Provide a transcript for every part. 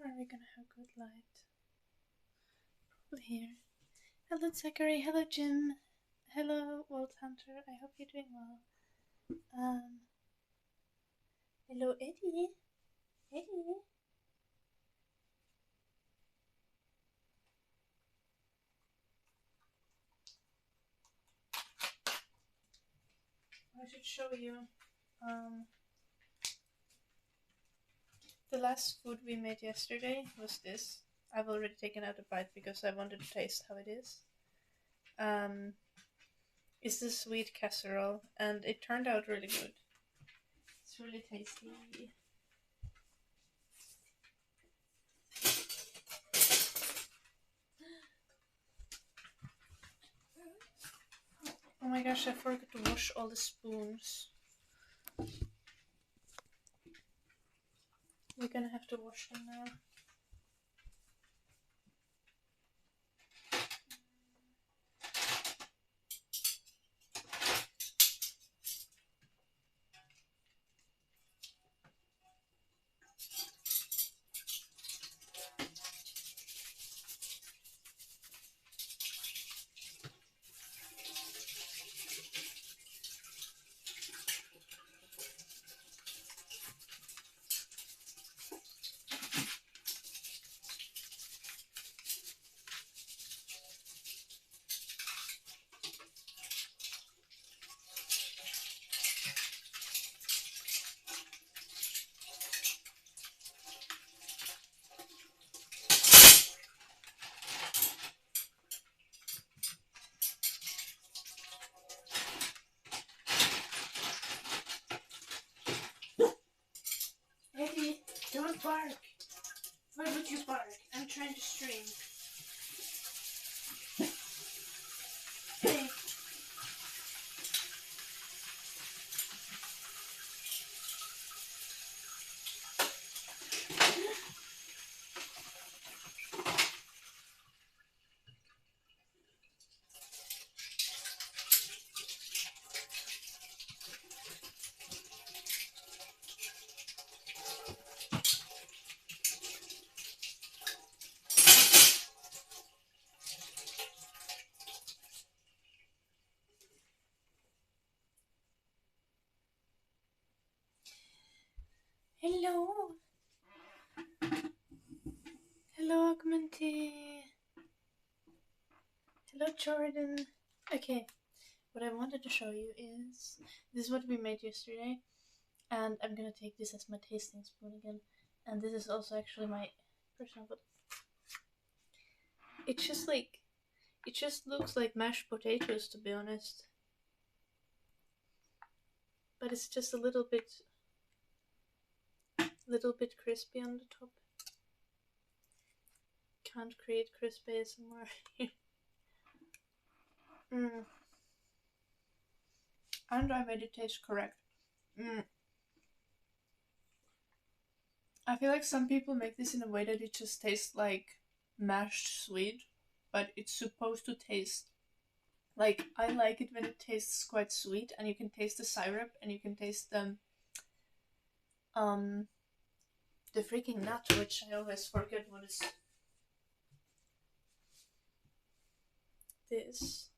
are we gonna have good light? Probably here. Hello Zachary, hello Jim, hello Walt Hunter, I hope you're doing well. Hello Eddie. Eddie. I should show you the last food we made yesterday was this. I've already taken out a bite because I wanted to taste how it is. It's the sweet casserole and it turned out really good. It's really tasty. Oh my gosh, I forgot to wash all the spoons. We're gonna have to wash them now. Eddie, don't bark! Why would you bark? I'm trying to stream. Hey! Hello! Hello, Augmenty! Hello, Jordan! Okay, what I wanted to show you is this is what we made yesterday, and I'm gonna take this as my tasting spoon again, and this is also actually my personal, but it's just like, it just looks like mashed potatoes, to be honest, but it's just a little bit crispy on the top. Can't create crispy ASMR. And I made it taste correct. I feel like some people make this in a way that it just tastes like mashed sweet, but it's supposed to taste like, I like it when it tastes quite sweet and you can taste the syrup and you can taste the freaking nut, which I always forget what is this.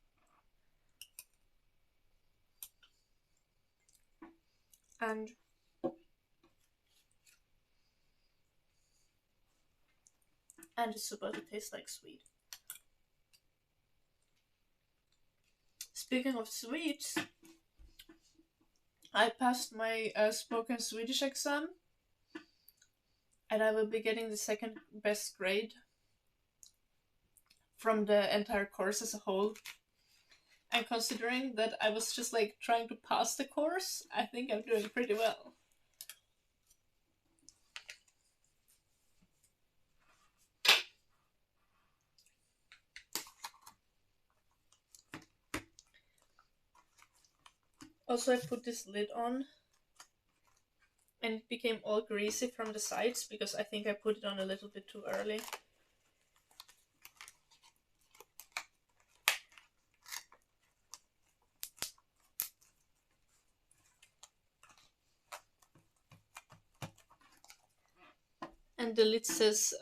And it's supposed to taste like sweet. Speaking of sweets, I passed my spoken Swedish exam and I will be getting the second best grade from the entire course as a whole. And considering that I was just like trying to pass the course, I think I'm doing pretty well. Also, I put this lid on and it became all greasy from the sides because I think I put it on a little bit too early. and the lid says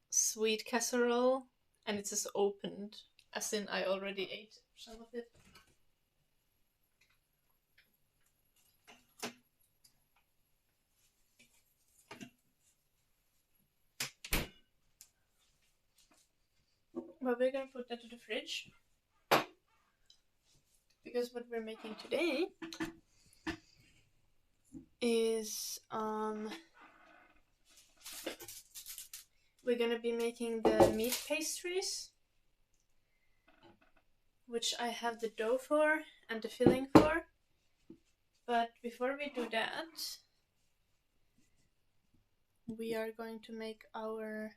sweet casserole, and it says opened, as in I already ate some of it. But we're gonna put that to the fridge, because what we're making today is we're gonna be making the meat pastries, which I have the dough for and the filling for. But before we do that, we are going to make our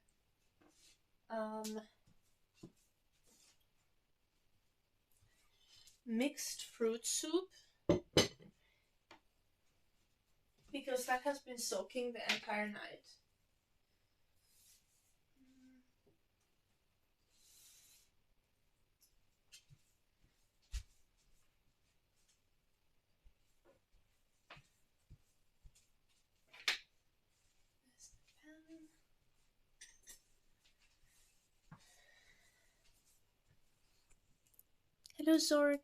mixed fruit soup, because that has been soaking the entire night. Hello, Zork.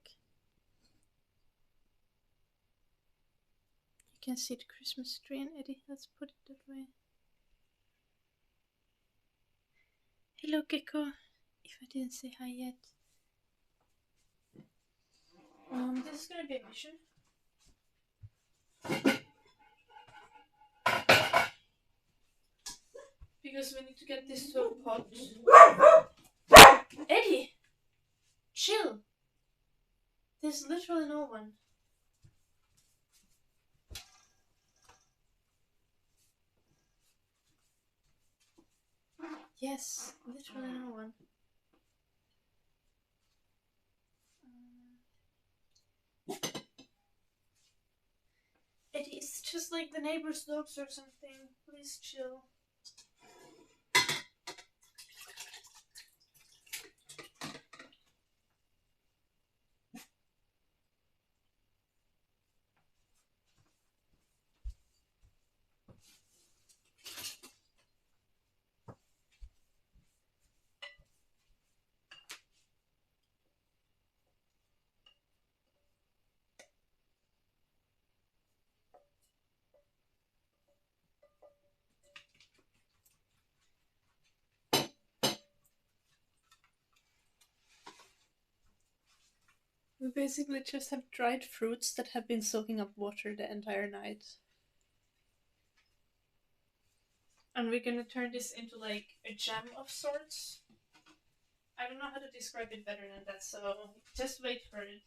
You can see the Christmas tree in Eddie. Let's put it that way. Hello, Gecko. If I didn't say hi yet. This is gonna be a mission. Because we need to get this to a pot. Eddie! Chill! There's literally no one. Yes, literally no one. Eddie, it's just like the neighbor's dogs or something. Please chill. We basically just have dried fruits that have been soaking up water the entire night. And we're gonna turn this into like a jam of sorts. I don't know how to describe it better than that, so just wait for it.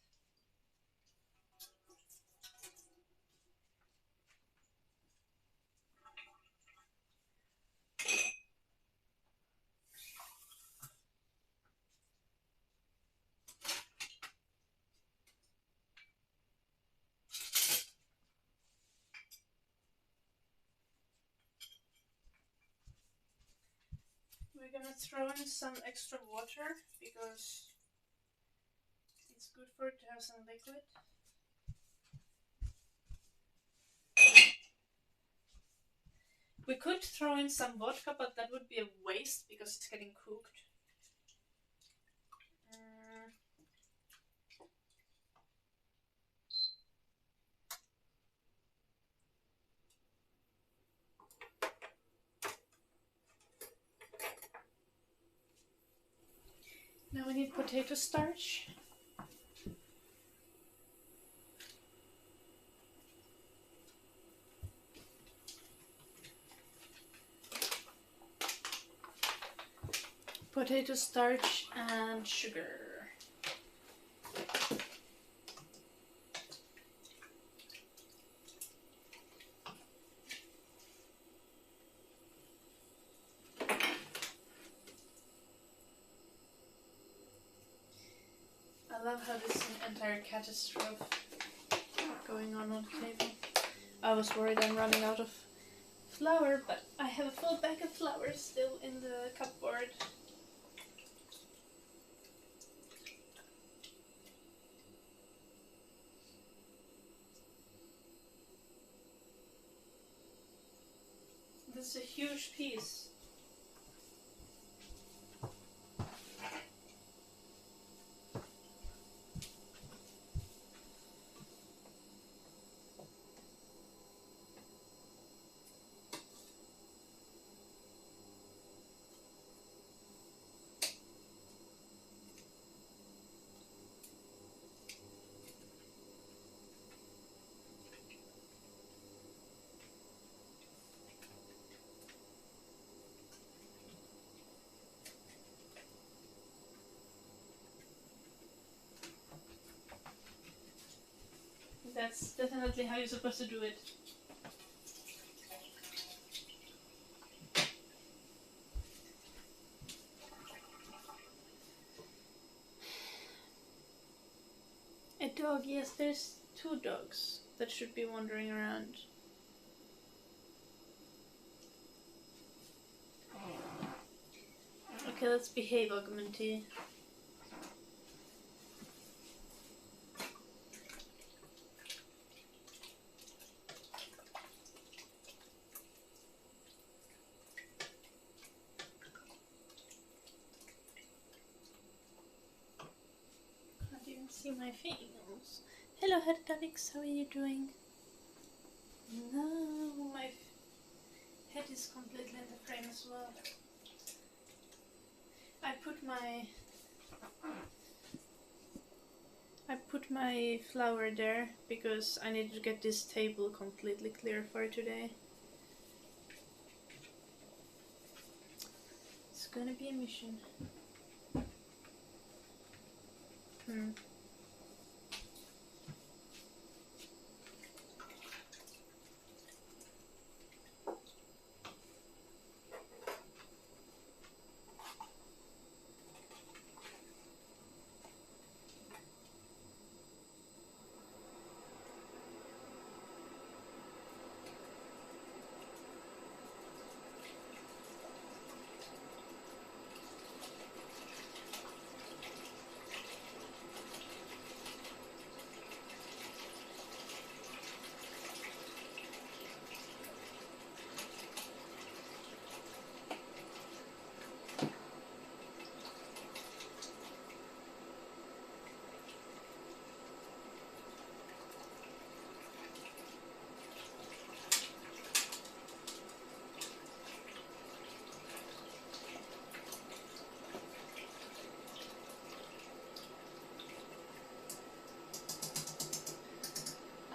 We're gonna throw in some extra water because it's good for it to have some liquid. We could throw in some vodka, but that would be a waste because it's getting cooked. Now we need potato starch. Potato starch and sugar. I love how this is an entire catastrophe going on the table. I was worried I'm running out of flour, but I have a full bag of flour still in the cupboard. a huge piece. That's definitely how you're supposed to do it. A dog, yes, there's 2 dogs that should be wandering around. Okay, let's behave, Augmenty. Can't even see my fingers. Hello, Hertalix, how are you doing? No, my head is completely in the frame as well. I put my flour there because I need to get this table completely clear for today. It's gonna be a mission.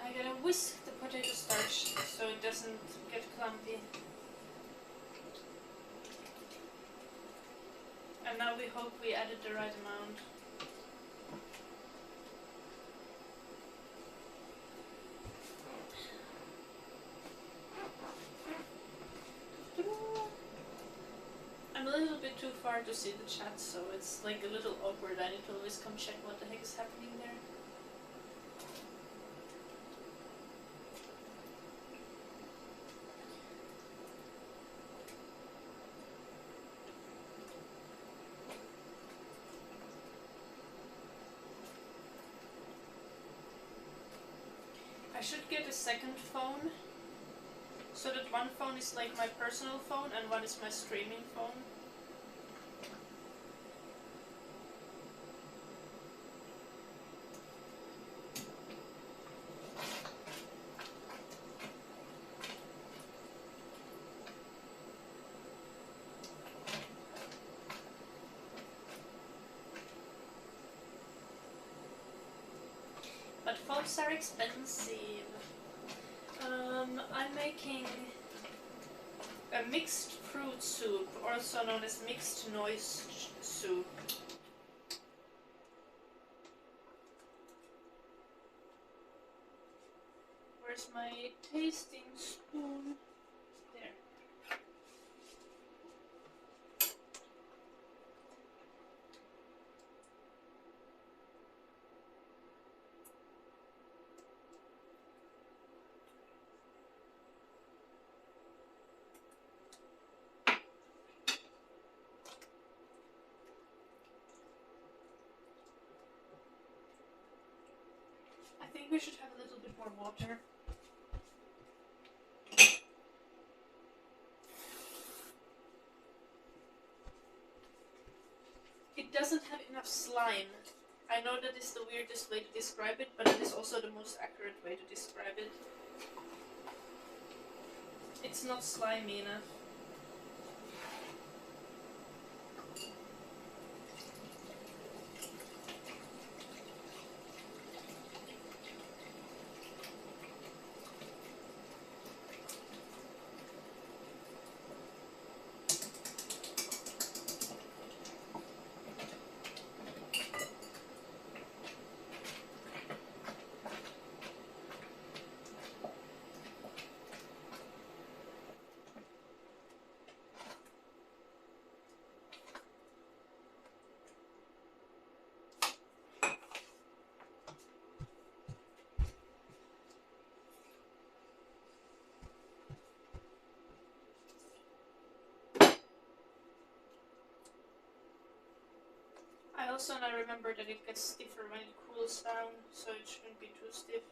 I gotta whisk the potato starch so it doesn't get clumpy. And now we hope we added the right amount. I'm a little bit too far to see the chat, so it's like a little awkward. I need to always come check what the heck is happening there. I should get a second phone, so that one phone is like my personal phone and one is my streaming phone. But phones are expensive. I'm making a mixed fruit soup, also known as mixed noise soup. Where's my tasting spoon? There. I think we should have a little bit more water. doesn't have enough slime. I know that is the weirdest way to describe it, but it is also the most accurate way to describe it. It's not slimy enough. I also now remember that it gets stiffer when it cools down, so it shouldn't be too stiff.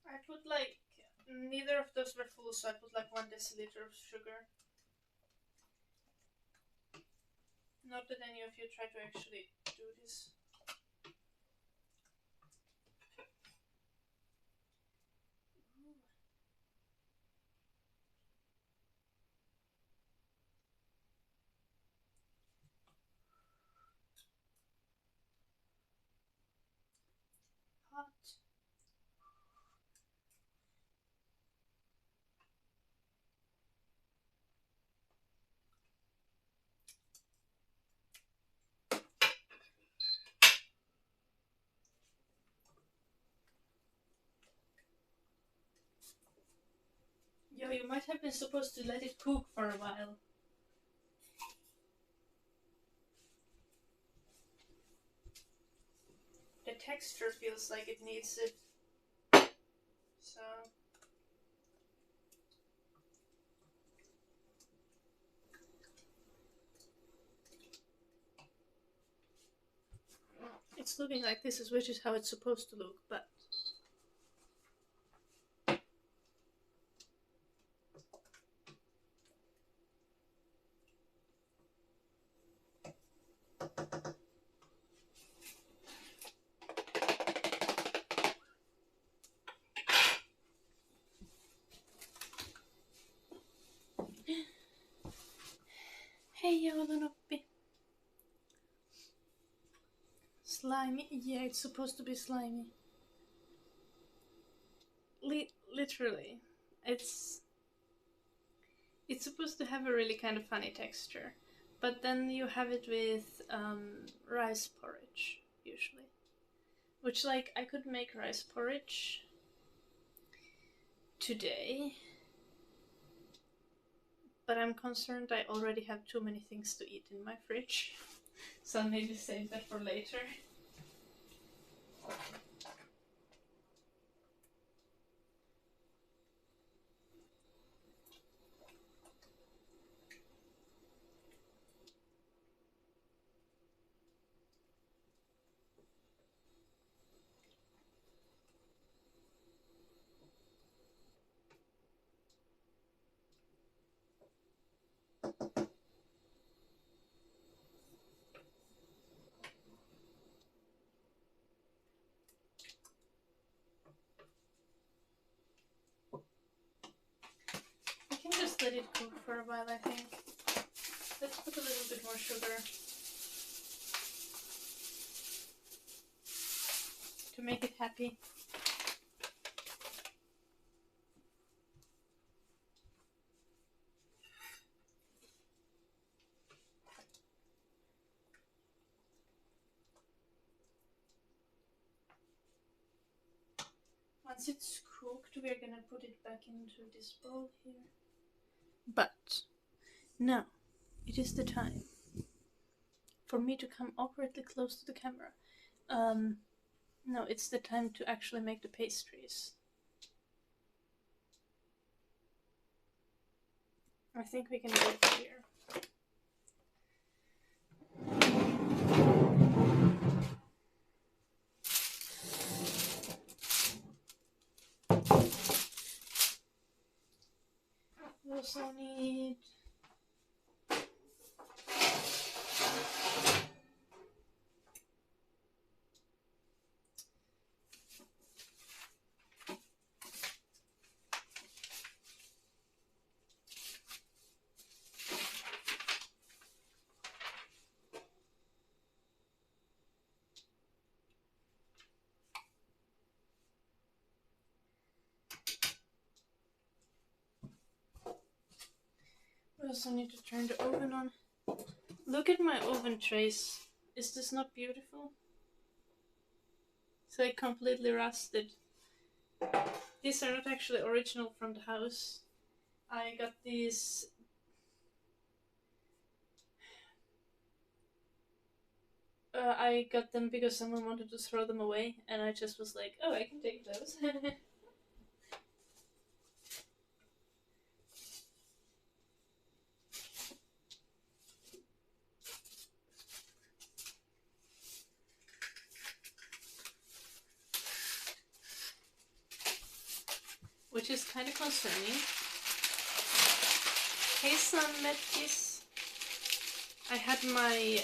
I put like, neither of those were full, so I put like 1 deciliter of sugar. Not that any of you try to actually do this. Hot. Yo, you might have been supposed to let it cook for a while. The texture feels like it needs it. So... it's looking like this is, which is how it's supposed to look, but... Hey, Joulunoppi. Slimy? Yeah, it's supposed to be slimy. Literally. It's supposed to have a really kind of funny texture. But then you have it with rice porridge, usually. Which, like, I could make rice porridge today. But I'm concerned I already have too many things to eat in my fridge. So I'll maybe save that for later. Just let it cook for a while, I think. Let's put a little bit more sugar to make it happy. Once it's cooked, we're gonna put it back into this bowl here. But now it is the time for me to come awkwardly close to the camera. No, it's the time to actually make the pastries. I think we can do it here. We also need we also need to turn the oven on. Look at my oven trays. Is this not beautiful? It's like completely rusted. These are not actually original from the house. I got these. I got them because someone wanted to throw them away, and I just was like, oh, I can take those. Which is kind of concerning. Hey, son, Metkis. I had my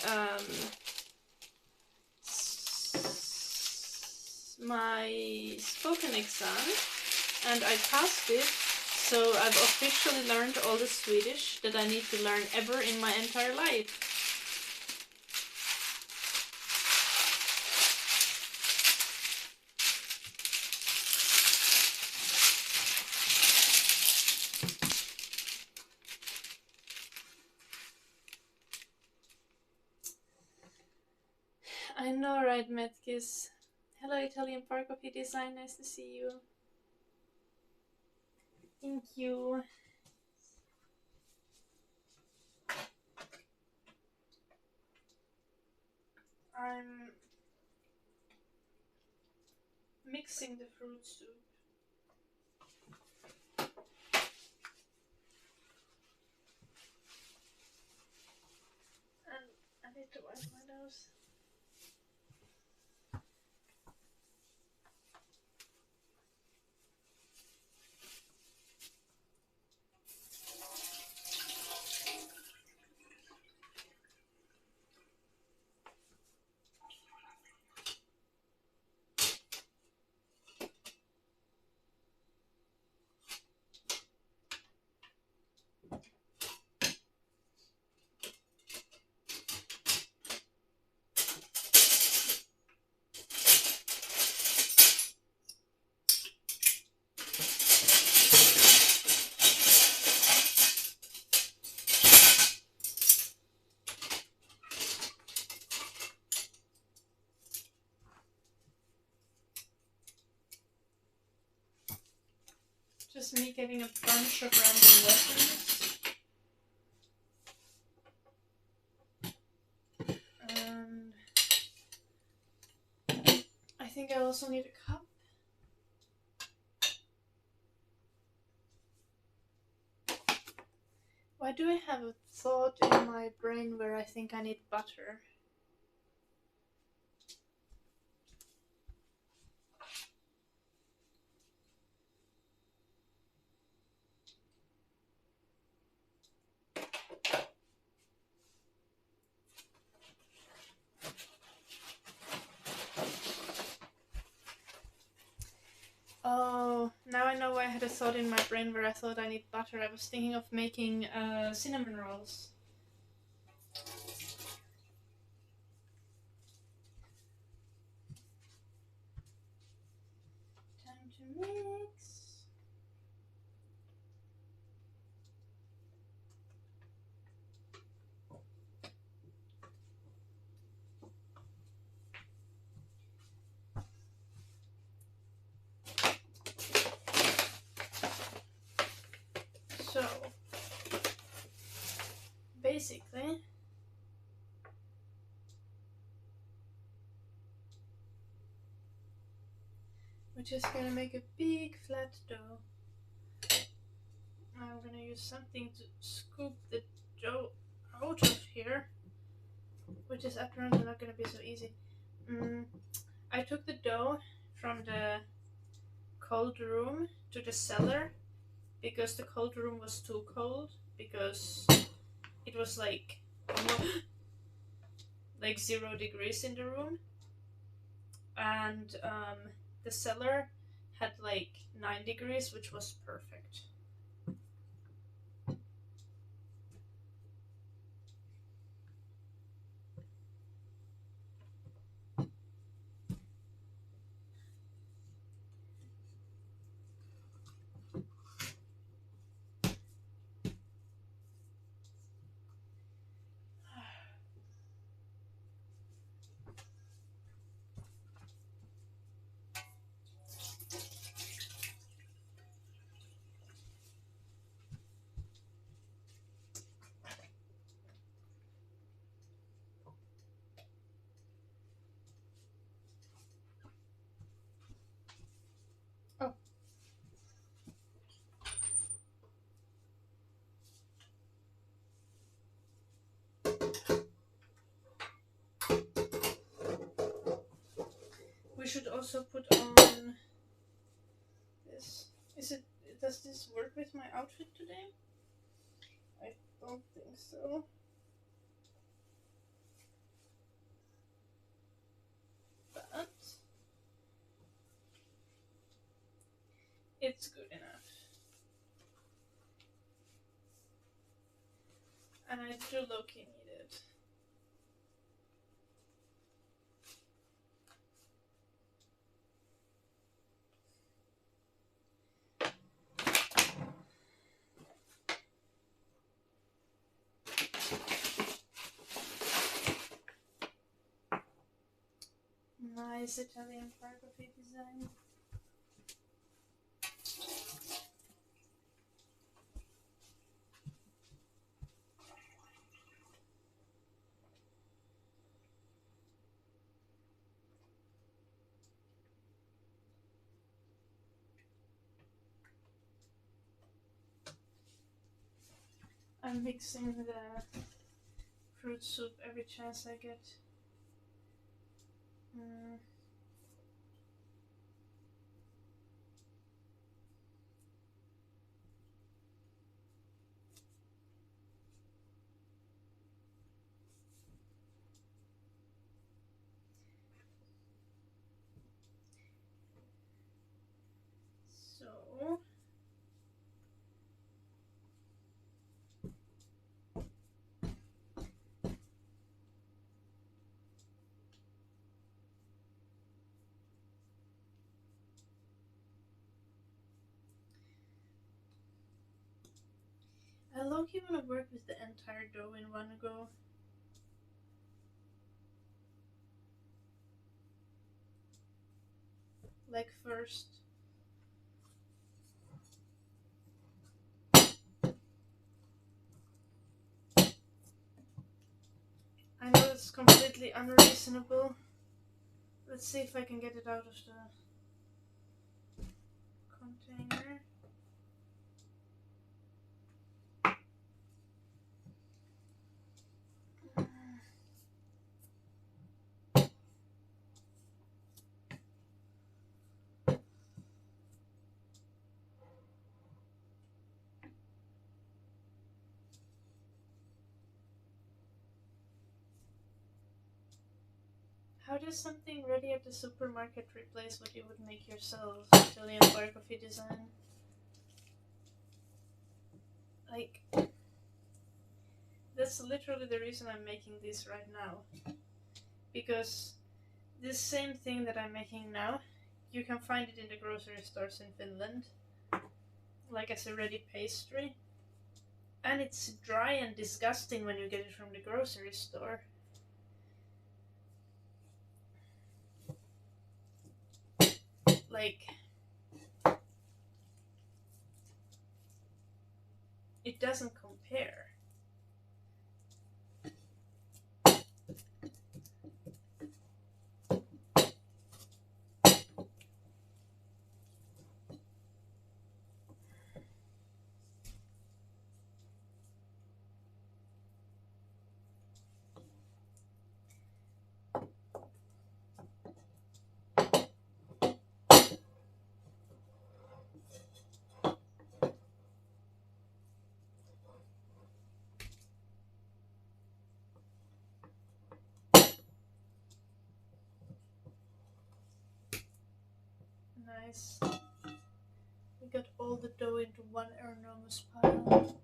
my spoken exam, and I passed it. So I've officially learned all the Swedish that I need to learn ever in my entire life. I know, right, Metkis? Hello, Italian Park Coffee Design. Nice to see you. Thank you. I'm mixing the fruit soup. And I need to wipe my nose. Just me getting a bunch of random weapons. think I also need a cup. Why do I have a thought in my brain where I think I need butter? Oh, now I know why I had a thought in my brain where I thought I need butter. I was thinking of making cinnamon rolls. Time to mix. So, basically, we're just gonna make a big flat dough. I'm gonna use something to scoop the dough out of here, which is apparently not gonna be so easy. I took the dough from the cold room to the cellar because the cold room was too cold, because it was like 0 degrees in the room, and the cellar had like 9 degrees, which was perfect. Oh. We should also put on this. Does this work with my outfit today? I don't think so. But it's good enough. And I do low-key need it. Nice Italian calligraphy design. I'm mixing the fruit soup every chance I get. So I low-key want to work with the entire dough in one go. Like first. I know it's completely unreasonable Let's see if I can get it out of the container. How does something ready at the supermarket replace what you would make yourself? Italian bar coffee design. Like, that's literally the reason I'm making this right now. Because this same thing that I'm making now, you can find it in the grocery stores in Finland, like as a ready pastry. And it's dry and disgusting when you get it from the grocery store. Like, it doesn't compare. Nice. We got all the dough into one enormous pile.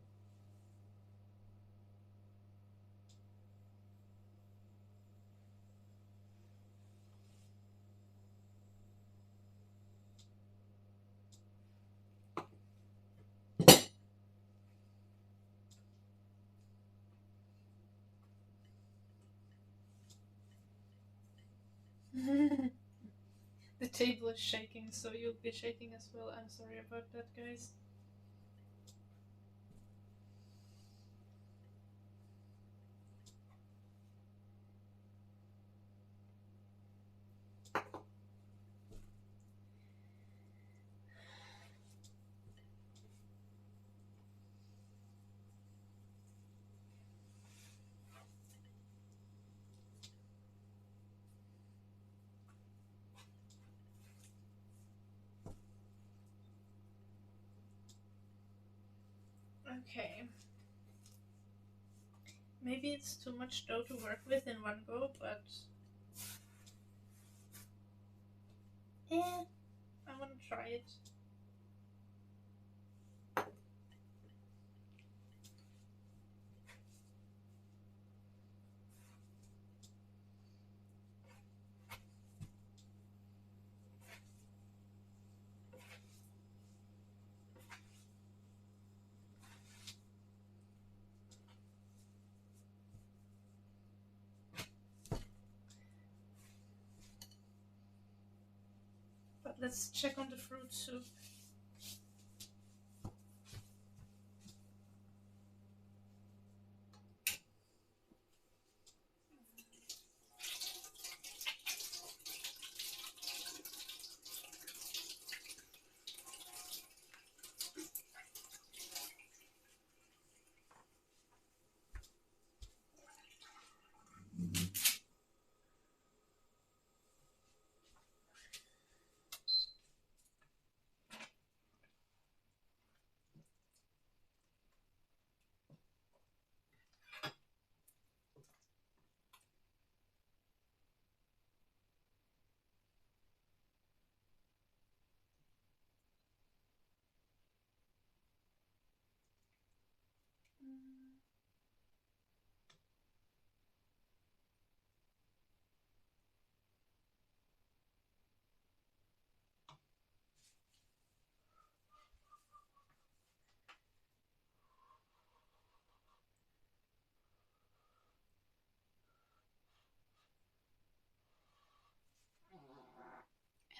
The table is shaking, so you'll be shaking as well. I'm sorry about that, guys. Okay. Maybe it's too much dough to work with in one go, but I want to try it. But let's check on the fruit soup.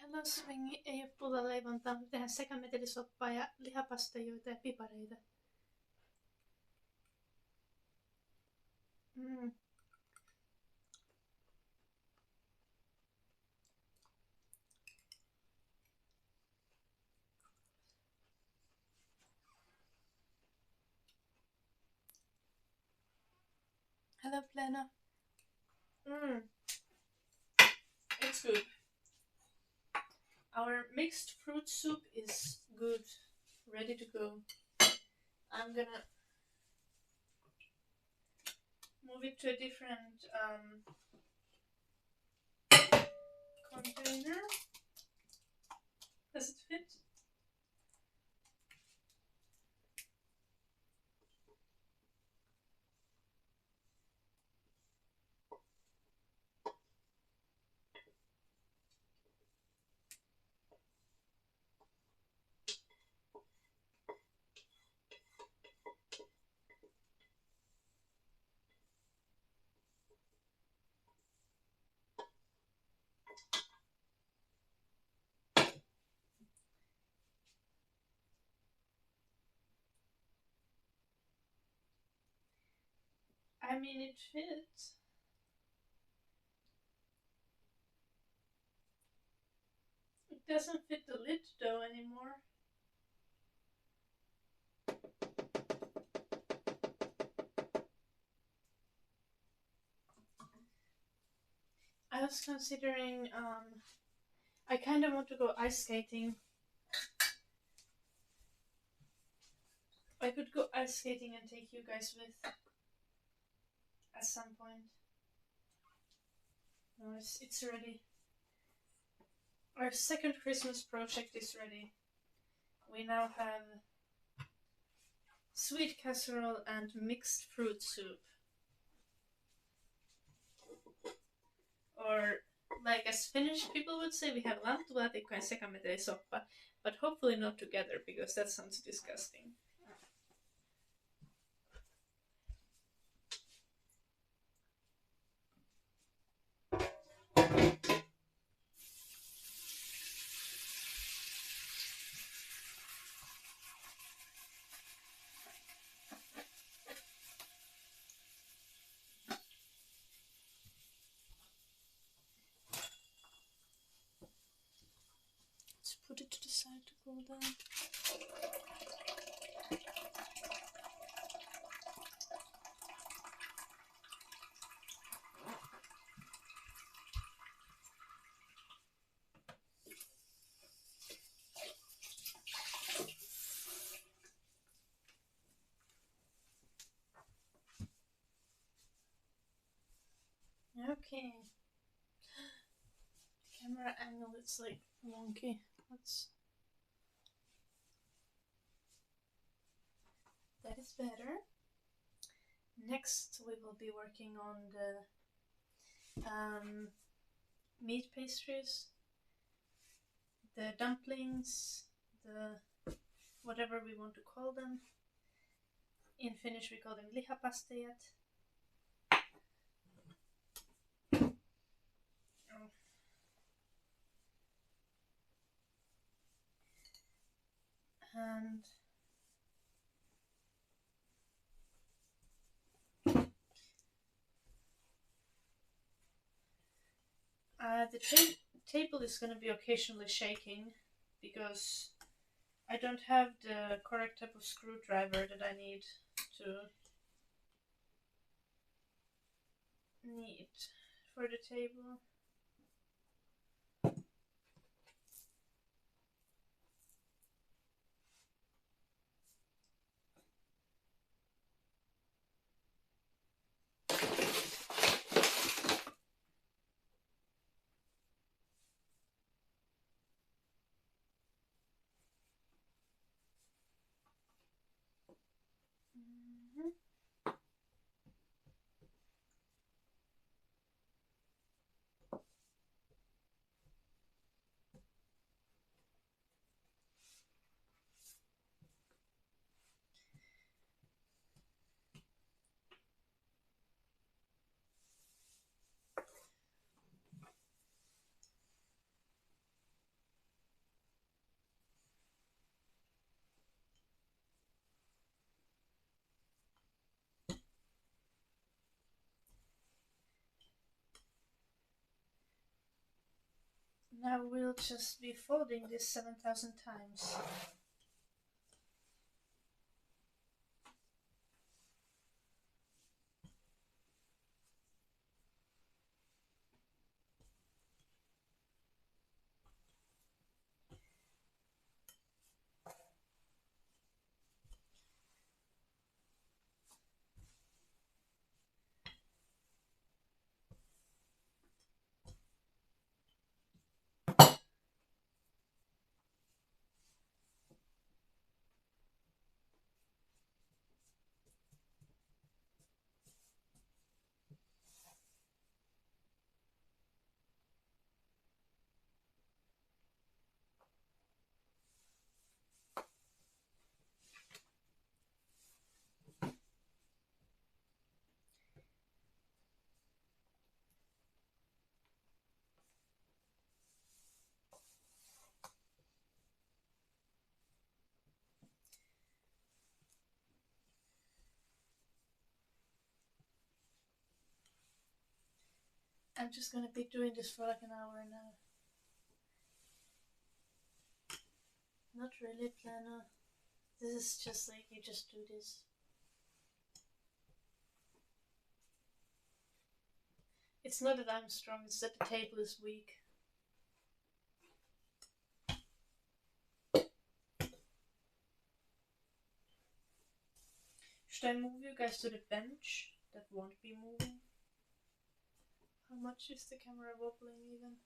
Hello Swing ei ole pullaleivontaa, mutta tehdään sekametelisoppaa ja lihapastajoita ja pipareita. Jalapeno. Mmm, it's good. Our mixed fruit soup is good, ready to go. I'm gonna move it to a different container. Does it fit? I mean, it fits. It doesn't fit the lid though anymore. I was considering, I kind of want to go ice skating. I could go ice skating and take you guys with at some point. No, it's ready. Our second Christmas project is ready. We now have sweet casserole and mixed fruit soup. Or, like as Finnish people would say, we have lantuaatikko and sekametelisoppa, but hopefully not together because that sounds disgusting. Let's put it to the side to cool down. Okay. Camera angle, it's like wonky. That is better. Next, we will be working on the meat pastries, the dumplings, the whatever we want to call them. In Finnish, we call them lihapastejat. And the table is going to be occasionally shaking because I don't have the correct type of screwdriver that I need for the table. Now we'll just be folding this 7,000 times. I'm just gonna be doing this for like an hour now. Not really planner. This is just like you just do this. It's not that I'm strong, it's that the table is weak. Should I move you guys to the bench? That won't be moving. How much is the camera wobbling even?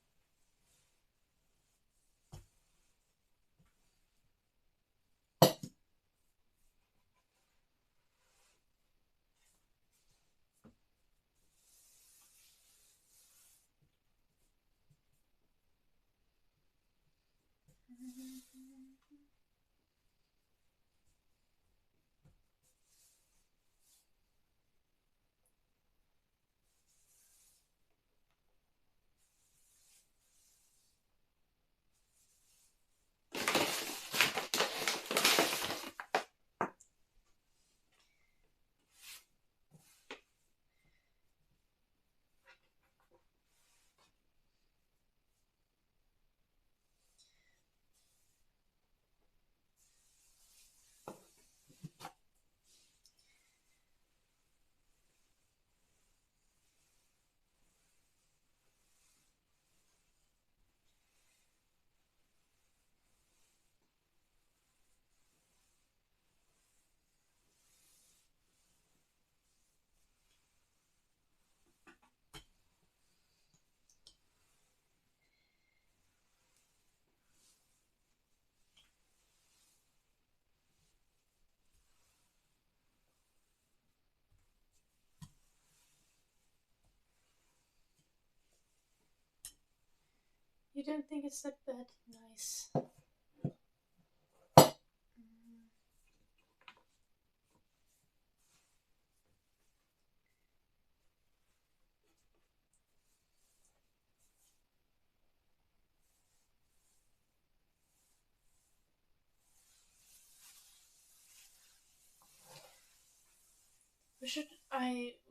You don't think it's that bad? Nice.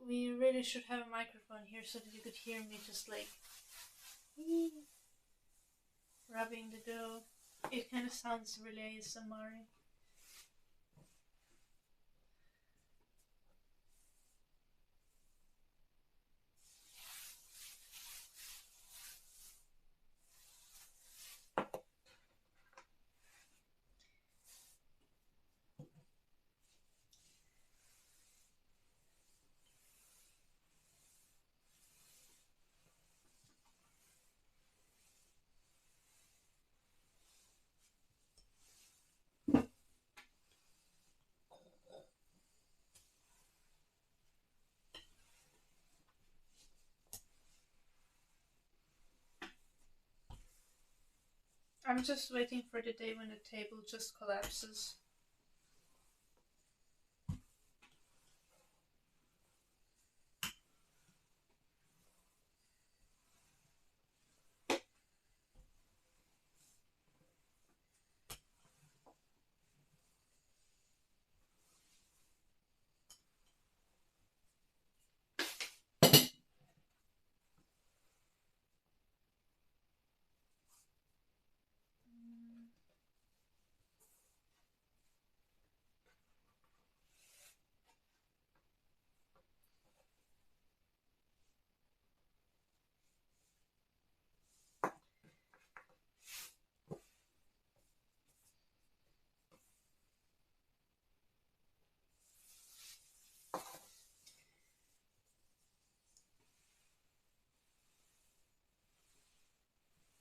We really should have a microphone here so that you could hear me just like rubbing the dough. It kind of sounds really ASMR. I'm just waiting for the day when the table just collapses.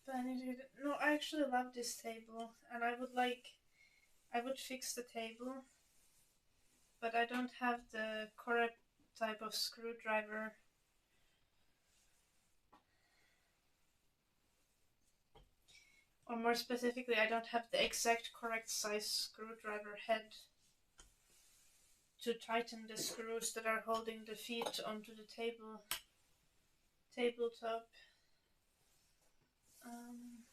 But I need to get it. No, I actually love this table, and I would fix the table, but I don't have the correct type of screwdriver. Or more specifically, I don't have the exact correct size screwdriver head to tighten the screws that are holding the feet onto the tabletop. Um,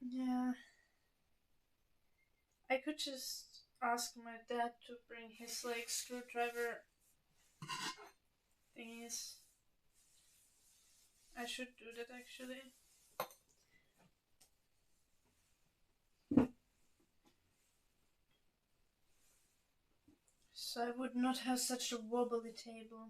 Yeah, I could just ask my dad to bring his like screwdriver thingies. I should do that actually. So I would not have such a wobbly table.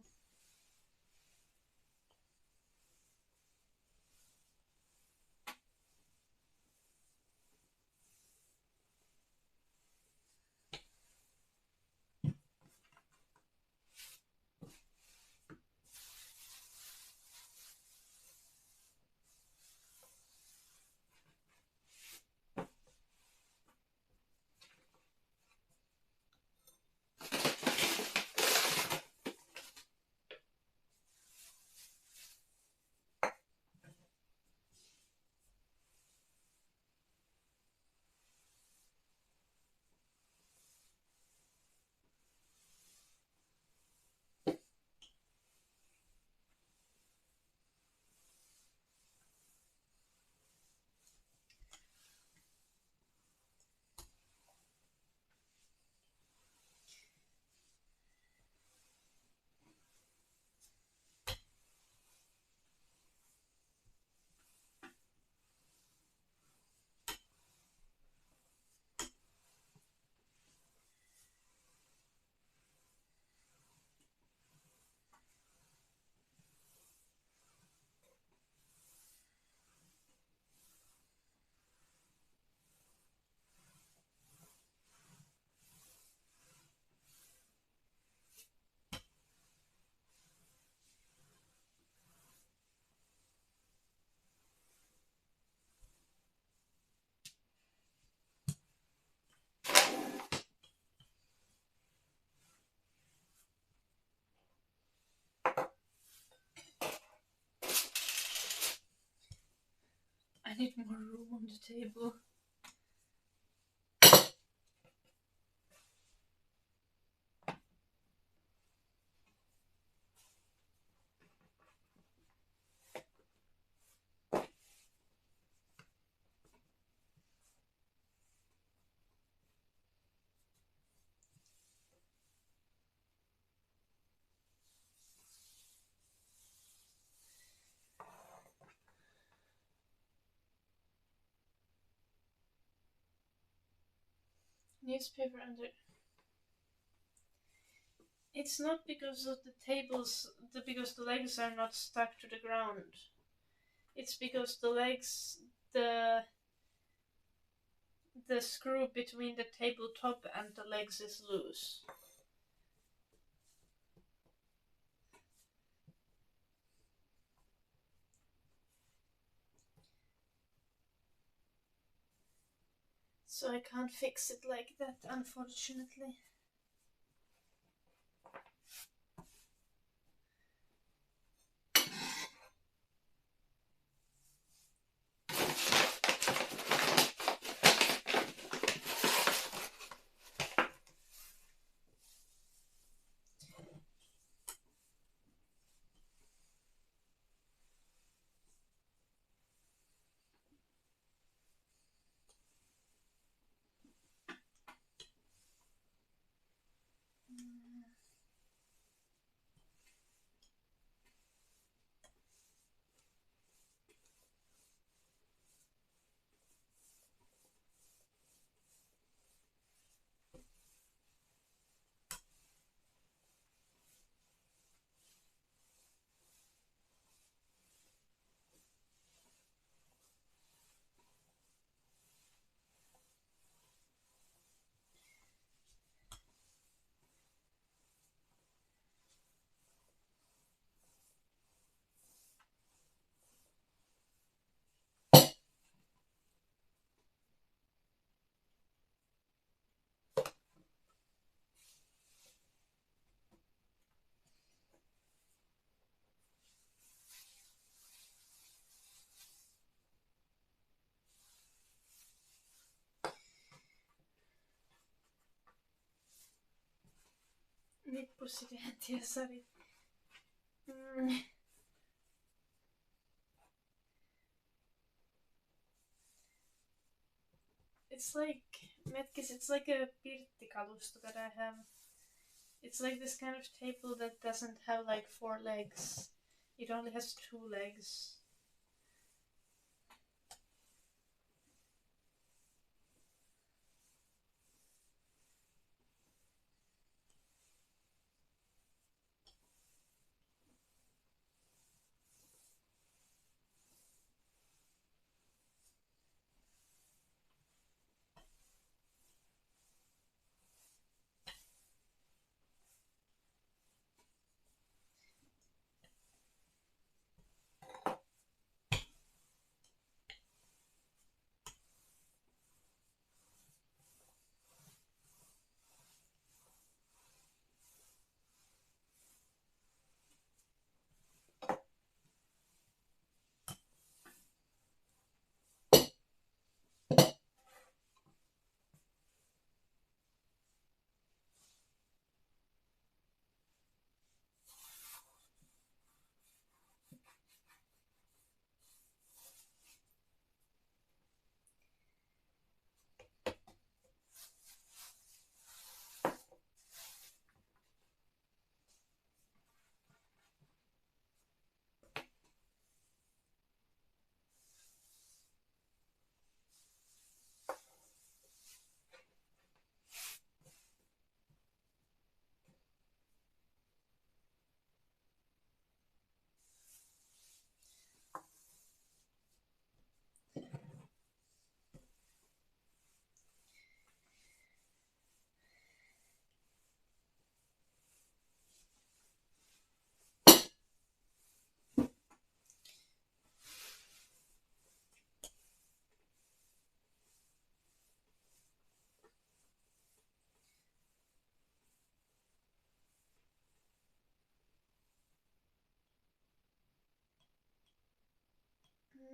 I need more room on the table. Newspaper under. It's not because of the tables, because the legs are not stuck to the ground. It's because the the screw between the tabletop and the legs is loose. So I can't fix it like that, unfortunately. Nyt pussi Sari. It's like Metkis. It's like a pirttikalusto that I have. It's like this kind of table that doesn't have like four legs. It only has two legs.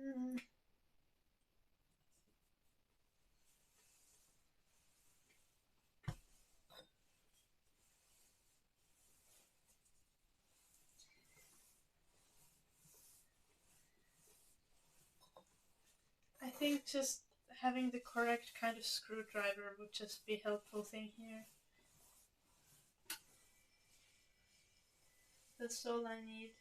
Mm. I think just having the correct kind of screwdriver would just be a helpful thing here. That's all I need.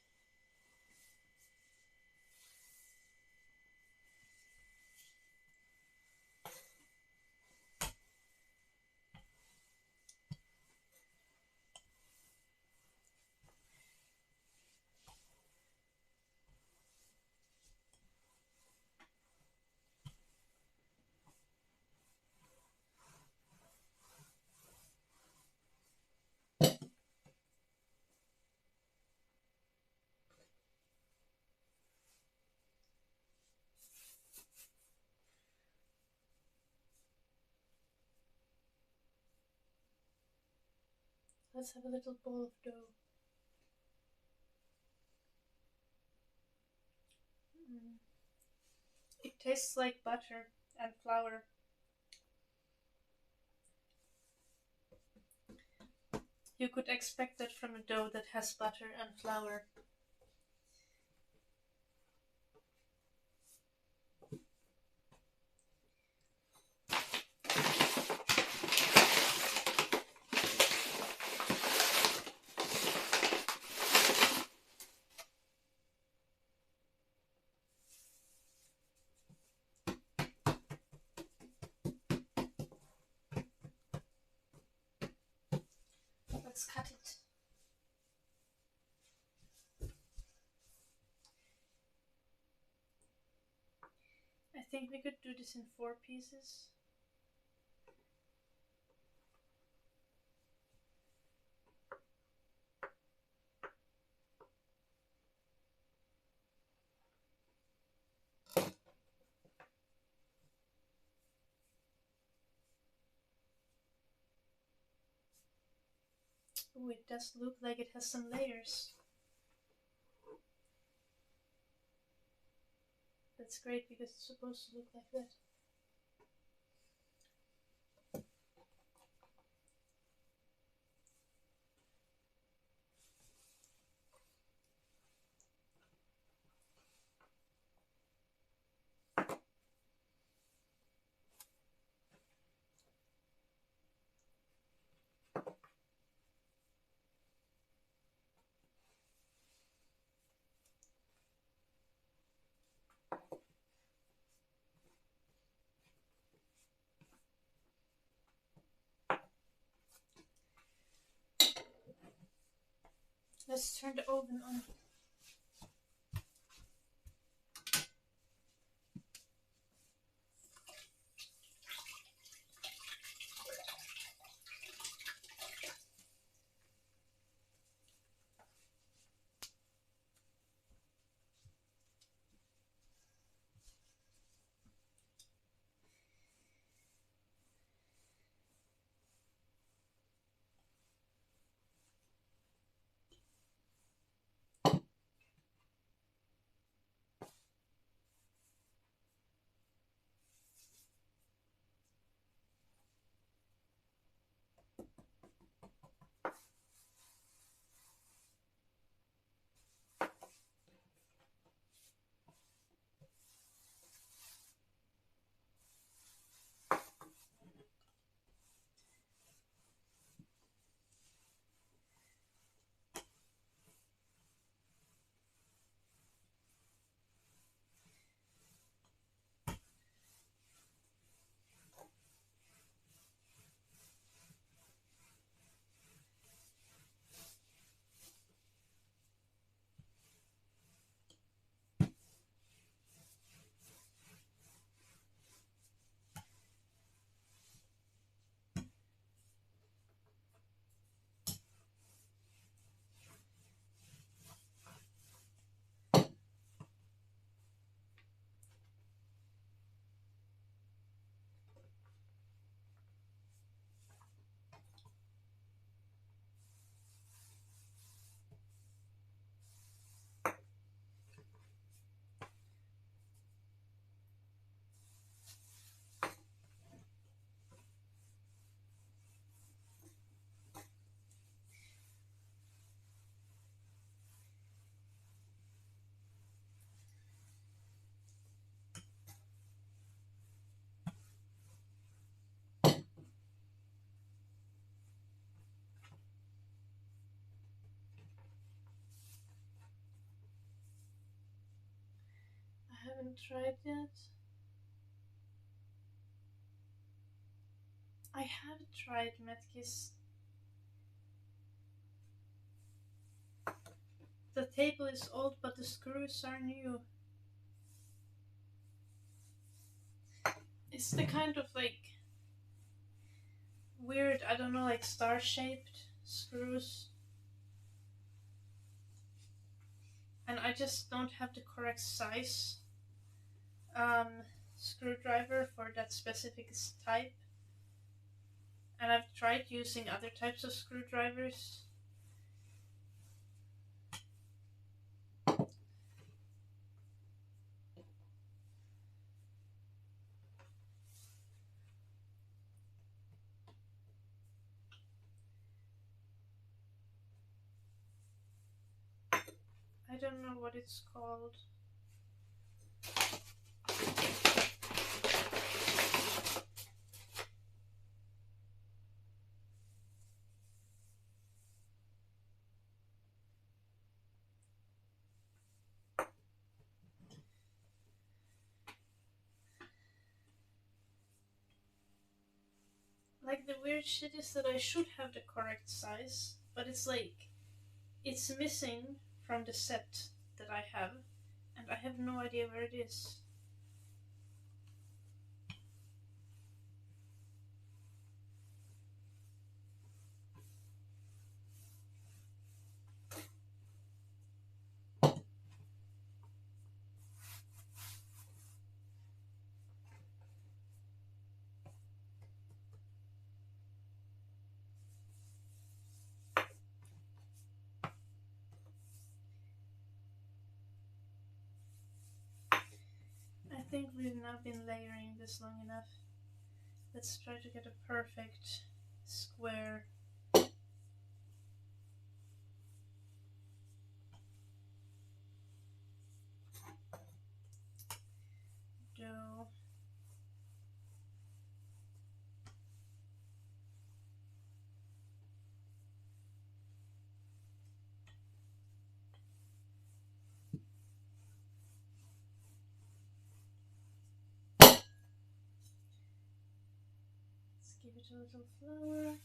Let's have a little bowl of dough. Mm. It tastes like butter and flour. You could expect that from a dough that has butter and flour. Let's cut it. I think we could do this in 4 pieces. Oh, it does look like it has some layers. That's great because it's supposed to look like that. Let's turn the oven on. I haven't tried yet. I have tried Metkis. The table is old, but the screws are new. It's the kind of like weird, I don't know, like star-shaped screws. And I just don't have the correct size screwdriver for that specific type. And I've tried using other types of screwdrivers. I don't know what it's called. Like, the weird shit is that I should have the correct size, but it's like, it's missing from the set that I have, and I have no idea where it is. I think we've now been layering this long enough. Let's try to get a perfect square. Dough. Give it a little flour.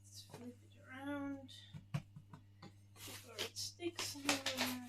Let's flip it around before it sticks anywhere.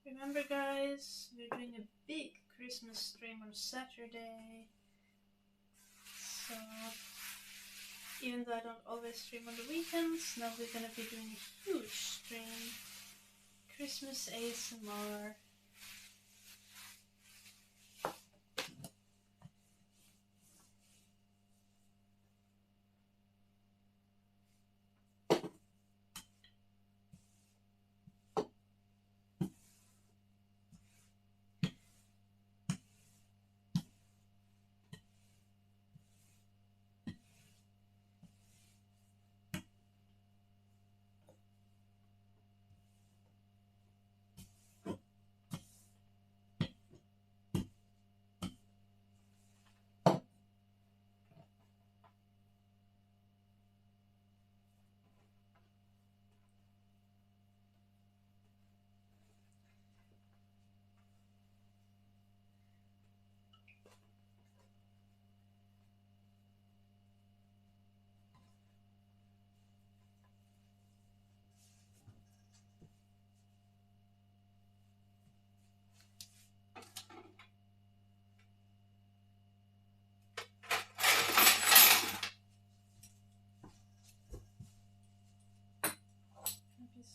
Remember guys, we're doing a big Christmas stream on Saturday. So, even though I don't always stream on the weekends, now we're gonna be doing a huge stream. Christmas ASMR.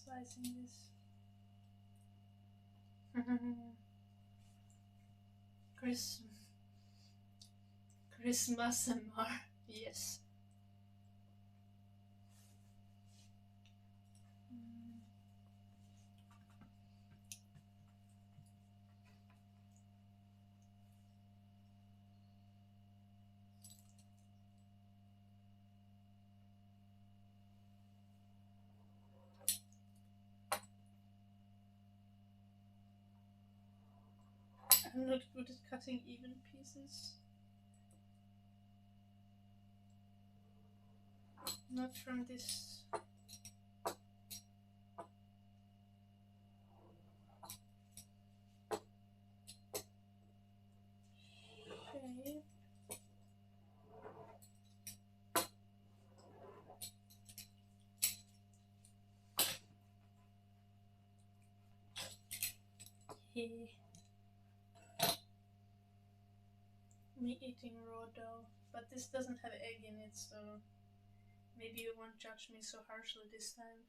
Slicing this. Christmas ASMR, yes. I'm not good at cutting even pieces. Not from this. shape. Yeah. Me eating raw dough, but this doesn't have egg in it, so maybe you won't judge me so harshly this time.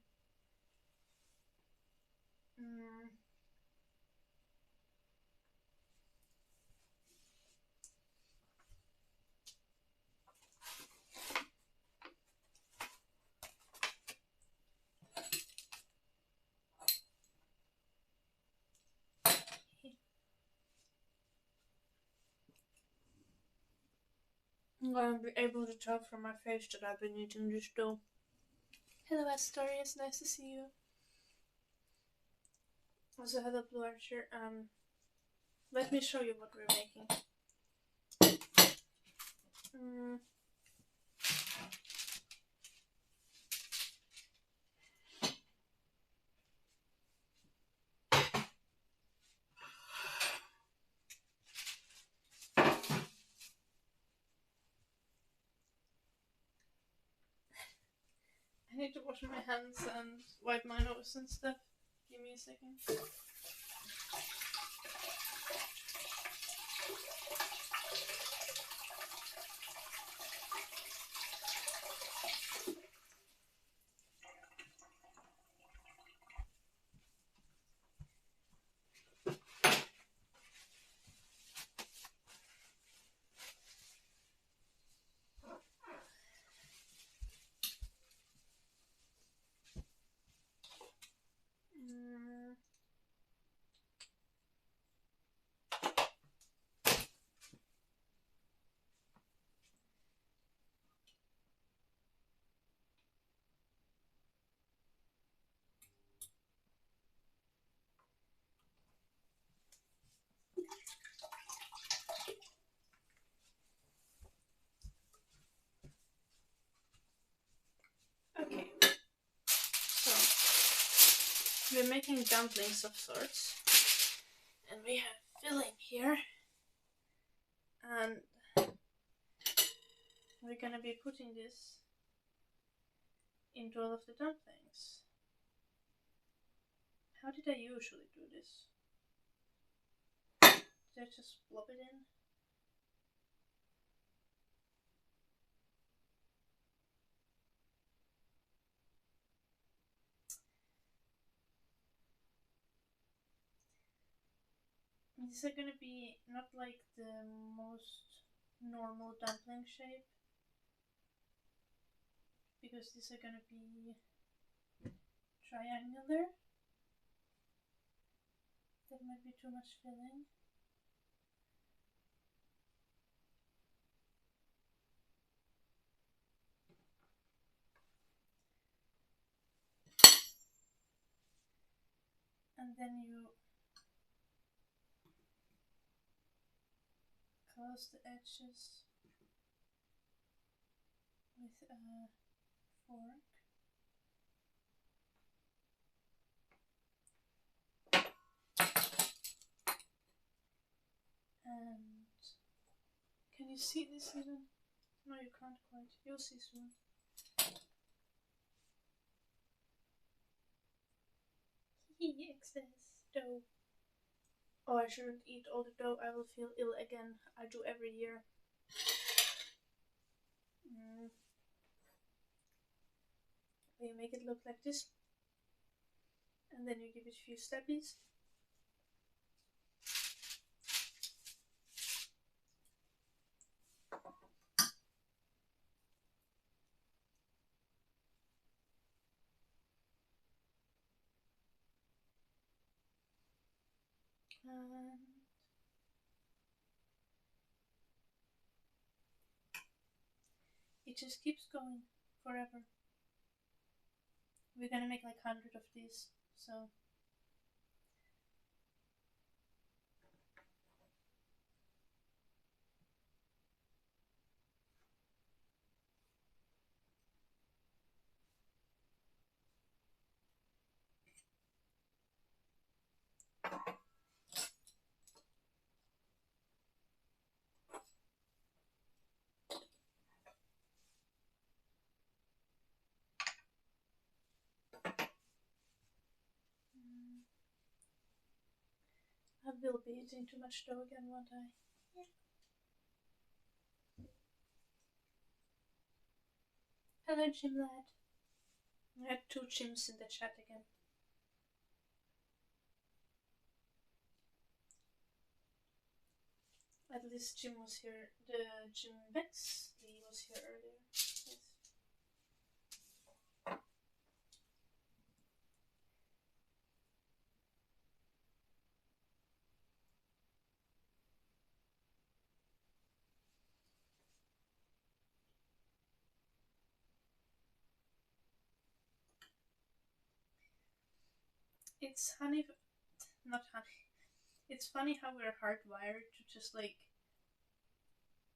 I'm gonna be able to tell from my face that I've been eating this dough. Hello Astoria, it's nice to see you. Also hello Blue Archer. Let me show you what we're making. I need to wash my hands and wipe my nose and stuff. Give me a second. Okay, so we're making dumplings of sorts, and we have filling here, and we're gonna be putting this into all of the dumplings. How did I usually do this? Did I just plop it in? These are gonna be not like the most normal dumpling shape, because these are gonna be triangular. That might be too much filling. And then you close the edges with a fork. And can you see this even? No, you can't quite. You'll see soon. Excess dough. Oh, I shouldn't eat all the dough. I will feel ill again. I do every year. You make it look like this, and then you give it a few steppies. And it just keeps going forever. We're gonna make like 100 of these, so I will be eating too much dough again, won't I? Yeah. Hello, Jim lad. I had 2 Jims in the chat again. At least Jim was here. The Jim Bexley was here earlier. Yes. It's honey, not honey. It's funny how we're hardwired to just like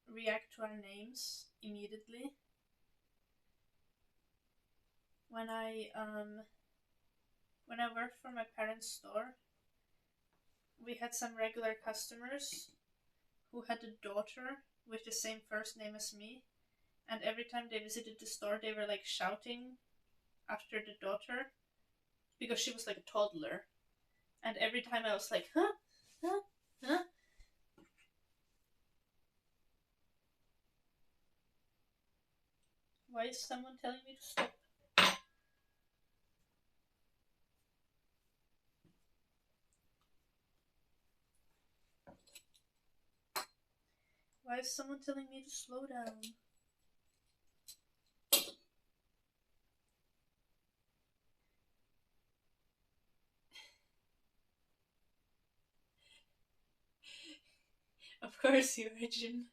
react to our names immediately. When I worked for my parents' store, we had some regular customers who had a daughter with the same first name as me, and every time they visited the store, they were like shouting after the daughter because she was like a toddler, and every time I was like, huh, huh, huh. Why is someone telling me to stop? Why is someone telling me to slow down? Of course you are, Jim.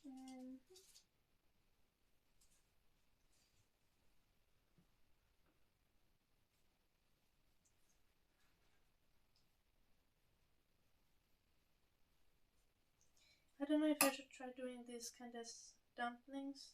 Mm. I don't know if I should try doing these kind of dumplings.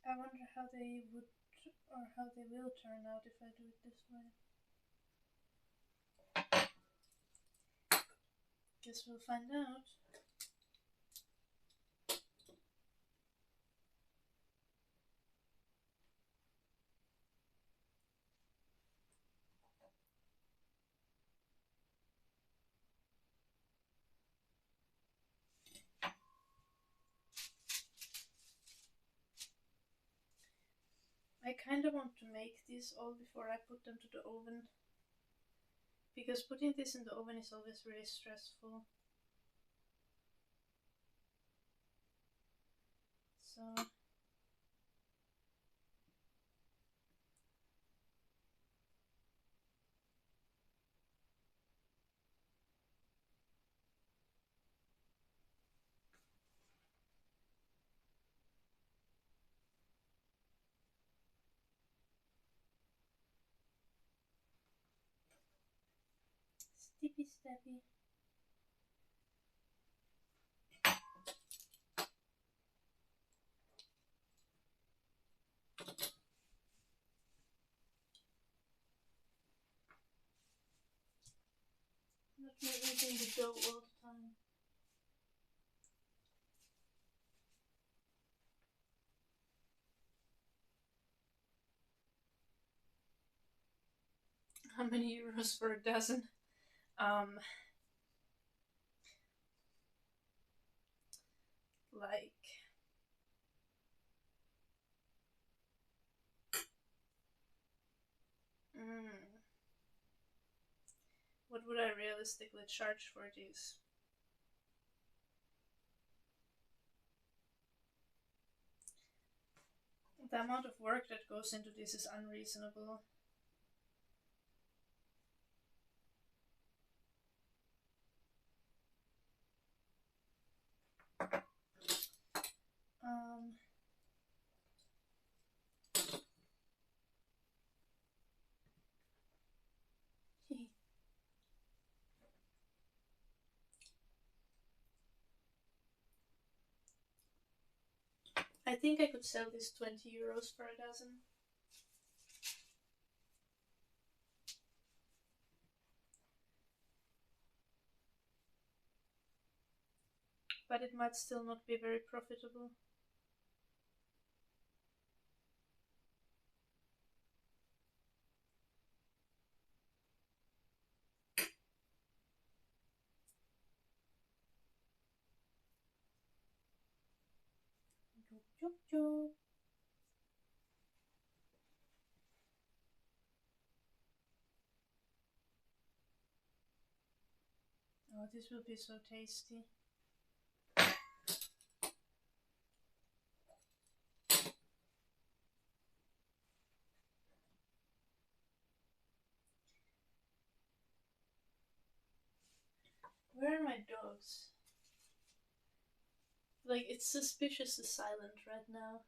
I wonder how they would or how they will turn out if I do it this way. Guess we'll find out. I kind of want to make these all before I put them to the oven, because putting this in the oven is always really stressful. So stippy steppy. Not moving the dough all the time. How many euros for a dozen? Um, like what would I realistically charge for these? The amount of work that goes into this is unreasonable. Um, I think I could sell this 20 euros for a dozen. But it might still not be very profitable. Oh, this will be so tasty. Where are my dogs? Like, it's suspiciously silent right now.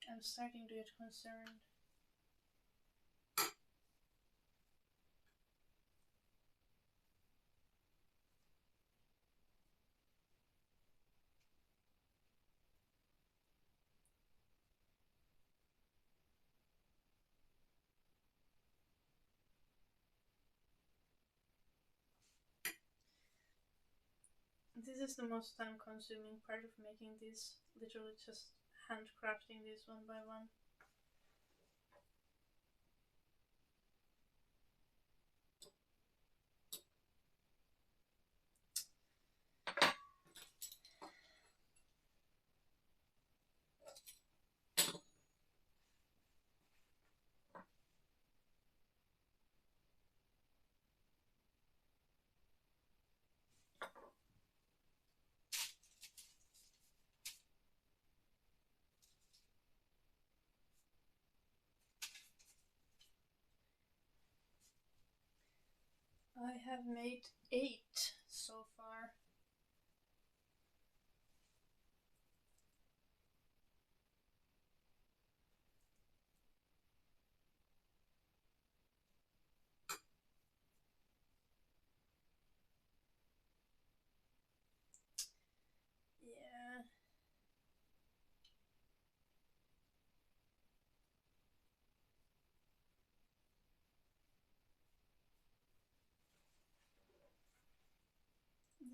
I'm starting to get concerned. This is the most time consuming part of making these, literally just handcrafting these one by one. I have made 8 so far. Yeah.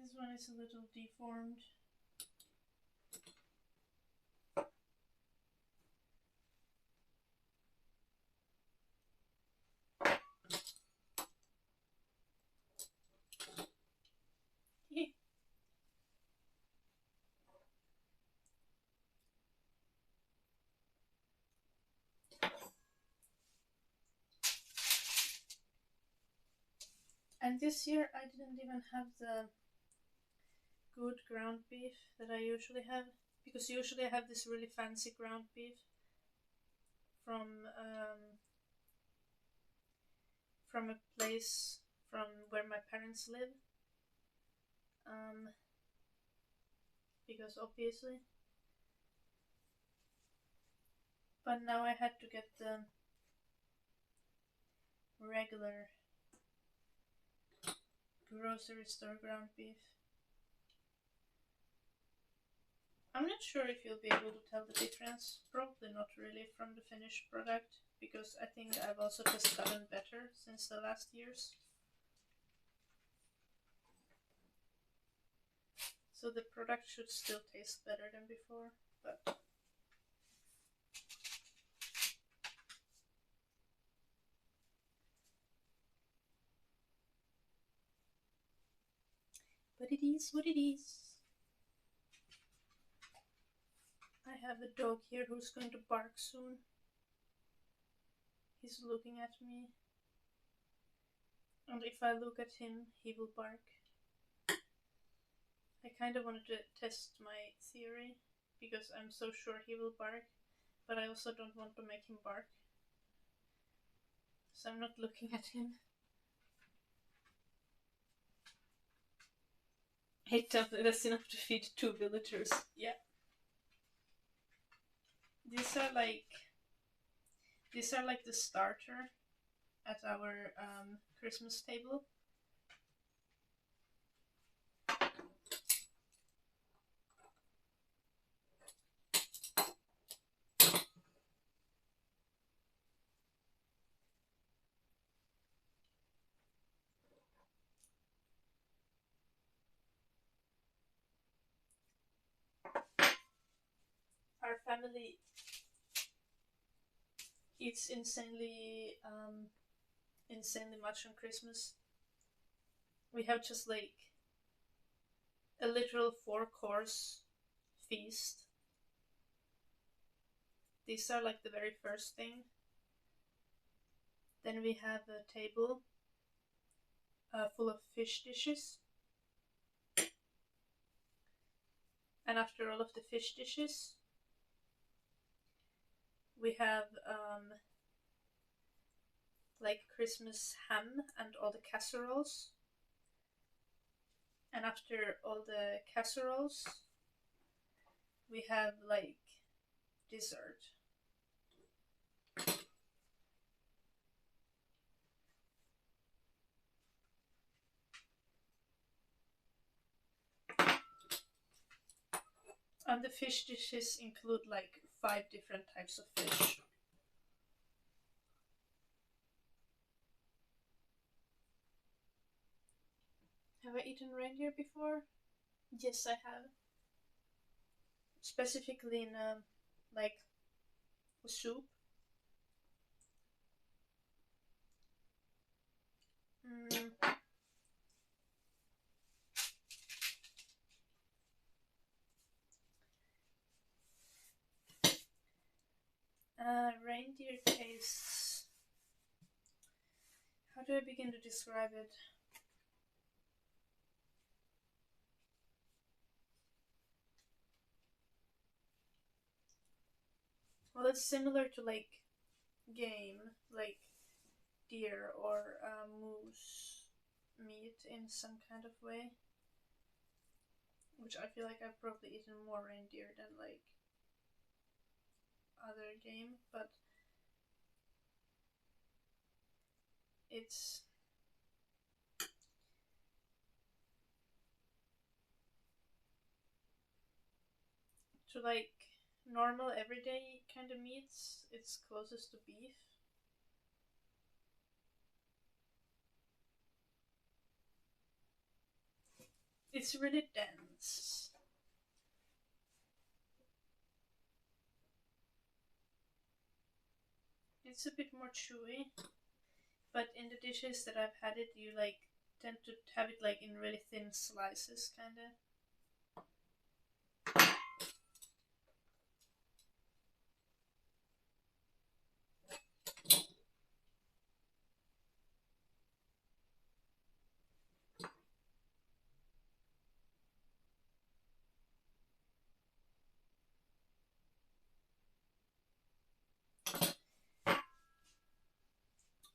This one is a little deformed. And this year I didn't even have the good ground beef that I usually have, because usually I have this really fancy ground beef from a place from where my parents live, because obviously. But now I had to get the regular grocery store ground beef. I'm not sure if you'll be able to tell the difference. Probably not really from the finished product, because I think I've also just gotten better since the last years. So the product should still taste better than before, but it is what it is. I have a dog here who's going to bark soon. He's looking at me, and if I look at him, he will bark. I kind of wanted to test my theory, because I'm so sure he will bark, but I also don't want to make him bark. So I'm not looking at him. Hey, that's enough to feed 2 villagers. Yeah. These are like the starter at our Christmas table. Our family eats insanely much on Christmas. We have just like a literal 4-course feast. These are like the very first thing. Then we have a table full of fish dishes. And after all of the fish dishes, we have like Christmas ham and all the casseroles. And after all the casseroles, we have like dessert. And the fish dishes include like 5 different types of fish. Have I eaten reindeer before? Yes, I have. Specifically in like a soup. Mm, reindeer tastes. How do I begin to describe it? Well, it's similar to like game, like deer or moose meat in some kind of way. Which I feel like I've probably eaten more reindeer than like other game, but it's to like normal everyday kind of meats, it's closest to beef. It's really dense. It's a bit more chewy, but in the dishes that I've had it, you like tend to have it like in really thin slices, kind of.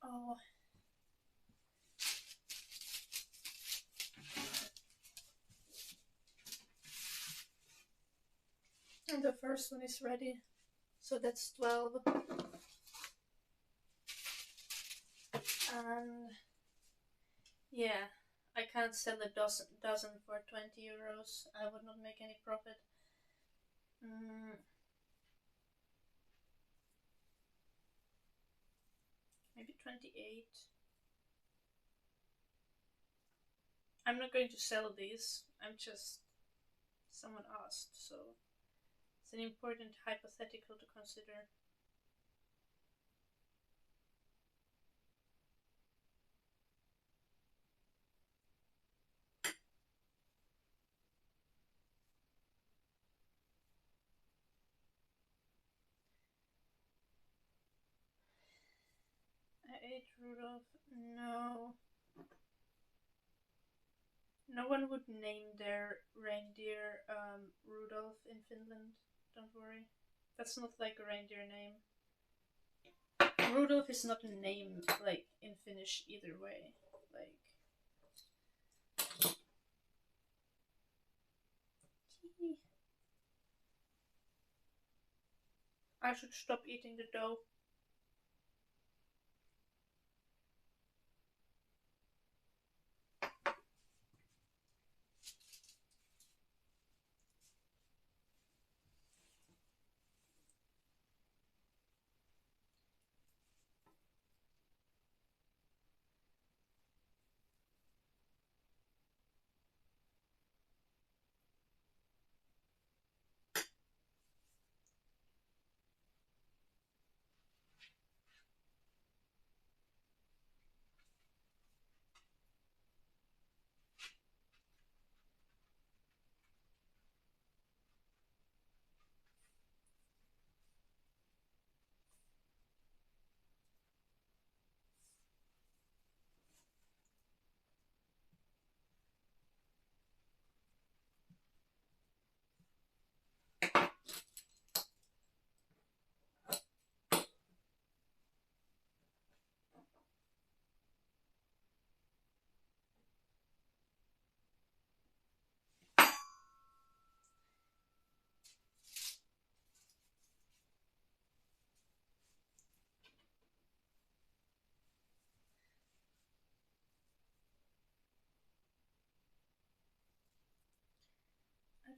Oh, and the first one is ready. So that's 12. And yeah, I can't sell a dozen for 20 euros. I would not make any profit. Mm, maybe 28. I'm not going to sell these. I'm just. Someone asked, so it's an important hypothetical to consider. I ate Rudolph. No. No one would name their reindeer Rudolph in Finland. Don't worry. That's not like a reindeer name. Rudolph is not a name like in Finnish either way. Like. I should stop eating the dough.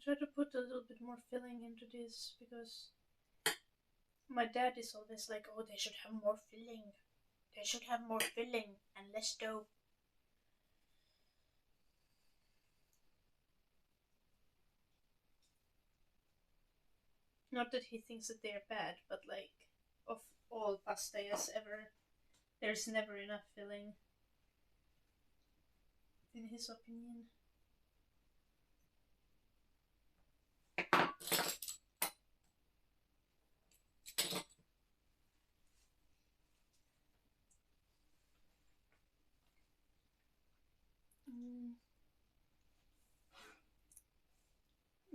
try to put a little bit more filling into this because my dad is always like, oh, they should have more filling. They should have more filling and less dough. Not that he thinks that they are bad, but like, of all pastas ever, there's never enough filling, in his opinion.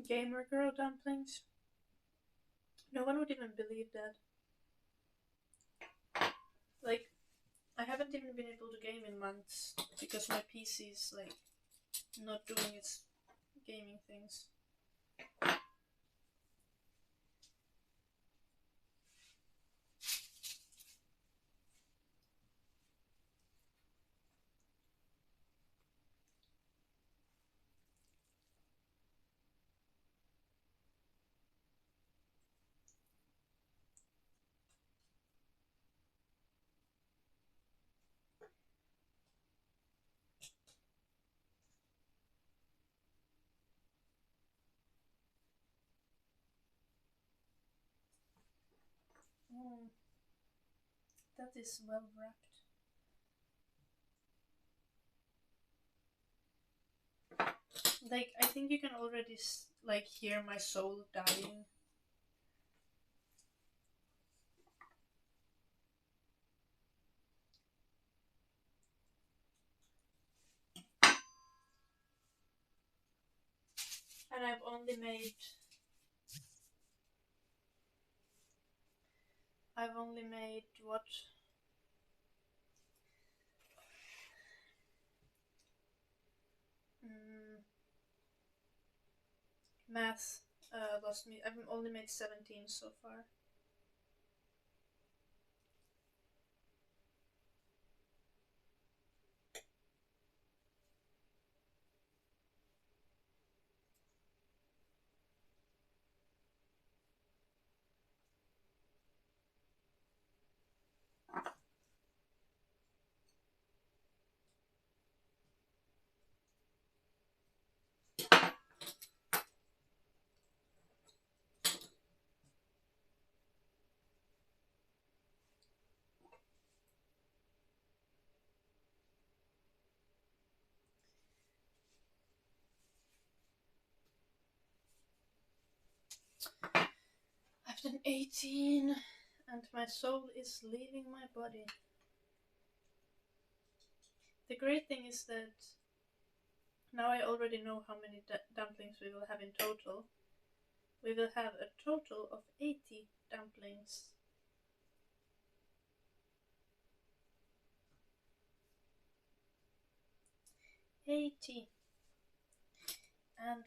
Gamer girl dumplings. No one would even believe that. Like, I haven't even been able to game in months because my PC is like not doing its gaming things. Oh, that is well wrapped. Like, I think you can already like hear my soul dying. And I've only made what? Math lost me. I've only made 17 so far. I've done 18 and my soul is leaving my body. The great thing is that now I already know how many dumplings we will have in total. We will have a total of 80 dumplings. And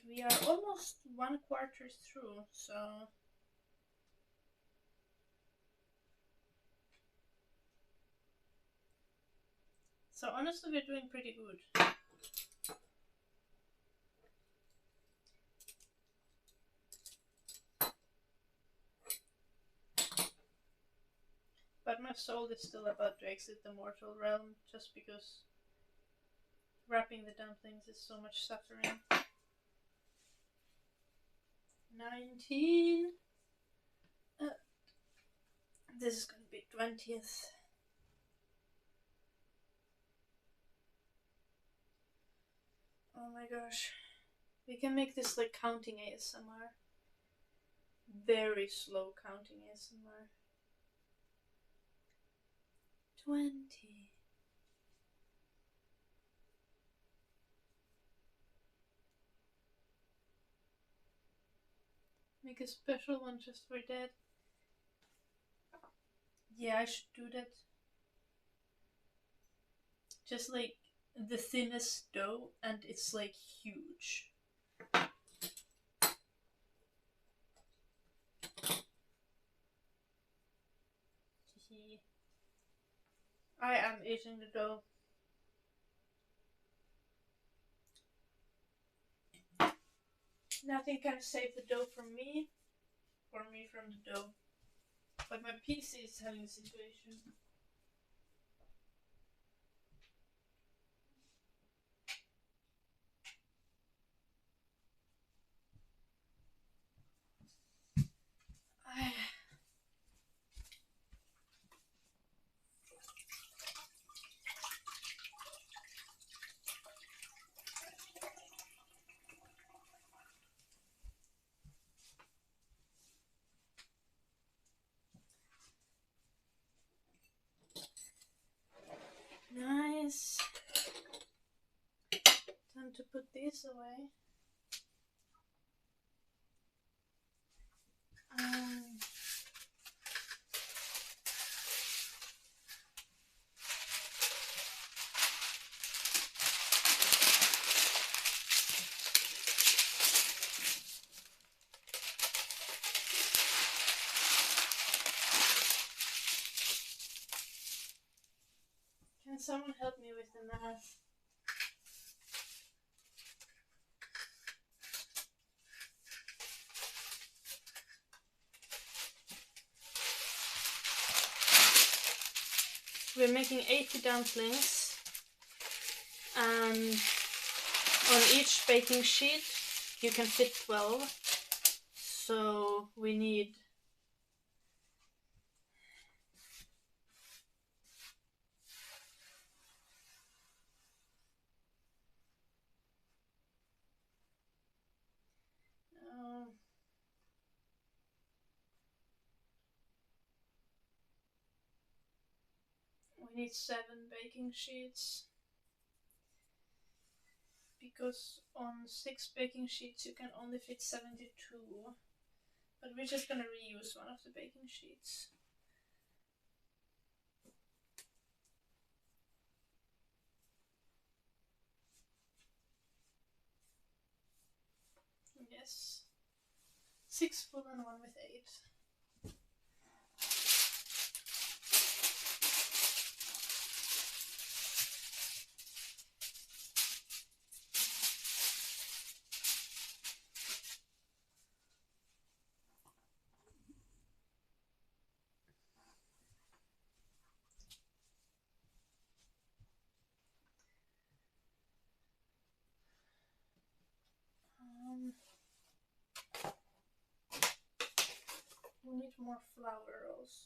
we are almost 1/4 through, so honestly we're doing pretty good. But my soul is still about to exit the mortal realm just because wrapping the dumplings is so much suffering. 19. This is gonna be 20th. Oh my gosh. We can make this like counting ASMR. Very slow counting ASMR. 20. Make a special one just for Dad. Yeah, I should do that. Just like the thinnest dough and it's like huge. I am eating the dough. Nothing can save the dough from me, or me from the dough. But my PC is having a situation. Nice. Time to put these away. Can someone help me with the math? We're making 80 dumplings, and on each baking sheet you can fit 12, so we need we need 7 baking sheets, because on 6 baking sheets you can only fit 72, but we're just gonna reuse one of the baking sheets. Yes, 6 full and 1 with 8. We need more flour also.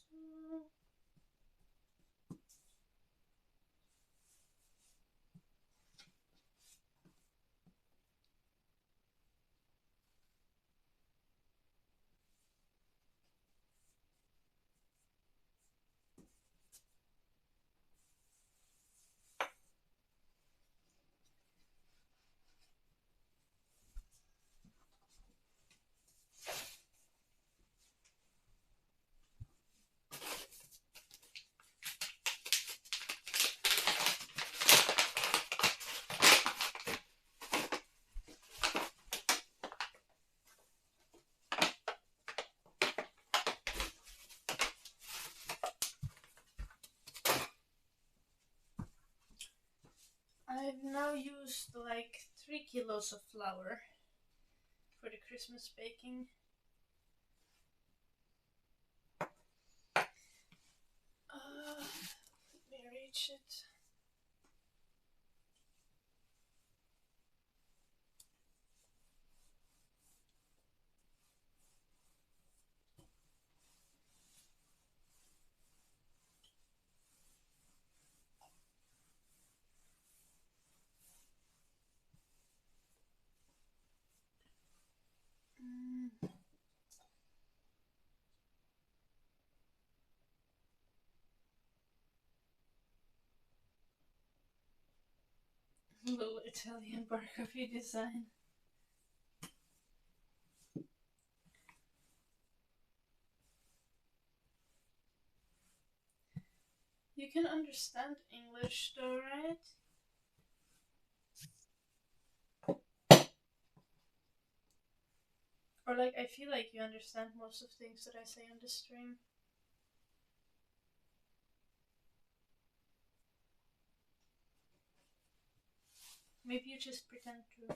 I've now used like 3 kilos of flour for the Christmas baking. Let me reach it. Little Italian bar coffee design. You can understand English though, right? Or like, I feel like you understand most of things that I say on the stream. Maybe you just pretend to.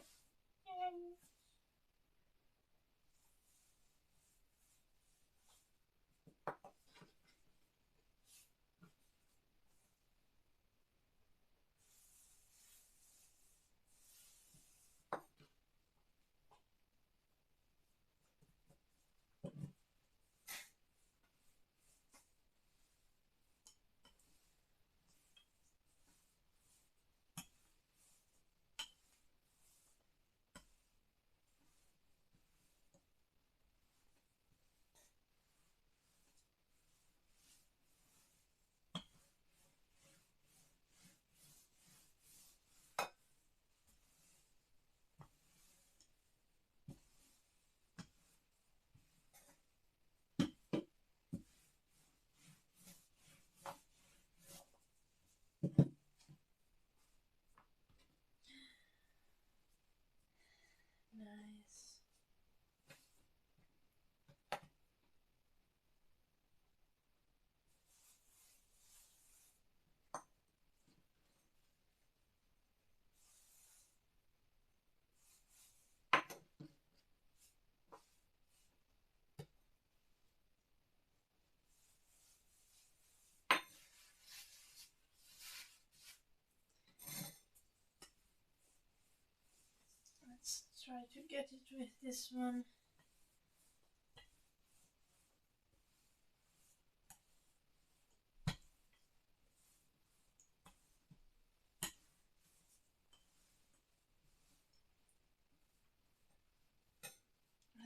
Try to get it with this one.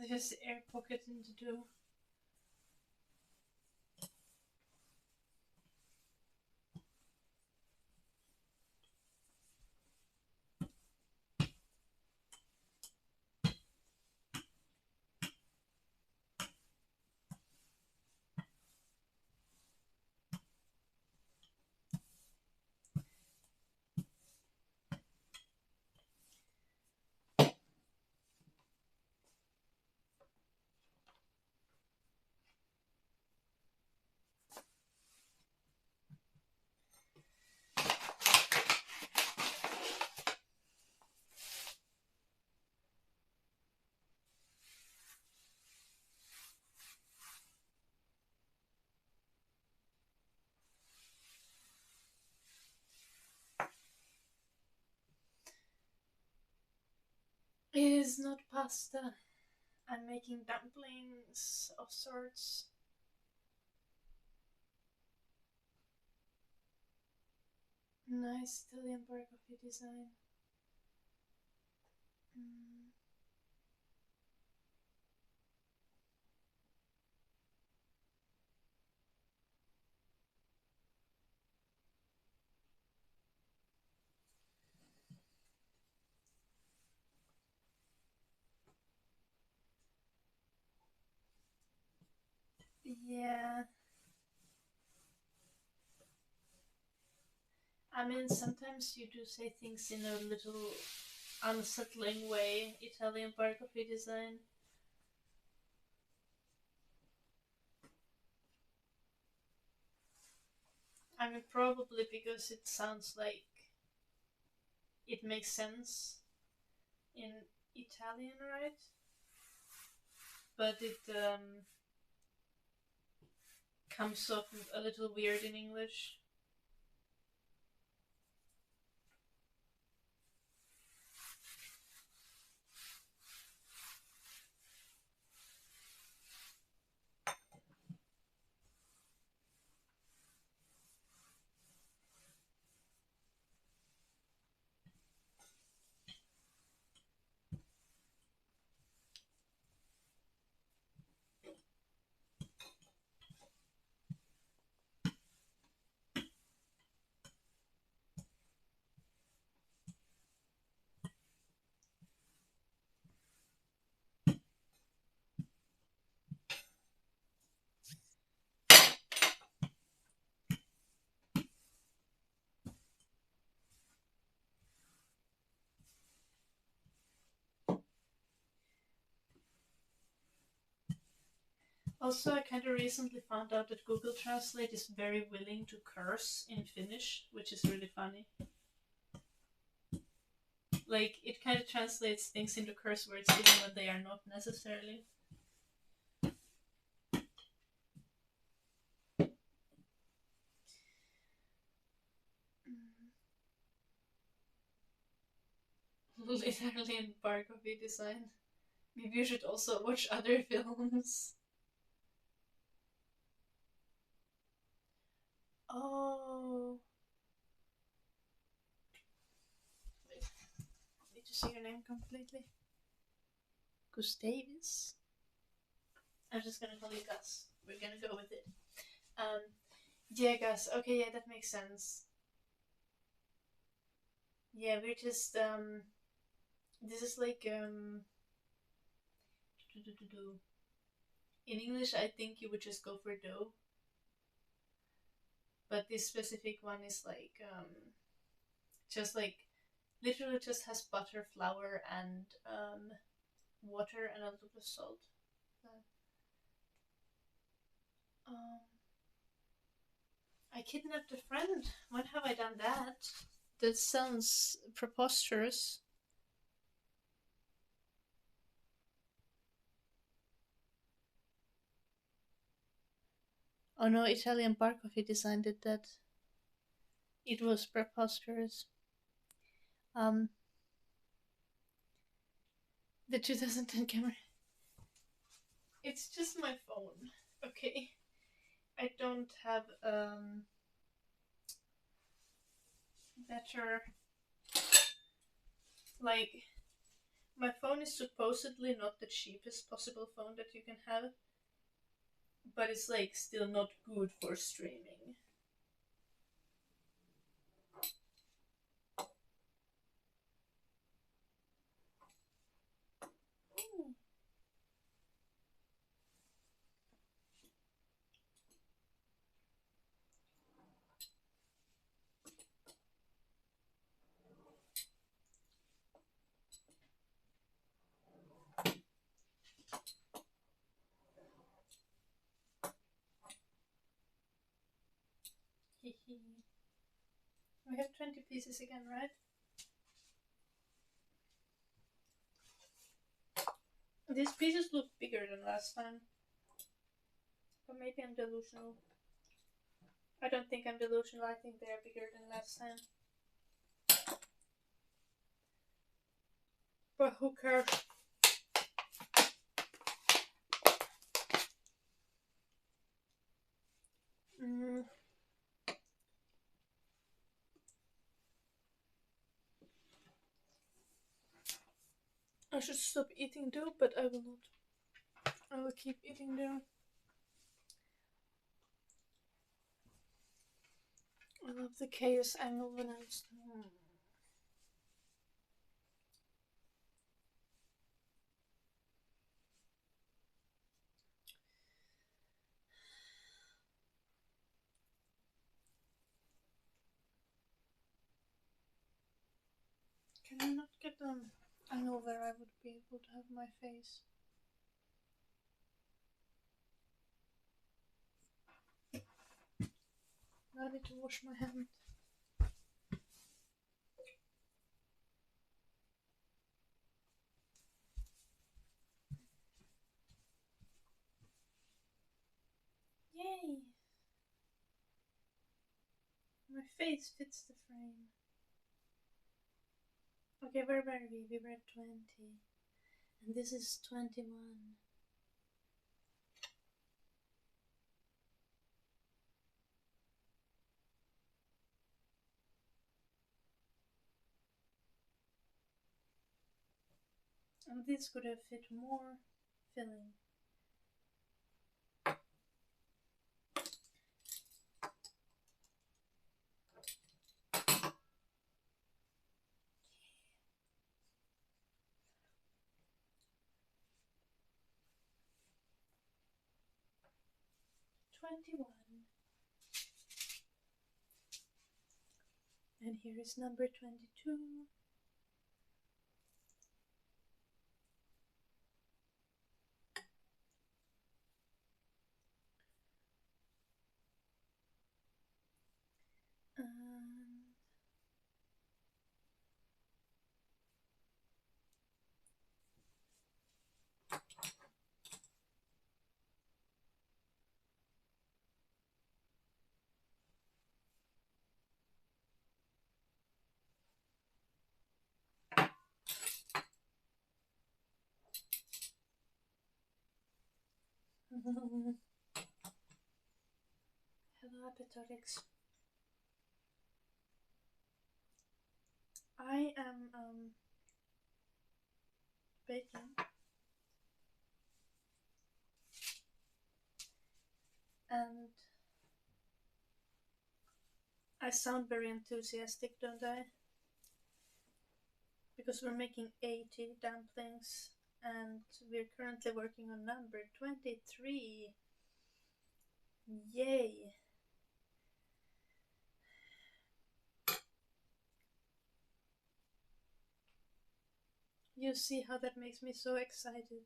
Just air pocket into dough. It is not pasta. I'm making dumplings of sorts. Nice Italian bar coffee design. Mm. Yeah. I mean, sometimes you do say things in a little unsettling way. Italian bar coffee design. I mean, probably because it sounds like it makes sense in Italian, right? But it comes off a little weird in English. Also, I kind of recently found out that Google Translate is very willing to curse in Finnish, which is really funny. Like, it kind of translates things into curse words even when they are not necessarily. Literally in bar coffee design. Maybe you should also watch other films. Oh. Wait, I need to say your name completely. Gustavus? I'm just gonna call you Gus. We're gonna go with it. Um, yeah, Gus. Okay, yeah, that makes sense. Yeah, we're just this is like in English I think you would just go for dough, but this specific one is like just like literally just has butter, flour, and water and a little bit of salt. Um, I kidnapped a friend. When have I done that? That sounds preposterous. Oh no, Italian bar coffee design did that. It was preposterous. Um, The 2010 camera. It's just my phone. Okay. I don't have better, like, my phone is supposedly not the cheapest possible phone that you can have, but it's like still not good for streaming. Ooh. We have 20 pieces again, right? These pieces look bigger than last time. But maybe I'm delusional. I don't think I'm delusional, I think they're bigger than last time. But who cares? I should stop eating dough, but I will not. I will keep eating dough. I love the chaos angle when I'm Can I not get an angle where I would be able to have my face? I need to wash my hand. Yay! My face fits the frame. Okay, where were we? We were at 20. And this is 21. And this could have fit more filling. And here is number 22. Hello, appetitics. I am baking, and I sound very enthusiastic, don't I? Because we're making 80 dumplings, and we're currently working on number 23. Yay! You see how that makes me so excited.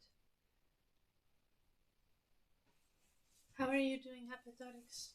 How are you doing, appetitics?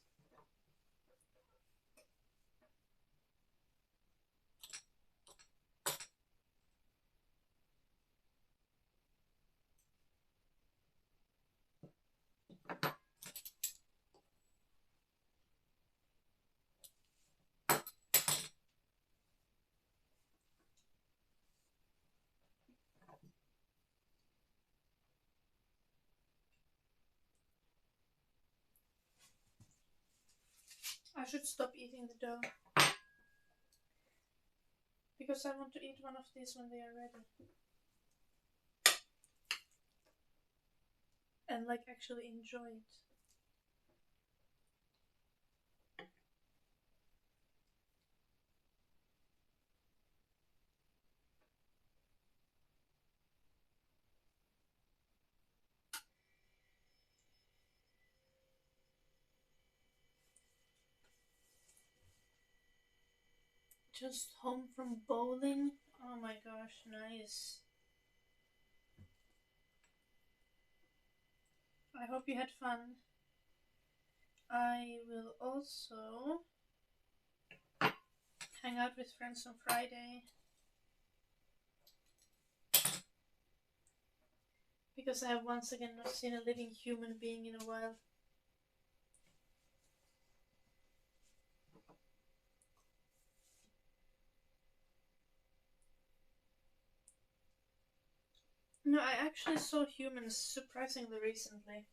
I should stop eating the dough. Because I want to eat one of these when they are ready. And like actually enjoy it. Just home from bowling. Oh my gosh, nice. I hope you had fun. I will also hang out with friends on Friday. Because I have once again not seen a living human being in a while. No, I actually saw humans surprisingly recently.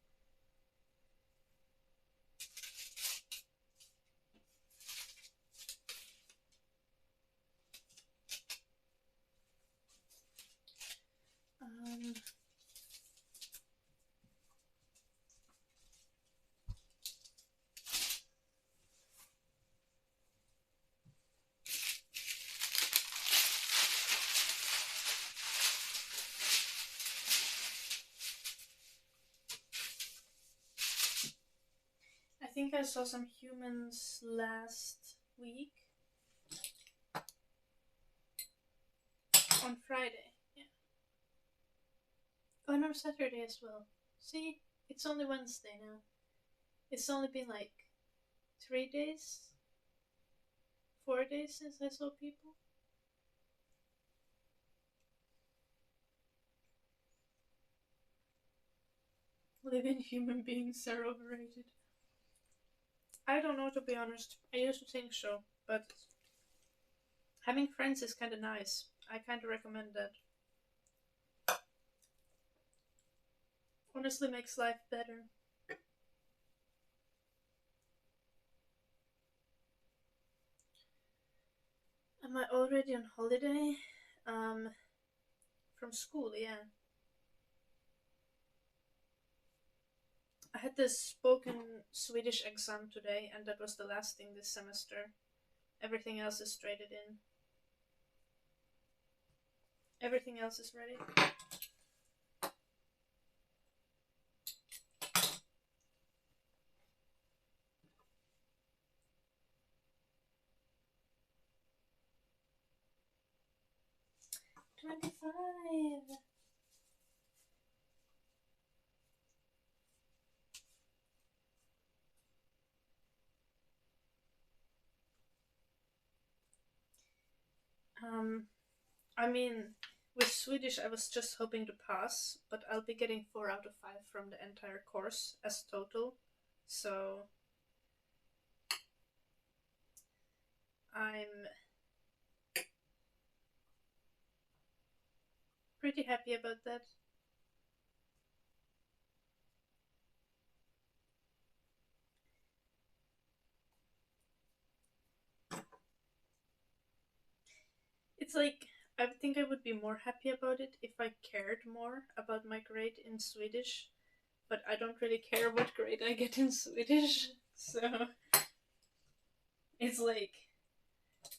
I think I saw some humans last week. On Friday, yeah. Oh no, Saturday as well. See, it's only Wednesday now. It's only been like 3 days, 4 days since I saw people. Living human beings are overrated. I don't know, to be honest. I used to think so, but having friends is kind of nice. I kind of recommend that. Honestly makes life better. Am I already on holiday? From school, yeah. I had this spoken Swedish exam today, and that was the last thing this semester. Everything else is traded in. Everything else is ready. $25. I mean, with Swedish, I was just hoping to pass, but I'll be getting 4 out of 5 from the entire course as total. So I'm pretty happy about that. It's like, I think I would be more happy about it if I cared more about my grade in Swedish, but I don't really care what grade I get in Swedish, so it's like,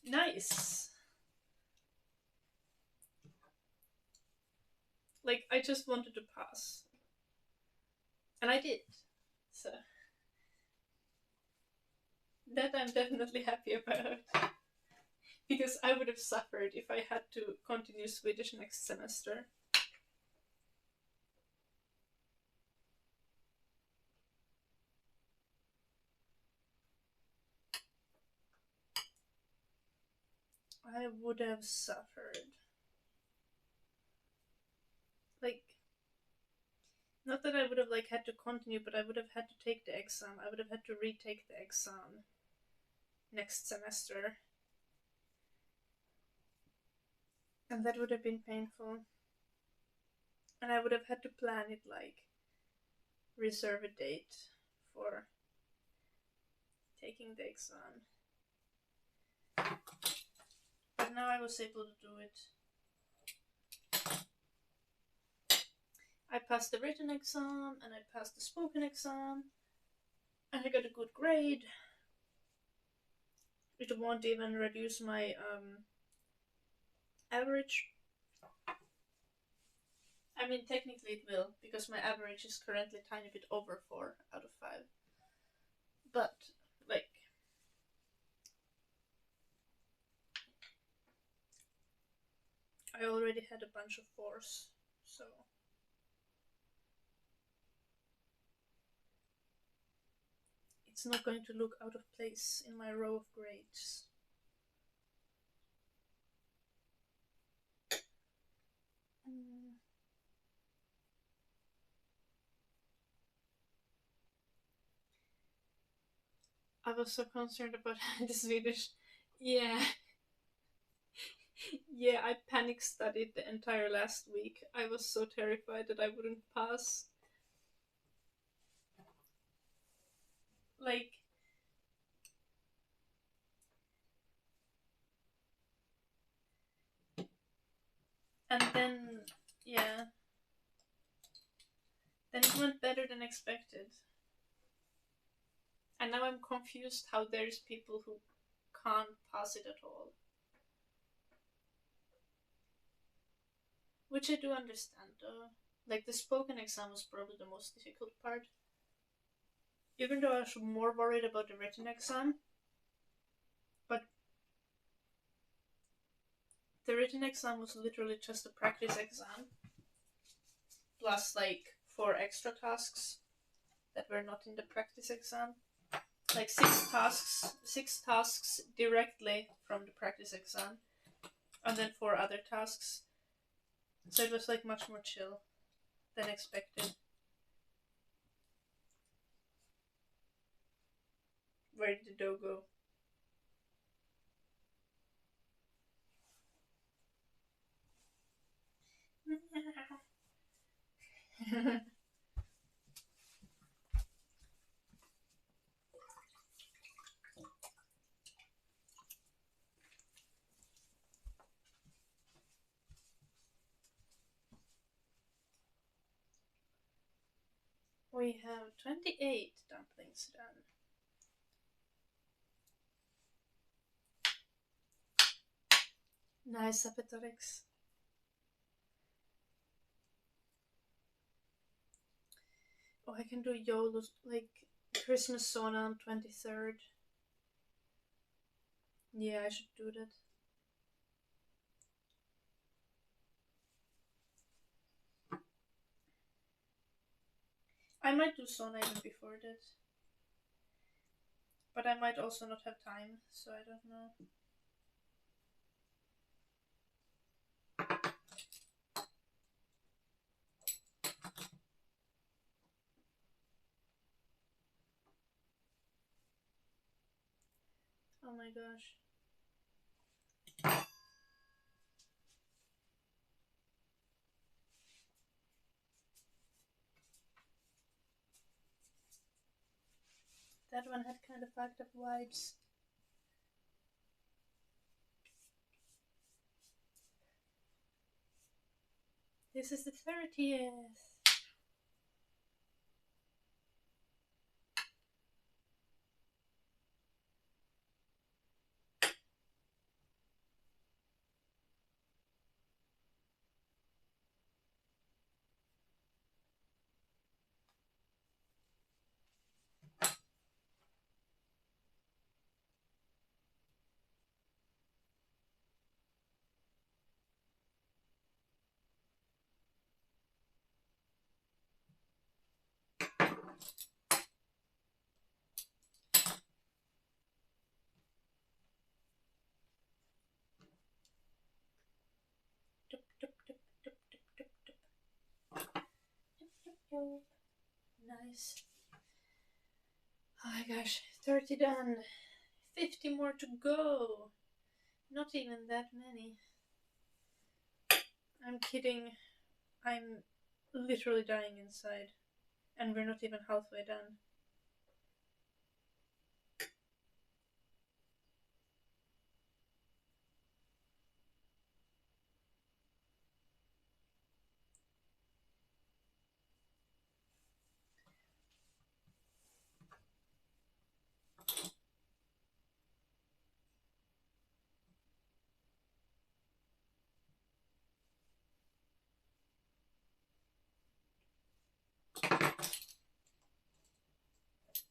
nice. Like, I just wanted to pass. And I did. So, that I'm definitely happy about. Because I would have suffered if I had to continue Swedish next semester. I would have suffered. Like, not that I would have like had to continue, but I would have had to take the exam. I would have had to retake the exam next semester. And that would have been painful. And I would have had to plan it like reserve a date for taking the exam. But now I was able to do it. I passed the written exam and I passed the spoken exam and I got a good grade. It won't even reduce my average. I mean, technically it will, because my average is currently a tiny bit over 4 out of 5. But, like, I already had a bunch of 4s, so... It's not going to look out of place in my row of grades. I was so concerned about the Swedish. Yeah. Yeah, I panic studied the entire last week. I was so terrified that I wouldn't pass. Like, and then, yeah. Then it went better than expected. And now I'm confused how there's people who can't pass it at all. Which I do understand though. Like the spoken exam was probably the most difficult part. Even though I was more worried about the written exam. But the written exam was literally just a practice exam. Plus like 4 extra tasks that were not in the practice exam. Like 6 tasks directly from the practice exam. And then 4 other tasks. So it was like much more chill than expected. Where did the dough go? We have 28 dumplings done. Nice appetics. Oh, I can do YOLO, like Christmas sauna on 23rd. Yeah, I should do that. I might do sauna even before that. But I might also not have time, so I don't know. Oh my gosh. That one had kind of fucked up vibes. This is the 30th. Nice. Oh my gosh, 30 done. 50 more to go. Not even that many. I'm kidding. I'm literally dying inside. And we're not even halfway done.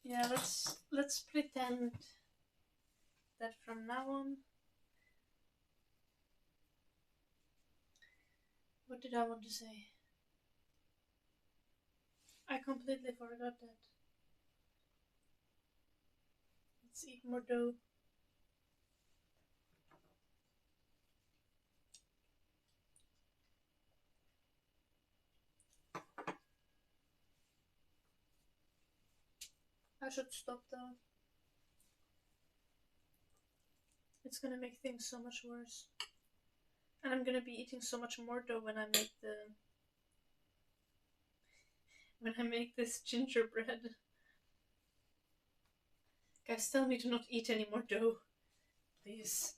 Yeah, let's pretend that from now on. What did I want to say? I completely forgot that. Let's eat more dough. I should stop though. It's gonna make things so much worse. And I'm gonna be eating so much more dough when I make this gingerbread. Guys, tell me to not eat any more dough. Please.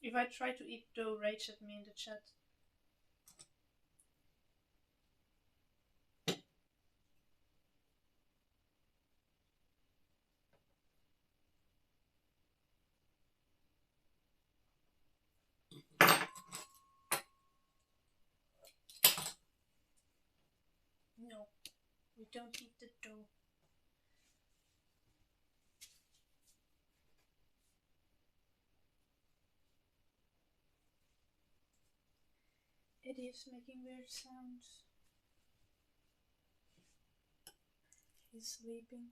If I try to eat dough, rage at me in the chat. No, we don't eat the dough. Eddie is making weird sounds. He's sleeping.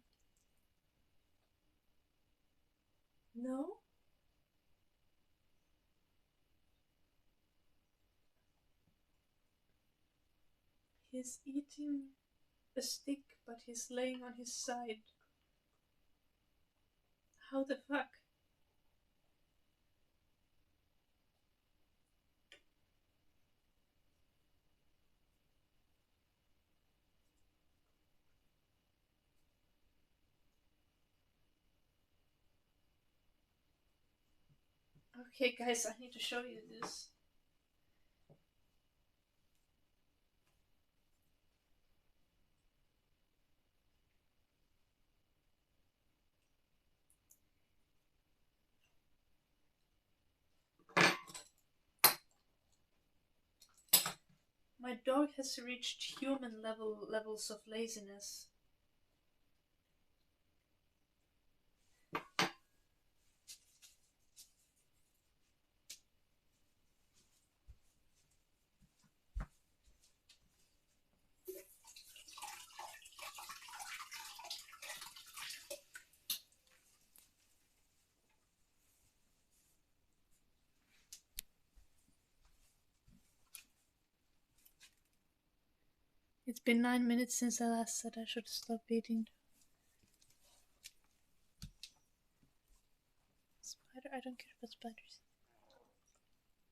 No? He's eating a stick, but he's laying on his side. How the fuck? Okay, guys, I need to show you this. My dog has reached human levels of laziness. It's been 9 minutes since I last said I should stop eating. Spider? I don't care about spiders.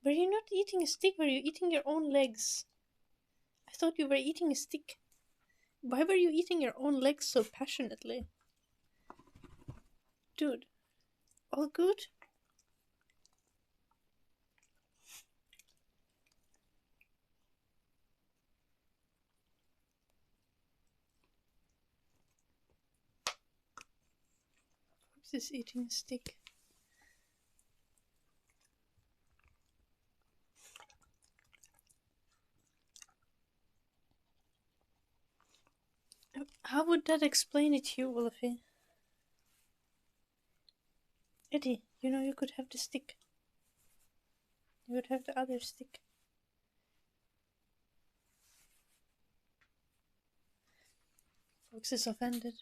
Were you not eating a stick? Were you eating your own legs? I thought you were eating a stick. Why were you eating your own legs so passionately? Dude, all good? Fox is eating a stick. How would that explain it to you, Wolfie? Eddie, you know you could have the stick. You would have the other stick. Fox is offended.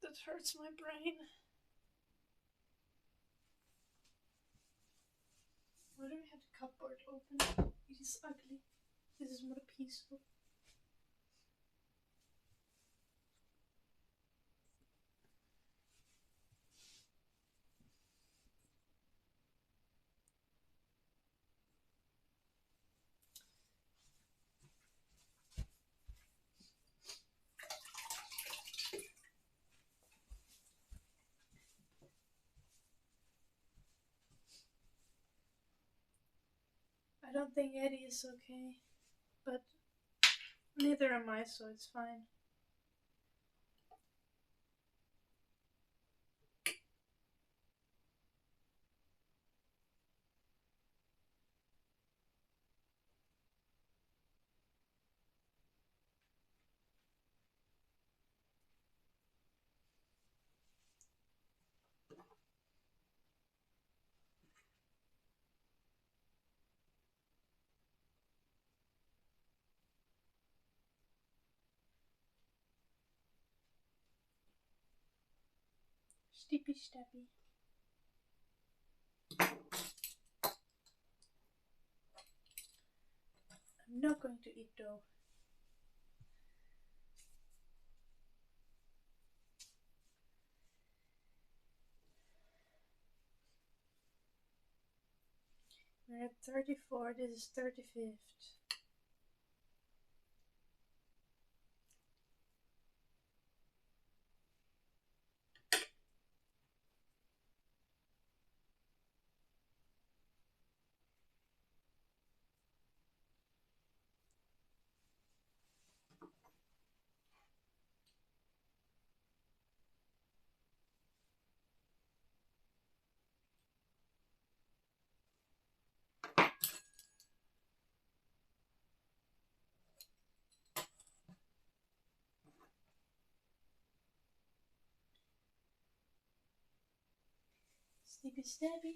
That hurts my brain. Why do we have the cupboard open? It is ugly. This is more peaceful. I don't think Eddie is okay, but neither am I, so it's fine. Stippy stappy. I'm not going to eat dough. We're at 34, this is 35th. Stippy stabby.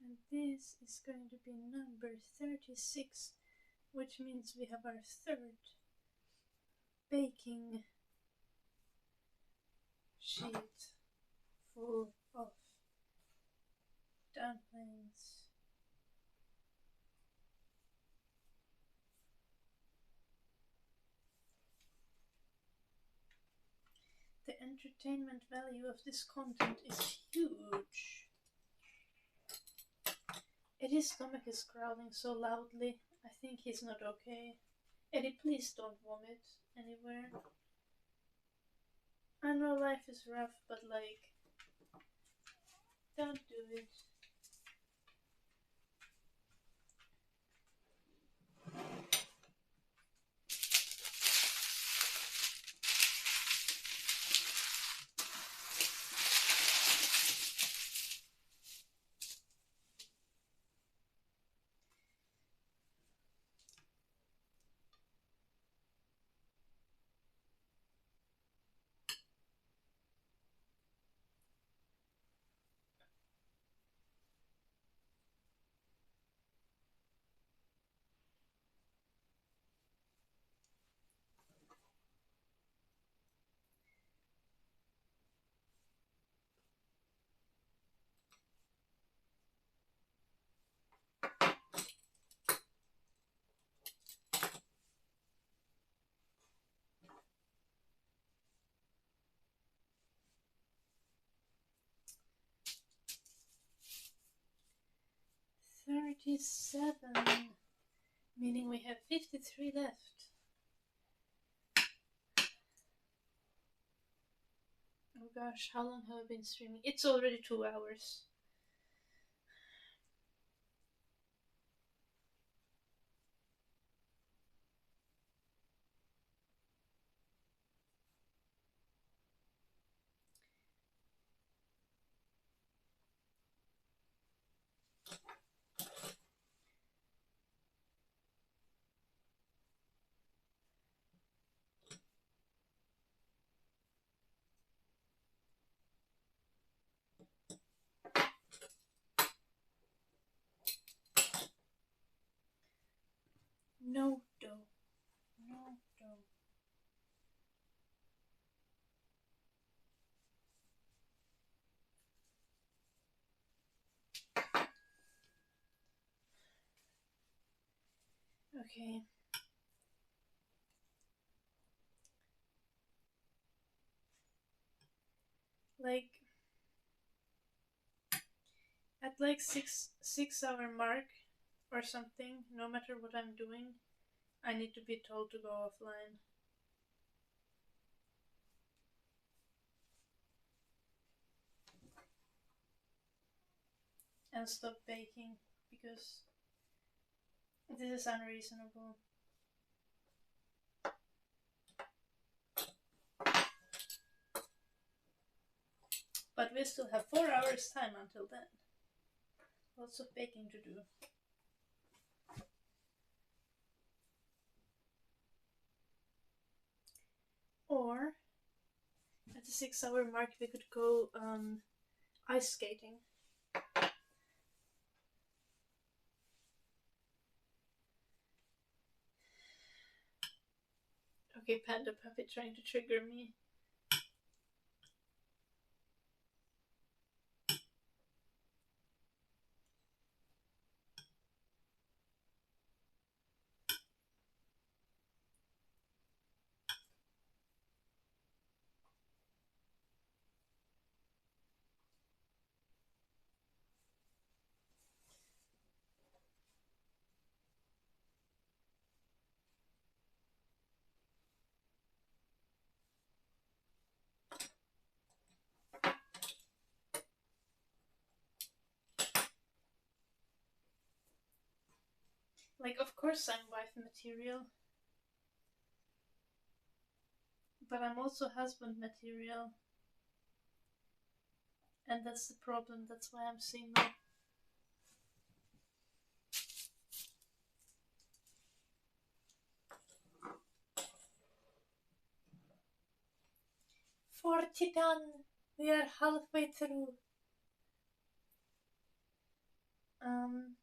And this is going to be number 36, which means we have our third baking sheet full of dumplings. The entertainment value of this content is huge. Eddie's stomach is growling so loudly. I think he's not okay. Eddie, please don't vomit anywhere. I know life is rough, but like, don't do it. 37, meaning we have 53 left. Oh gosh, how long have I been streaming? It's already 2 hours. No dough. No dough. Okay. Like at like 6 hour mark or something, no matter what I'm doing, I need to be told to go offline and stop baking because this is unreasonable. But we still have 4 hours time until then. Lots of baking to do. Or at the 6 hour mark we could go ice skating. Okay, Panda Puppy trying to trigger me. Like, of course I'm wife material, but I'm also husband material. And that's the problem, that's why I'm single. "40 done! We are halfway through." Um,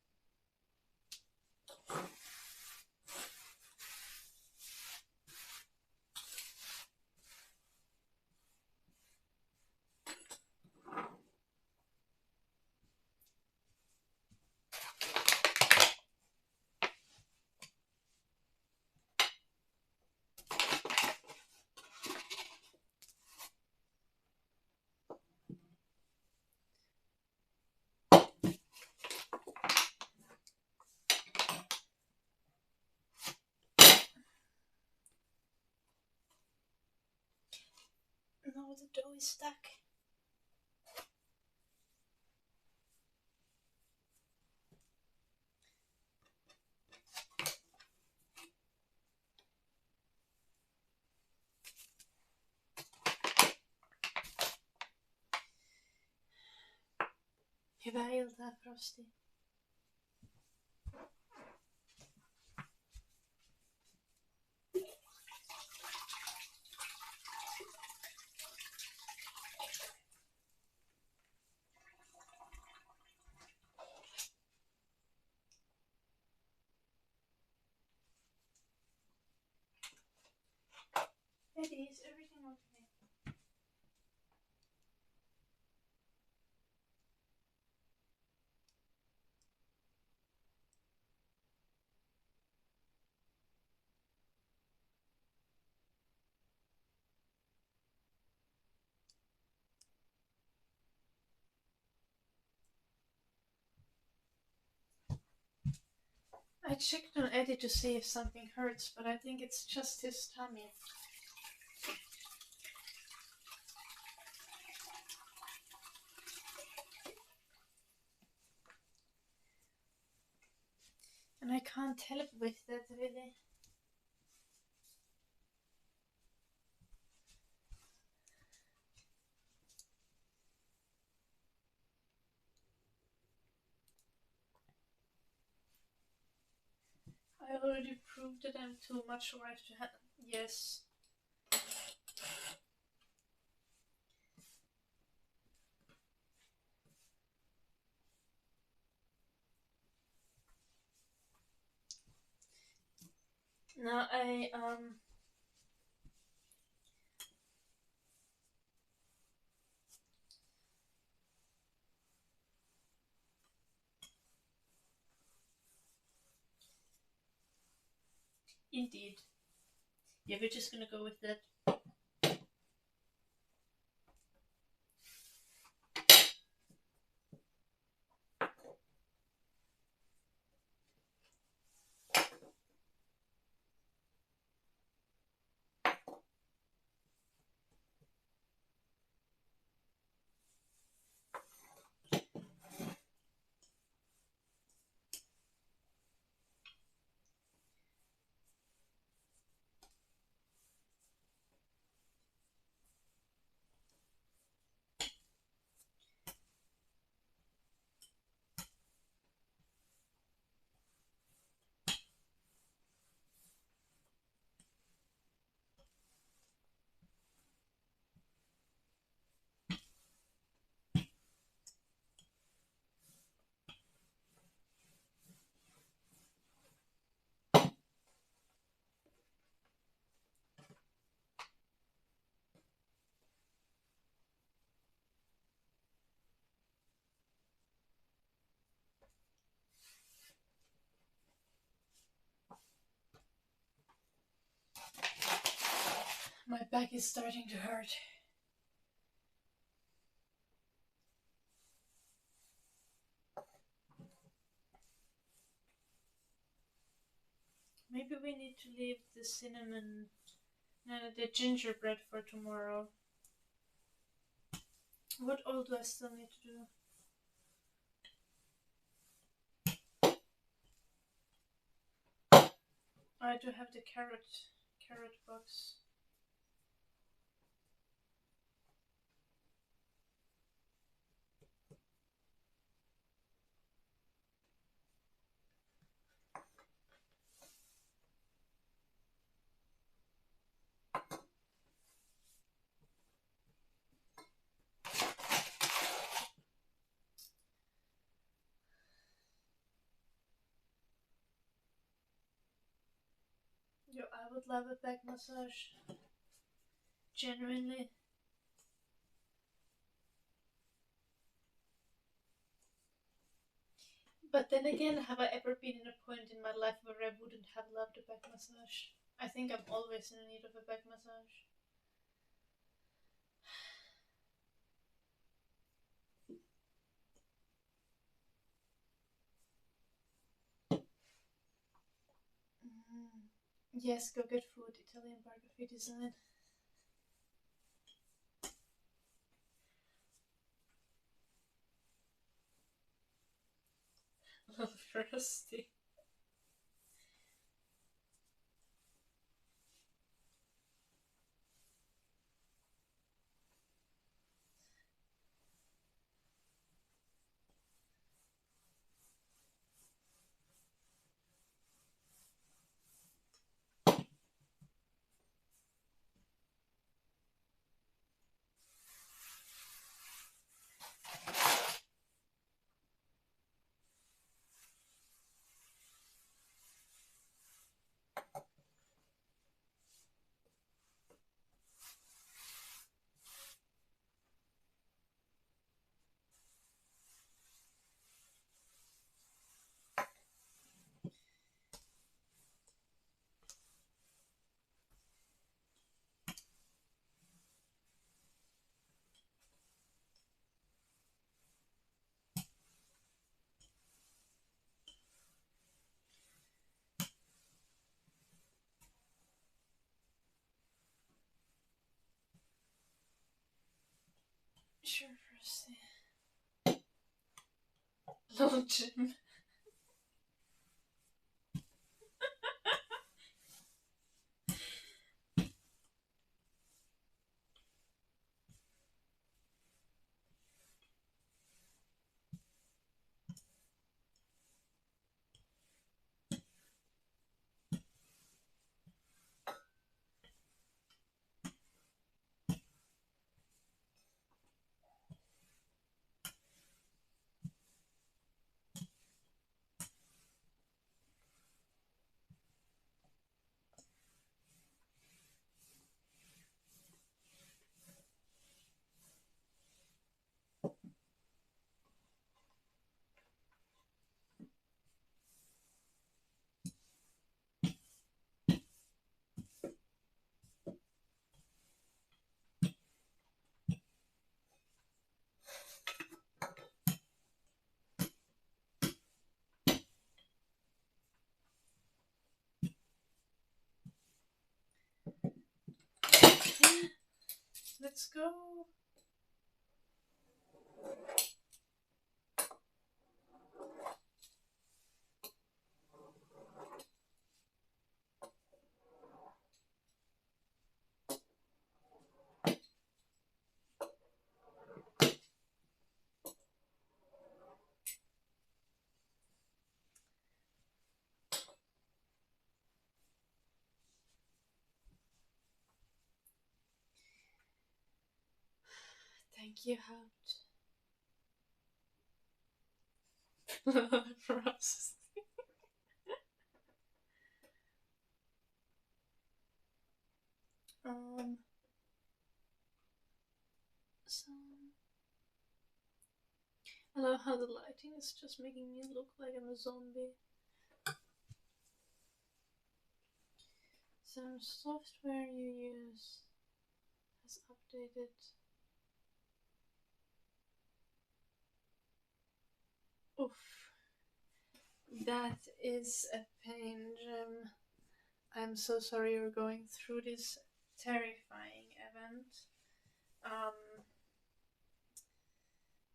no, the dough is stuck. Hyvää iltaa, Frosty. Eddie, is everything okay? I checked on Eddie to see if something hurts, but I think it's just his tummy. And I can't help with that, really. I already proved that I'm too much wife to have. Yes. No, Indeed. Yeah, we're just gonna go with that. My back is starting to hurt. Maybe we need to leave the cinnamon and the gingerbread for tomorrow. What all do I still need to do? I do have the carrot box. Yo, I would love a back massage. Genuinely. But then again, have I ever been in a point in my life where I wouldn't have loved a back massage? I think I'm always in need of a back massage. Yes, go get food. Italian biography design. A little rusty. Sure, rusty. Little Jim. Let's go. Thank you, Hout. Process. So I love how the lighting is just making me look like I'm a zombie. Some software you use. Let's update it. Oof. That is a pain, Jim. I'm so sorry you're going through this terrifying event.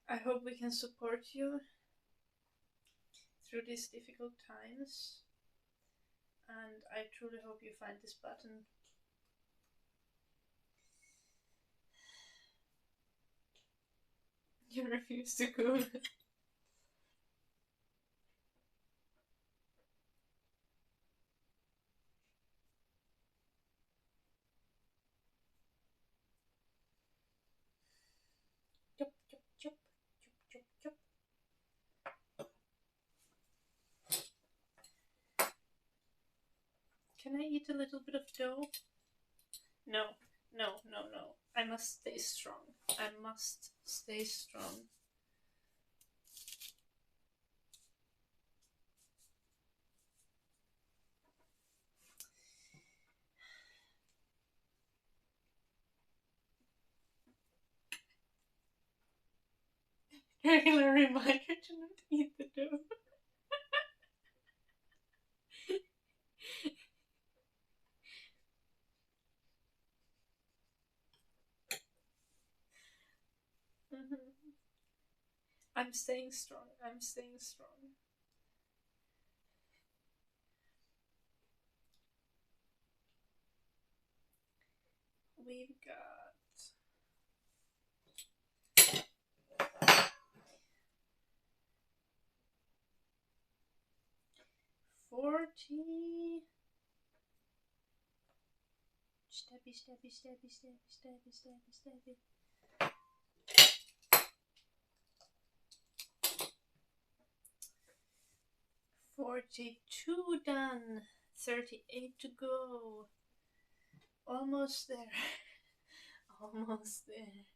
I hope we can support you through these difficult times. And I truly hope you find this button. You refuse to go. Chop, chop, chop, chop, chop, chop. Can I eat a little bit of dough? No, no, no, no. I must stay strong. I must stay strong. Regular reminder to not eat the dough. I'm staying strong. I'm staying strong. We've got 40. Stabby, stabby, stabby, stabby, stabby, stabby, stabby. 42 done. 38 to go. Almost there. Almost there.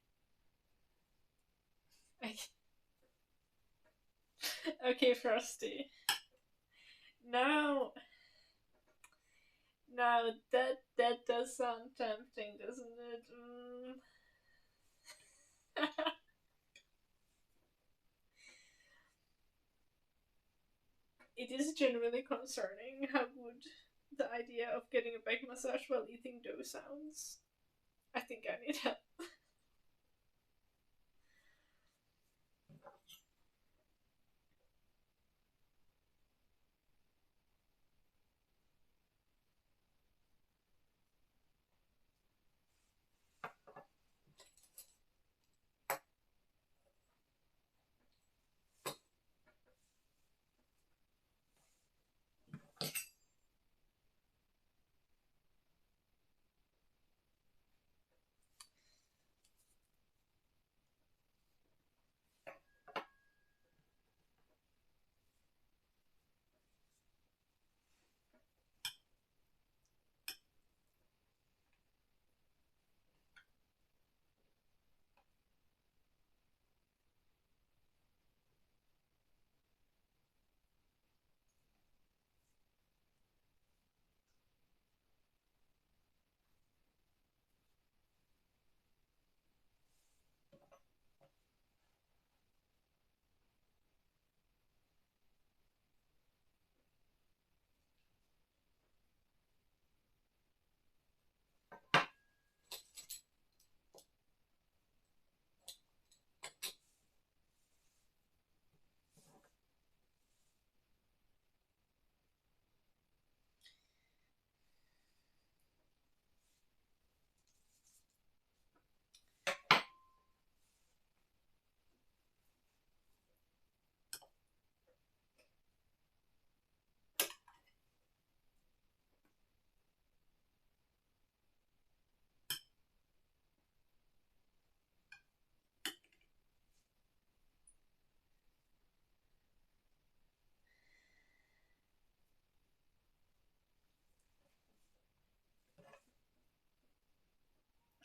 Okay, Frosty. No. Now that does sound tempting, doesn't it? It is genuinely concerning how good the idea of getting a back massage while eating dough sounds. I think I need help.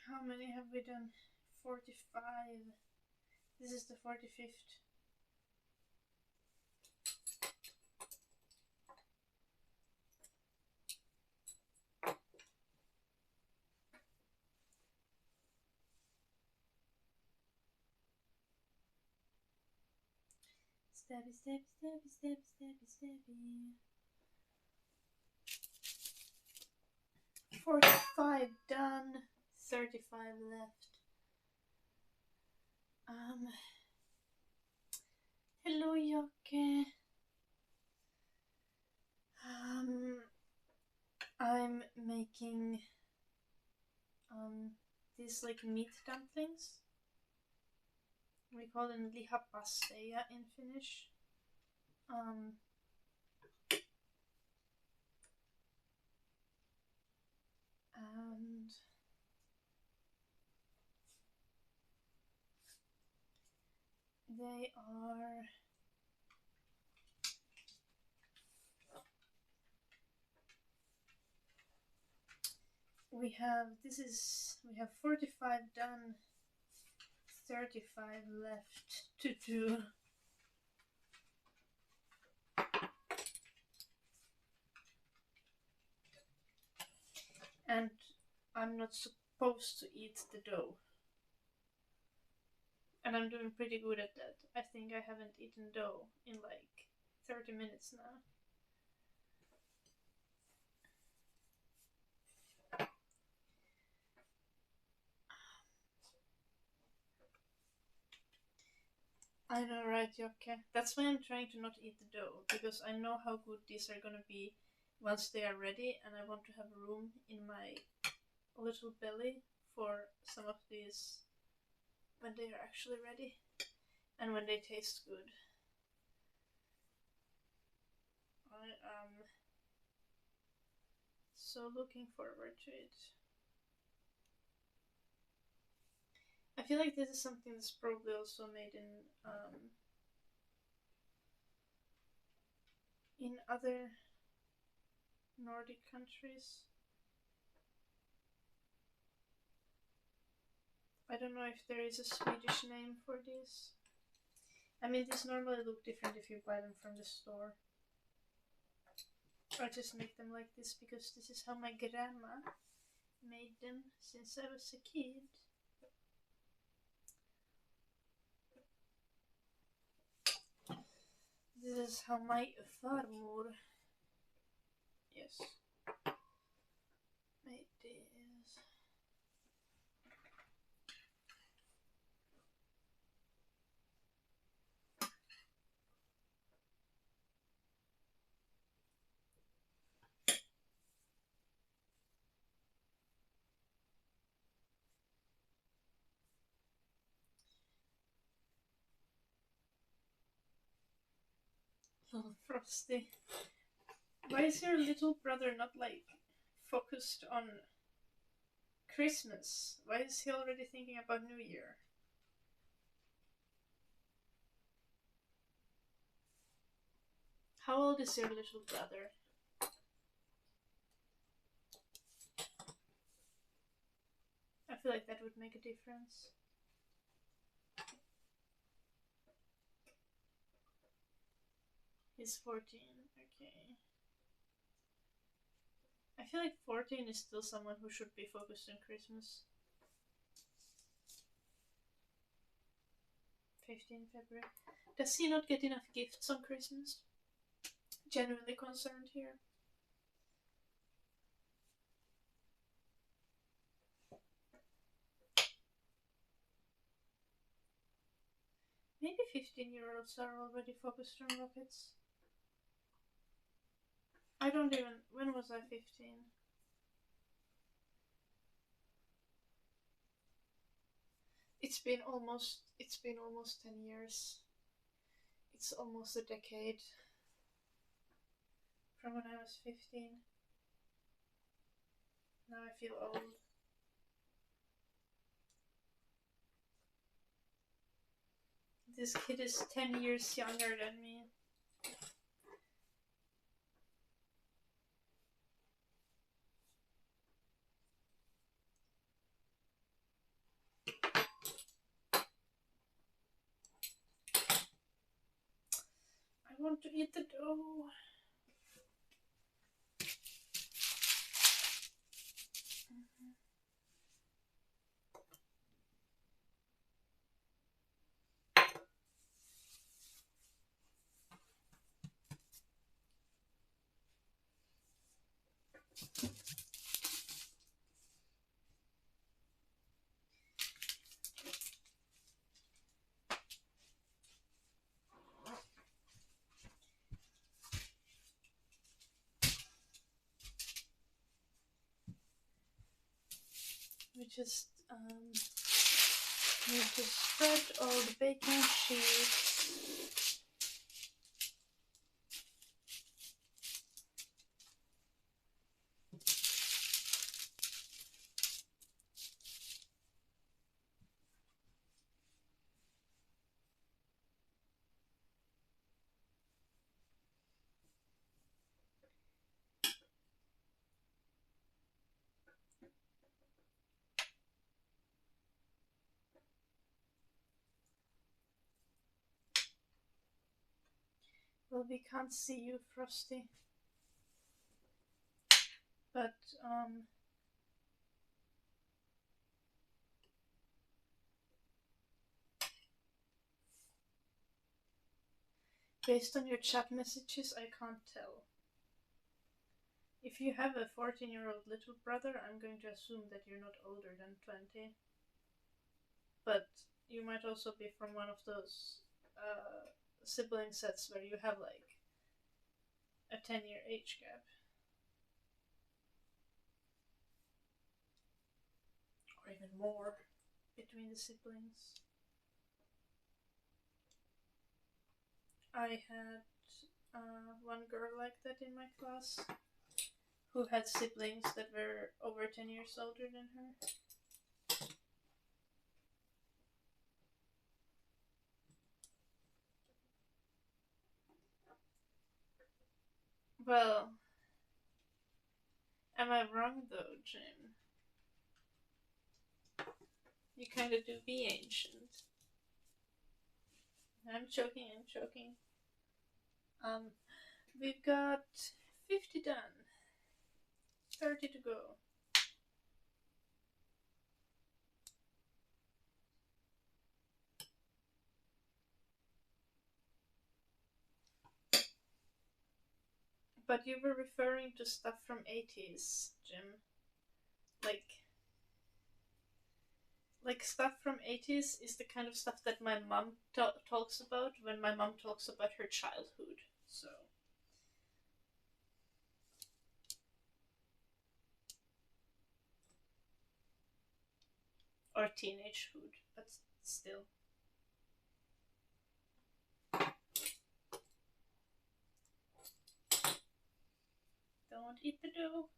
How many have we done? 45. This is the 45th. Stabby, stabby, stabby, stabby, stabby, stabby. 45 done, 35 left. Hello, Jokke. I'm making these like meat dumplings. We call them lihapasteja in Finnish. And they are we have 45 done, 35 left to do. And I'm not supposed to eat the dough. And I'm doing pretty good at that. I think I haven't eaten dough in like 30 minutes now. I know, right, Jokke? That's why I'm trying to not eat the dough, because I know how good these are gonna be once they are ready, and I want to have room in my little belly for some of these when they are actually ready and when they taste good. I am so looking forward to it. I feel like this is something that's probably also made in other Nordic countries. I don't know if there is a Swedish name for this. I mean, these normally look different if you buy them from the store. I just make them like this because this is how my grandma made them since I was a kid. This is how my farmor, yes, made this. Little Frosty. Why is your little brother not like focused on Christmas? Why is he already thinking about New Year? How old is your little brother? I feel like that would make a difference. He's 14, okay. I feel like 14 is still someone who should be focused on Christmas. 15 February. Does he not get enough gifts on Christmas? Genuinely concerned here. Maybe 15-year-olds are already focused on rockets. I don't even... When was I 15? It's been almost 10 years. It's almost a decade from when I was 15. Now I feel old. This kid is 10 years younger than me. I want to eat the dough. We just need to spread all the bacon sheets. Well, we can't see you, Frosty. But, based on your chat messages, I can't tell. If you have a 14-year-old little brother, I'm going to assume that you're not older than 20. But you might also be from one of those sibling sets where you have like a 10-year age gap. Or even more between the siblings. I had one girl like that in my class who had siblings that were over 10 years older than her. Well, am I wrong though, Jim? You kind of do be ancient. I'm joking. We've got 50 done. 30 to go. But you were referring to stuff from 80s, Jim. Like stuff from 80s is the kind of stuff that my mom talks about when my mom talks about her childhood. So. Or teenagehood, but still. Don't eat the dough.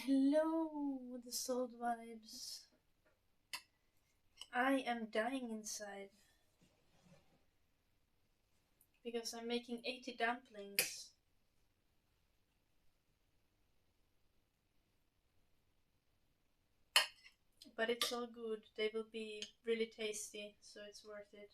Hello, the sold vibes. I am dying inside. Because I'm making 80 dumplings. But it's all good. They will be really tasty, so it's worth it.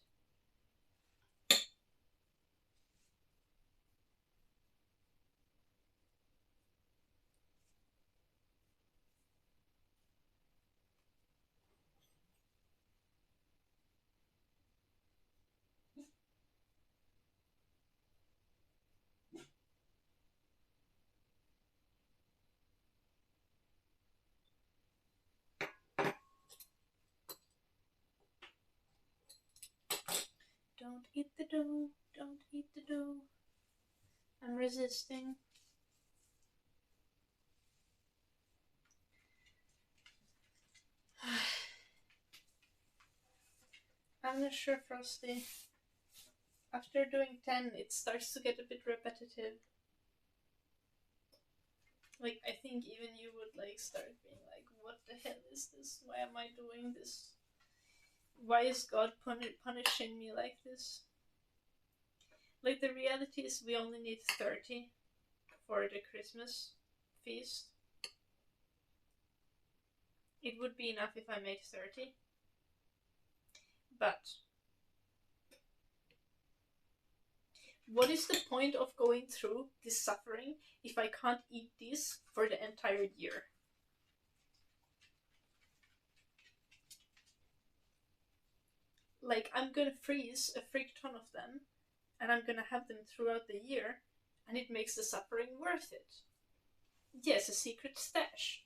Don't eat the dough. Don't eat the dough. I'm resisting. I'm not sure, Frosty. After doing 10, it starts to get a bit repetitive. Like, I think even you would, like, start being like, what the hell is this? Why am I doing this? Why is God punishing me like this? Like, the reality is we only need 30 for the Christmas feast. It would be enough if I made 30. But what is the point of going through this suffering if I can't eat this for the entire year? Like, I'm gonna freeze a freak ton of them, and I'm gonna have them throughout the year, and it makes the suffering worth it. Yes, a secret stash.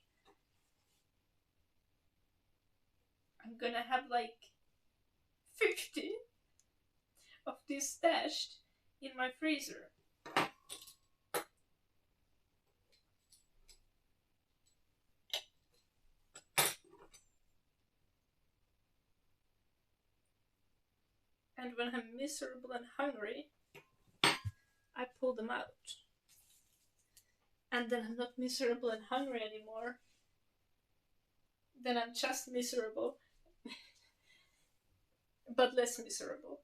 I'm gonna have like 50 of these stashed in my freezer. And when I'm miserable and hungry, I pull them out. And then I'm not miserable and hungry anymore. Then I'm just miserable, but less miserable.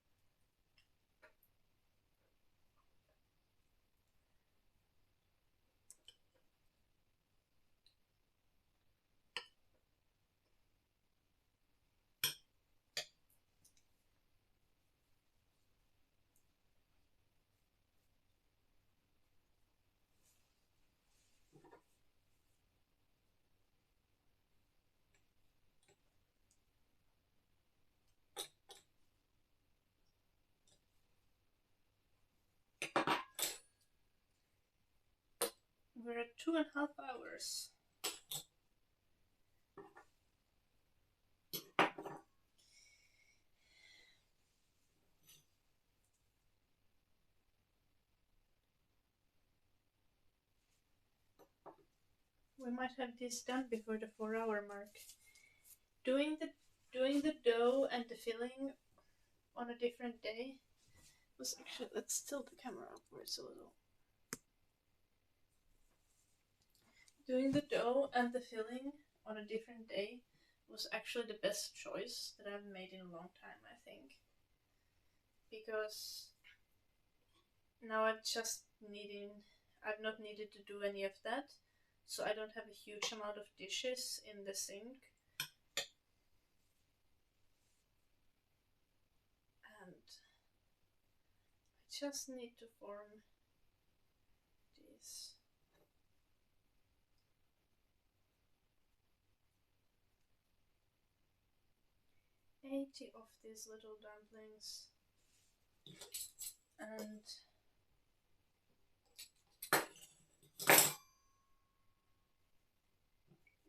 We're at 2.5 hours. We might have this done before the 4-hour mark. Doing the dough and the filling on a different day was actually, let's tilt the camera upwards a little. Doing the dough and the filling on a different day was actually the best choice that I've made in a long time, I think. Because now I've not needed to do any of that, so I don't have a huge amount of dishes in the sink. And I just need to form these. $80 of these little dumplings, and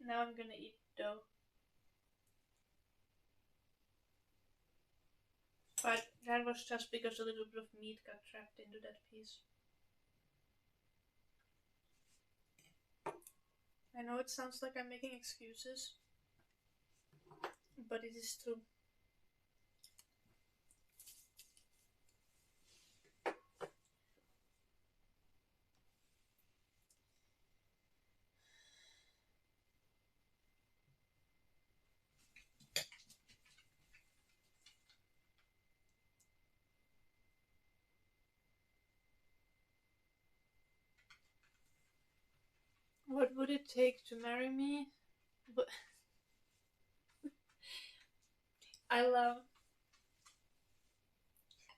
now I'm gonna eat dough. But that was just because a little bit of meat got trapped into that piece. I know it sounds like I'm making excuses, but it is true. What would it take to marry me? But I love.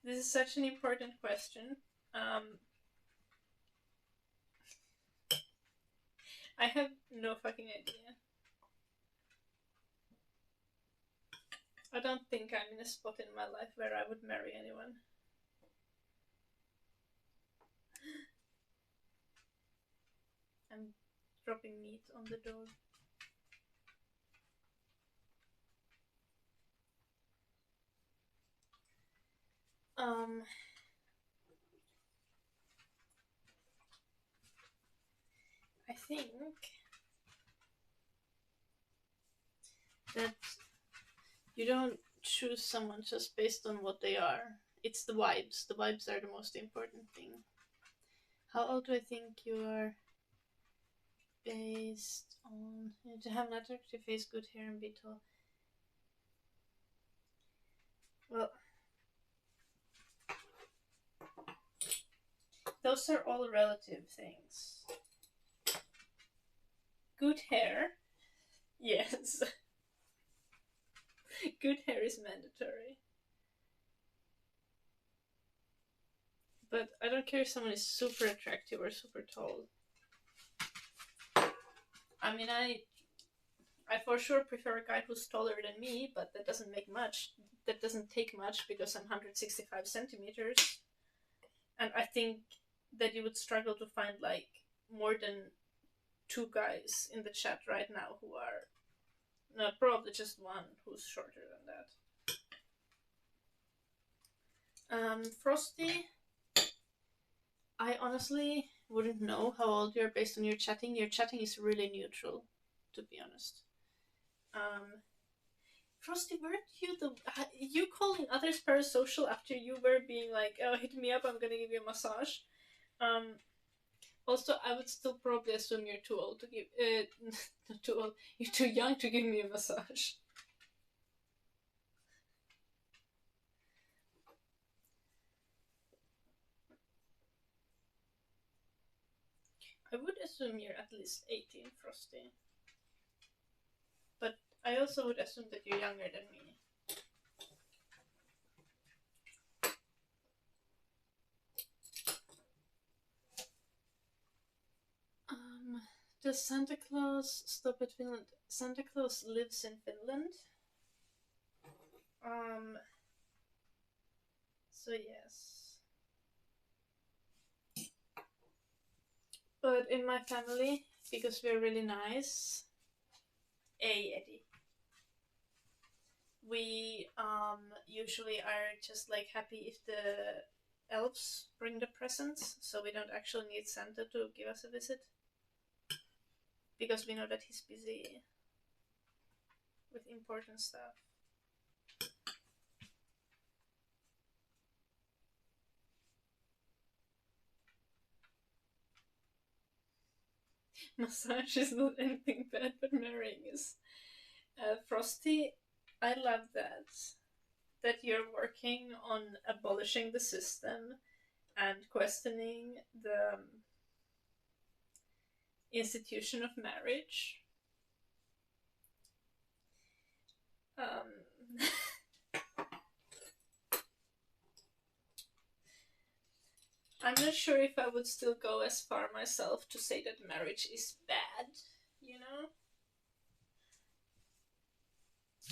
This is such an important question. I have no fucking idea. I don't think I'm in a spot in my life where I would marry anyone. I'm dropping meat on the door. I think that you don't choose someone just based on what they are. It's the vibes. The vibes are the most important thing. How old do I think you are? Based on to have an attractive face, good hair, and be tall. Well, those are all relative things. Good hair, yes. Good hair is mandatory. But I don't care if someone is super attractive or super tall. I mean, I for sure prefer a guy who's taller than me, but that doesn't make much. That doesn't take much because I'm 165 centimeters. And I think that you would struggle to find like more than two guys in the chat right now who are, no, probably just one who's shorter than that. Frosty, I honestly wouldn't know how old you're based on your chatting. Your chatting is really neutral, to be honest. Frosty, weren't you you calling others parasocial after you were being like, oh, hit me up, I'm gonna give you a massage? Also, I would still probably assume you're too old to give, not too old, you're too young to give me a massage. I would assume you're at least 18, Frosty. But I also would assume that you're younger than me. Does Santa Claus stop at Finland? Santa Claus lives in Finland. So yes. But in my family, because we're really nice, Eddie. We usually are just like happy if the elves bring the presents, so we don't actually need Santa to give us a visit. Because we know that he's busy with important stuff. Massage is not anything bad, but marrying is. Frosty, I love that you're working on abolishing the system and questioning the institution of marriage. I'm not sure if I would still go as far myself to say that marriage is bad, you know?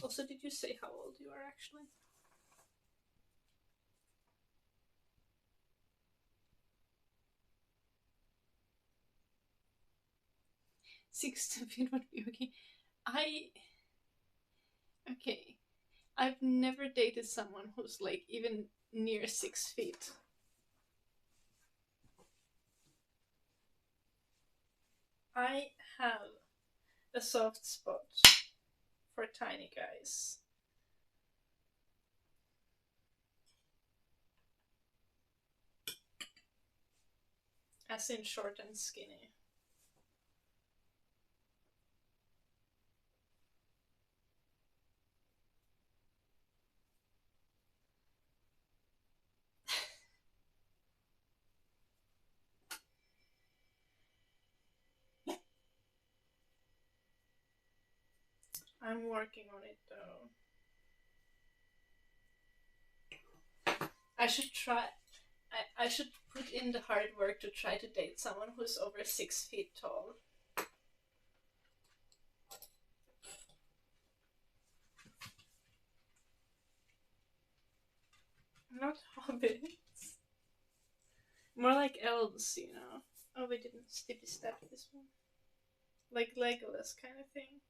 Also, did you say how old you are actually? 16 feet would be okay. Okay. I've never dated someone who's like even near 6 feet. I have a soft spot for tiny guys. As in short and skinny. I'm working on it though. I should try. I should put in the hard work to try to date someone who's over 6 feet tall. Not hobbits. More like elves, you know. Oh, we didn't stippy step this one. Like Legolas kind of thing.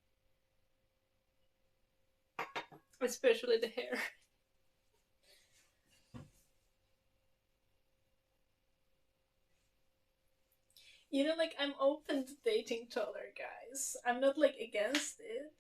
Especially the hair. You know, like, I'm open to dating taller guys. I'm not, like, against it.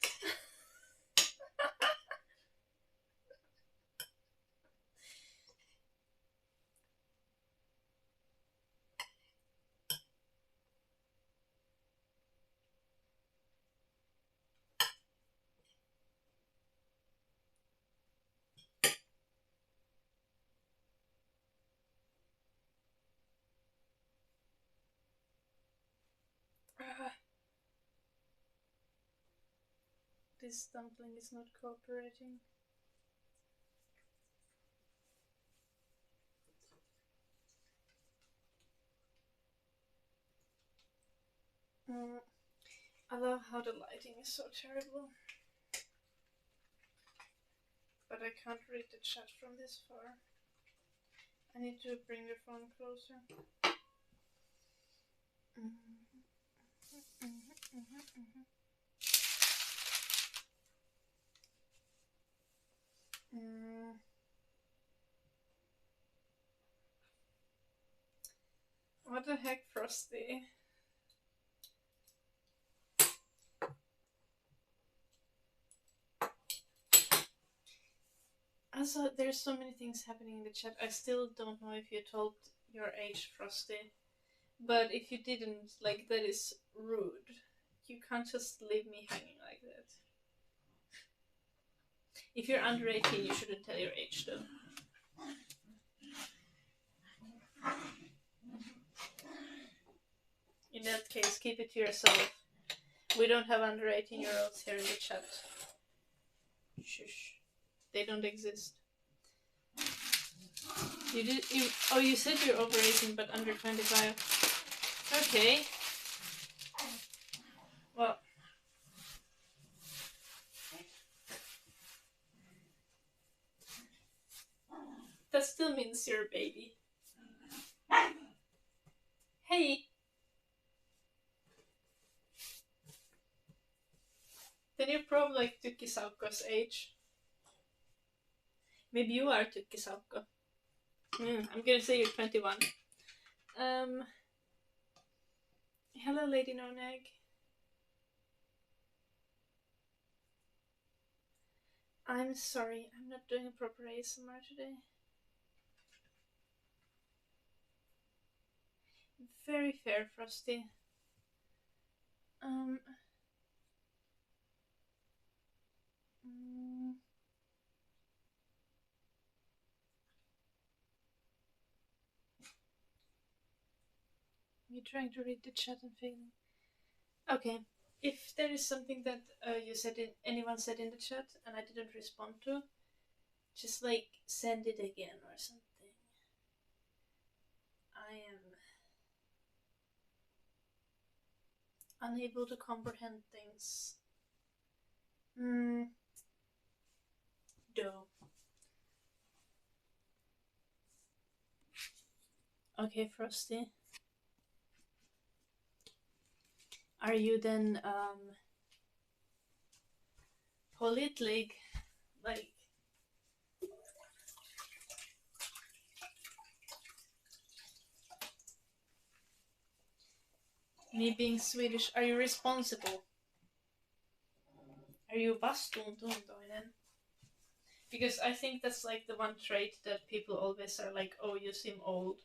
This dumpling is not cooperating. Mm, I love how the lighting is so terrible. But I can't read the chat from this far. I need to bring the phone closer. What the heck, Frosty? Also, there's so many things happening in the chat. I still don't know if you told your age, Frosty. But if you didn't, like, that is rude. You can't just leave me hanging like that. If you're under 18, you shouldn't tell your age, though. In that case, keep it to yourself. We don't have under 18-year-olds here in the chat. Shush. They don't exist. You said you're over 18 but under 25. Okay. Well. That still means you're a baby. Hey! Then you're probably like Tukisauko's age. Maybe you are Tukisauko. I'm gonna say you're 21. Hello, Lady No Neg. I'm sorry, I'm not doing a proper ASMR today. Very fair, Frosty. You're trying to read the chat and failing. Okay, if there is something that anyone said in the chat and I didn't respond to, just like send it again or something. I am unable to comprehend things. Dough. Okay, Frosty. Are you then politely like me being Swedish? Are you responsible? Are you vastuuntuntoinen? Because I think that's like the one trait that people always are like, oh, you seem old.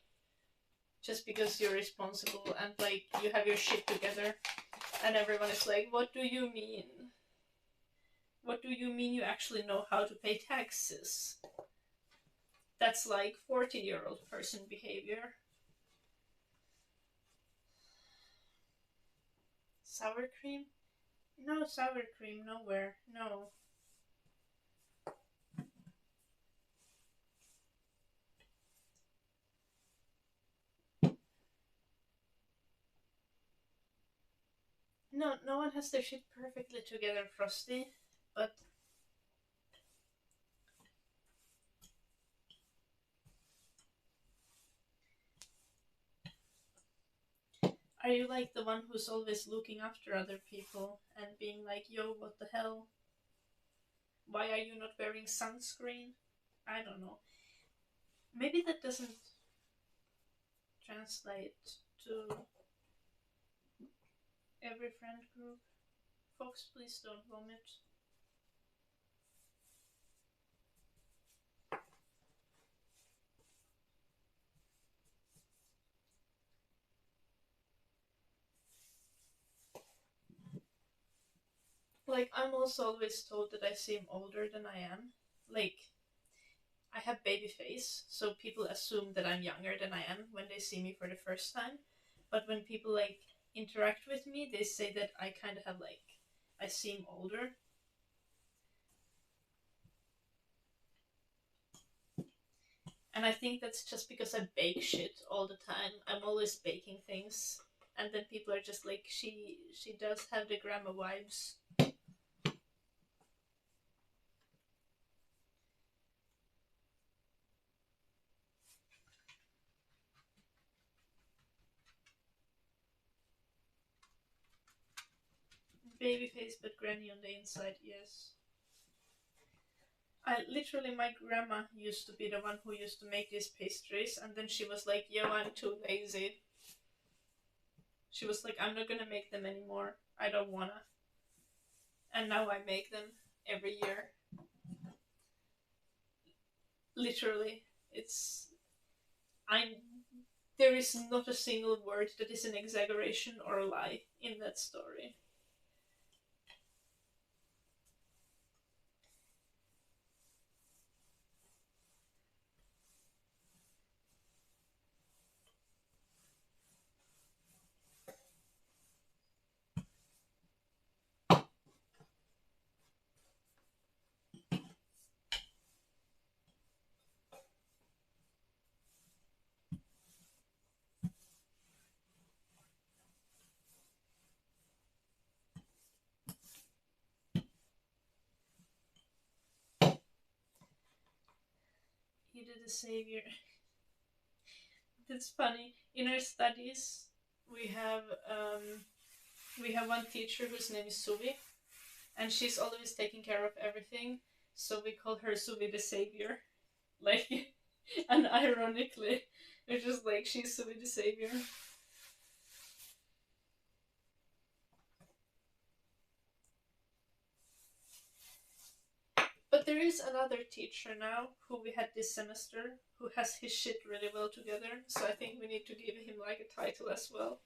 Just because you're responsible and like you have your shit together. And everyone is like, what do you mean? What do you mean you actually know how to pay taxes? That's like 40-year-old person behavior. Sour cream? No sour cream, nowhere. No. No one has their shit perfectly together, Frosty. But are you like the one who's always looking after other people and being like, yo, what the hell? Why are you not wearing sunscreen? I don't know. Maybe that doesn't translate to every friend group. Folks, please don't vomit. Like, I'm also always told that I seem older than I am. Like, I have baby face, so people assume that I'm younger than I am when they see me for the first time. But when people, like, interact with me, they say that I kind of have, like, I seem older. And I think that's just because I bake shit all the time. I'm always baking things. and then people are just like, she does have the grandma vibes. Baby face, but granny on the inside, yes. Literally, my grandma used to be the one who used to make these pastries, and then she was like, yo, I'm too lazy. She was like, I'm not gonna make them anymore. I don't wanna. And now I make them every year. Literally. It's. I'm. There is not a single word that is an exaggeration or a lie in that story. He did the savior. That's funny. In our studies, we have one teacher whose name is Suvi, and she's always taking care of everything. So we call her Suvi the savior, like, and ironically, it's just like she's Suvi the savior. But there is another teacher now who we had this semester who has his shit really well together, so I think we need to give him like a title as well.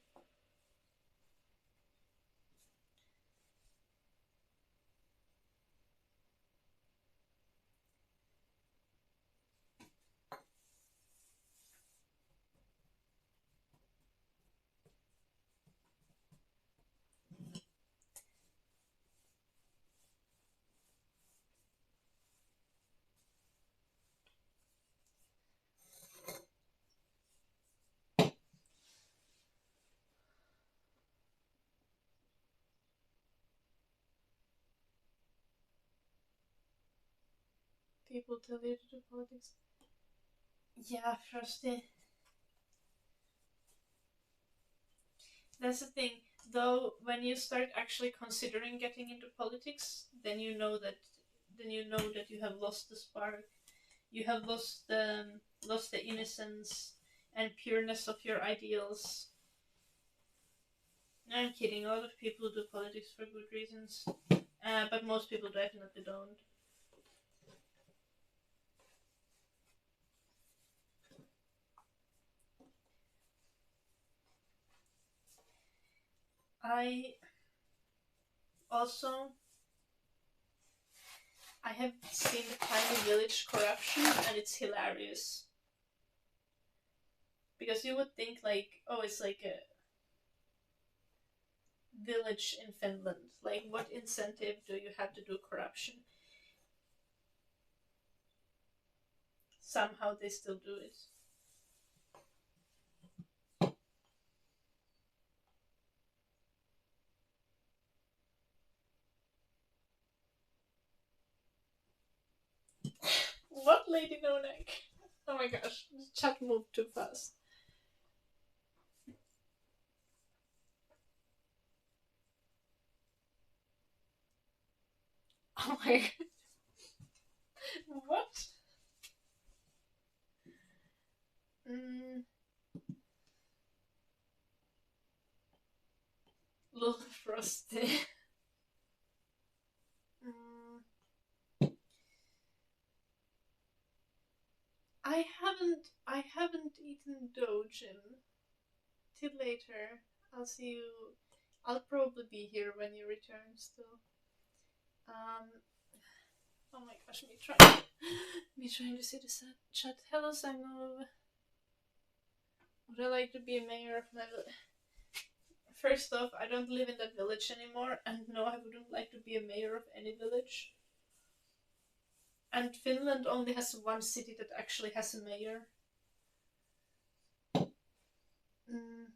People tell you to do politics. Yeah, Frosty. That's the thing. Though, when you start actually considering getting into politics, then you know that you have lost the spark. You have lost the innocence and pureness of your ideals. I'm kidding. A lot of people do politics for good reasons, but most people definitely don't. I also I have seen the tiny village corruption, and it's hilarious. Because you would think like, oh, it's like a village in Finland. Like, what incentive do you have to do corruption? Somehow they still do it. What, Lady No Neck? Oh my gosh, the chat moved too fast. Oh my god. What? Mm. Little Frosty. mm. I haven't eaten dough, Jim. Till later. I'll see you. I'll probably be here when you return still. Um, oh my gosh, me trying to see the chat. Hello, Simon. Would I like to be a mayor of my village? First off, I don't live in that village anymore, and no, I wouldn't like to be a mayor of any village. And Finland only has one city that actually has a mayor. Mm.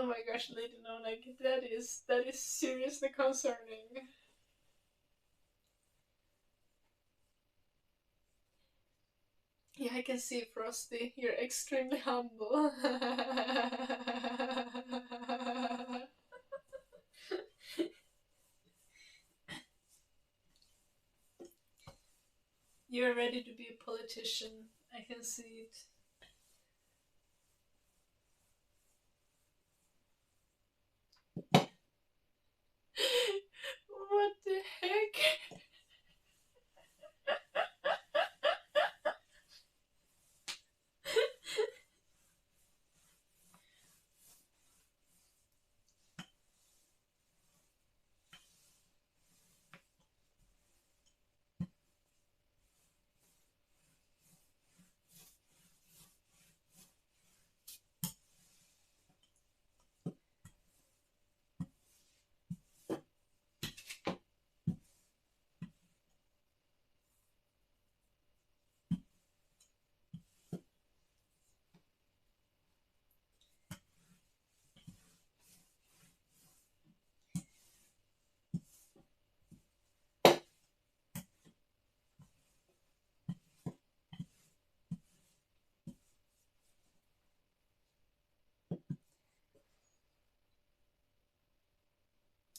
Oh my gosh, Lady No, like that is seriously concerning. Yeah, I can see Frosty. You're extremely humble. You're ready to be a politician. I can see it. What the heck?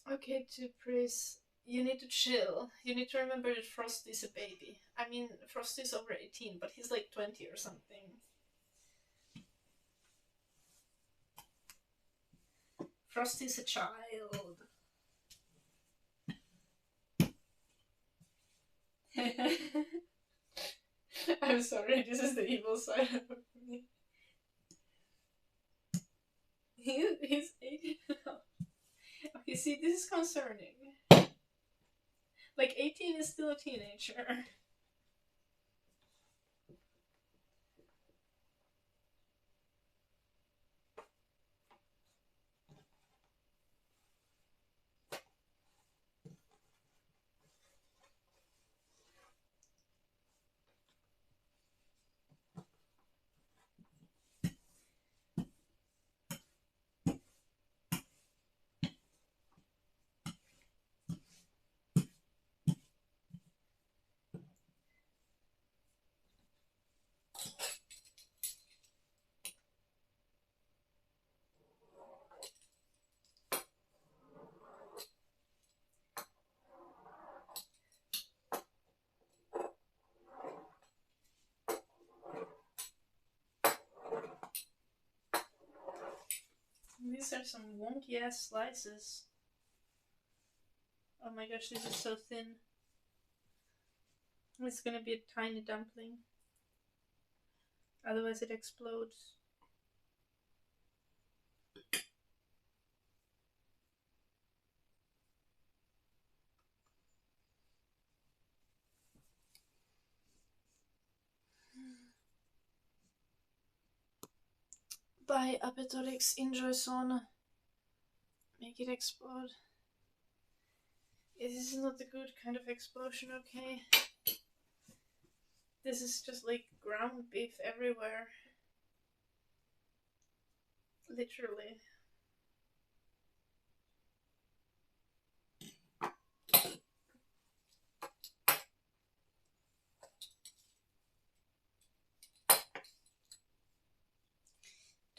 Okay, to Pris, you need to chill. You need to remember that Frosty's a baby. I mean, Frosty's over 18, but he's like 20 or something. Frosty's a child. I'm sorry, this is the evil side of me. He's 18 now. Okay, see, this is concerning. Like, 18 is still a teenager. These are some wonky ass slices. Oh my gosh, this is so thin. It's gonna be a tiny dumpling. Otherwise it explodes. Bye, Apetolix. Enjoy sauna. Make it explode. This is not the good kind of explosion, okay? This is just like ground beef everywhere. Literally.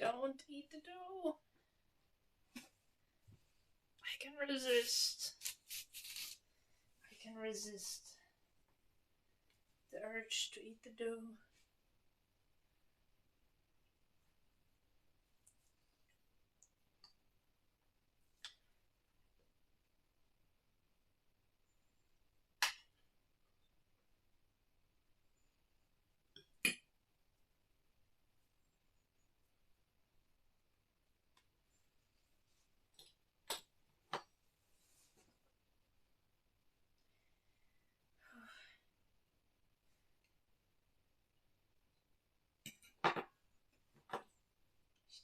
Don't eat the dough. I can resist. I can resist the urge to eat the dough.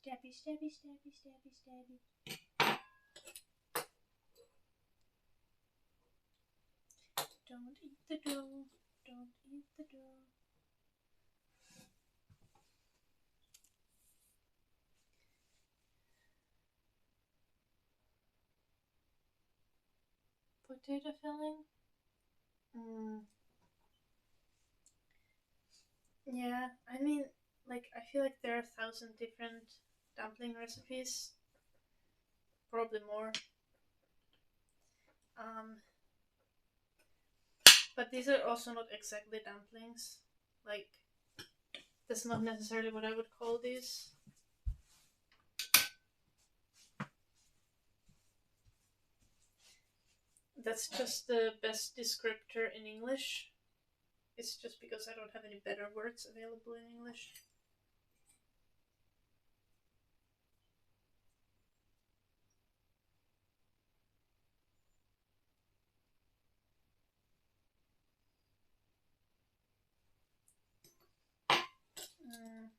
Stabby, stabby, stabby, stabby, stabby. Don't eat the dough. Don't eat the dough. potato filling. Mm, yeah, I mean, like, I feel like there are 1,000 different dumpling recipes, probably more. Um, but these are also not exactly dumplings. Like, that's not necessarily what I would call these. That's just the best descriptor in English. It's just because I don't have any better words available in English. Mm.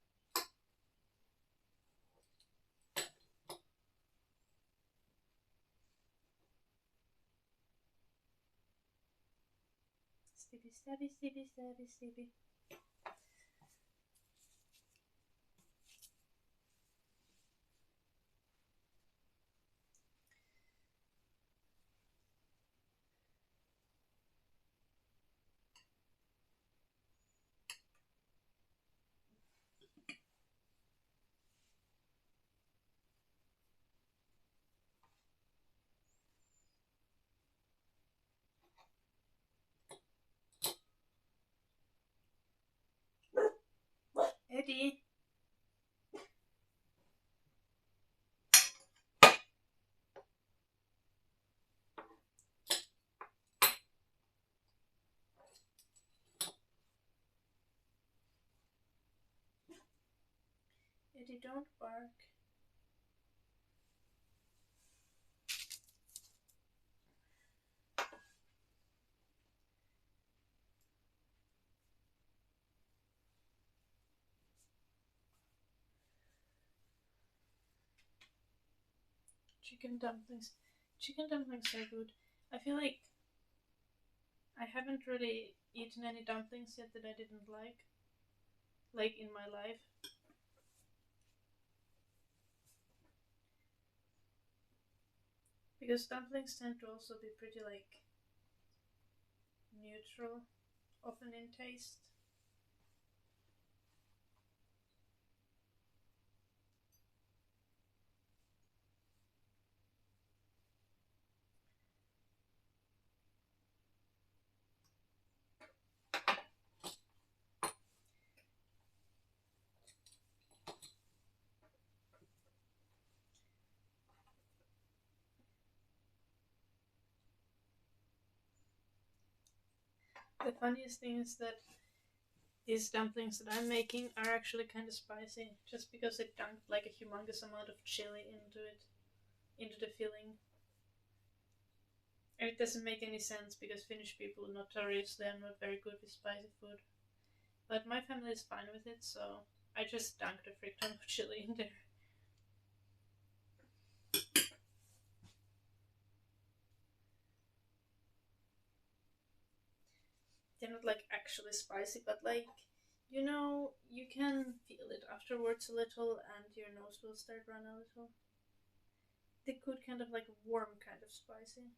Stabby, stabby, stabby, stabby, stabby. Eddie. Eddie, don't bark. Chicken dumplings. Chicken dumplings are good. I feel I haven't really eaten any dumplings yet that I didn't like in my life. Because dumplings tend to also be pretty neutral, often in taste. The funniest thing is that these dumplings that I'm making are actually kind of spicy, just because I dunked like a humongous amount of chili into the filling. And it doesn't make any sense because Finnish people notoriously are not very good with spicy food. But my family is fine with it, so I just dunked a frick ton of chili in there. They're not like actually spicy, but you can feel it afterwards a little, and your nose will start run a little. The good kind of like warm kind of spicy.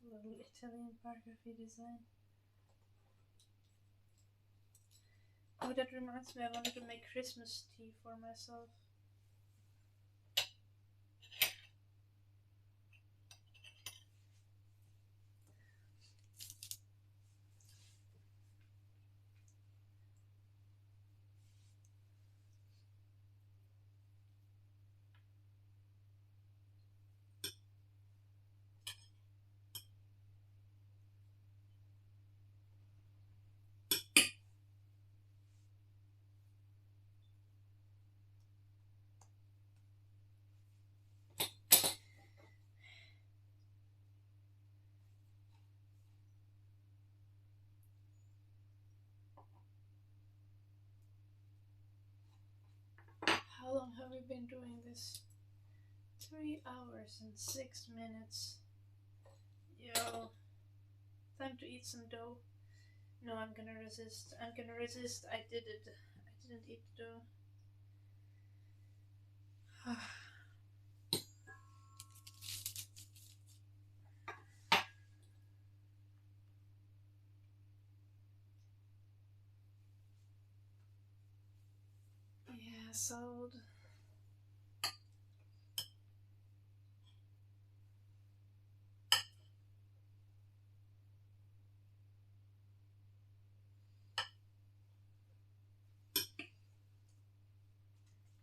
Little Italian biography design. Oh, that reminds me, I wanted to make Christmas tea for myself. How long have we been doing this? 3 hours and 6 minutes. Yo, time to eat some dough. No, I'm gonna resist. I'm gonna resist. I did it. I didn't eat the dough. Yeah, sold.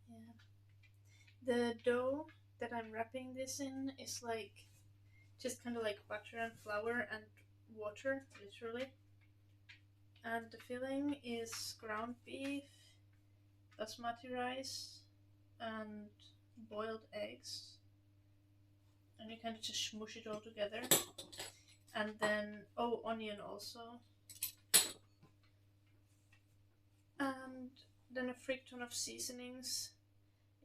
Yeah. The dough that I'm wrapping this in is like just kind of like butter and flour and water, literally. And the filling is ground beef, basmati rice, and boiled eggs. And you kind of just smush it all together. And then, oh, onion also. And then a frick ton of seasonings.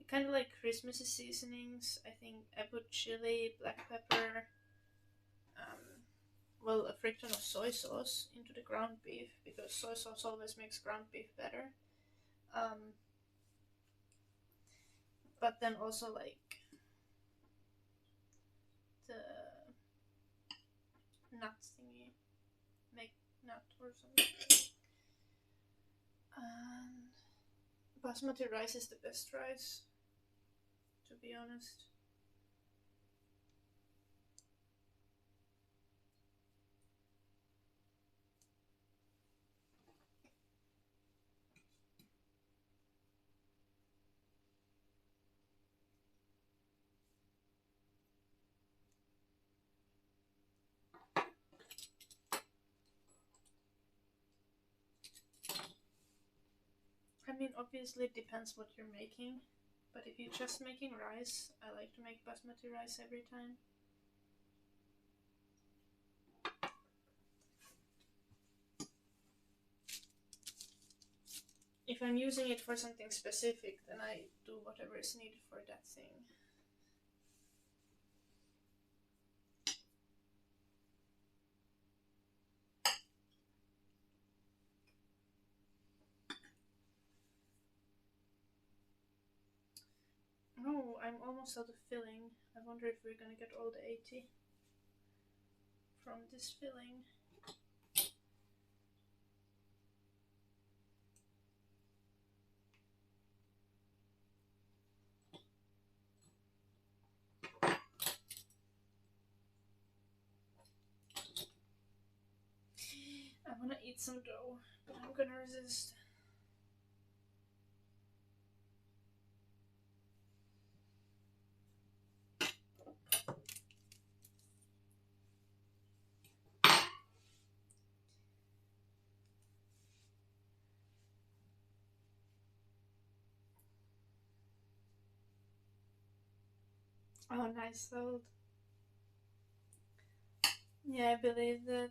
Kind of like Christmassy seasonings. I think I put chili, black pepper, well, a frick ton of soy sauce into the ground beef because soy sauce always makes ground beef better. Um, but then also like the nut thingy, make nut or something. And basmati rice is the best rice, to be honest. I mean, obviously it depends what you're making, but if you're just making rice, I like to make basmati rice every time. If I'm using it for something specific, then I do whatever is needed for that thing. Oh, I'm almost out of filling. I wonder if we're gonna get all the 80 from this filling. I wanna eat some dough, but I'm gonna resist. Oh, nice sold. Yeah, I believe that.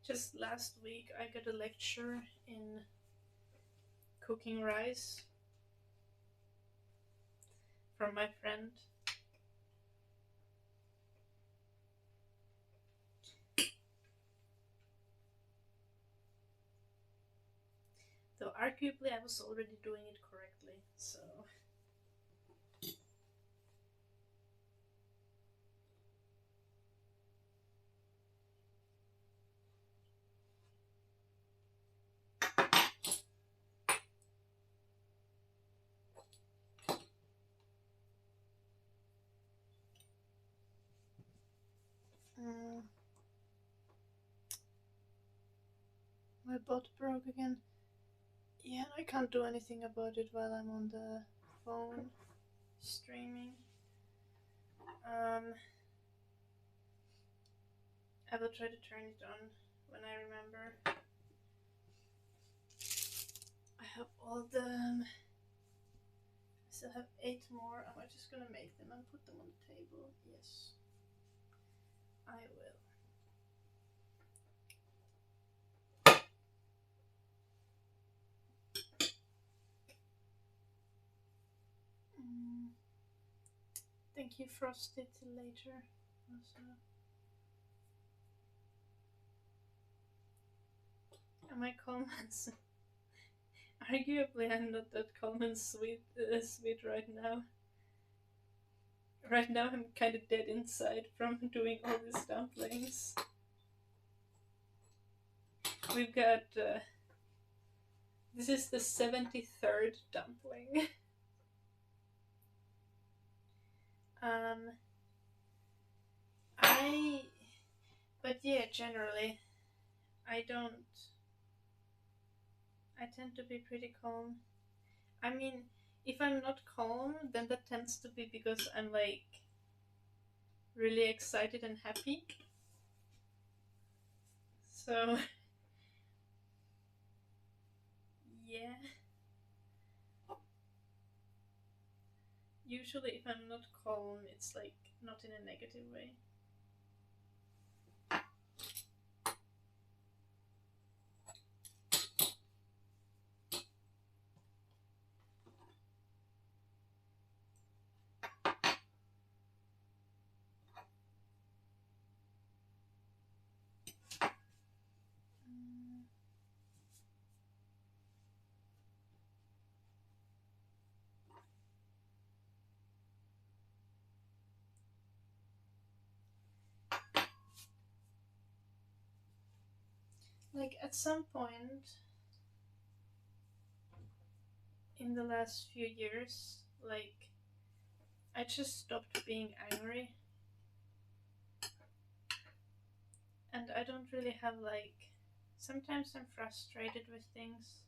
Just last week, I got a lecture in cooking rice from my friend. Though arguably I was already doing it correctly, so. my bot broke again. Yeah, I can't do anything about it while I'm on the phone streaming. I will try to turn it on when I remember. I have all them. I still have 8 more. Am I just gonna make them and put them on the table? Yes, I will. Thank you, Frosty. Till later. Also. Am I calm and arguably, I'm not that calm and sweet right now. Right now, I'm kind of dead inside from doing all these dumplings. We've got. This is the 73rd dumpling. But yeah, generally, I don't. I tend to be pretty calm. I mean, if I'm not calm, then that tends to be because I'm like really excited and happy. So, yeah. Usually, if I'm not calm, it's like not in a negative way. Like, at some point in the last few years, like, I just stopped being angry. And I don't really have, like, sometimes I'm frustrated with things,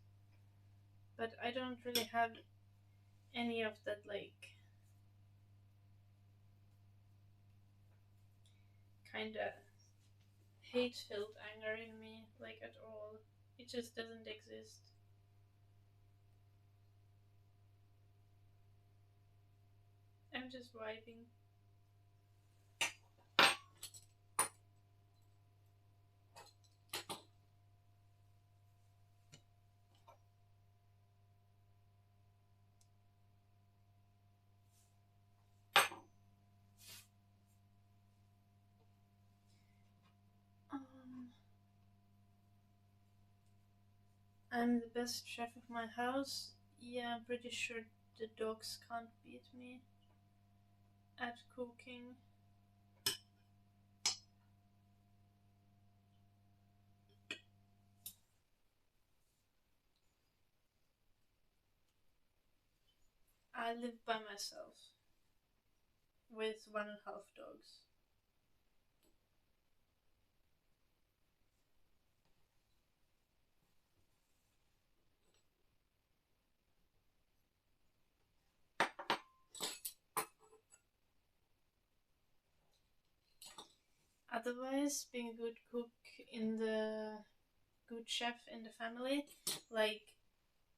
but I don't really have any of that, like, kind of hate-filled anger in me, like, at all. It just doesn't exist. I'm just vibing. I'm the best chef of my house. Yeah, I'm pretty sure the dogs can't beat me at cooking. I live by myself with 1.5 dogs. Otherwise, being a good cook in the good chef in the family, like,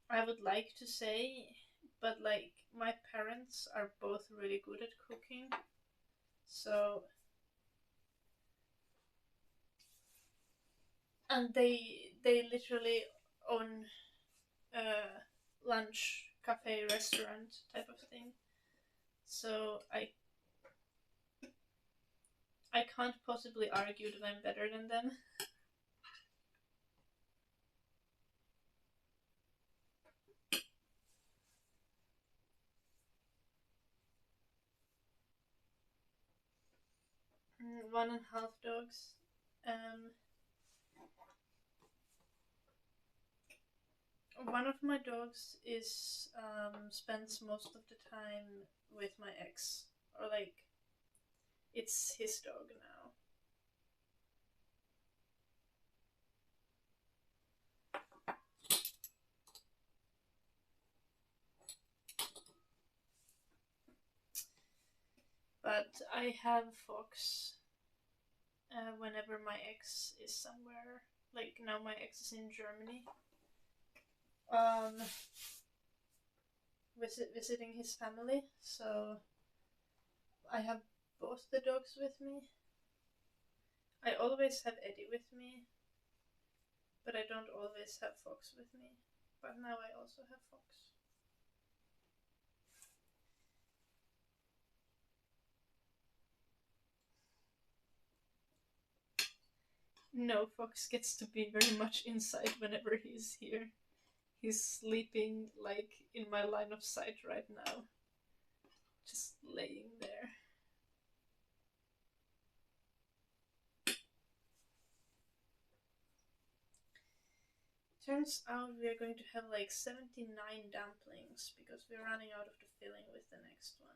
I would like to say, but like, my parents are both really good at cooking, so, and they literally own a lunch cafe restaurant type of thing, so I can't possibly argue that I'm better than them. 1.5 dogs. One of my dogs is spends most of the time with my ex, or like, it's his dog now. but I have fox whenever my ex is somewhere. Like now, my ex is in Germany, um, visiting his family. So I have both the dogs with me. I always have Eddie with me, but I don't always have Fox with me. But now I also have Fox. No, Fox gets to be very much inside whenever he's here. He's sleeping like in my line of sight right now. Just laying there. Turns out we are going to have like 79 dumplings because we're running out of the filling with the next one.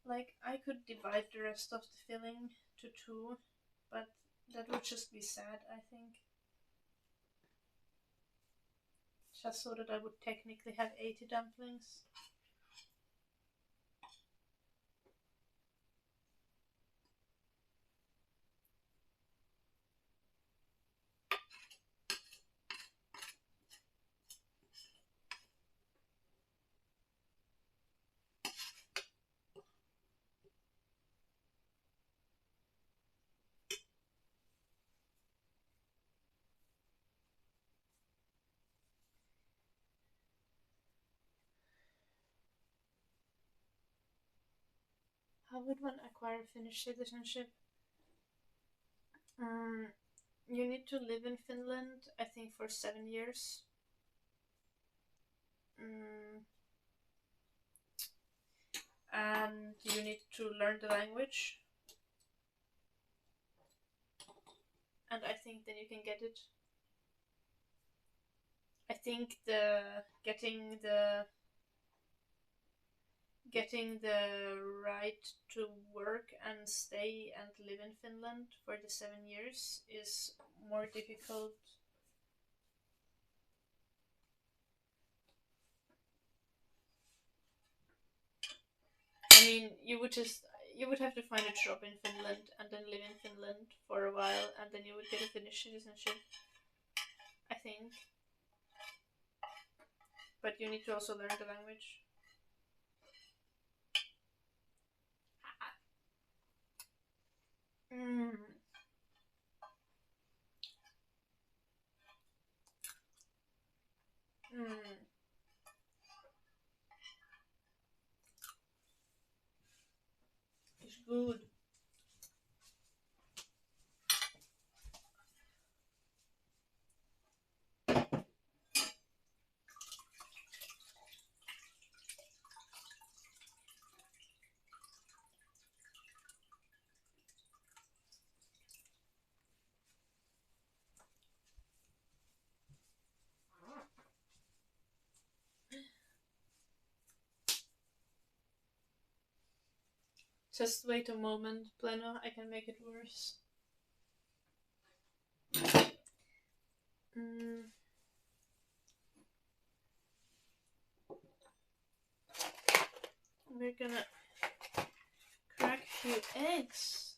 Like, I could divide the rest of the filling to two, but that would just be sad, I think. Just so that I would technically have 80 dumplings. How would one acquire Finnish citizenship? You need to live in Finland, I think, for 7 years. And you need to learn the language. And I think then you can get it. I think getting the right to work and stay and live in Finland for the 7 years is more difficult. I mean, you would have to find a job in Finland and then live in Finland for a while, and then you would get a Finnish citizenship, I think. But you need to also learn the language. It's good. Just wait a moment, Pleno, I can make it worse. We're gonna crack a few eggs.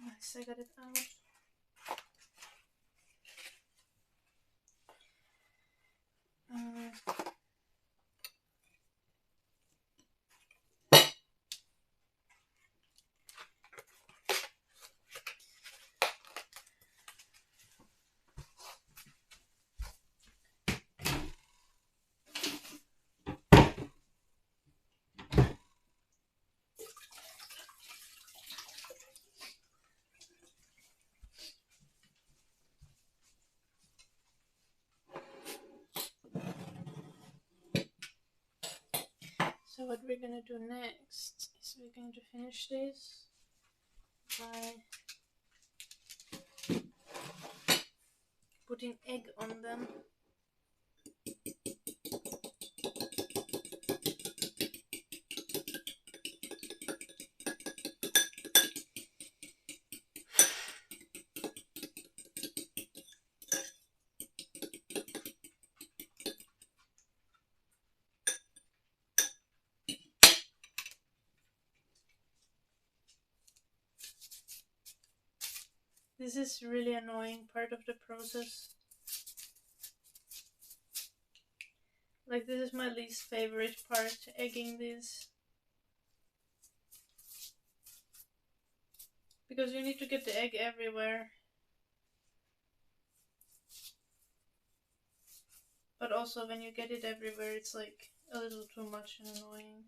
Nice, I got it out. So what we're gonna do next is we're going to finish this by putting egg on them. This is really annoying part of the process. Like, this is my least favorite part, egging these. Because you need to get the egg everywhere. But also when you get it everywhere, it's like a little too much and annoying.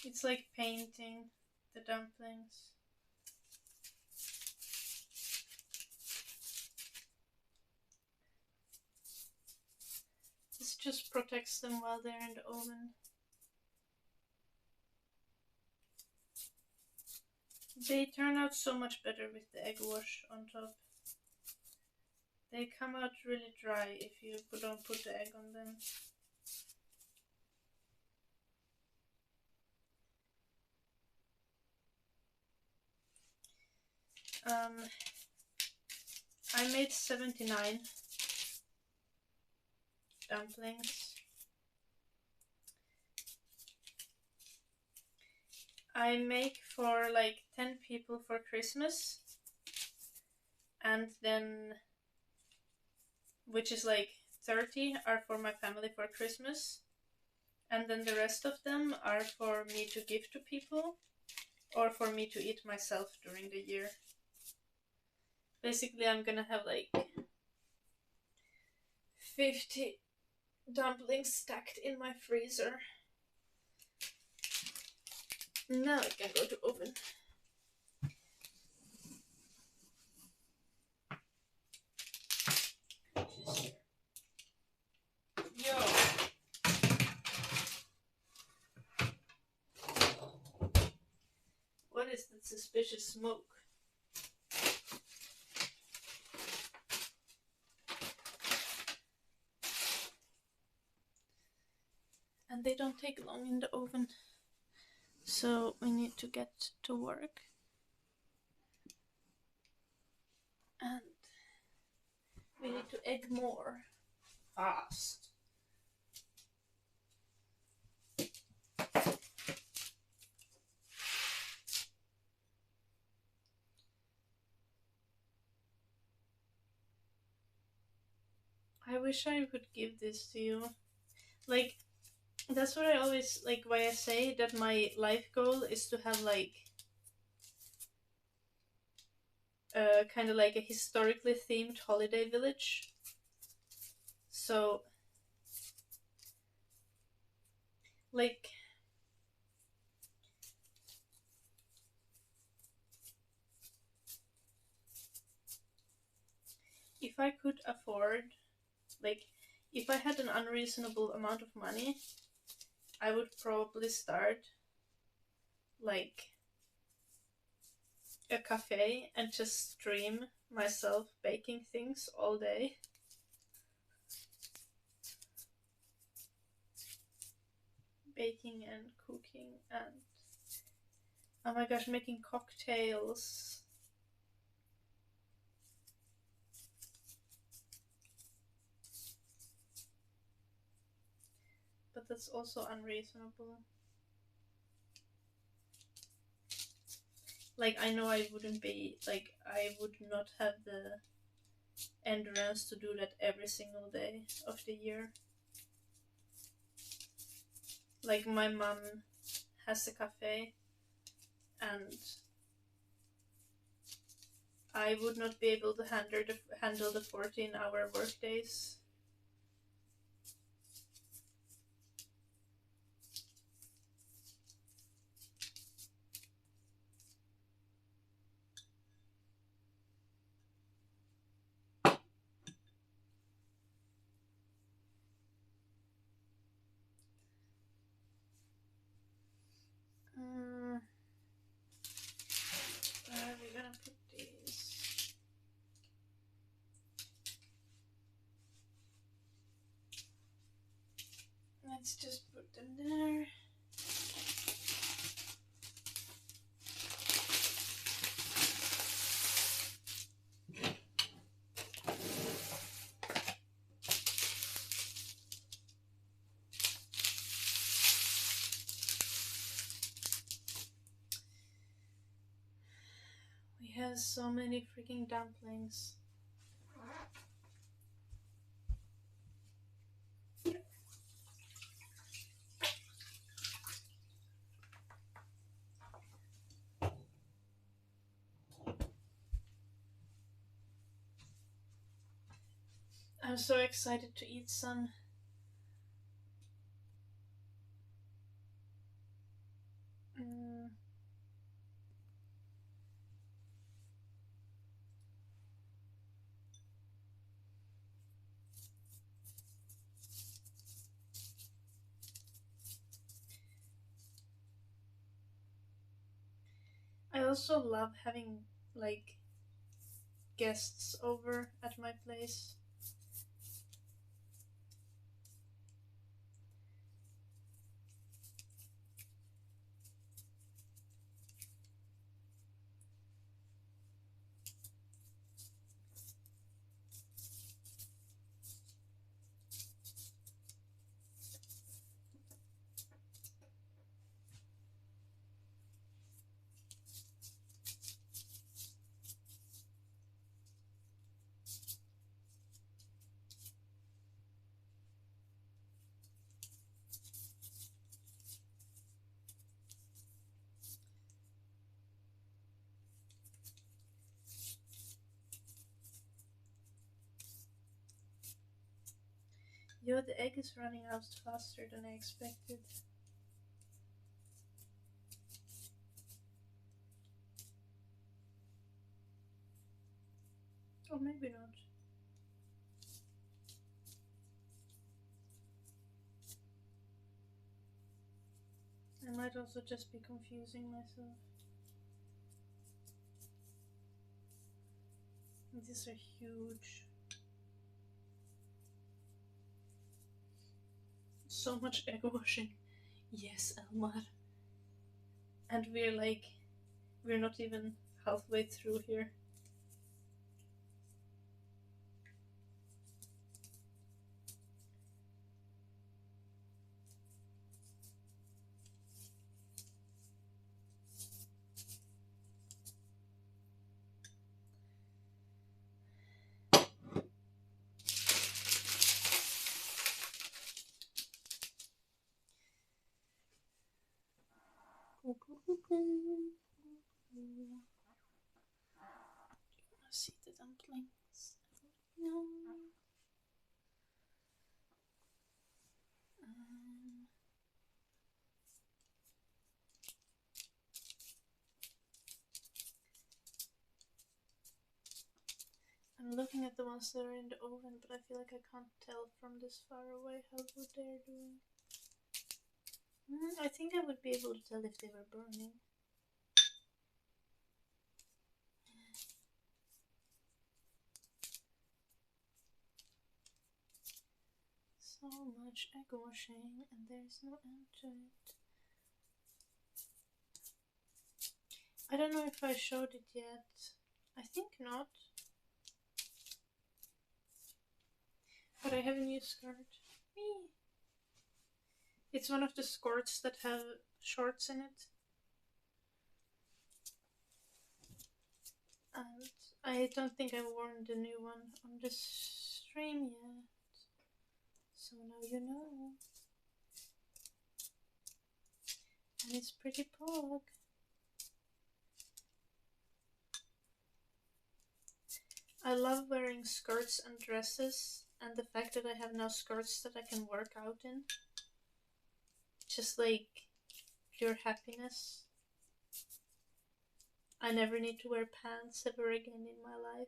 It's like painting the dumplings. This just protects them while they're in the oven. They turn out so much better with the egg wash on top. They come out really dry if you don't put the egg on them. I made 79 dumplings. I make for like 10 people for Christmas, and then, which is like 30 are for my family for Christmas, and then the rest of them are for me to give to people or for me to eat myself during the year. Basically, I'm gonna have like 50 dumplings stacked in my freezer. Now it can go to oven. Yo! What is that suspicious smoke? And they don't take long in the oven. So we need to get to work. And we need to egg more fast. I wish I could give this to you. Like, that's what I always, like, why I say that my life goal is to have, like, kind of like a historically themed holiday village. So, like, if I could afford, like, if I had an unreasonable amount of money, I would probably start, like, a cafe and just stream myself baking things all day. Baking and cooking and, oh my gosh, making cocktails. But that's also unreasonable. Like, I know I wouldn't be, like, I would not have the endurance to do that every single day of the year. Like, my mom has a cafe, and I would not be able to handle the 14-hour workdays. Let's just put them there. We have so many freaking dumplings. I'm so excited to eat some. I also love having like guests over at my place. Yo, the egg is running out faster than I expected. Or maybe not. I might also just be confusing myself. These are huge. So much egg washing. Yes, Elmar. And we're not even halfway through here. See the dumplings? No. I'm looking at the ones that are in the oven, but I feel like I can't tell from this far away how good they're doing. I think I would be able to tell if they were burning. So much egg washing, and there's no end to it. I don't know if I showed it yet. I think not. But I have a new skirt. It's one of the skirts that have shorts in it. And I don't think I've worn the new one on the stream yet. So now you know. And it's pretty pog. I love wearing skirts and dresses, and the fact that I have now skirts that I can work out in. Just like pure happiness. I never need to wear pants ever again in my life.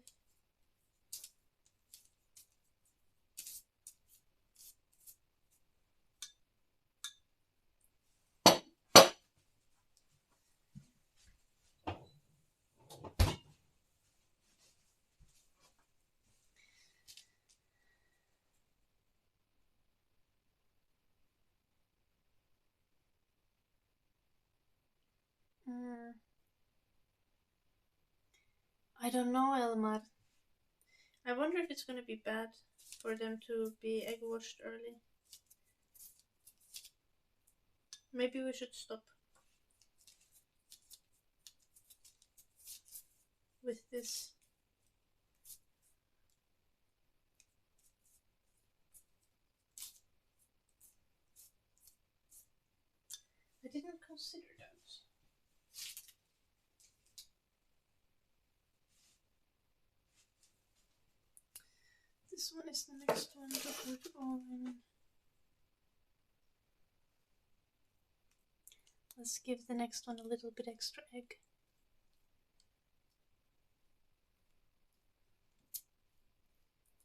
Mm, I don't know, Elmar. I wonder if it's gonna be bad for them to be egg washed early. Maybe we should stop with this. I didn't consider that. This one is the next one to put on. Let's give the next one a little bit extra egg.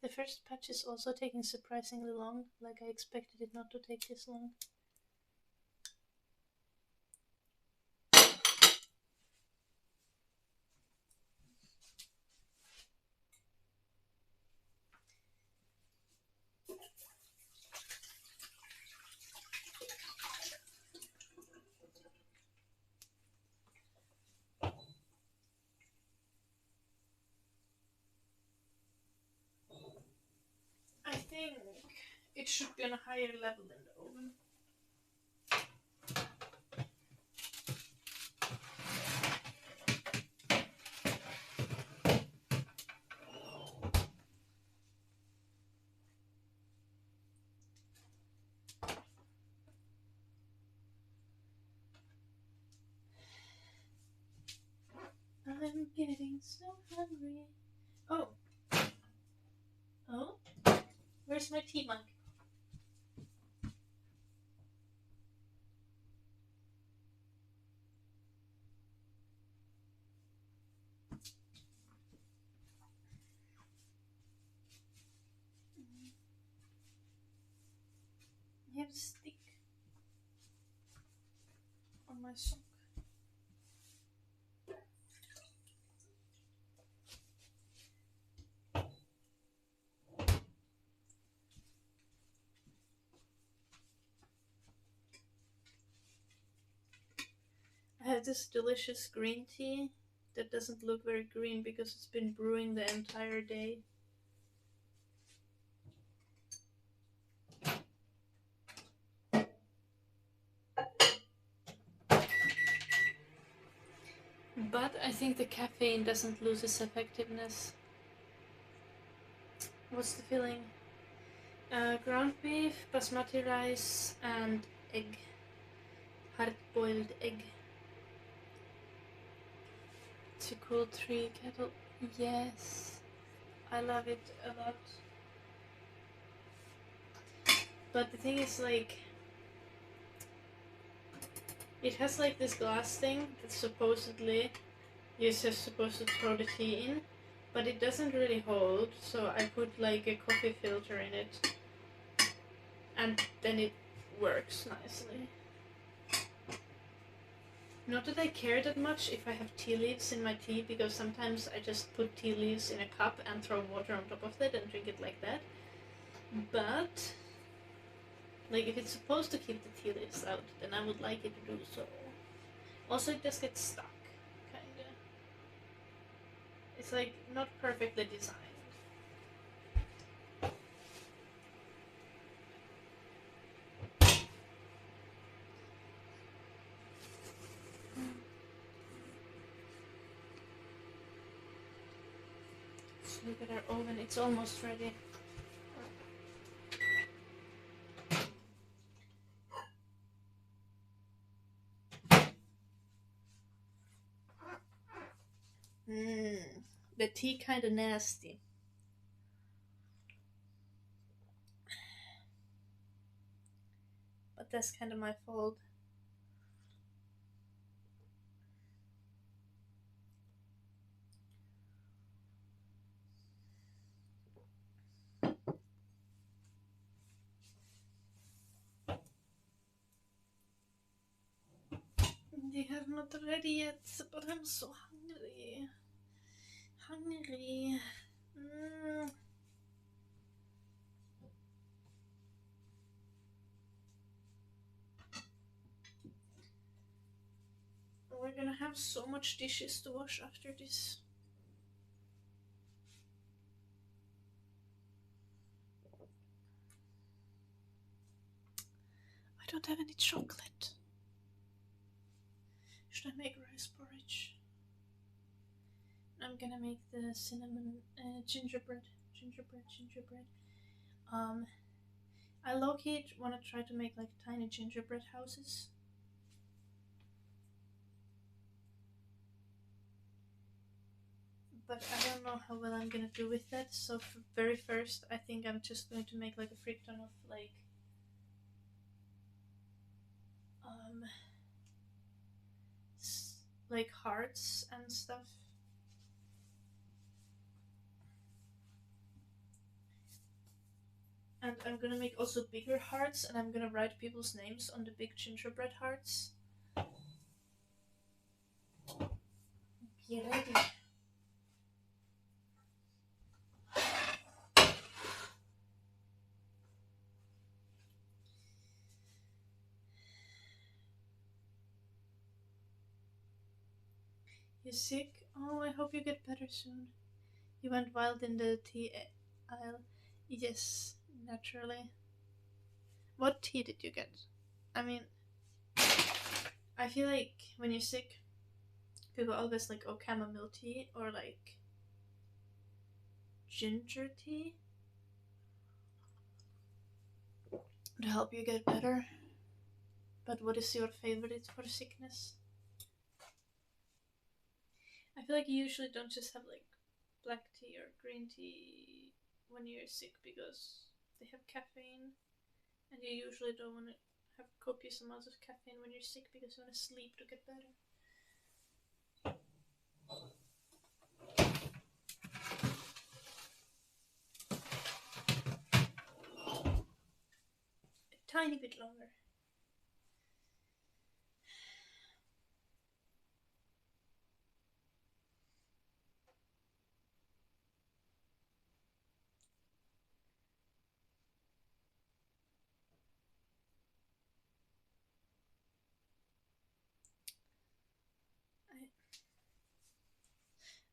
The first patch is also taking surprisingly long, like I expected it not to take this long. I think it should be on a higher level in the oven. I'm getting so hungry. Oh. Oh? Where's my tea mug? I have a stick on my sock. I have this delicious green tea that doesn't look very green because it's been brewing the entire day. But I think the caffeine doesn't lose its effectiveness. What's the filling? Ground beef, basmati rice, and egg. Hard-boiled egg. To cool 3 kettle. Yes. I love it a lot. But the thing is, like, it has like this glass thing that supposedly you're just supposed to throw the tea in, but it doesn't really hold, so I put like a coffee filter in it, and then it works nicely. Not that I care that much if I have tea leaves in my tea, because sometimes I just put tea leaves in a cup and throw water on top of it and drink it like that. But, like, if it's supposed to keep the tea leaves out, then I would like it to do so. Also, it just gets stuck, kinda. It's like not perfectly designed. Let's look at our oven, it's almost ready. The tea kinda nasty. But that's kinda my fault. They are not ready yet, but I'm so hungry. Hungry. We're gonna have so much dishes to wash after this. I don't have any chocolate. Should I make rice porridge? I'm gonna make the cinnamon gingerbread. I low-key want to try to make like tiny gingerbread houses. But I don't know how well I'm gonna do with that. So very first, I think I'm just going to make like a frick ton of um, like hearts and stuff. And I'm gonna make also bigger hearts, and I'm gonna write people's names on the big gingerbread hearts. Get ready. You sick? Oh, I hope you get better soon. You went wild in the tea aisle. Yes, naturally. What tea did you get? I mean, I feel like when you're sick, people always like, oh, chamomile tea or like ginger tea to help you get better. But what is your favorite for sickness? I feel like you usually don't just have like black tea or green tea when you're sick because they have caffeine, and you usually don't want to have copious amounts of caffeine when you're sick because you want to sleep to get better. A tiny bit longer.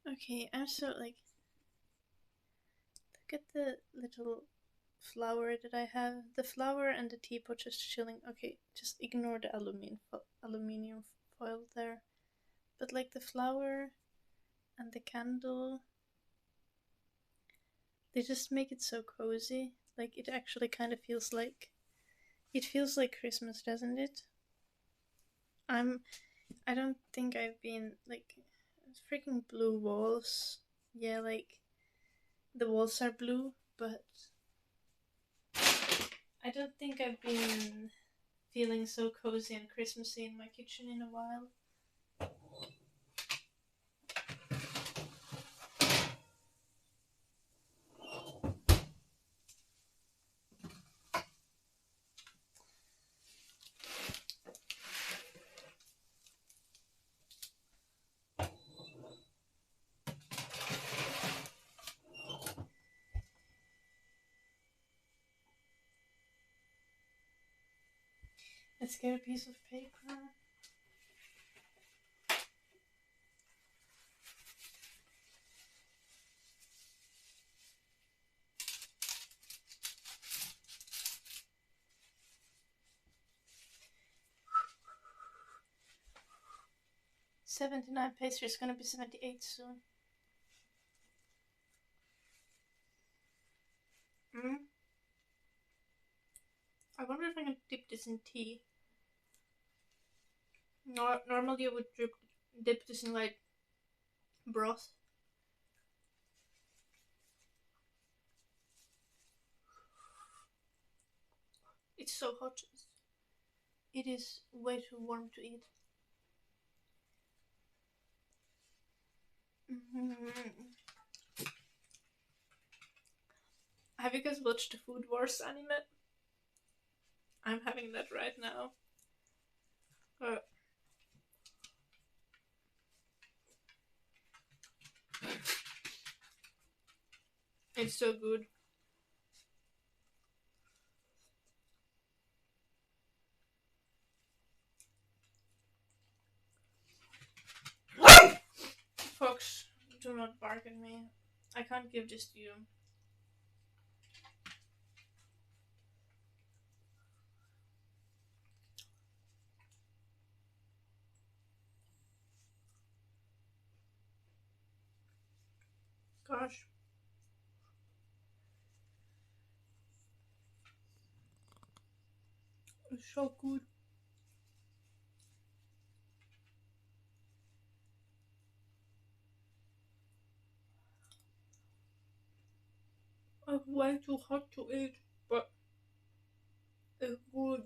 Okay, I'm so like. Look at the little flower that I have. The flower and the teapot just chilling. Okay, just ignore the aluminium foil there. But like the flower and the candle, they just make it so cozy. Like it actually kind of feels like it feels like Christmas, doesn't it? I don't think I've been like freaking blue walls. Yeah, like the walls are blue, but I don't think I've been feeling so cozy and Christmassy in my kitchen in a while. Let's get a piece of paper. $79 pastry is gonna be 78 soon. I wonder if I can dip this in tea. Normally I would dip this in like broth. It's so hot. It is way too warm to eat. Have you guys watched the Food Wars anime? I'm having that right now. It's so good. dogs, do not bark at me. I can't give this to you. Gosh. It's so good. It's way too hot to eat, but it's good.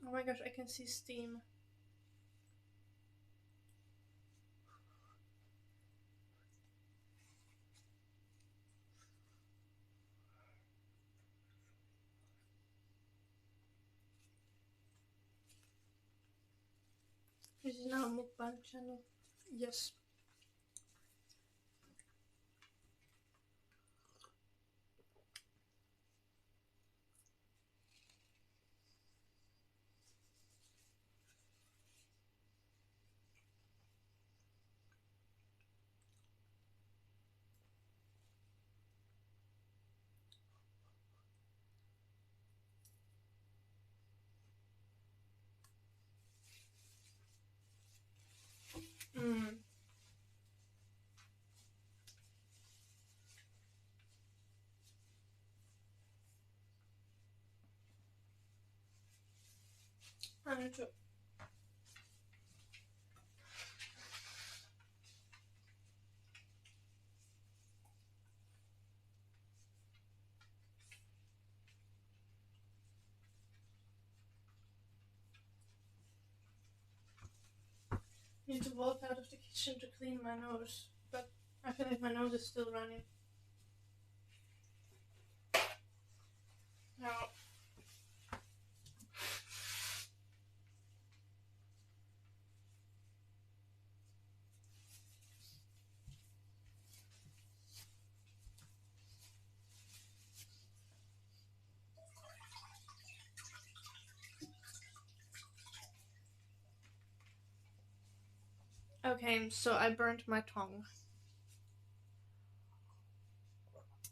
Oh my gosh, I can see steam. This is now a mukbang channel. Yes. Mm. I need to. Need to walk out of the kitchen to clean my nose, but I feel like my nose is still running. Now, okay, so I burnt my tongue,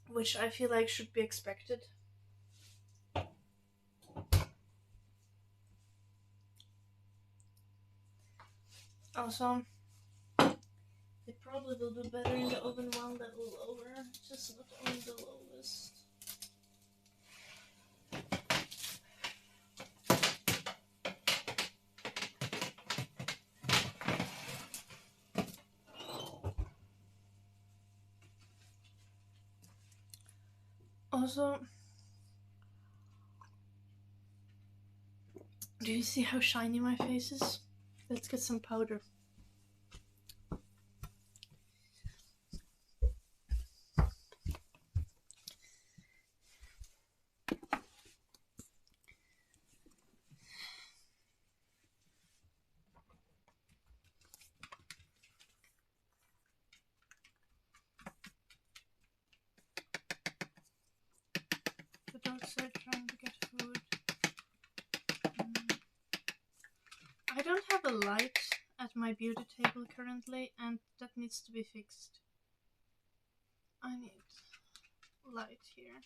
which I feel like should be expected. Also, it probably will do better in the oven one that will lower, just not on the lowest. Also, do you see how shiny my face is? Let's get some powder. The dogs are trying to get food. I don't have a light at my beauty table currently, and that needs to be fixed. I need light here.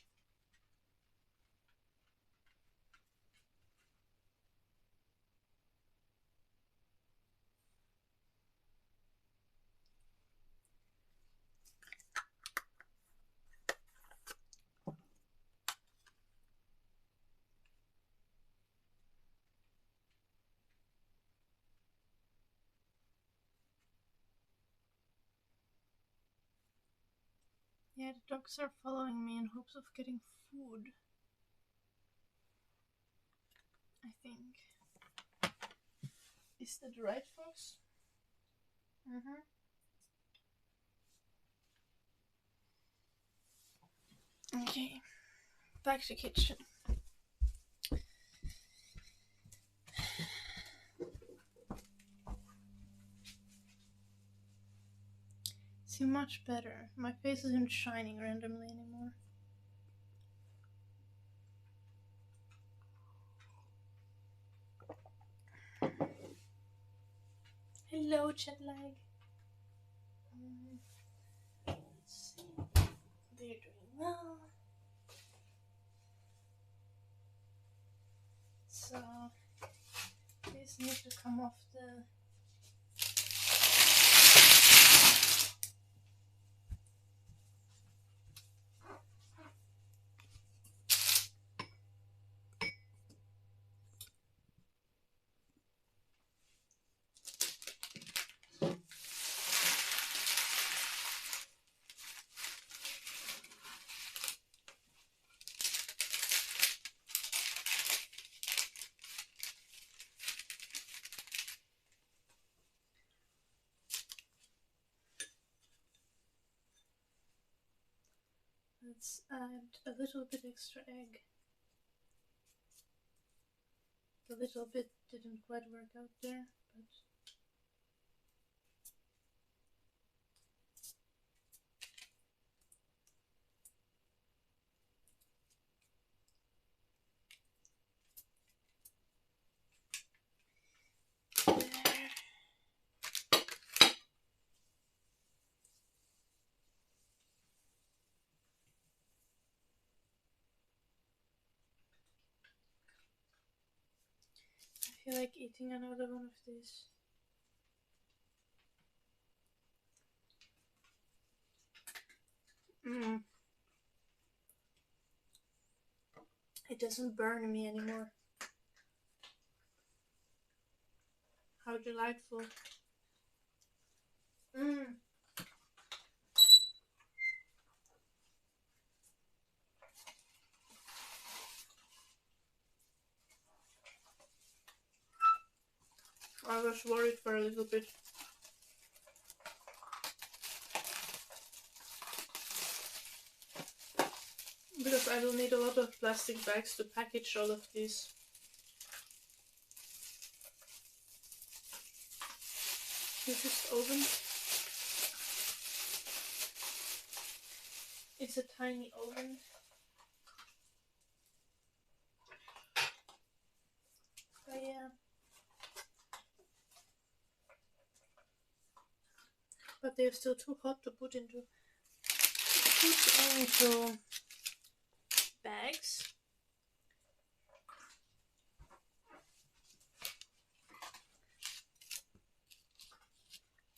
Yeah, the dogs are following me in hopes of getting food. I think. Is that right, folks? Okay, back to kitchen. See, much better. My face isn't shining randomly anymore. Hello, jet lag. Let's see. They're doing well. So these need to come off the. Let's add a little bit extra egg. The little bit didn't quite work out there, but there. I feel like eating another one of these. It doesn't burn me anymore. How delightful. I was worried for a little bit. Because I will need a lot of plastic bags to package all of these. This is oven. It's a tiny oven. But yeah. But they're still too hot to put into bags.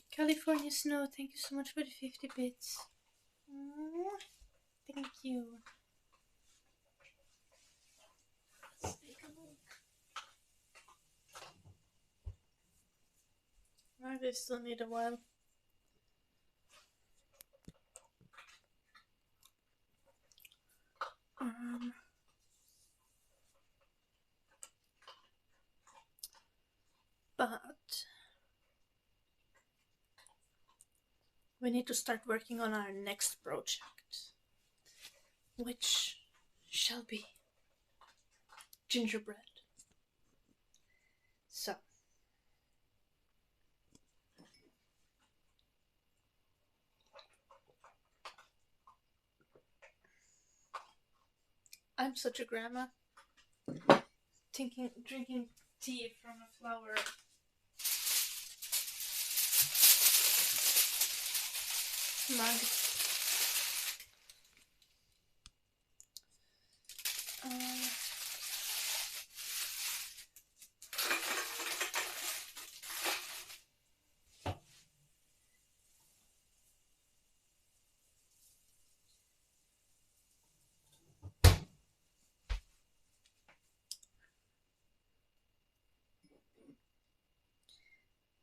California Snow, thank you so much for the 50 bits. Thank you. Let's take a look. They still need a while. But we need to start working on our next project, which shall be gingerbread. So I'm such a grandma, drinking tea from a flower mug.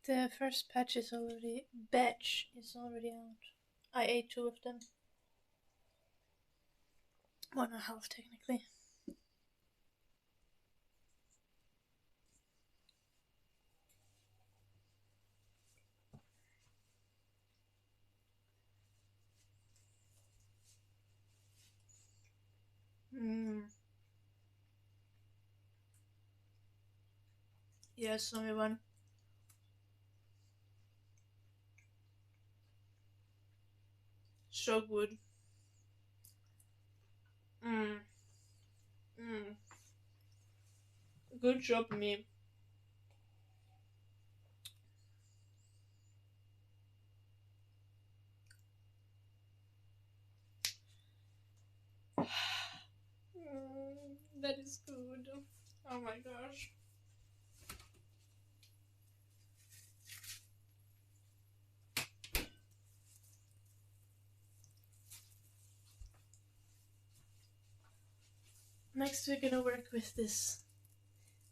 The first batch is already out. I ate 2 of them. 1.5 technically. Yes, only one. So good. Good job, me. That is good. Oh my gosh. Next we're gonna work with this.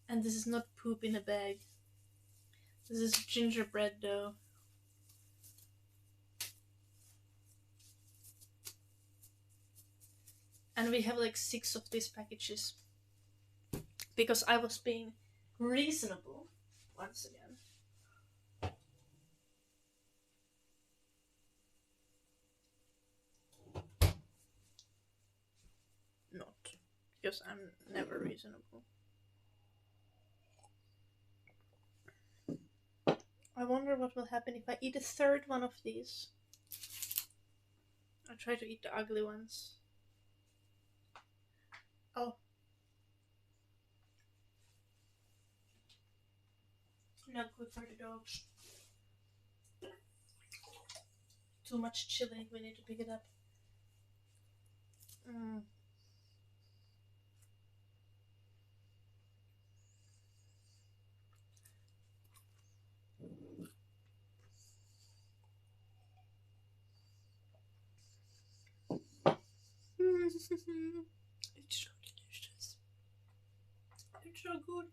And this is not poop in a bag. This is gingerbread dough. And we have like 6 of these packages. Because I was being reasonable once again. Not. Because I'm never reasonable. I wonder what will happen if I eat a third one of these. I try to eat the ugly ones. Oh. Not good for the dogs. Too much chili, we need to pick it up. It's so delicious. It's so good.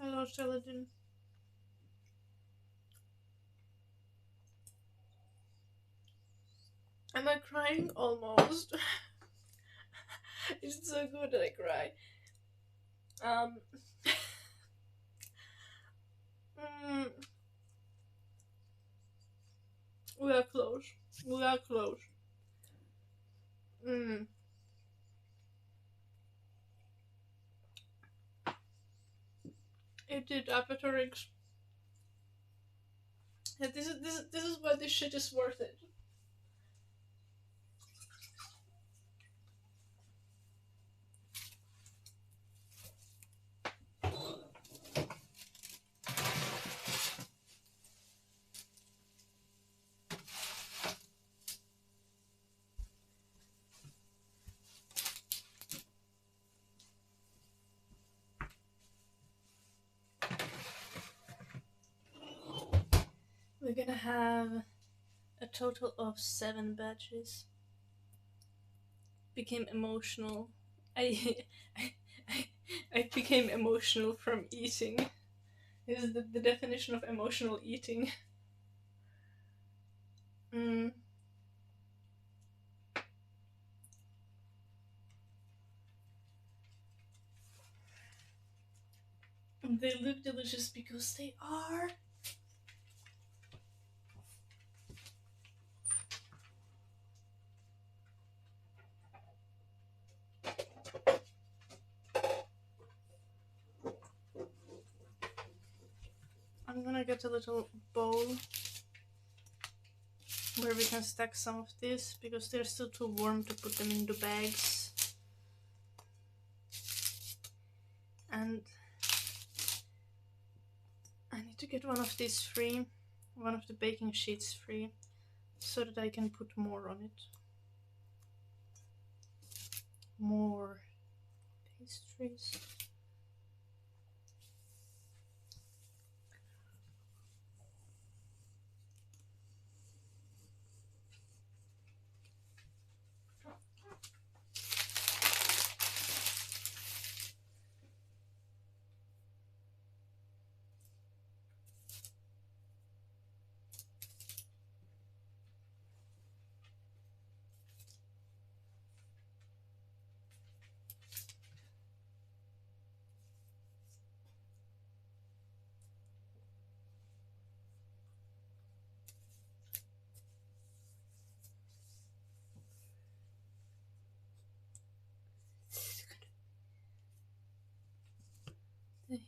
I love gelatin. Am I crying? Almost. It's so good that I cry. We are close. We are close. It did Apatorix. Yeah, this is why this shit is worth it. We're gonna have a total of 7 batches. Became emotional. I became emotional from eating. This is the definition of emotional eating. They look delicious because they are. I'm gonna get a little bowl where we can stack some of this because they're still too warm to put them into bags. And I need to get one of these free, one of the baking sheets free, so that I can put more on it. More pastries.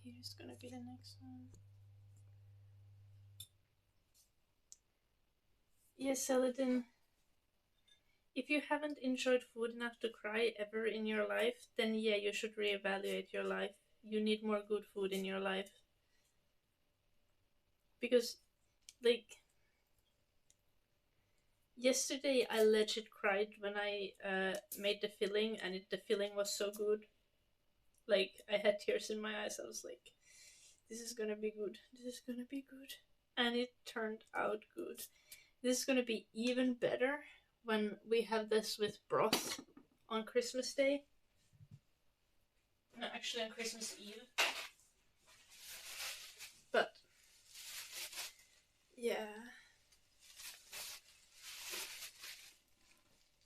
Here's gonna be the next one. Yes, Saladin. If you haven't enjoyed food enough to cry ever in your life, then yeah, you should reevaluate your life. You need more good food in your life. because like yesterday I legit cried when I made the filling, and the filling was so good. Like I had tears in my eyes. I was like, "This is gonna be good. This is gonna be good," and it turned out good. This is gonna be even better when we have this with broth on Christmas Day. No, actually on Christmas Eve. But yeah.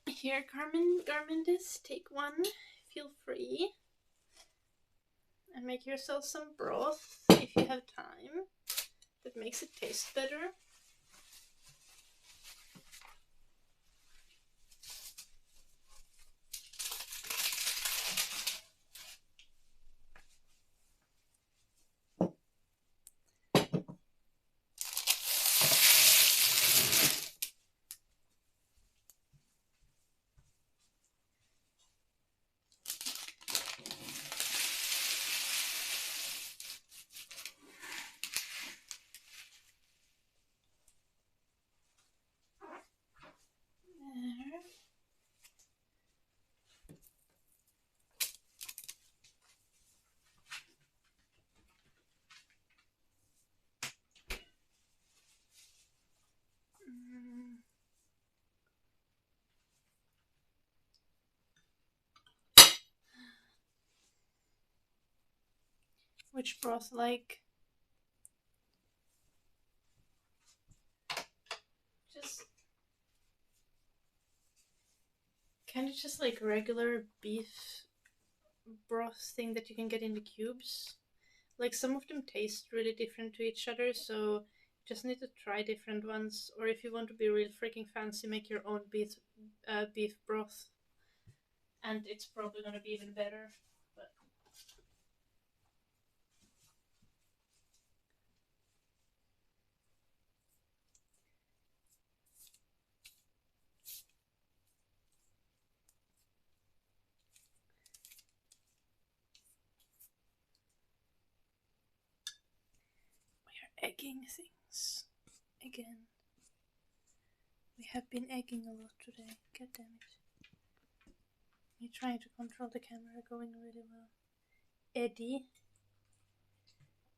Here, Carmen, Garmindis, take one. Feel free. And make yourself some broth if you have time. That makes it taste better. There. Which broth like? Just kind of just like regular beef broth thing that you can get in the cubes. Like some of them taste really different to each other, so just need to try different ones. Or if you want to be real freaking fancy, make your own beef broth, and it's probably gonna be even better. But we are egging things again. We have been egging a lot today. God damn it. You're trying to control the camera going really well. Eddie.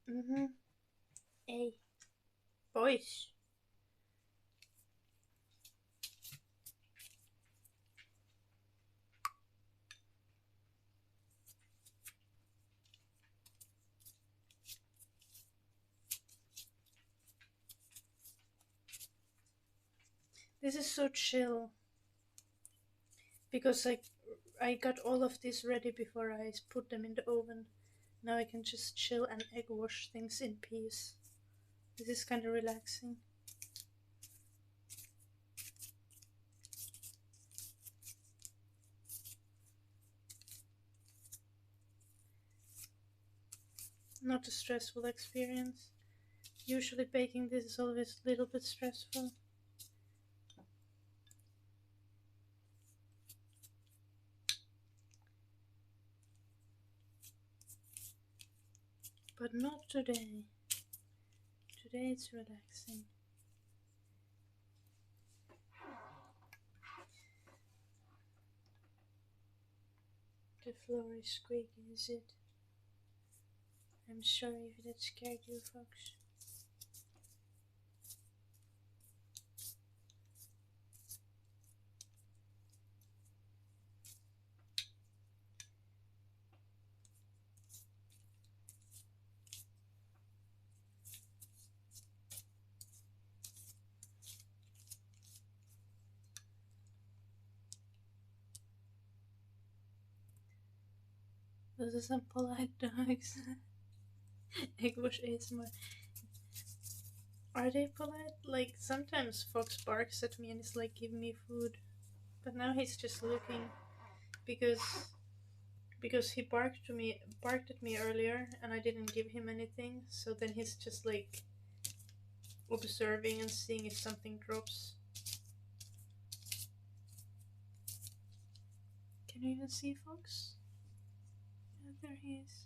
Mm-hmm. Hey. Boys. This is so chill. Because I got all of this ready before I put them in the oven. Now I can just chill and egg wash things in peace. This is kind of relaxing. Not a stressful experience. Usually baking this is always a little bit stressful. But not today. Today it's relaxing. The floor is squeaky, is it? I'm sorry if that scared you, folks. Those are some polite dogs. Egg wash ASMR. Are they polite? Like, sometimes Fox barks at me and is like, give me food. But now he's just looking because he barked at me earlier and I didn't give him anything, so then he's just like observing and seeing if something drops. Can you even see Fox? Oh, there he is.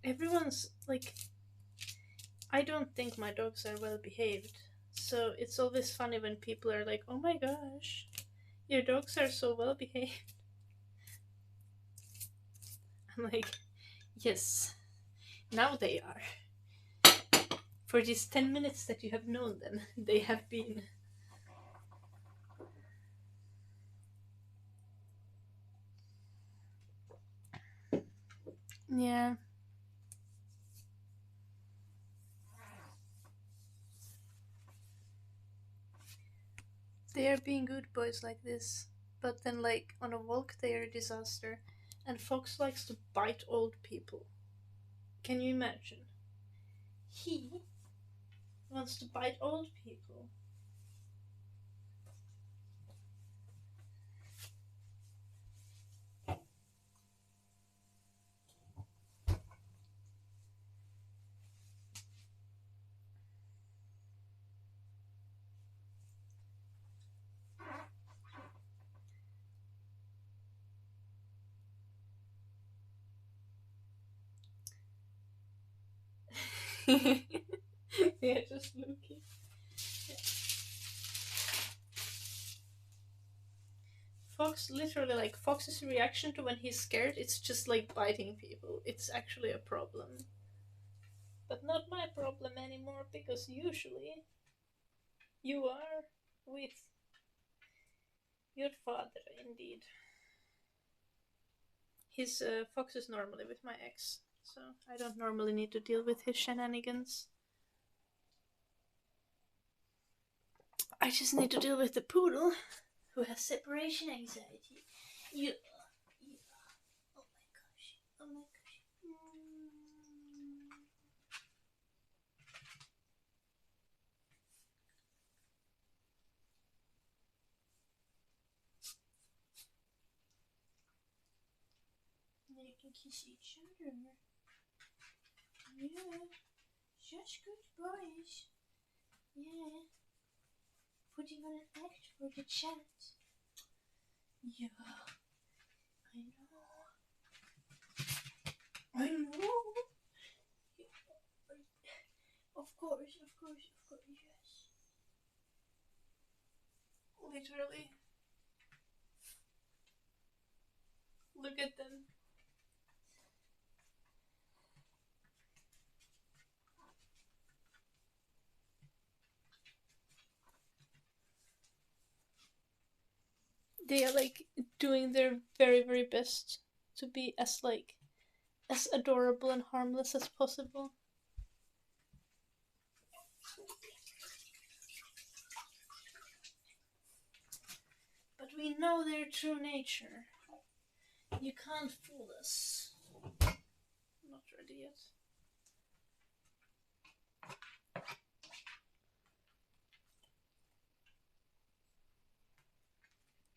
everyone's like, I don't think my dogs are well behaved. So it's always funny when people are like, "Oh my gosh, your dogs are so well behaved." I'm like, "Yes, now they are. For these 10 minutes that you have known them, they have been." Yeah. They are being good boys like this. But then, like, on a walk, they are a disaster. And Fox likes to bite old people. Can you imagine? He wants to bite old people. Yeah, just looking. Fox literally, like, Fox's reaction to when he's scared, it's just like biting people. It's actually a problem. But not my problem anymore, because usually you are with your father, indeed. His Fox is normally with my ex, so I don't normally need to deal with his shenanigans. I just need to deal with the poodle, who has separation anxiety. Yeah, yeah. Oh my gosh. Oh my gosh. They can kiss each other. Yeah. Such good boys. Yeah. Putting on an act for the chat. Yeah. I know. I know. Of course, yes. Literally. Look at them. They are like doing their very, very best to be as adorable and harmless as possible. But we know their true nature. You can't fool us. Not ready yet.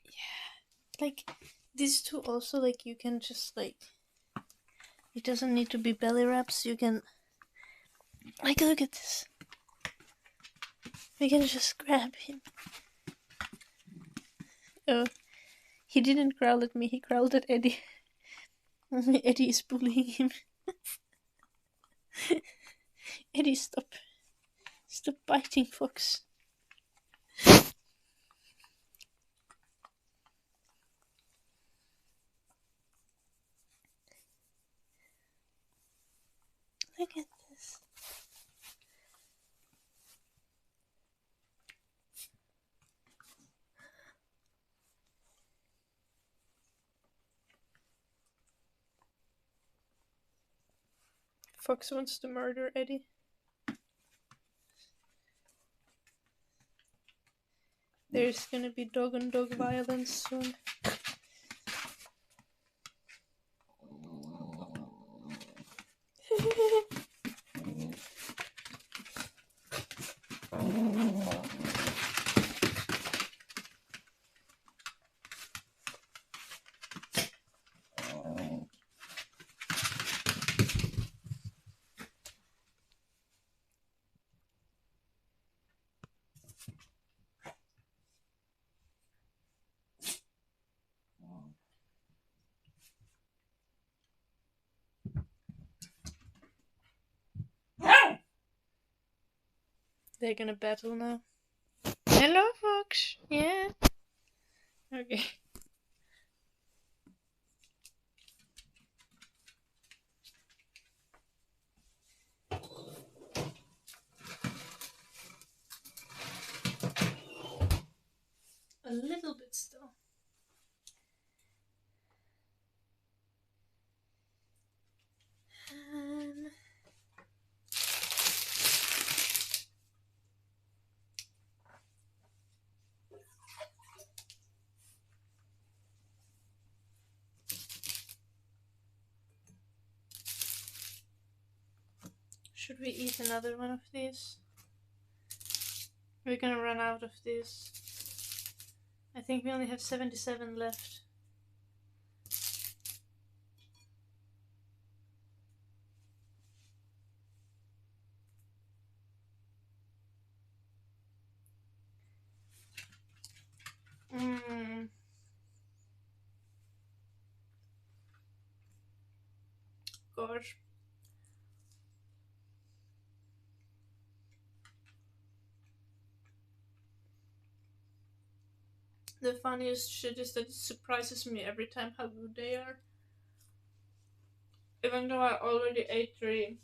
Yeah. Like, these two also, like, you can just, like, it doesn't need to be belly wraps. You can, like, look at this. We can just grab him. Oh, he didn't growl at me, he growled at Eddie. Eddie is bullying him. Eddie, stop. Stop biting Fox. Look at this. Fox wants to murder Eddie. There's gonna be dog on dog violence soon. They're gonna battle now. Hello, Fox. Yeah. Okay. A little bit still. Should we eat another one of these? We're gonna run out of these. I think we only have 77 left. Gosh. The funniest shit is that it surprises me every time how good they are. Even though I already ate 3.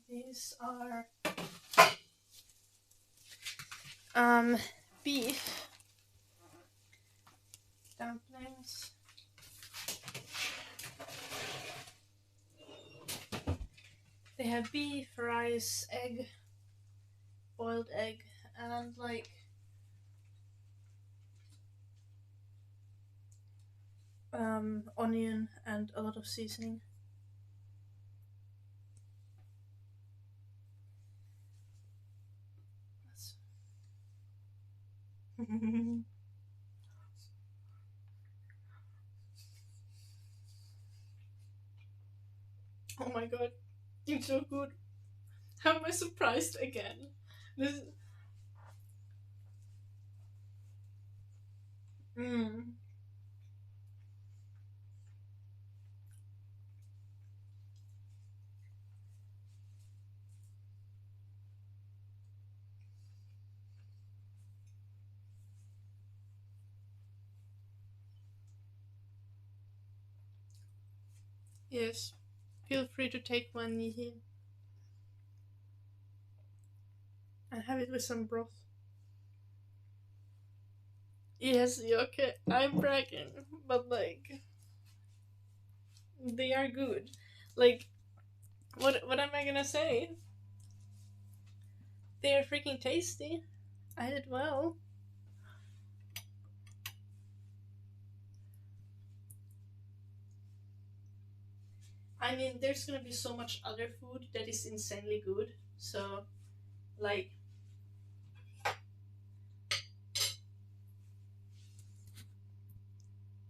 These are beef dumplings. They have beef, rice, egg, boiled egg, and like onion and a lot of seasoning. Oh my god, it's so good. How am I surprised again? This. Mm. Yes, feel free to take one here and have it with some broth. Yes, okay, I'm bragging, but like, they are good. Like, what am I gonna say? They are freaking tasty. I did well. I mean, there's gonna be so much other food that is insanely good. So, like,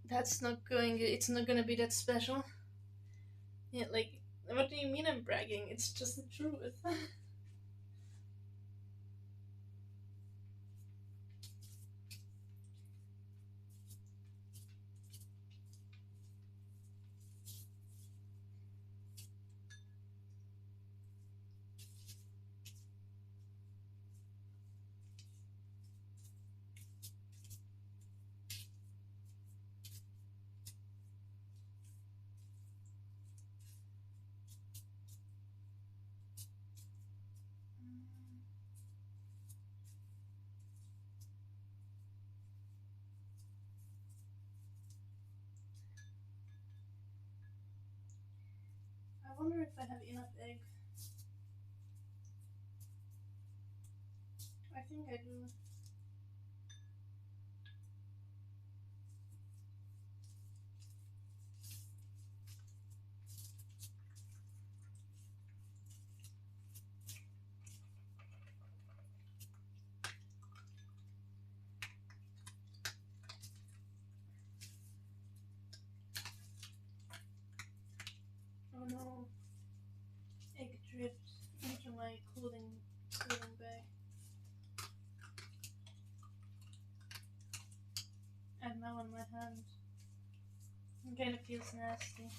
that's not going. It's not gonna be that special. Yeah, like, what do you mean I'm bragging? It's just the truth. I wonder if I have enough egg. I think I do. my cooling bag. And now on my hand. It kind of feels nasty.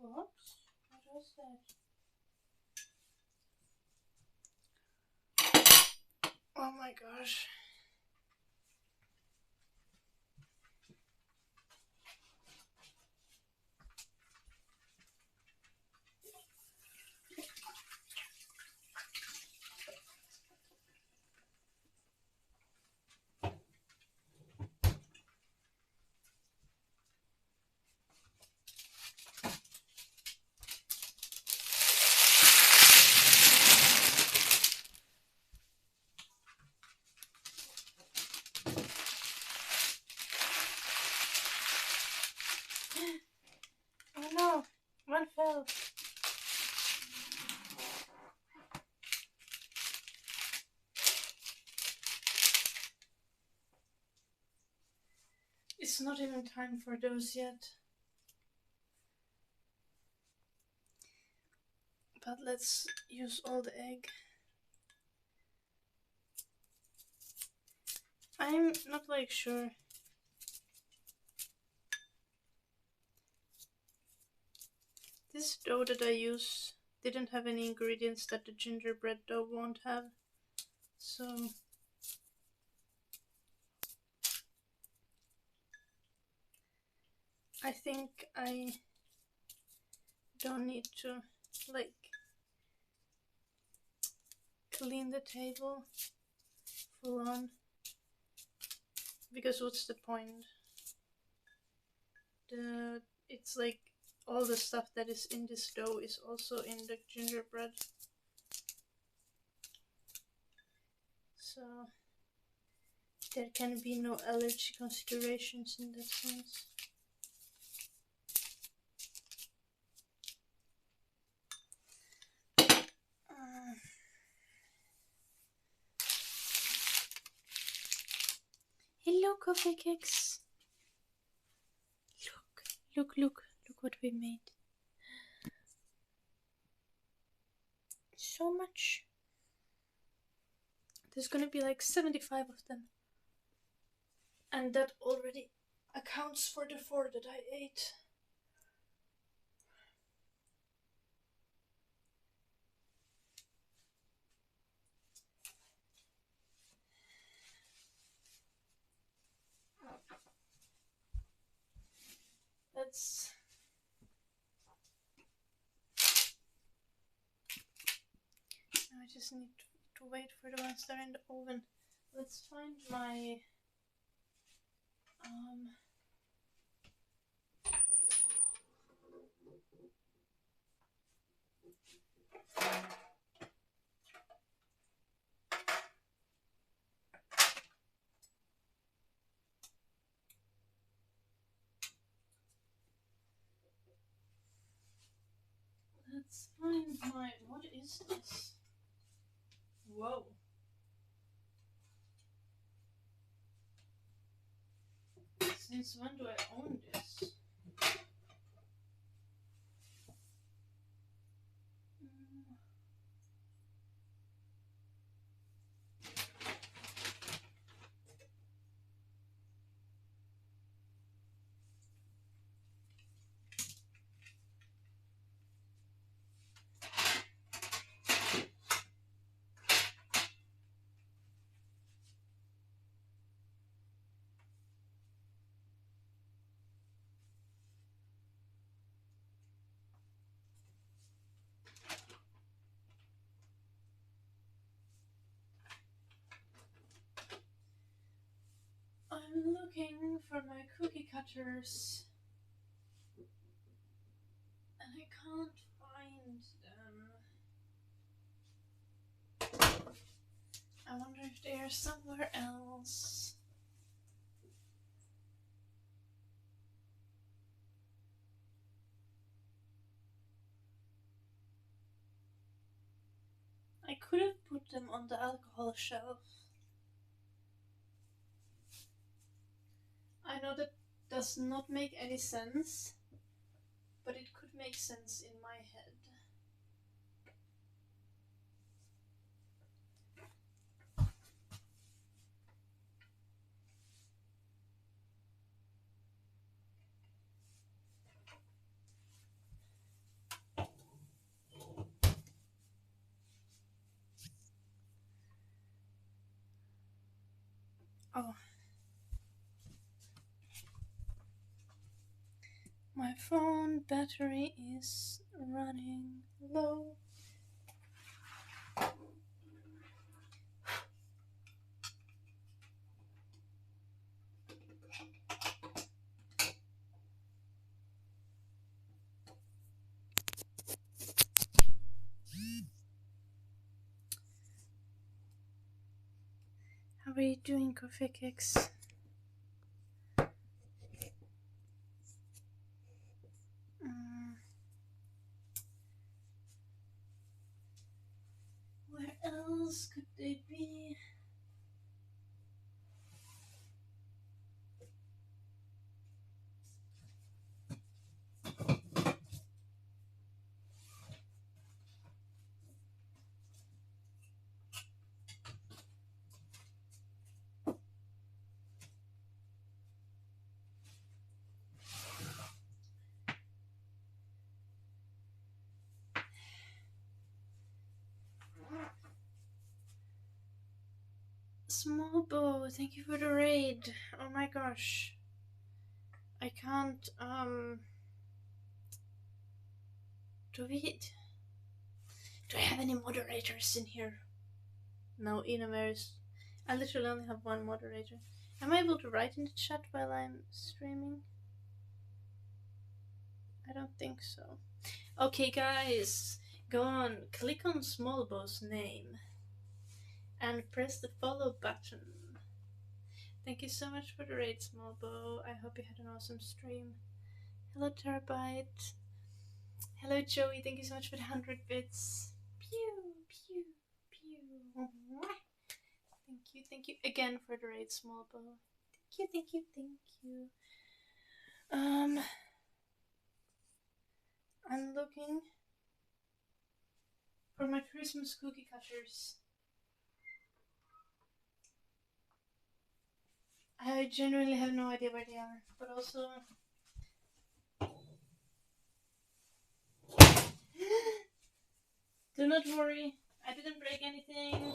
Whoops, what was that? Oh my gosh. Oh no, one fell. It's not even time for those yet. But let's use all the egg. I'm not like sure. This dough that I use didn't have any ingredients that the gingerbread dough won't have. So I think I don't need to like clean the table full on, because what's the point? It's like all the stuff that is in this dough is also in the gingerbread, so there can be no allergy considerations in that sense. Hello, coffee cakes. Look what we made. So much. There's gonna be like 75 of them. And that already accounts for the 4 that I ate. Let's... I just need to wait for the ones that are in the oven. Let's find my... Let's find my... What is this? Whoa. Since when do I own this? looking for my cookie cutters and I can't find them. I wonder if they are somewhere else. I could have put them on the alcohol shelf. I know that does not make any sense, but it could make sense in my head. Oh. My phone battery is running low. How are you doing, Coffee Cakes? Where else could they be? Small Bow, thank you for the raid. Oh my gosh. I can't, do I have any moderators in here? No, Inameris. I literally only have one moderator. Am I able to write in the chat while I'm streaming? I don't think so. Okay, guys, go on, click on Smallbow's name and press the follow button. Thank you so much for the raid, Smallbow. I hope you had an awesome stream. Hello, Terabyte. Hello, Joey. Thank you so much for the 100 bits. Pew, pew, pew. Thank you again for the raid, Smallbow. Thank you. I'm looking for my Christmas cookie cutters. I genuinely have no idea where they are, but also... Do not worry, I didn't break anything.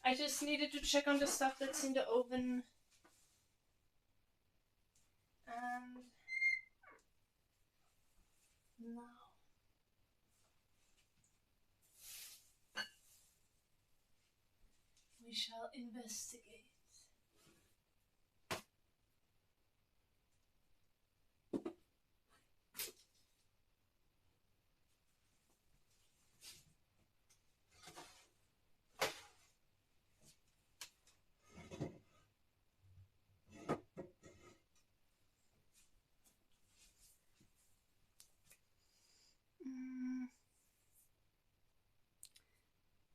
I just needed to check on the stuff that's in the oven. And now we shall investigate.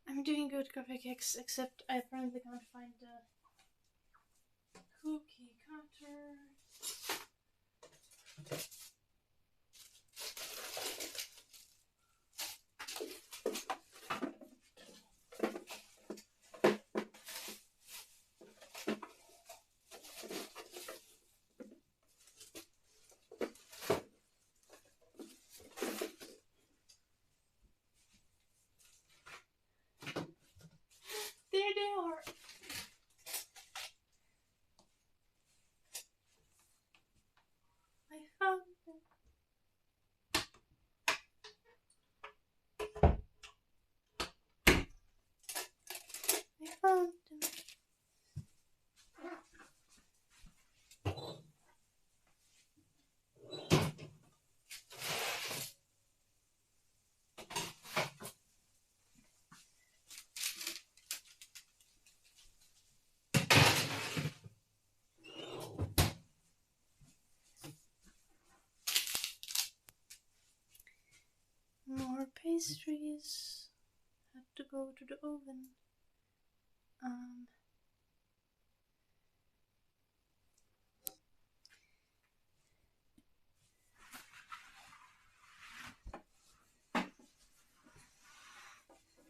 I'm doing good, Coffee Cakes, except I apparently can't find the cookie cutter. There they are. more pastries. Have to go to the oven.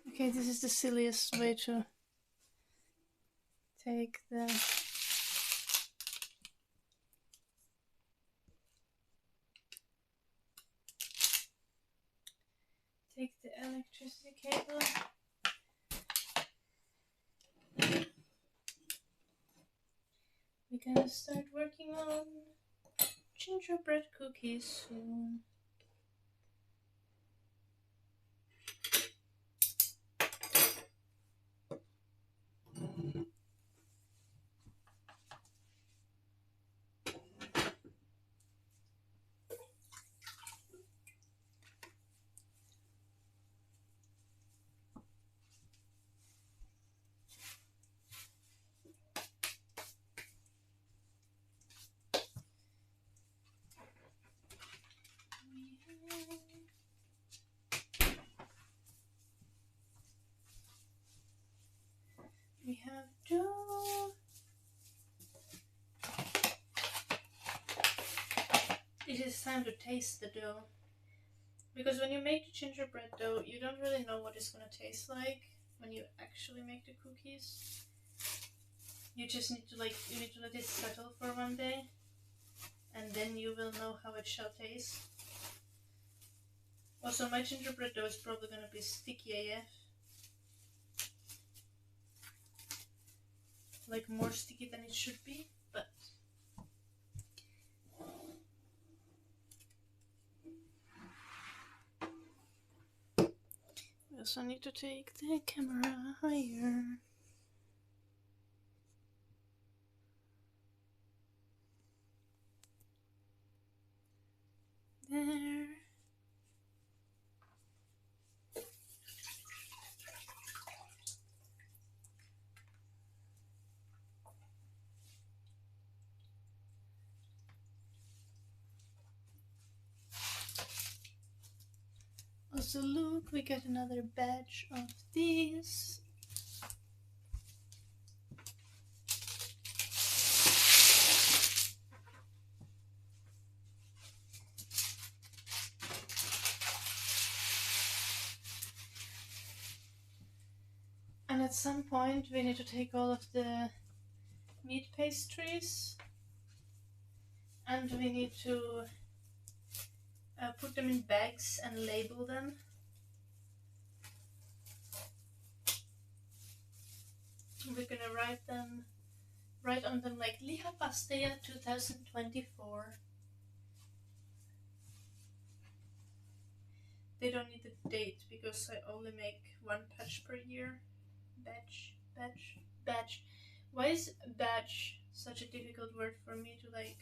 Okay, this is the silliest way to take the electricity cable. We're gonna start working on gingerbread cookies soon. We have dough. It is time to taste the dough. Because when you make the gingerbread dough, you don't really know what it's gonna taste like when you actually make the cookies. You just need to let it settle for one day, and then you will know how it shall taste. Also, my gingerbread dough is probably gonna be sticky AF. Like more sticky than it should be, but we also need to take the camera higher. There. Also look, we got another batch of these. And at some point we need to take all of the meat pastries and we need to put them in bags and label them. We're gonna write on them like Liha Pasteja 2024. They don't need the date because I only make one batch per year. Batch. Why is batch such a difficult word for me to like?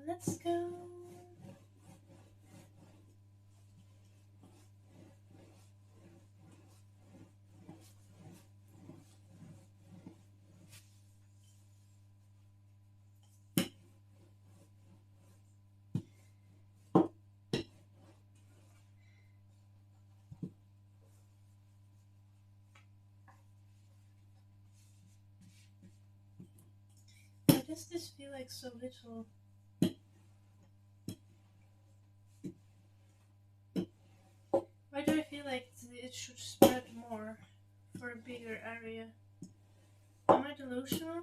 Let's go. Why does this feel like so little? Why do I feel like it should spread more for a bigger area. Am I delusional?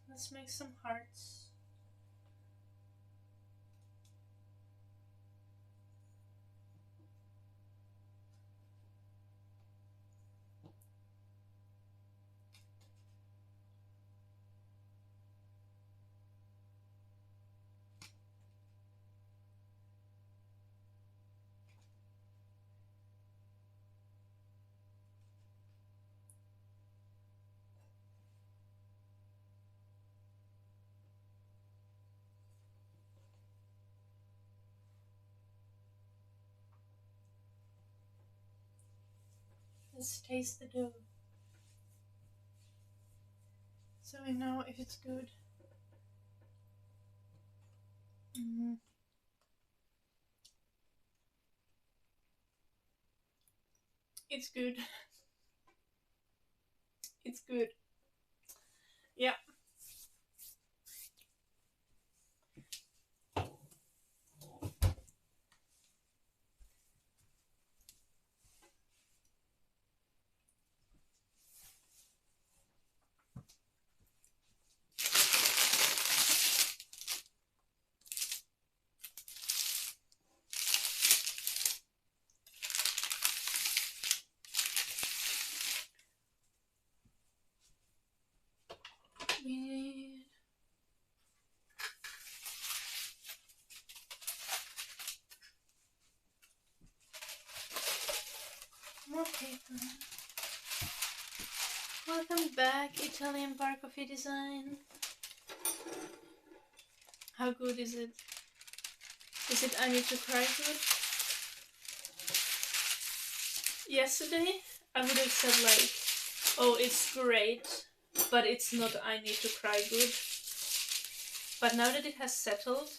Let's make some hearts. Let's taste the dough, so we know if it's good. It's good. It's good. Yeah. We need more paper. Welcome back, Italian bar coffee design. How good is it? Is it I Need to Cry good? Yesterday I would have said like, oh, it's great, but it's not I Need to Cry good. But now that it has settled,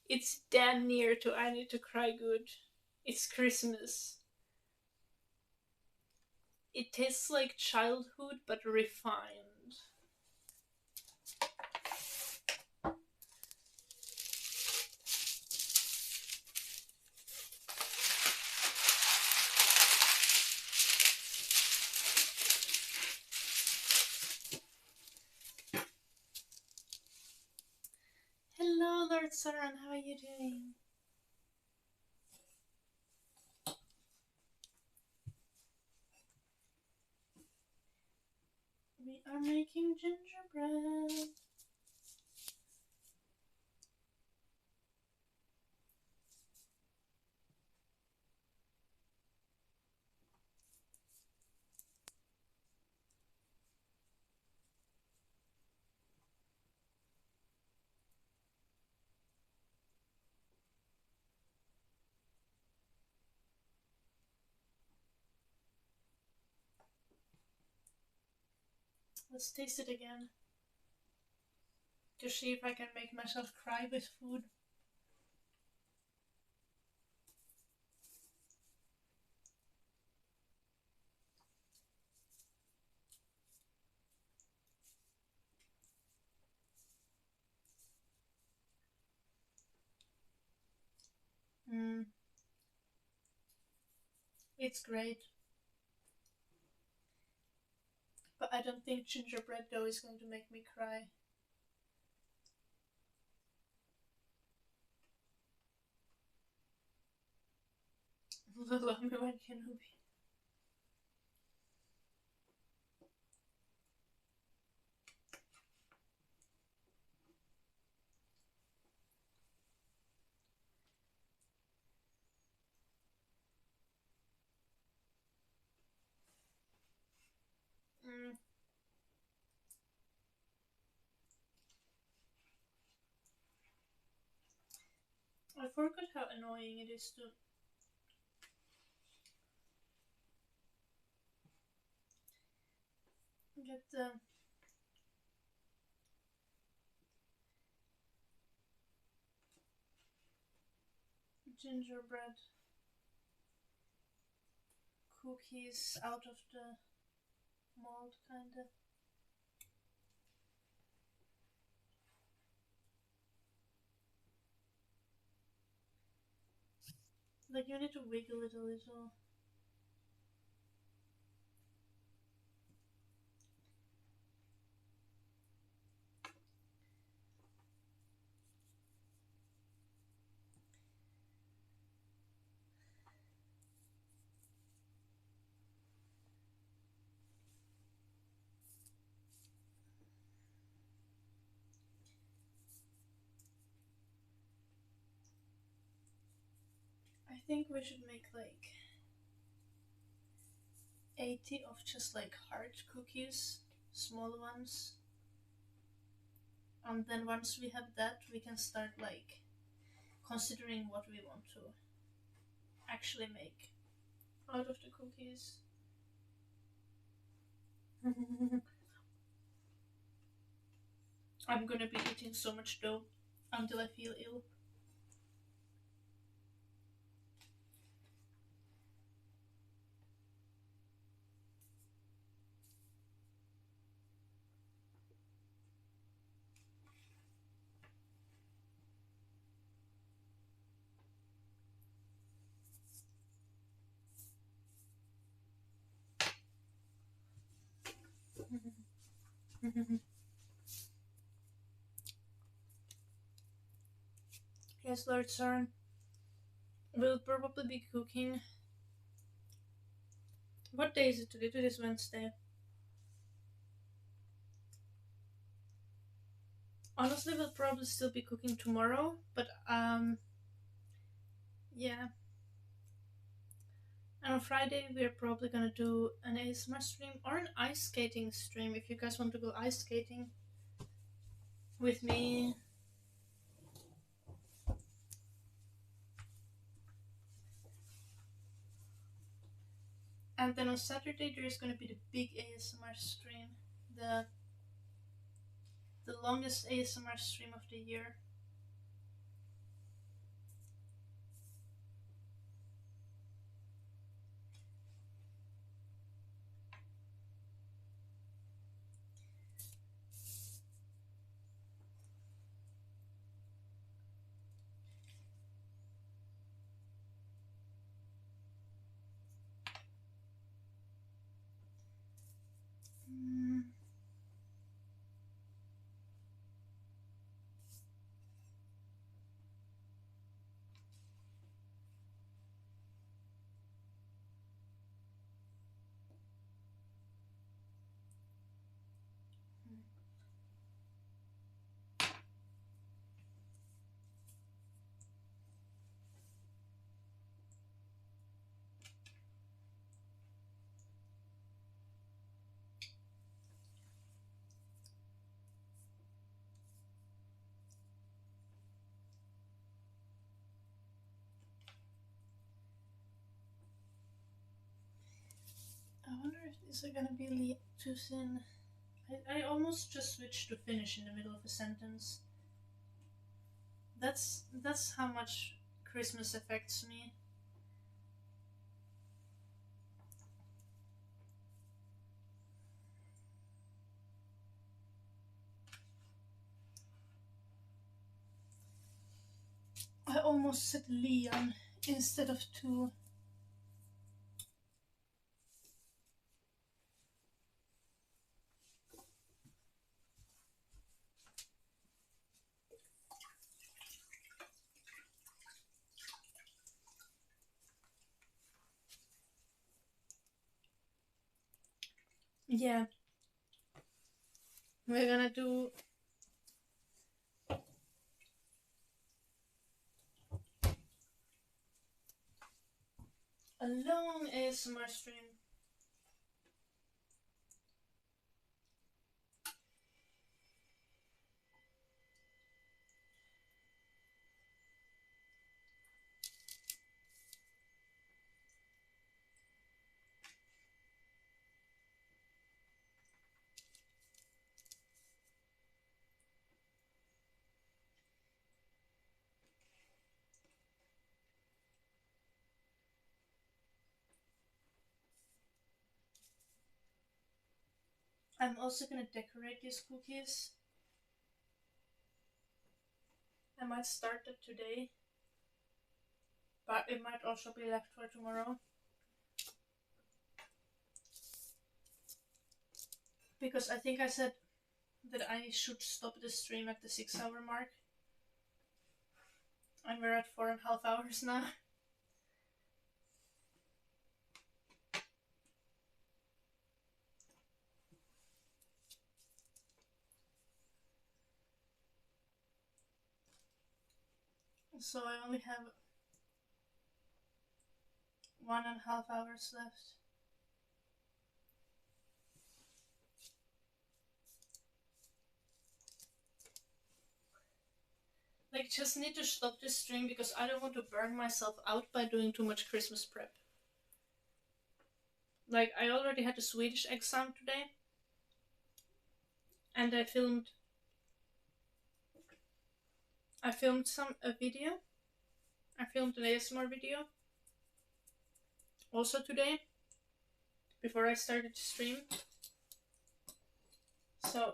it's damn near to I Need to Cry good. It's Christmas. It tastes like childhood, but refined. Hello, Lord Saran, how are you doing? We are making gingerbread. Let's taste it again to see if I can make myself cry with food. It's great. But I don't think gingerbread dough is going to make me cry. Love me when Kenobi. I forgot how annoying it is to get the gingerbread cookies out of the mold, kinda. Like you need to wiggle it a little. I think we should make like 80 of just like hard cookies, small ones. And then once we have that, we can start like considering what we want to actually make out of the cookies. I'm gonna be eating so much dough until I feel ill. Yes, Lord Cern. We'll probably be cooking. What day is it today? Today is Wednesday. Honestly, we'll probably still be cooking tomorrow, but yeah. And on Friday, we're probably gonna do an ASMR stream or an ice skating stream if you guys want to go ice skating with me. And then on Saturday, there's gonna be the big ASMR stream, the the longest ASMR stream of the year. Mm. I wonder if these are gonna be too thin. I almost just switched to Finnish in the middle of a sentence. That's how much Christmas affects me. I almost said Leon instead of two. Yeah, we're gonna do a long ASMR stream. I'm also gonna decorate these cookies. I might start it today, but it might also be left for tomorrow. Because I think I said that I should stop the stream at the 6-hour mark. And we're at 4.5 hours now. So I only have 1.5 hours left. Like, just need to stop this stream because I don't want to burn myself out by doing too much Christmas prep. Like, I already had a Swedish exam today. And I filmed a video. I filmed an ASMR video. Also today. Before I started to stream. So,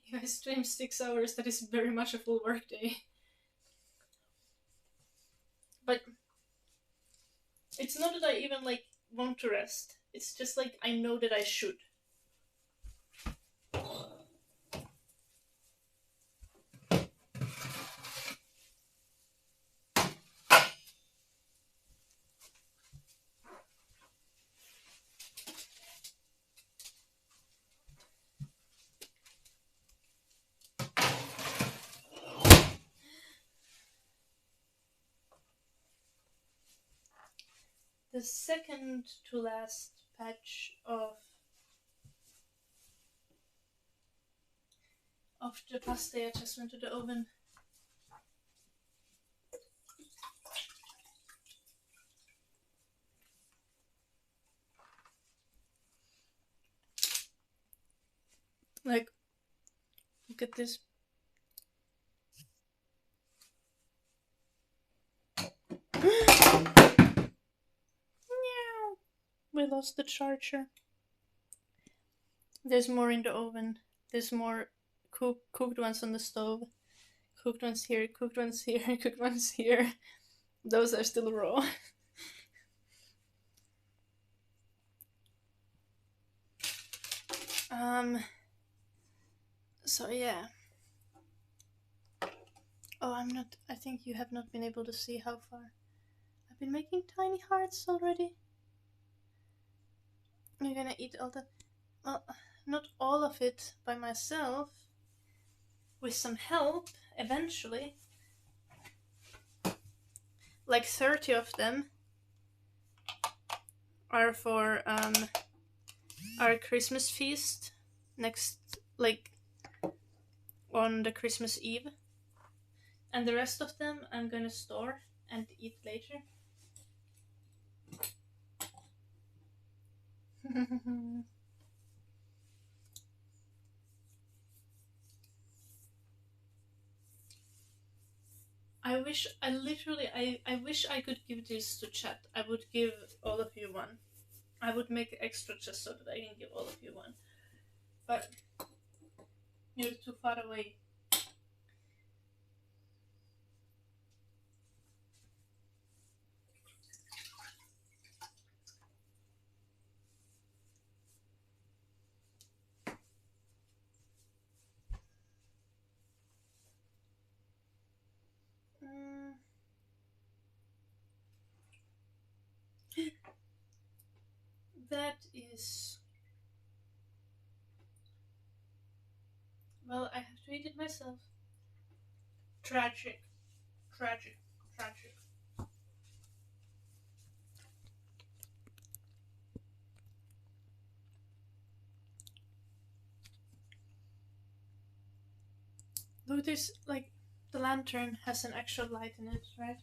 if I stream 6 hours, that is very much a full work day. But it's not that I even like want to rest. It's just like I know that I should. The second to last batch of the pasta I just went to the oven. Like, look at this. We lost the charger. There's more in the oven. There's more cooked ones on the stove. Cooked ones here, cooked ones here, cooked ones here. Those are still raw. So yeah. Oh, I think you have not been able to see how far. I've been making tiny hearts already. You're gonna eat all the... Well, not all of it by myself. With some help, eventually. Like 30 of them are for our Christmas feast next, like, on the Christmas Eve. And the rest of them I'm gonna store and eat later. I wish I could give this to chat. I would give all of you one. I would make extra just so that I can give all of you one. But you're too far away. That is... Well, I have to eat it myself. Tragic. Tragic. Tragic. Look, this, like, the lantern has an extra light in it, right?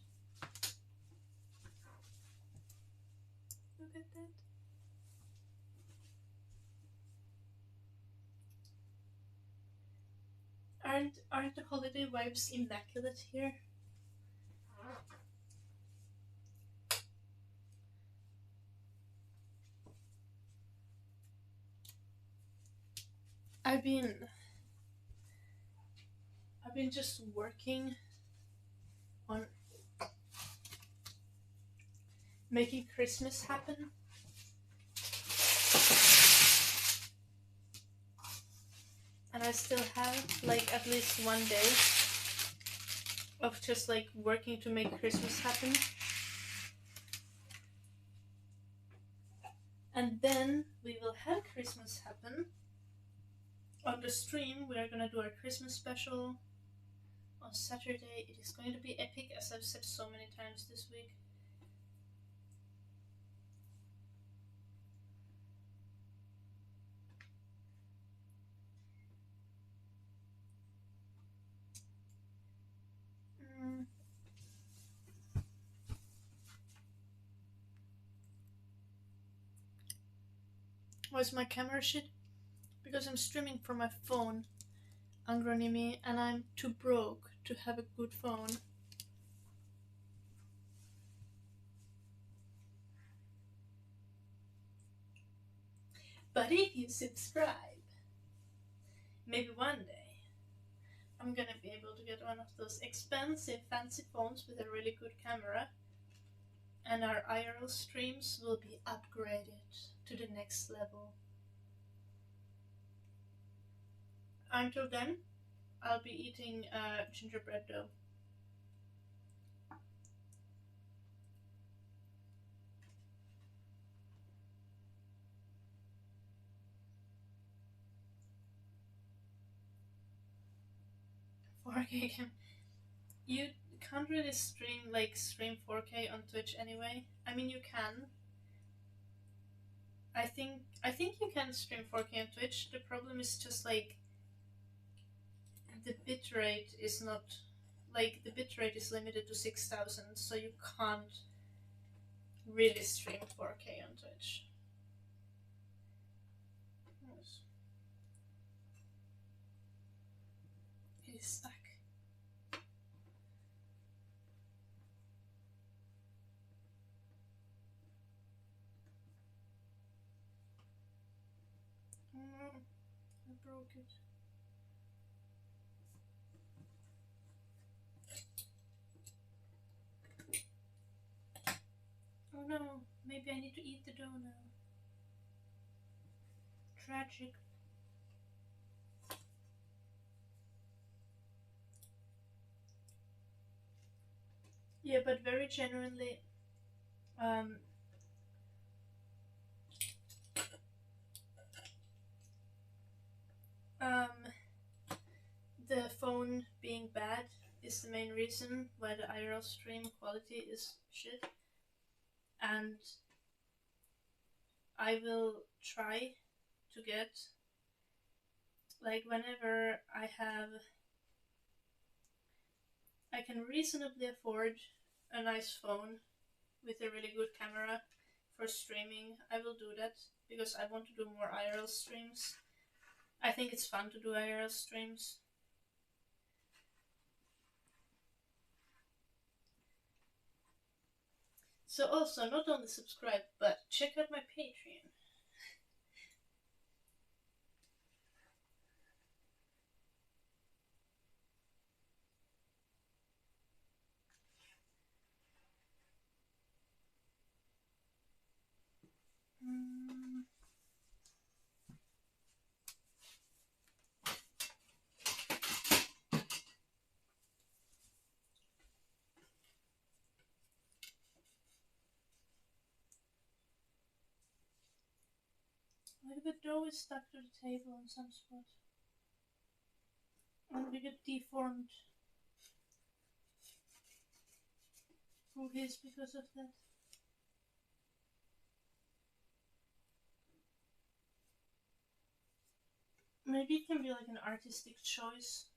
Look at that. Aren't the holiday vibes immaculate here? I've been I've been just working on making Christmas happen. And I still have like at least one day of just like working to make Christmas happen. And then we will have Christmas happen. On the stream, we are gonna do our Christmas special on Saturday. It is going to be epic, as I've said so many times this week. Why is my camera shit? Because I'm streaming from my phone, Angronimi, and I'm too broke to have a good phone. But if you subscribe, maybe one day, I'm gonna be able to get one of those expensive fancy phones with a really good camera, and our IRL streams will be upgraded to the next level. Until then, I'll be eating gingerbread dough. You can't really stream 4K on Twitch anyway. I mean, you can. I think you can stream 4K on Twitch. The problem is just like the bitrate is not the bitrate is limited to 6,000, so you can't really stream 4K on Twitch. Yes. It is stuck. I broke it. Oh no, maybe I need to eat the dough now. Tragic. Yeah, but very genuinely, the phone being bad is the main reason why the IRL stream quality is shit. And I will try to get, whenever I can reasonably afford a nice phone with a really good camera for streaming, I will do that, because I want to do more IRL streams. I think it's fun to do IRL streams. So also, not only subscribe, but check out my Patreon. The dough is stuck to the table in some spot. And we get deformed cookies because of that. Maybe it can be like an artistic choice.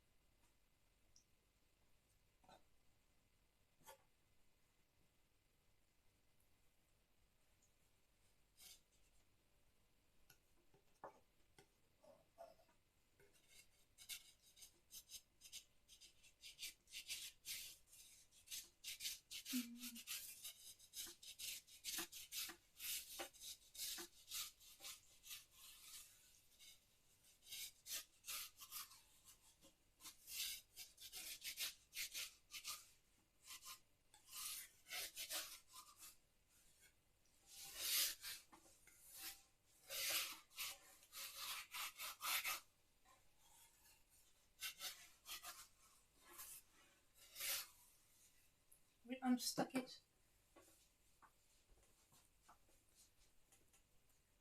unstuck it.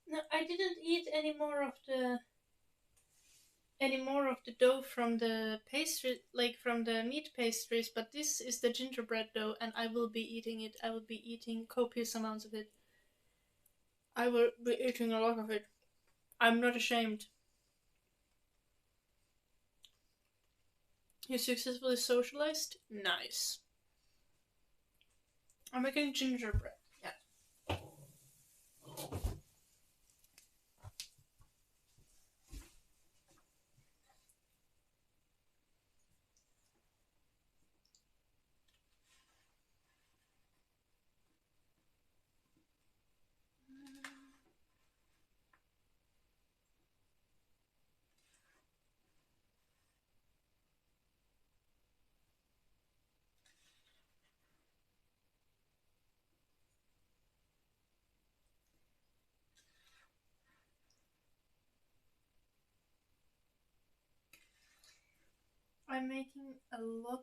No, I didn't eat any more of the dough from the pastry, like from the meat pastries, but this is the gingerbread dough, and I will be eating it. I will be eating copious amounts of it. I will be eating a lot of it. I'm not ashamed. You successfully socialized? Nice. I'm making gingerbread. Yeah. I'm making a lot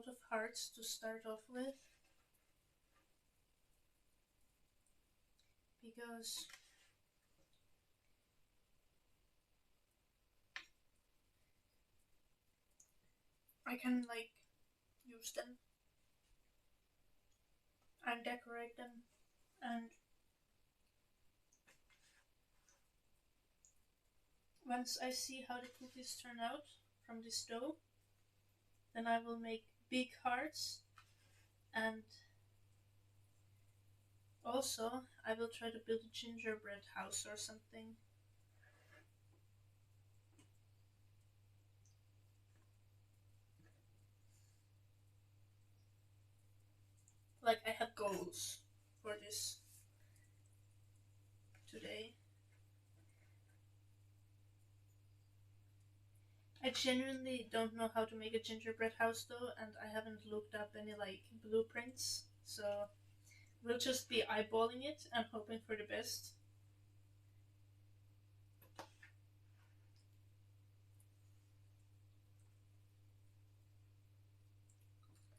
of hearts to start off with. Because I can like use them and decorate them, and once I see how the cookies turn out from this dough, then I will make big hearts, and also I will try to build a gingerbread house or something. Like I have goals for this today. I genuinely don't know how to make a gingerbread house though, and I haven't looked up any like blueprints, so we'll just be eyeballing it and hoping for the best.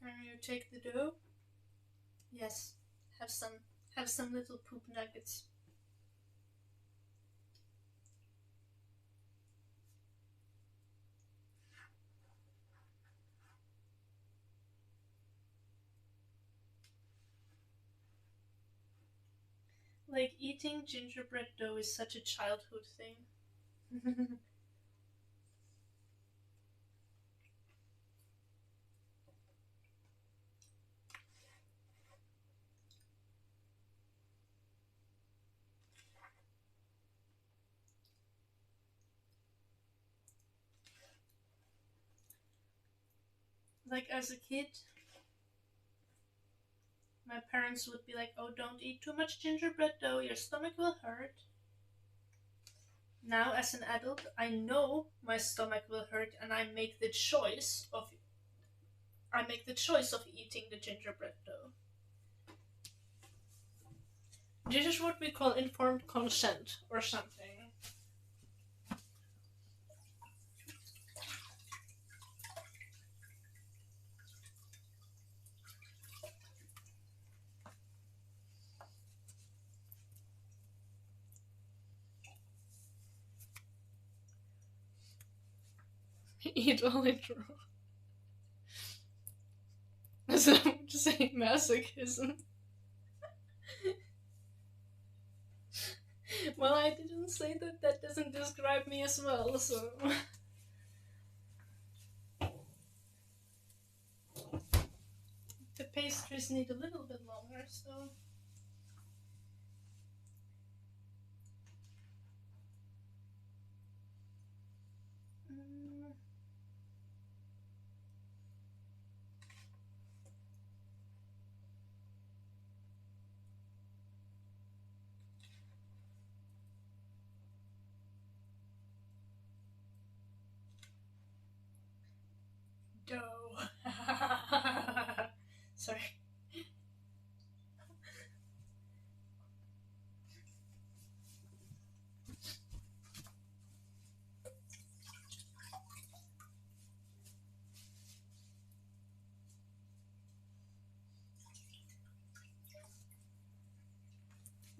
Can you take the dough? Yes. Have some little poop nuggets. Like eating gingerbread dough is such a childhood thing. Like as a kid, my parents would be like, "Oh, don't eat too much gingerbread dough, your stomach will hurt." Now as an adult, I know my stomach will hurt and I make the choice of eating the gingerbread dough. This is what we call informed consent or something. Eat all it raw. As I'm just saying masochism. Well, I didn't say that. That doesn't describe me as well, so. The pastries need a little bit longer, so. Mm. Dough. Sorry.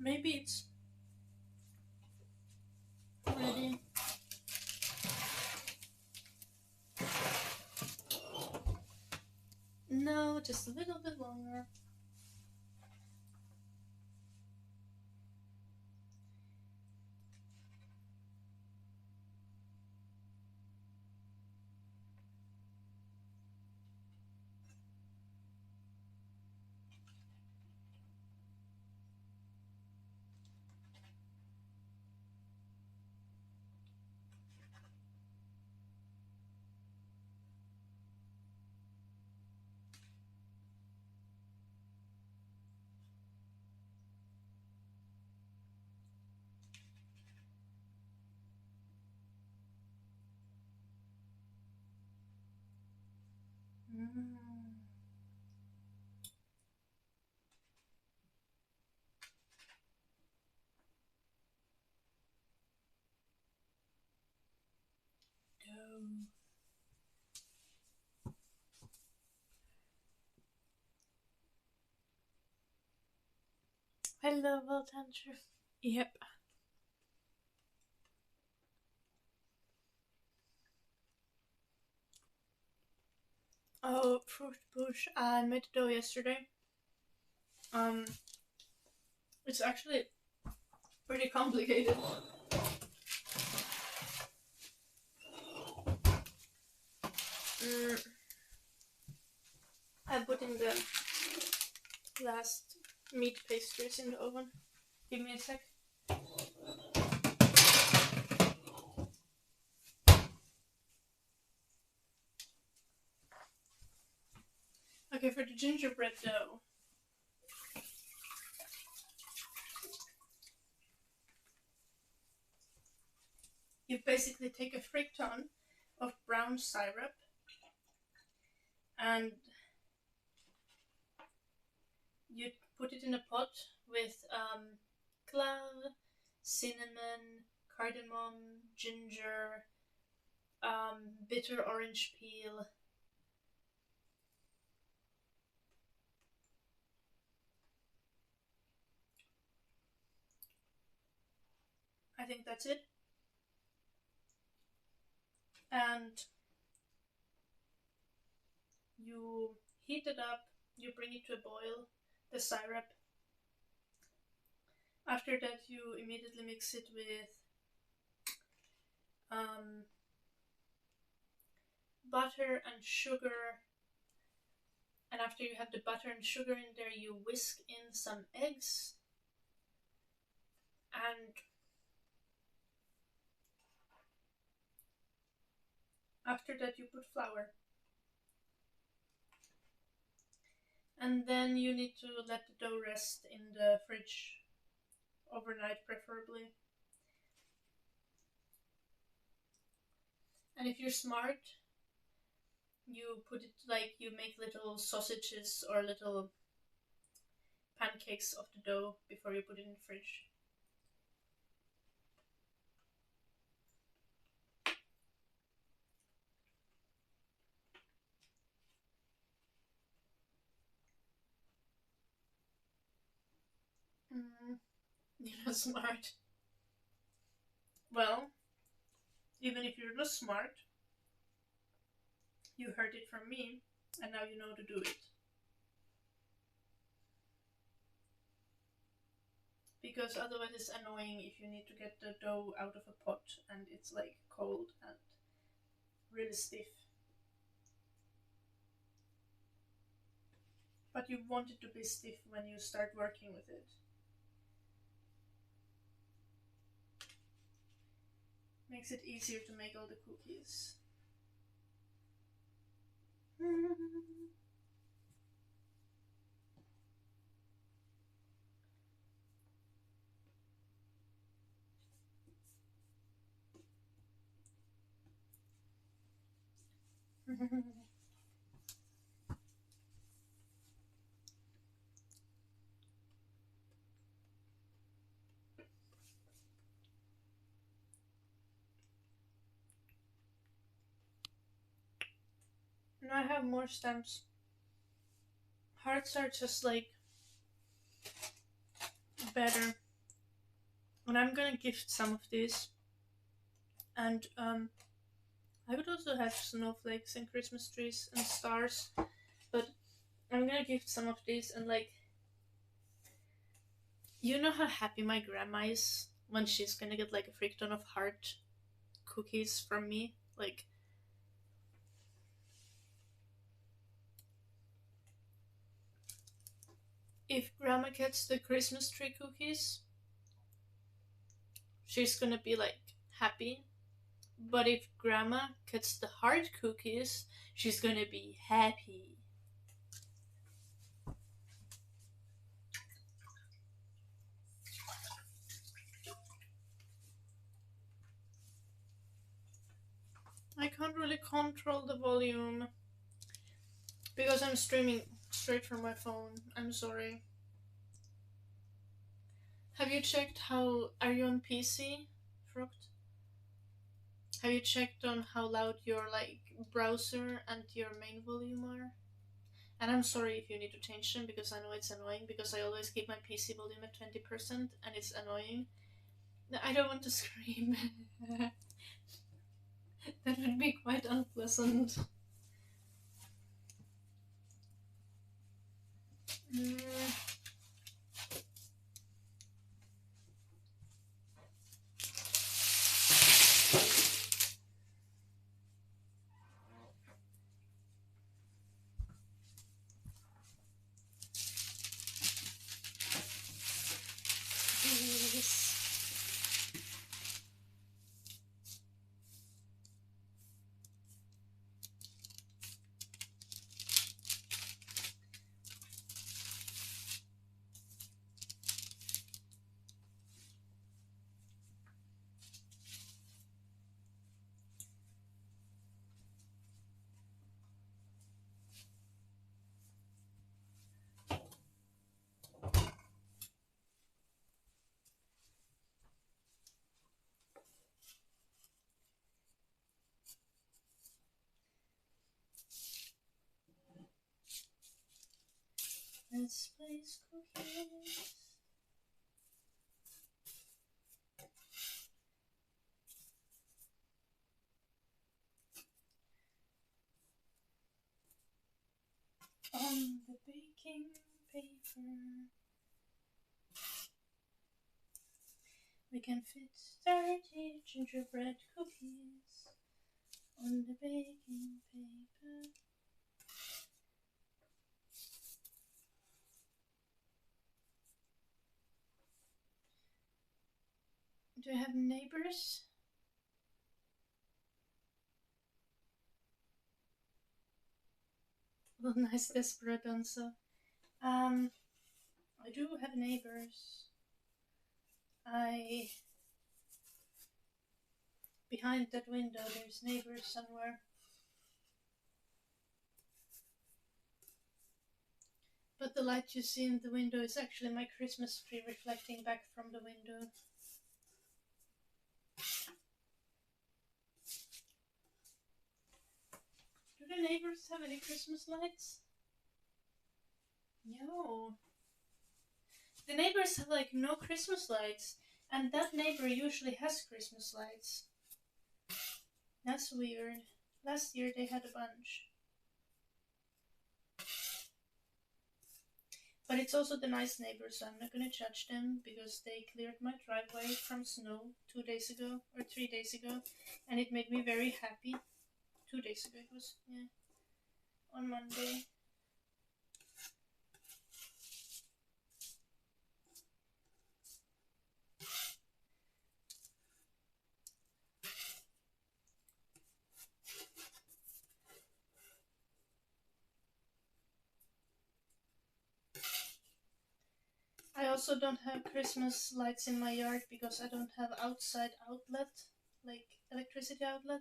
Maybe it's ready. No, just a little bit longer. Mm. Dough. Hello, Voltanger. Yep. Oh, fruit push. I made the dough yesterday. Um, it's actually pretty complicated. Mm, I put in the last meat pastries in the oven. Give me a sec. Okay, for the gingerbread dough, you basically take a frick ton of brown syrup and you put it in a pot with clove, cinnamon, cardamom, ginger, bitter orange peel. I think that's it. And you heat it up, you bring it to a boil, the syrup. After that, you immediately mix it with um, butter and sugar. And after you have the butter and sugar in there, you whisk in some eggs. And after that, you put flour. And then you need to let the dough rest in the fridge overnight, preferably. And if you're smart, you put it like you make little sausages or little pancakes of the dough before you put it in the fridge. You're not smart. Well, even if you're not smart, you heard it from me, and now you know to do it. Because otherwise it's annoying if you need to get the dough out of a pot and it's like cold and really stiff. But you want it to be stiff when you start working with it. Makes it easier to make all the cookies. Now I have more stamps. Hearts are just like better. And I'm gonna gift some of these. And I would also have snowflakes and Christmas trees and stars, but I'm gonna gift some of these. And like, you know how happy my grandma is when she's gonna get like a freak ton of heart cookies from me? Like, if grandma gets the Christmas tree cookies, she's gonna be like happy. But if grandma gets the heart cookies, she's gonna be happy. I can't really control the volume because I'm streaming straight from my phone. I'm sorry. Have you checked how. Are you on PC, Fruct? Have you checked on how loud your like browser and your main volume are? And I'm sorry if you need to change them because I know it's annoying because I always keep my PC volume at 20% and it's annoying. I don't want to scream. That would be quite unpleasant. Mm. Yes. Let's place cookies. On the baking paper, we can fit 30 gingerbread cookies on the baking paper. Do you have neighbors? Well, nice Desperanza. I do have neighbors. Behind that window, there's neighbors somewhere. But the light you see in the window is actually my Christmas tree reflecting back from the window. Do the neighbors have any Christmas lights? No. The neighbors have like no Christmas lights, and that neighbor usually has Christmas lights. That's weird. Last year they had a bunch. But it's also the nice neighbors, so I'm not gonna judge them because they cleared my driveway from snow 2 days ago, or 3 days ago, and it made me very happy. 2 days ago it was, yeah. On Monday. I also don't have Christmas lights in my yard because I don't have outside outlet, like electricity outlet,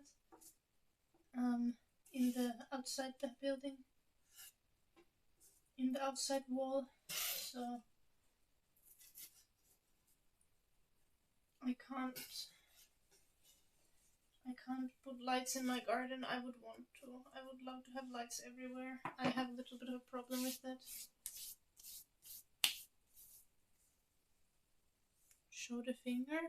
in the outside the building, in the outside wall, so I can't put lights in my garden. I would want to. I would love to have lights everywhere. I have a little bit of a problem with that. show the finger.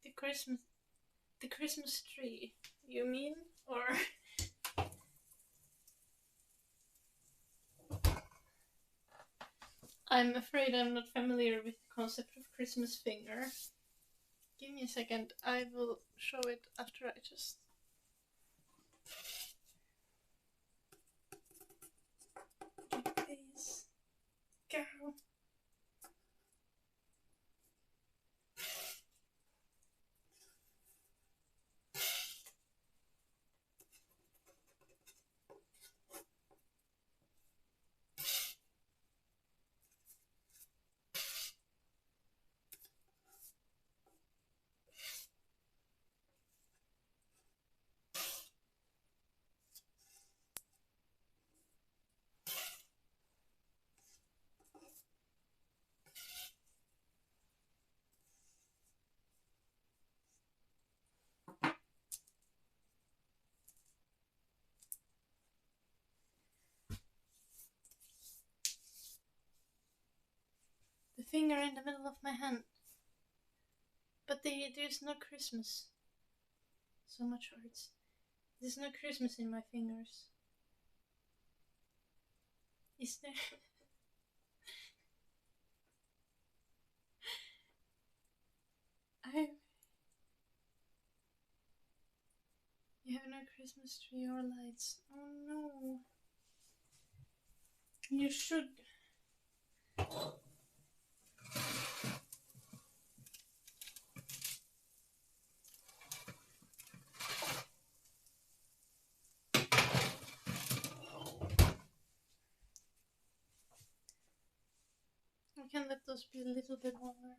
The Christmas tree, you mean? Or I'm afraid I'm not familiar with the concept of Christmas finger. Give me a second, I will show it after I just... Please, go. The finger in the middle of my hand. But there's no Christmas. So much hearts. There's no Christmas in my fingers. Is there? You have no Christmas tree or lights. Oh no. You should. I can let those be a little bit longer.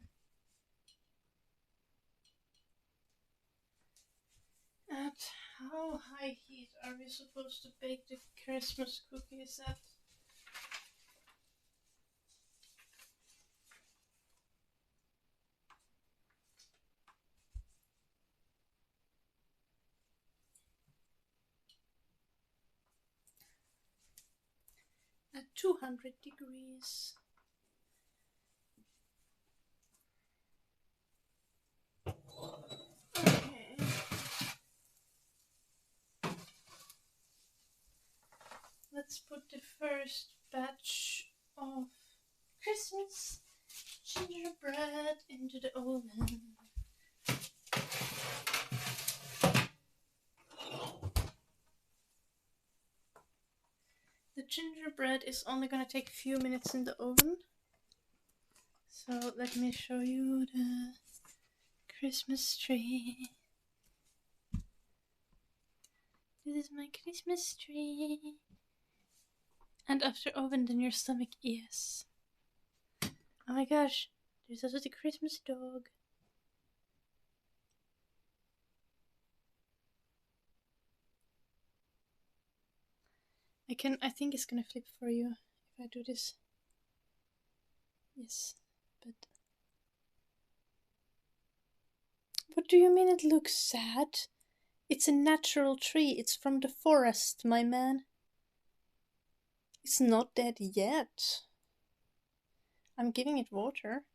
At how high heat are we supposed to bake the Christmas cookies at? At 200 degrees. Okay. Let's put the first batch of Christmas gingerbread into the oven. The gingerbread is only gonna take a few minutes in the oven. So let me show you the Christmas tree. This is my Christmas tree. And after oven, then your stomach is. Oh my gosh, there's also the Christmas dog. I think it's gonna flip for you if I do this. Yes, but... What do you mean it looks sad? It's a natural tree, it's from the forest, my man. It's not dead yet. I'm giving it water.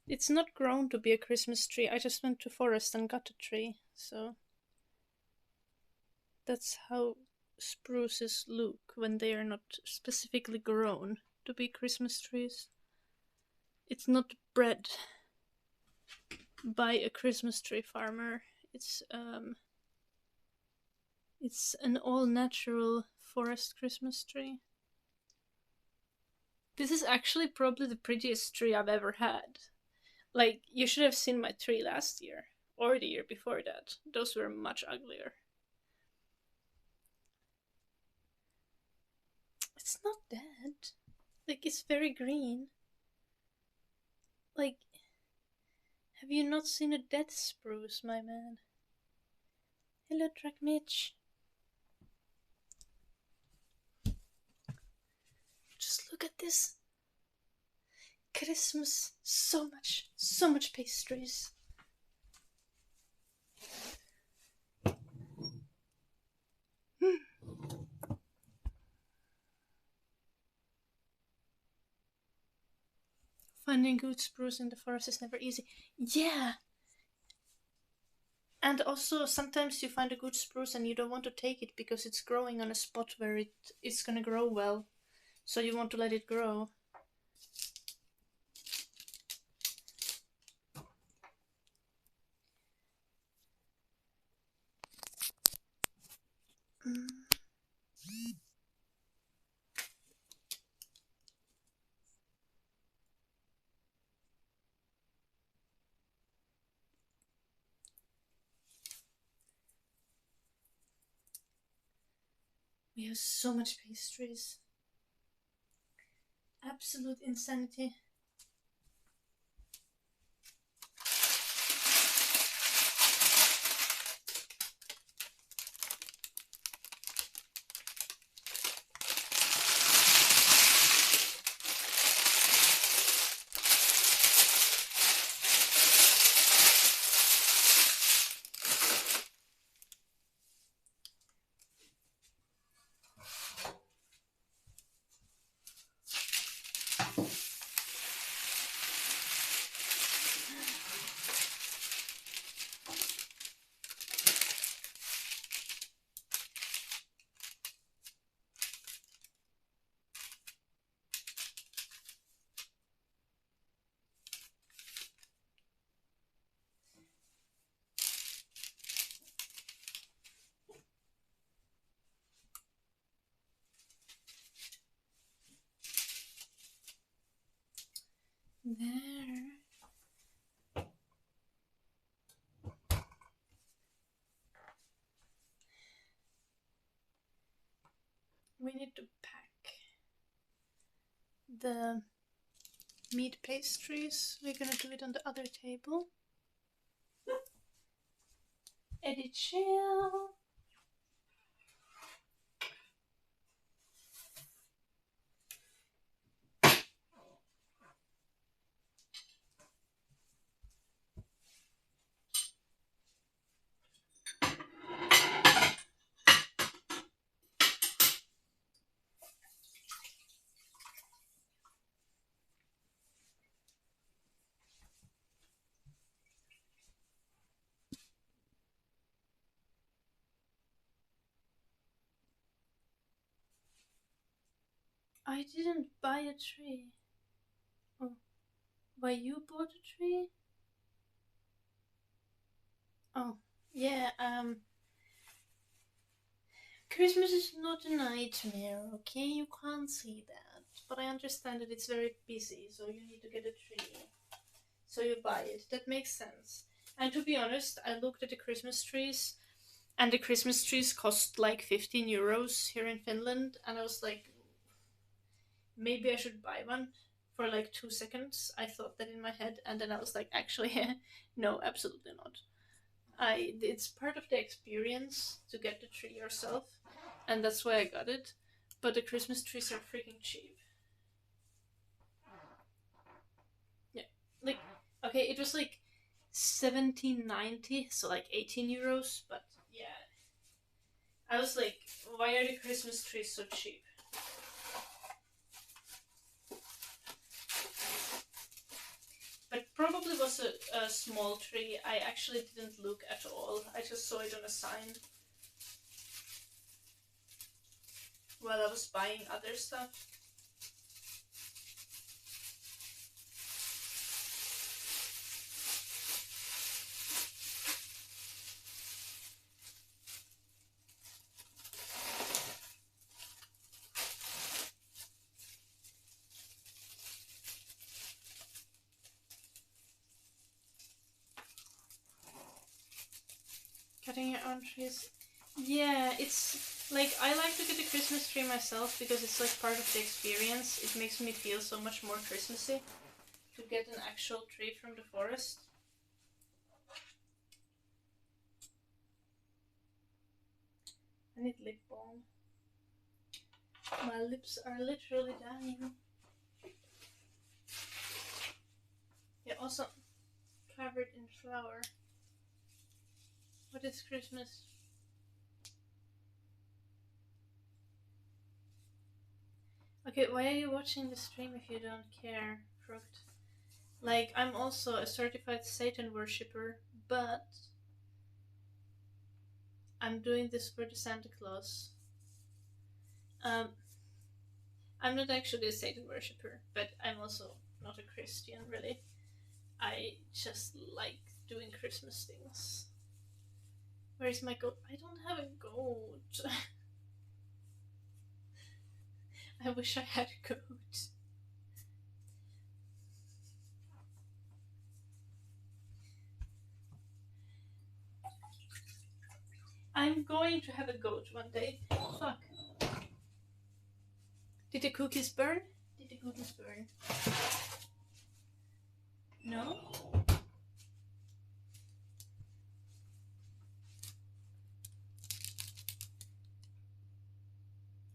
It's not grown to be a Christmas tree. I just went to forest and got a tree, so that's how spruces look when they are not specifically grown to be Christmas trees. It's not bred by a Christmas tree farmer. It's an all-natural forest Christmas tree. This is actually probably the prettiest tree I've ever had. Like, you should have seen my tree last year, or the year before that. Those were much uglier. It's not dead. Like, it's very green. Like, have you not seen a dead spruce, my man? Hello, Truck Mitch. Just look at this. Christmas. So much pastries. Finding good spruce in the forest is never easy. Yeah. And also, sometimes you find a good spruce and you don't want to take it because it's growing on a spot where it's gonna grow well. So you want to let it grow. We have so much pastries. Absolute insanity. There. We need to pack the meat pastries. We're gonna do it on the other table. Eddie, chill. I didn't buy a tree. Oh, why you bought a tree? Oh, yeah, Christmas is not a nightmare, okay? You can't see that. But I understand that it's very busy, so you need to get a tree. So you buy it. That makes sense. And to be honest, I looked at the Christmas trees, and the Christmas trees cost like 15 euros here in Finland, and I was like, maybe I should buy one. For like 2 seconds, I thought that in my head, and then I was like, actually, no, absolutely not. It's part of the experience to get the tree yourself, and that's why I got it. But the Christmas trees are freaking cheap. Yeah, like okay, it was like 17.90, so like 18 euros. But yeah, I was like, why are the Christmas trees so cheap? But probably was a small tree. I actually didn't look at all. I just saw it on a sign while I was buying other stuff. Cutting your own trees. Yeah, it's like I like to get a Christmas tree myself because it's like part of the experience. It makes me feel so much more Christmassy to get an actual tree from the forest. I need lip balm. My lips are literally dying. Yeah, also covered in flour. What is Christmas? Okay, why are you watching the stream if you don't care, Fruit? Like, I'm also a certified Satan worshipper, but I'm doing this for the Santa Claus. Um, I'm not actually a Satan worshipper, but I'm also not a Christian, really. I just like doing Christmas things. Where's my goat? I don't have a goat. I wish I had a goat. I'm going to have a goat one day. Fuck. Did the cookies burn? Did the cookies burn? No?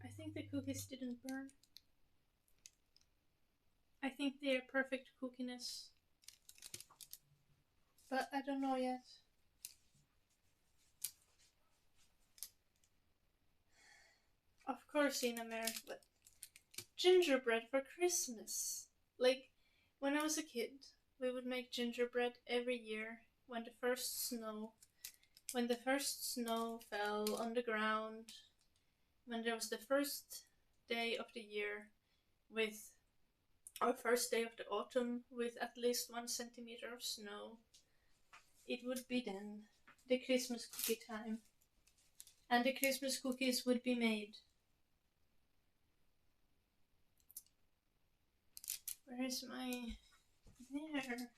I think the cookies didn't burn. I think they're perfect cookiness. But I don't know yet. Of course, in America, but gingerbread for Christmas. Like, when I was a kid, we would make gingerbread every year when the first snow fell on the ground, when there was the first day of the year with our first day of the autumn with at least 1 centimeter of snow, it would be then the Christmas cookie time. And the Christmas cookies would be made. Where is my... There.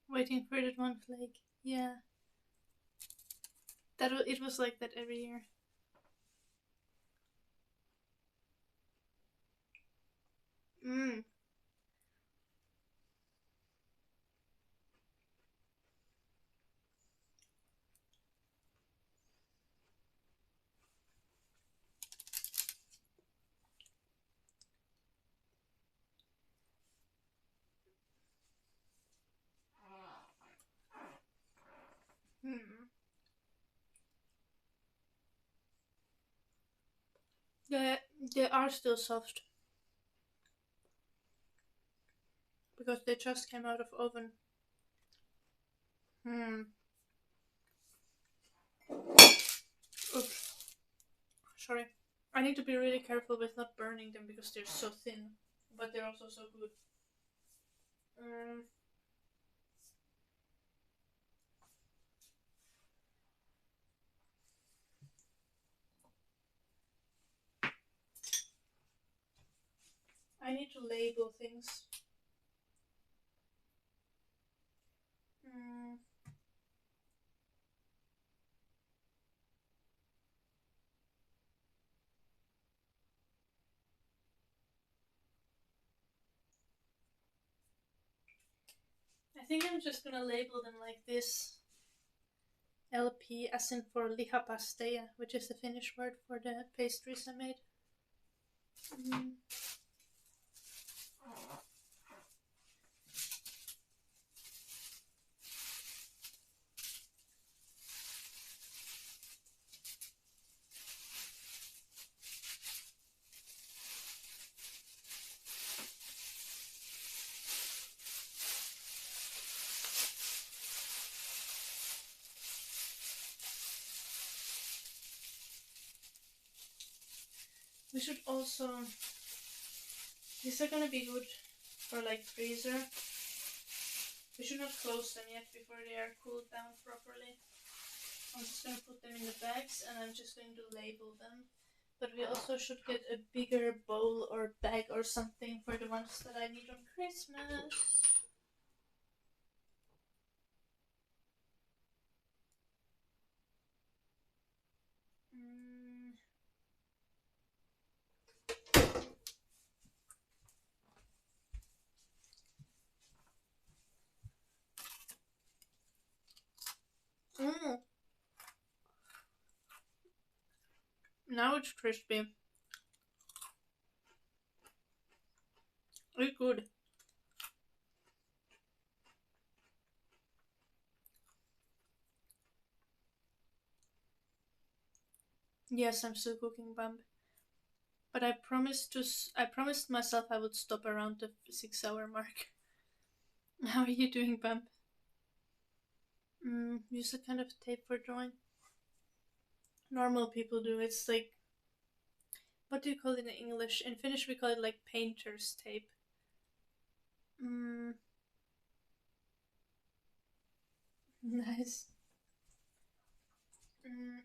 Waiting for that one flake. Yeah. It was like that every year. Mmm. Hmm. They are still soft. Because they just came out of oven. Hmm. Oops. Sorry. I need to be really careful with not burning them because they're so thin. But they're also so good. I need to label things. I think I'm just gonna label them like this. LP as in for lihapasteja, which is the Finnish word for the pastries I made. We should also... These are gonna be good for like freezer. We should not close them yet before they are cooled down properly. I'm just gonna put them in the bags and I'm just going to label them But we also should get a bigger bowl or bag or something for the ones that I need on Christmas. Mm. Mm. Now it's crispy. It's good. Yes, I'm still cooking bump. But I promised myself I would stop around the 6 hour mark. How are you doing, bump? Use a kind of tape for drawing. Normal people do. It's like, what do you call it in English? In Finnish, we call it like painter's tape. Nice. Mm.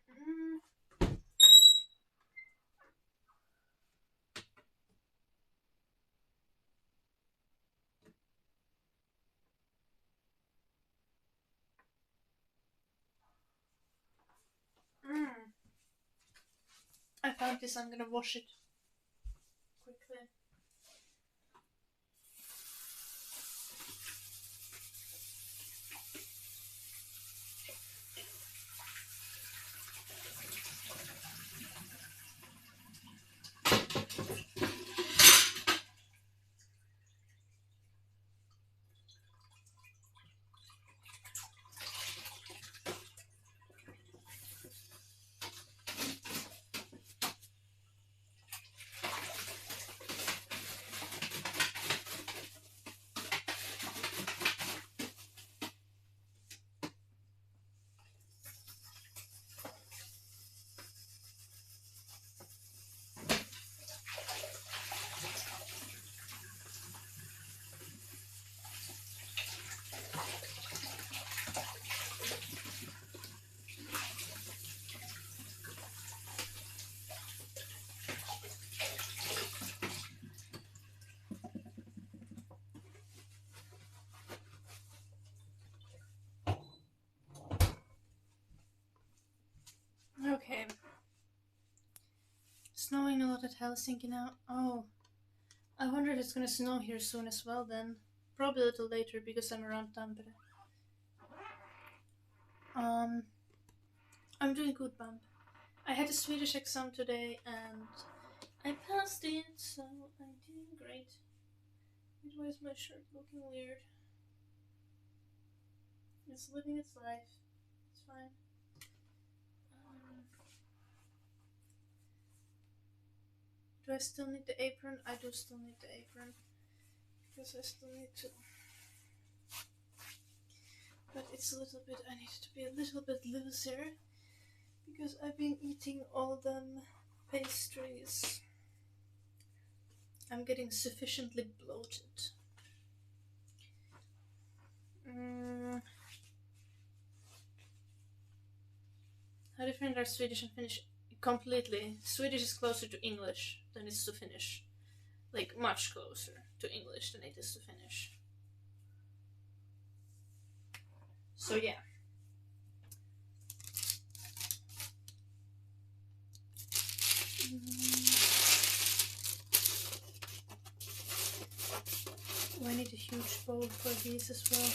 Mm. I found this. I'm gonna wash it quickly. Okay. Snowing a lot at Helsinki now. Oh, I wonder if it's gonna snow here soon as well then. Probably a little later because I'm around Tampere. Um, I'm doing good, Bump. I had a Swedish exam today and I passed it, so I'm doing great. Why is my shirt looking weird? It's living its life. It's fine. Do I still need the apron? I do still need the apron. Because I still need to. But it's a little bit. I need to be a little bit looser. Because I've been eating all them pastries. I'm getting sufficiently bloated. How different are Swedish and Finnish? Completely. Swedish is closer to English than it is to Finnish. Like, much closer to English than it is to Finnish. So, yeah. Oh, I need a huge bowl for these as well.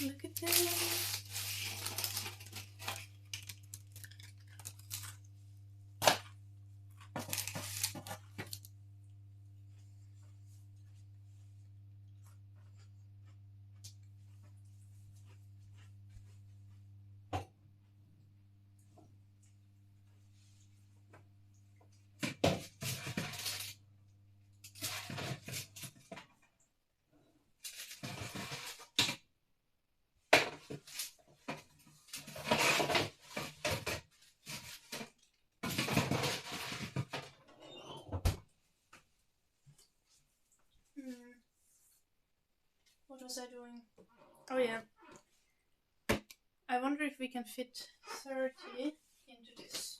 Look at this. What was I doing? Oh, yeah. I wonder if we can fit 30 into this.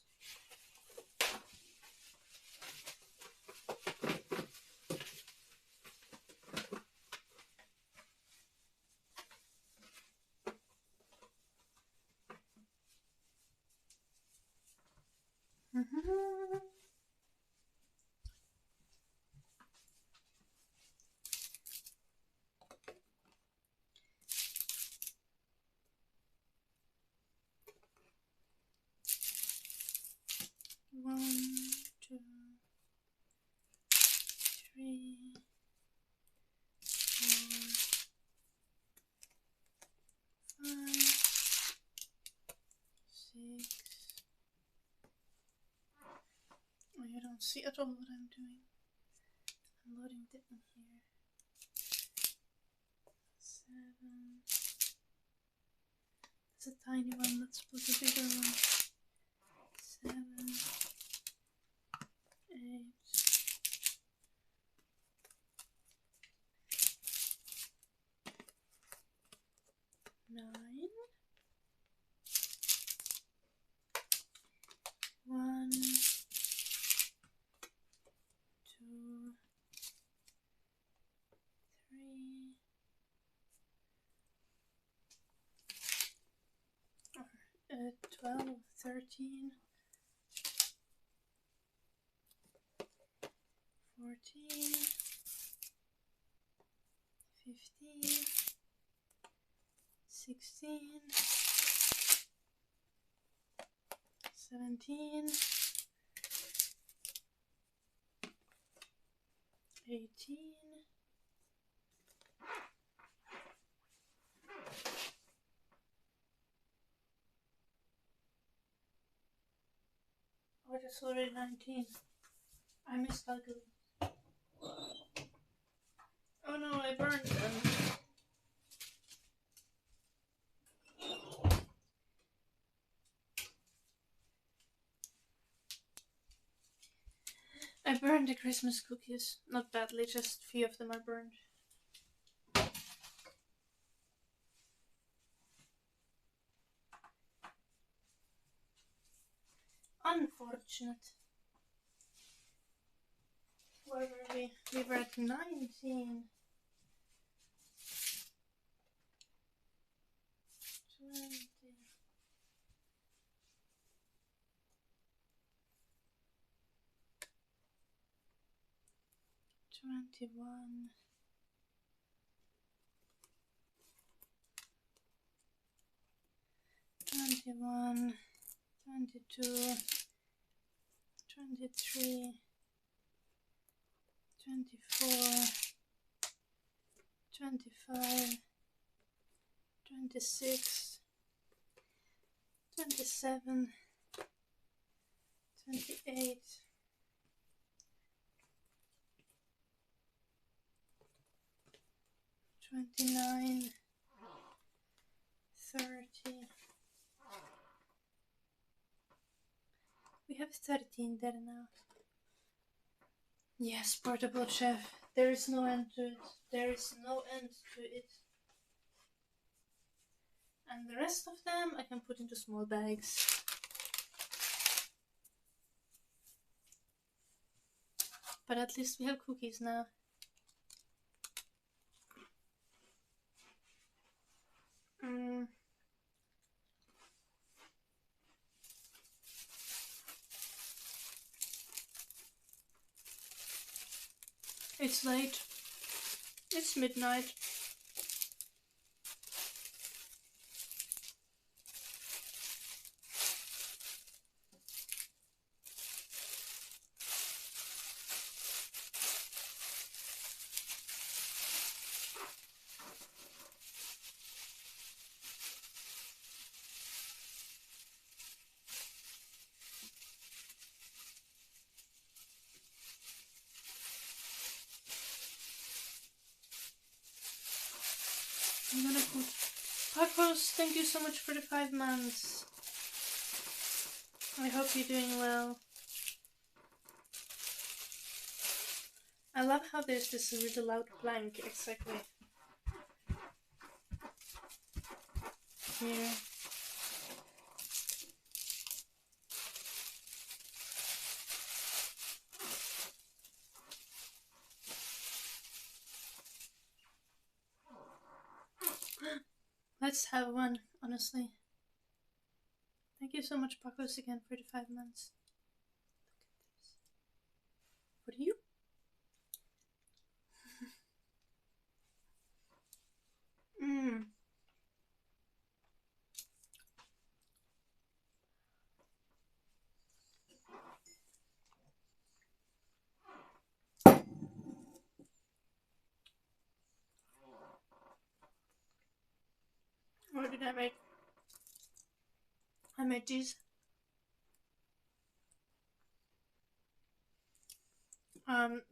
One, two, three, four, five, 6. Oh, you don't see at all what I'm doing. I'm loading it in here. 7. It's a tiny one. Let's put a bigger one. 7, 8. 9. 1, 2, 3. 12, 13, 14, 15, 16, 17, 18, 'Oh, that's already 19. I miscalculated. Oh no, I burned them. I burned the Christmas cookies. Not badly, just a few of them are burned. Unfortunate. Where were we? We were at 19. 20. 21. 21. 22. 23. 24. 25. 26. 27. 28. 29. 30. We have 13 there now. Yes, portable chef. There is no end to it. There is no end to it. And the rest of them I can put into small bags. But at least we have cookies now. It's late. It's midnight. I'm gonna put Pacos, thank you so much for the 5 months. I hope you're doing well. I love how there's this really loud blank exactly here. Let's have one, honestly. Thank you so much, Pacos, again for the 5 months. What are you? Mmm. What did I make? I made these.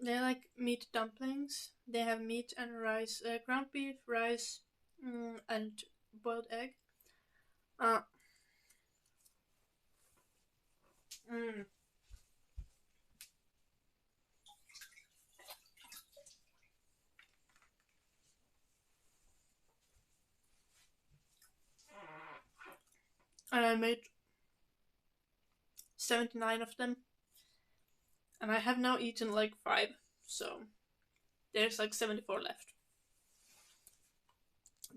They're like meat dumplings. They have meat and rice, ground beef, rice, and boiled egg. Uh, mm. And I made 79 of them. And I have now eaten like 5, so there's like 74 left.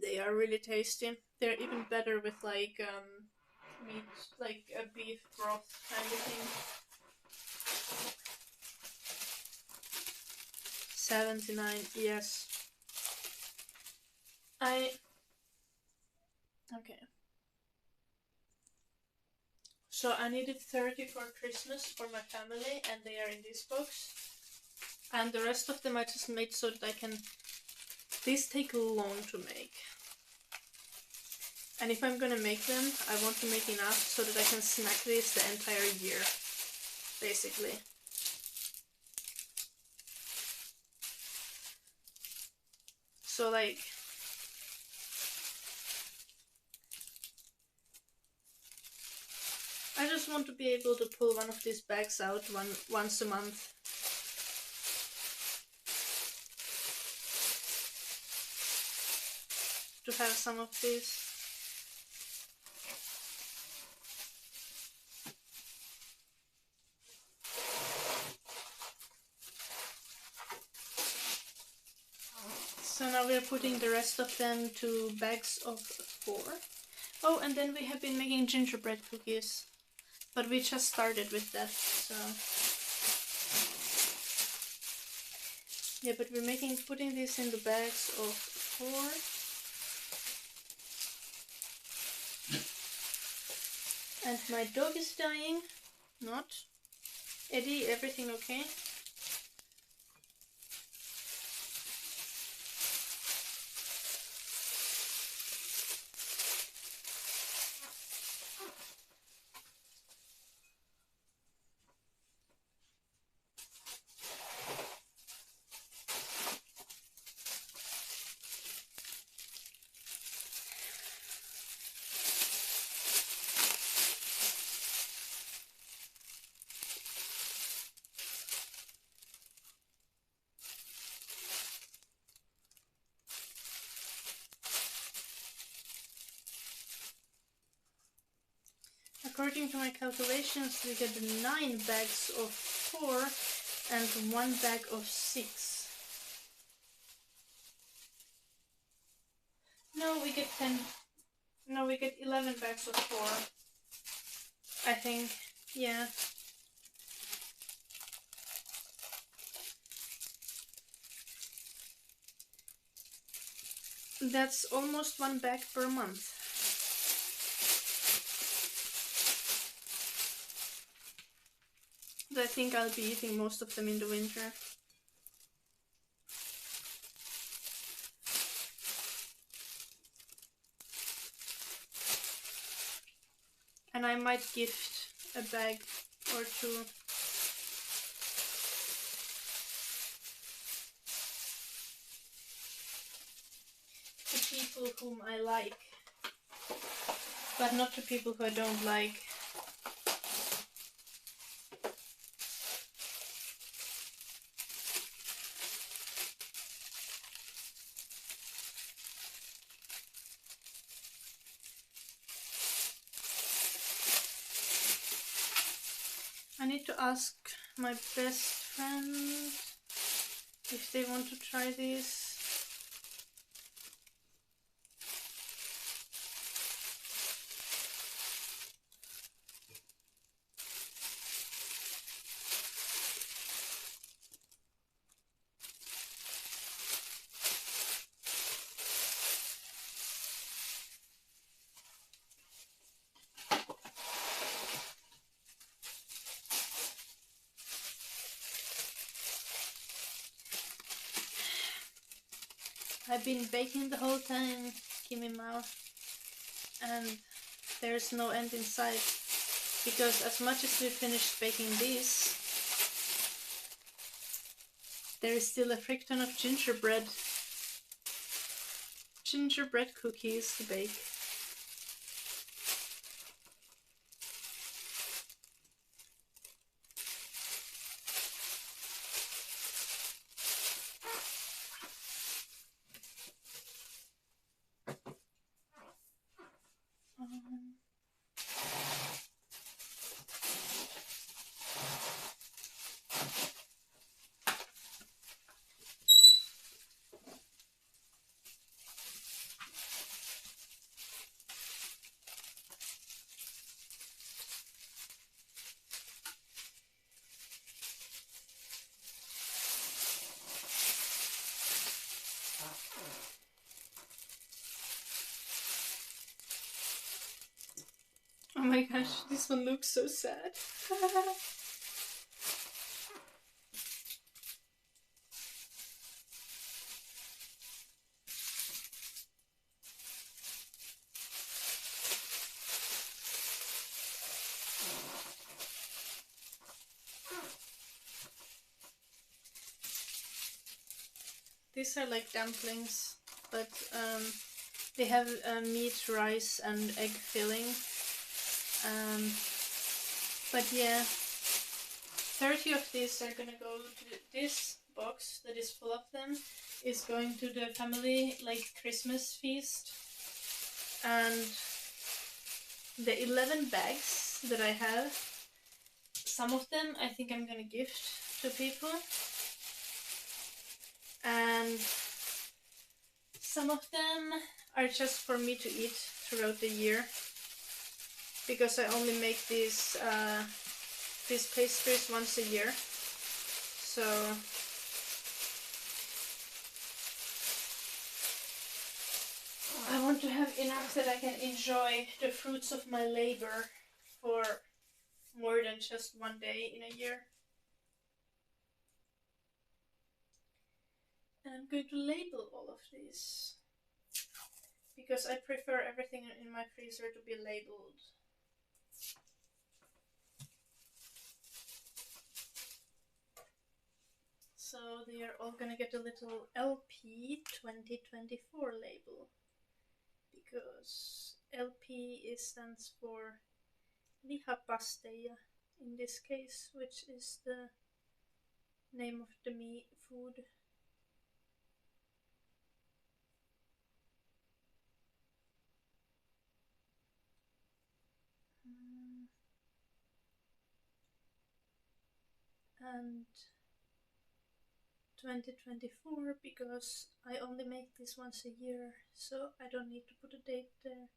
They are really tasty. They're even better with like meat, like a beef broth kind of thing. 79, yes. Okay. So I needed 30 for Christmas for my family, and they are in this box. And the rest of them I just made so that I can... These take long to make. And if I'm gonna make them, I want to make enough so that I can snack this the entire year, basically. So like... I just want to be able to pull one of these bags out once a month. To have some of these. So now we are putting the rest of them to bags of 4. Oh, and then we have been making gingerbread cookies. But we just started with that, so... Yeah, but we're putting these in the bags of 4. And my dog is dying. Not. Eddie, everything okay? According to my calculations, we get 9 bags of 4 and 1 bag of 6. No, we get 10. No, we get 11 bags of 4. I think, yeah. That's almost 1 bag per month. I think I'll be eating most of them in the winter. And I might gift a bag or 2. To people whom I like. But not to people who I don't like. I need to ask my best friend if they want to try these. I've been baking the whole time, Kimmy Mao, and there's no end in sight. Because as much as we finished baking these, there is still a frick ton of gingerbread cookies to bake. Oh my gosh, this one looks so sad. These are like dumplings, but they have meat, rice, and egg filling. But yeah, 30 of these are gonna go to this box that is full of them. Is going to the family like Christmas feast, and the 11 bags that I have, some of them I think I'm gonna gift to people, and some of them are just for me to eat throughout the year, because I only make these pastries once a year. So I want to have enough that I can enjoy the fruits of my labor for more than just one day in a year. And I'm going to label all of these, because I prefer everything in my freezer to be labeled. So they are all gonna get a little LP 2024 label, because LP stands for lihapasteja in this case, which is the name of the meat food. And 2024, because I only make this once a year, so I don't need to put a date there.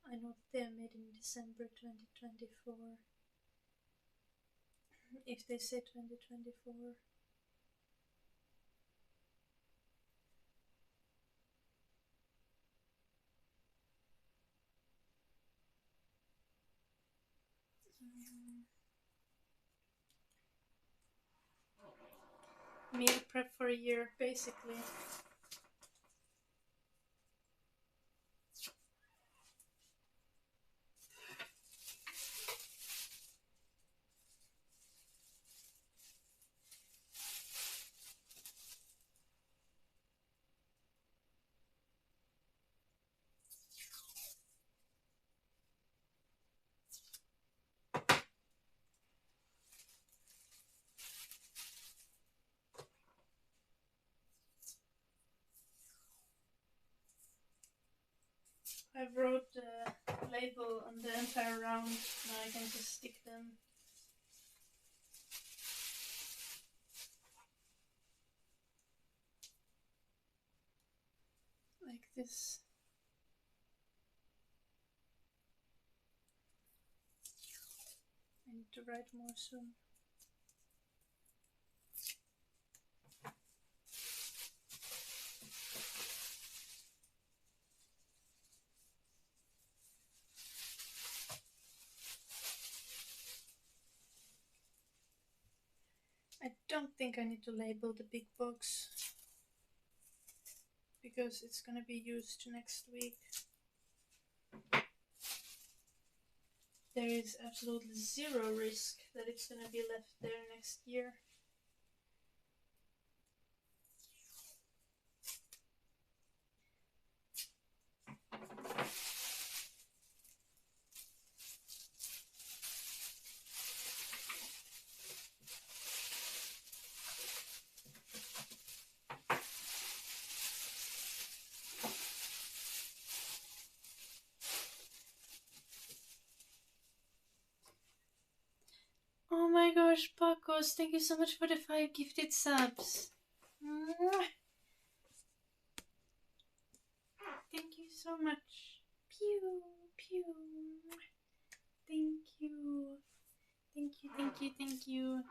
I know they're made in December 2024. If they say 2024. Meal prep for a year, basically. I wrote the label on the entire round, now I can just stick them. Like this. I need to write more soon. I don't think I need to label the big box, because it's gonna be used next week. There is absolutely zero risk that it's gonna be left there next year. Oh my gosh, Pacos, thank you so much for the 5 gifted subs. Thank you so much. Pew, pew. Thank you. Thank you, thank you, thank you.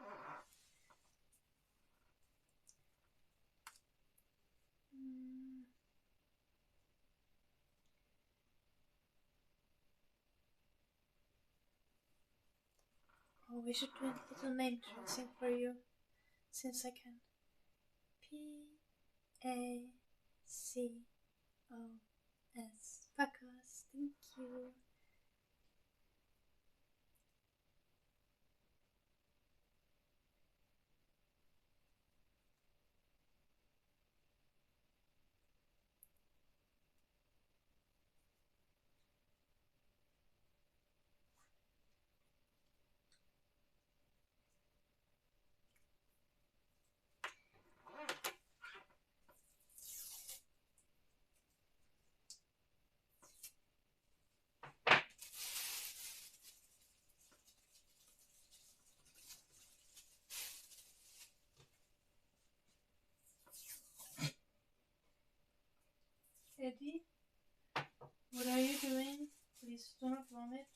Oh, we should do a little name tracing for you, since I can. P-A-C-O-S. Pacos, thank you. Eddie, what are you doing? Please do not vomit.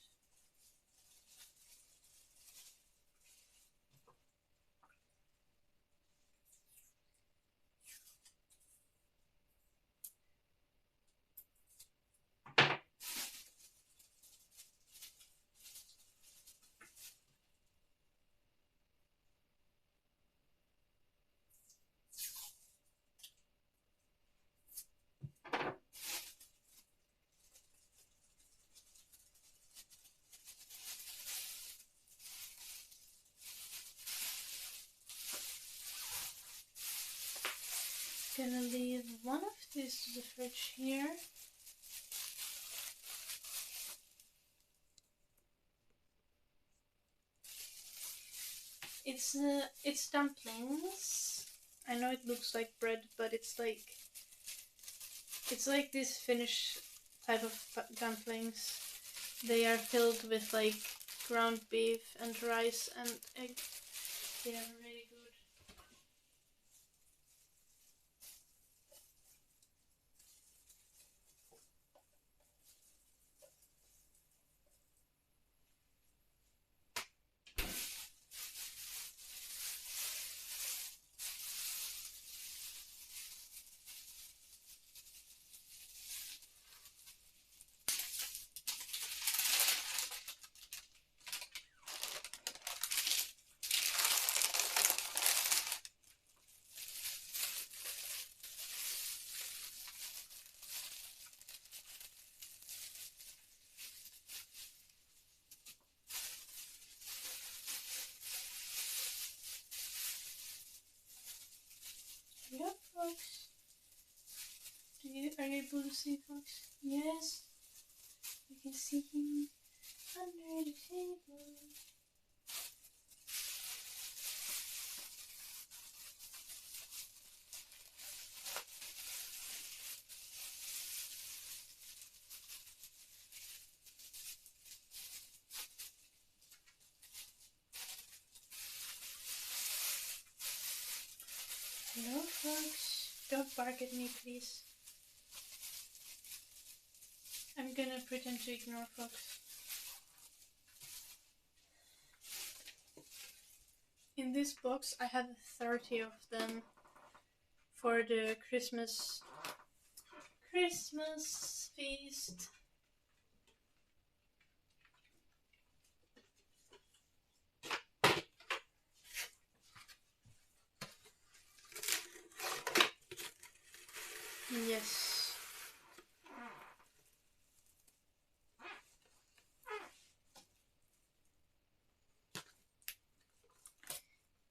Gonna leave one of these to the fridge here. It's dumplings. I know it looks like bread, but it's like this Finnish type of dumplings. They are filled with like ground beef and rice and egg. They are really good. Hello, folks. Are you able to see, folks? Yes. You can see him under the table. Hello, folks. Don't bark at me, please. I'm gonna pretend to ignore folks. In this box, I have 30 of them for the Christmas feast. Yes.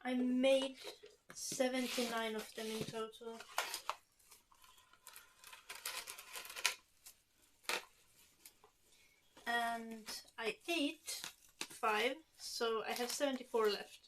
I made 79 of them in total. And I ate 5, so I have 74 left.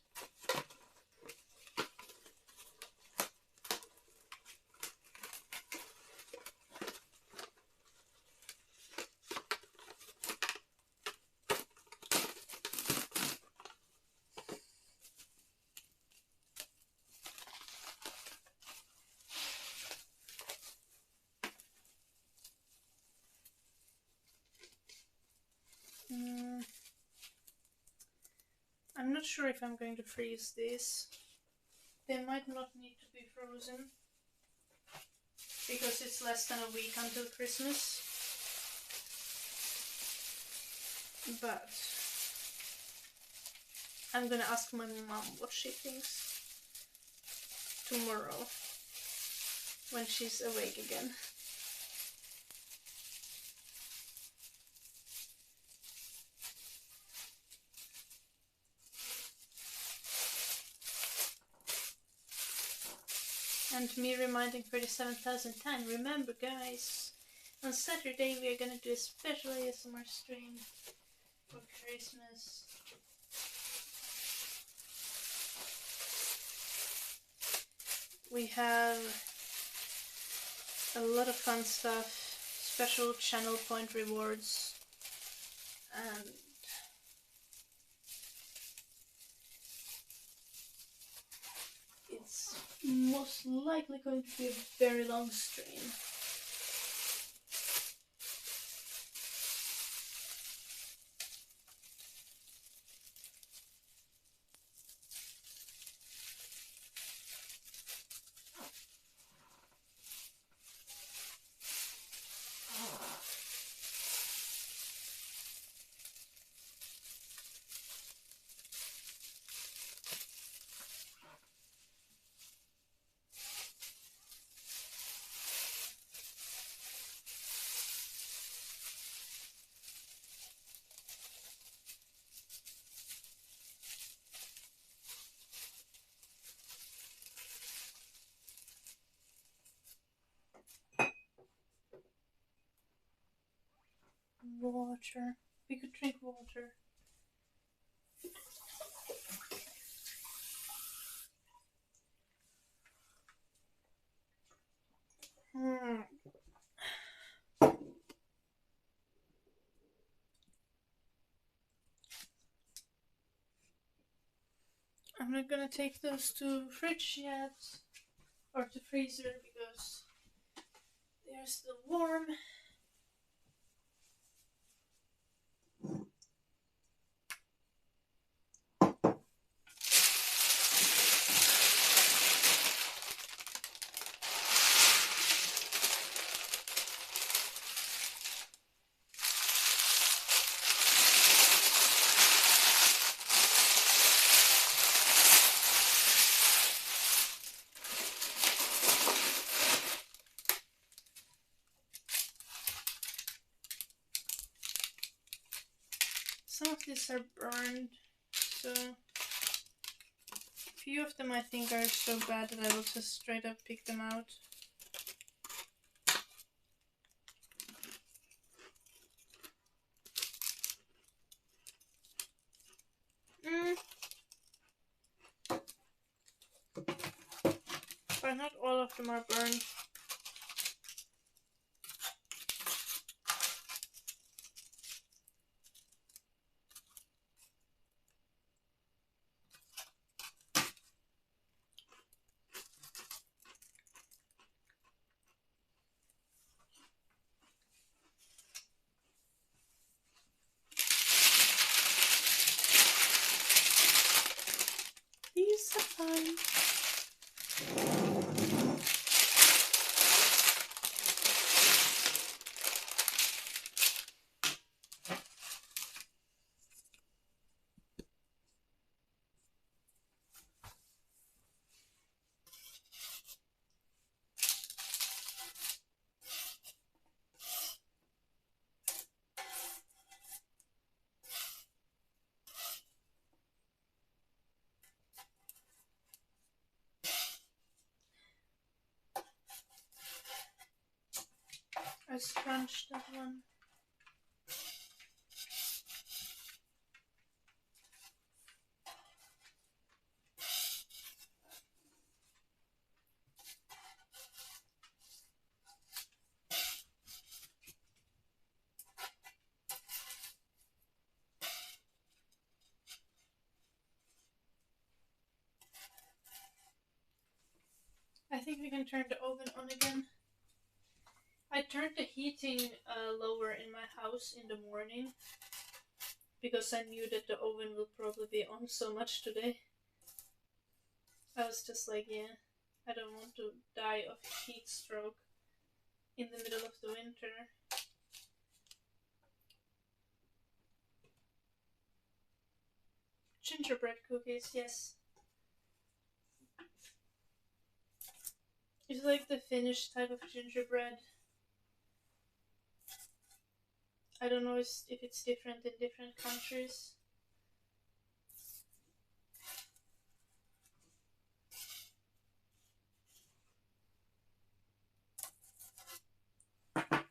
I'm not sure if I'm going to freeze these. They might not need to be frozen because it's less than a week until Christmas. But I'm gonna ask my mom what she thinks tomorrow when she's awake again. And me reminding 37,000 times, remember guys, on Saturday we are gonna do a special ASMR stream for Christmas. We have a lot of fun stuff, special channel point rewards, and it's most likely going to be a very long stream. Water. We could drink water. I'm not gonna take those to fridge yet, or to freezer, because they're still warm. Some of these are burned, so a few of them I think are so bad that I will just straight up pick them out. But not all of them are burned. These are fine. I scrunched that one. I think we can turn the oven on again. I turned the heating lower in my house in the morning because I knew that the oven will probably be on so much today. I was just like, yeah, I don't want to die of heat stroke in the middle of the winter. Gingerbread cookies, yes. It's like the Finnish type of gingerbread. I don't know if it's different in different countries. The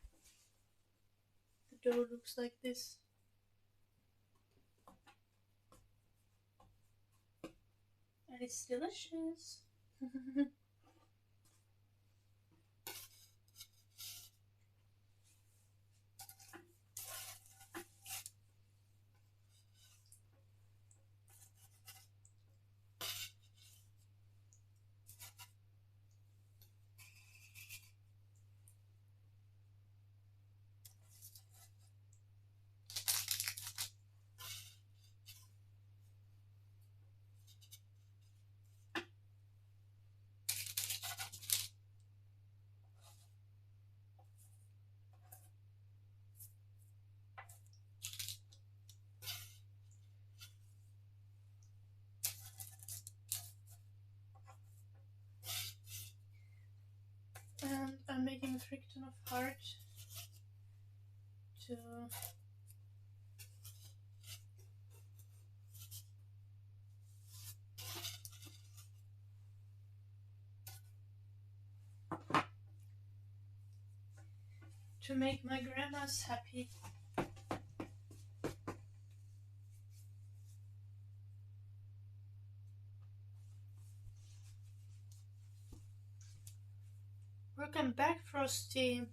dough looks like this. And it's delicious. And I'm making a frick ton of heart to make my grandmas happy. Welcome back, Frosty.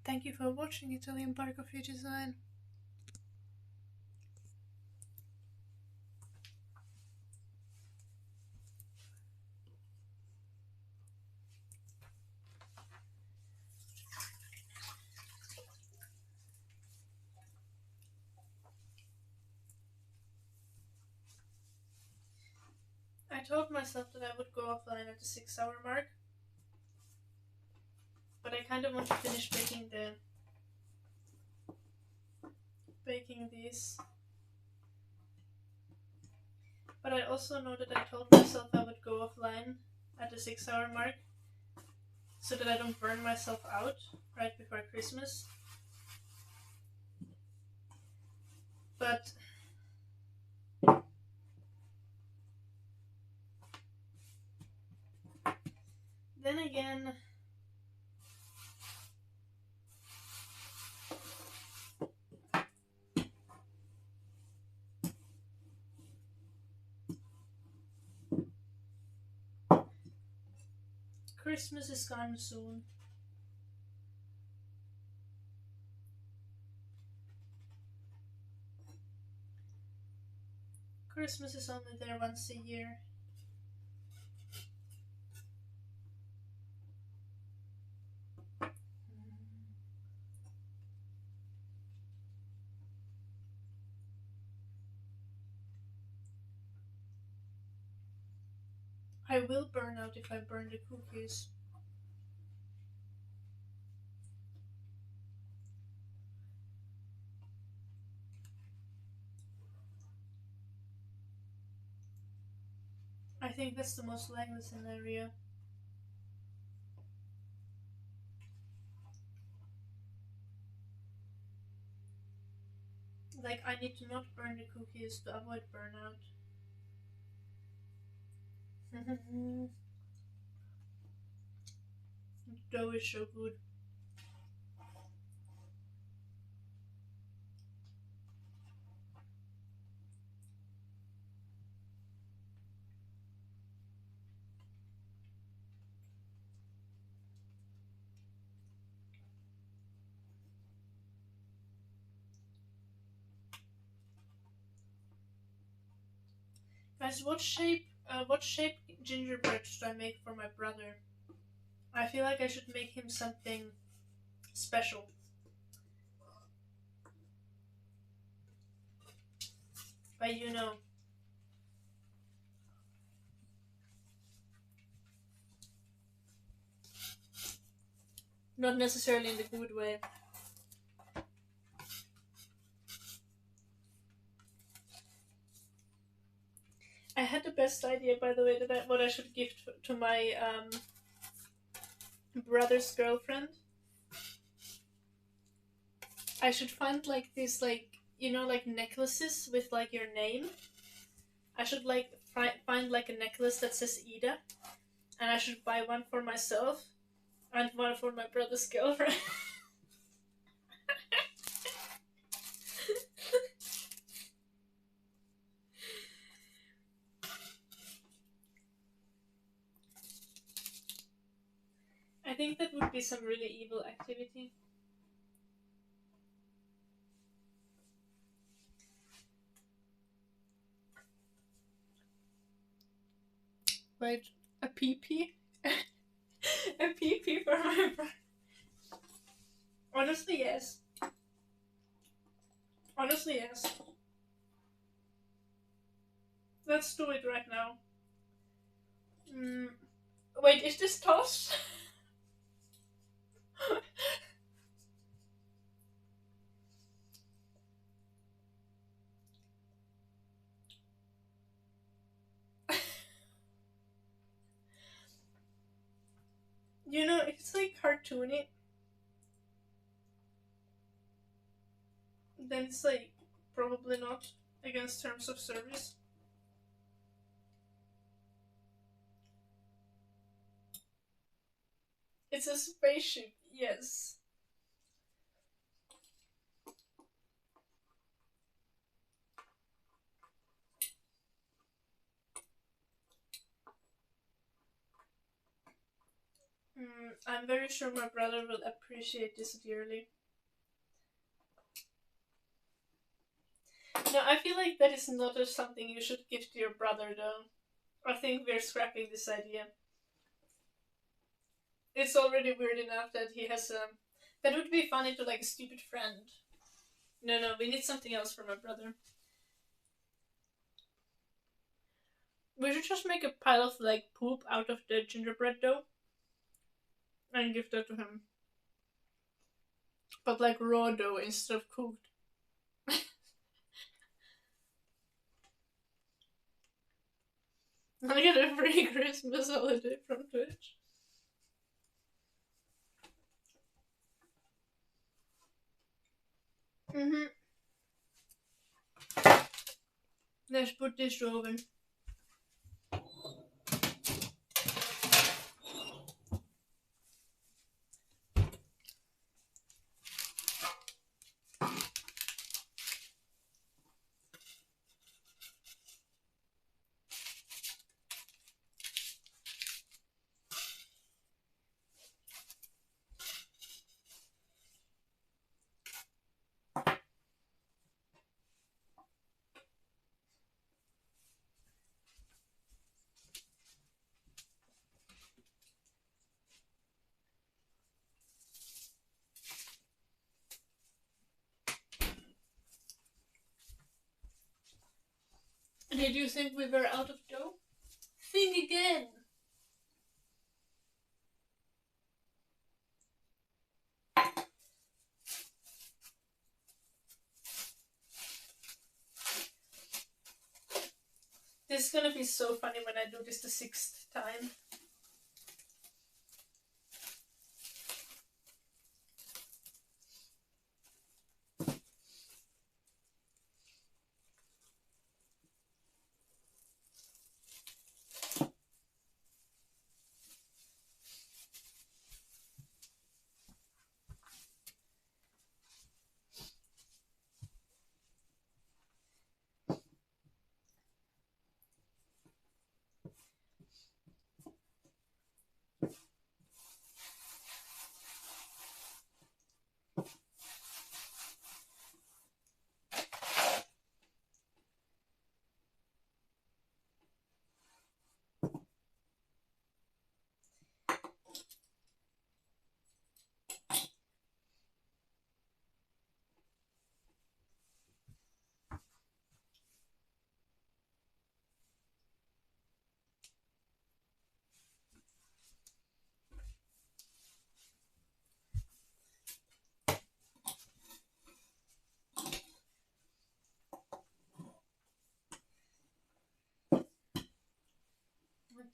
Thank you for watching Italian Bar Coffee Design. I told myself that I would go offline at the 6-hour mark, but I kind of want to finish baking these. But I also know that I told myself I would go offline at the 6-hour mark so that I don't burn myself out right before Christmas. But then again, Christmas is gone soon. Christmas is only there once a year. I will burn out if I burn the cookies. I think that's the most likely scenario. Like, I need to not burn the cookies to avoid burnout. The dough is so good. Guys, what shape gingerbread should I make for my brother? I feel like I should make him something special. But not necessarily in the good way. I had the best idea, by the way, what I should gift to my brother's girlfriend. I should find like these, like, like necklaces with like your name. I should like find like a necklace that says Ida, and I should buy one for myself and one for my brother's girlfriend. I think that would be some really evil activity. Wait, a PP? A PP for my brother? Honestly, yes. Honestly, yes. Let's do it right now. Wait, is this toast? If it's like cartoony, then it's like probably not against terms of service. It's a spaceship, yes. I'm very sure my brother will appreciate this dearly. No, I feel like that is not something you should give to your brother, though. I think we're scrapping this idea. It's already weird enough that he has a. That would be funny to like a stupid friend. No, no, we need something else for my brother. We should just make a pile of like poop out of the gingerbread dough and give that to him. But like raw dough instead of cooked. I get a free Christmas holiday from Twitch. Mm-hmm. Let's put this to oven. Did you think we were out of dough? Think again! This is gonna be so funny when I do this the 6th time. My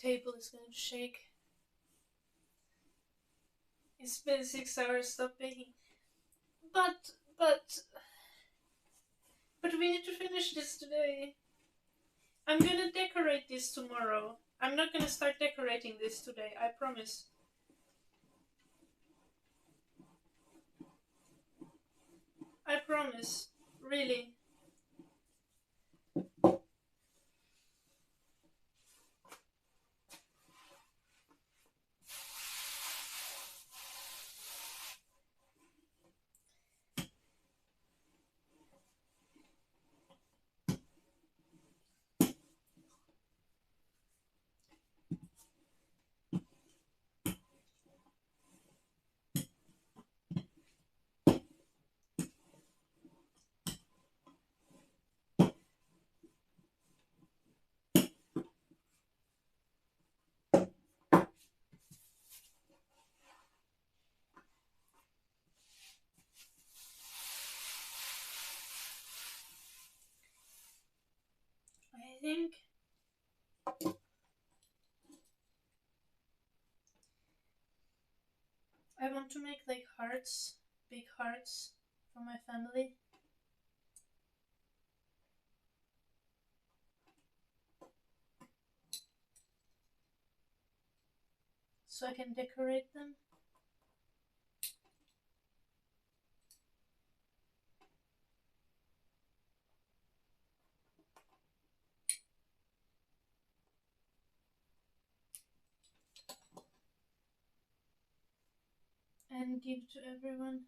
table is going to shake. It's been 6 hours, stop baking. But, but, but we need to finish this today. I'm gonna decorate this tomorrow. I'm not gonna start decorating this today, I promise. I promise. Really. I think I want to make like hearts, big hearts for my family. So I can decorate them. And give to everyone.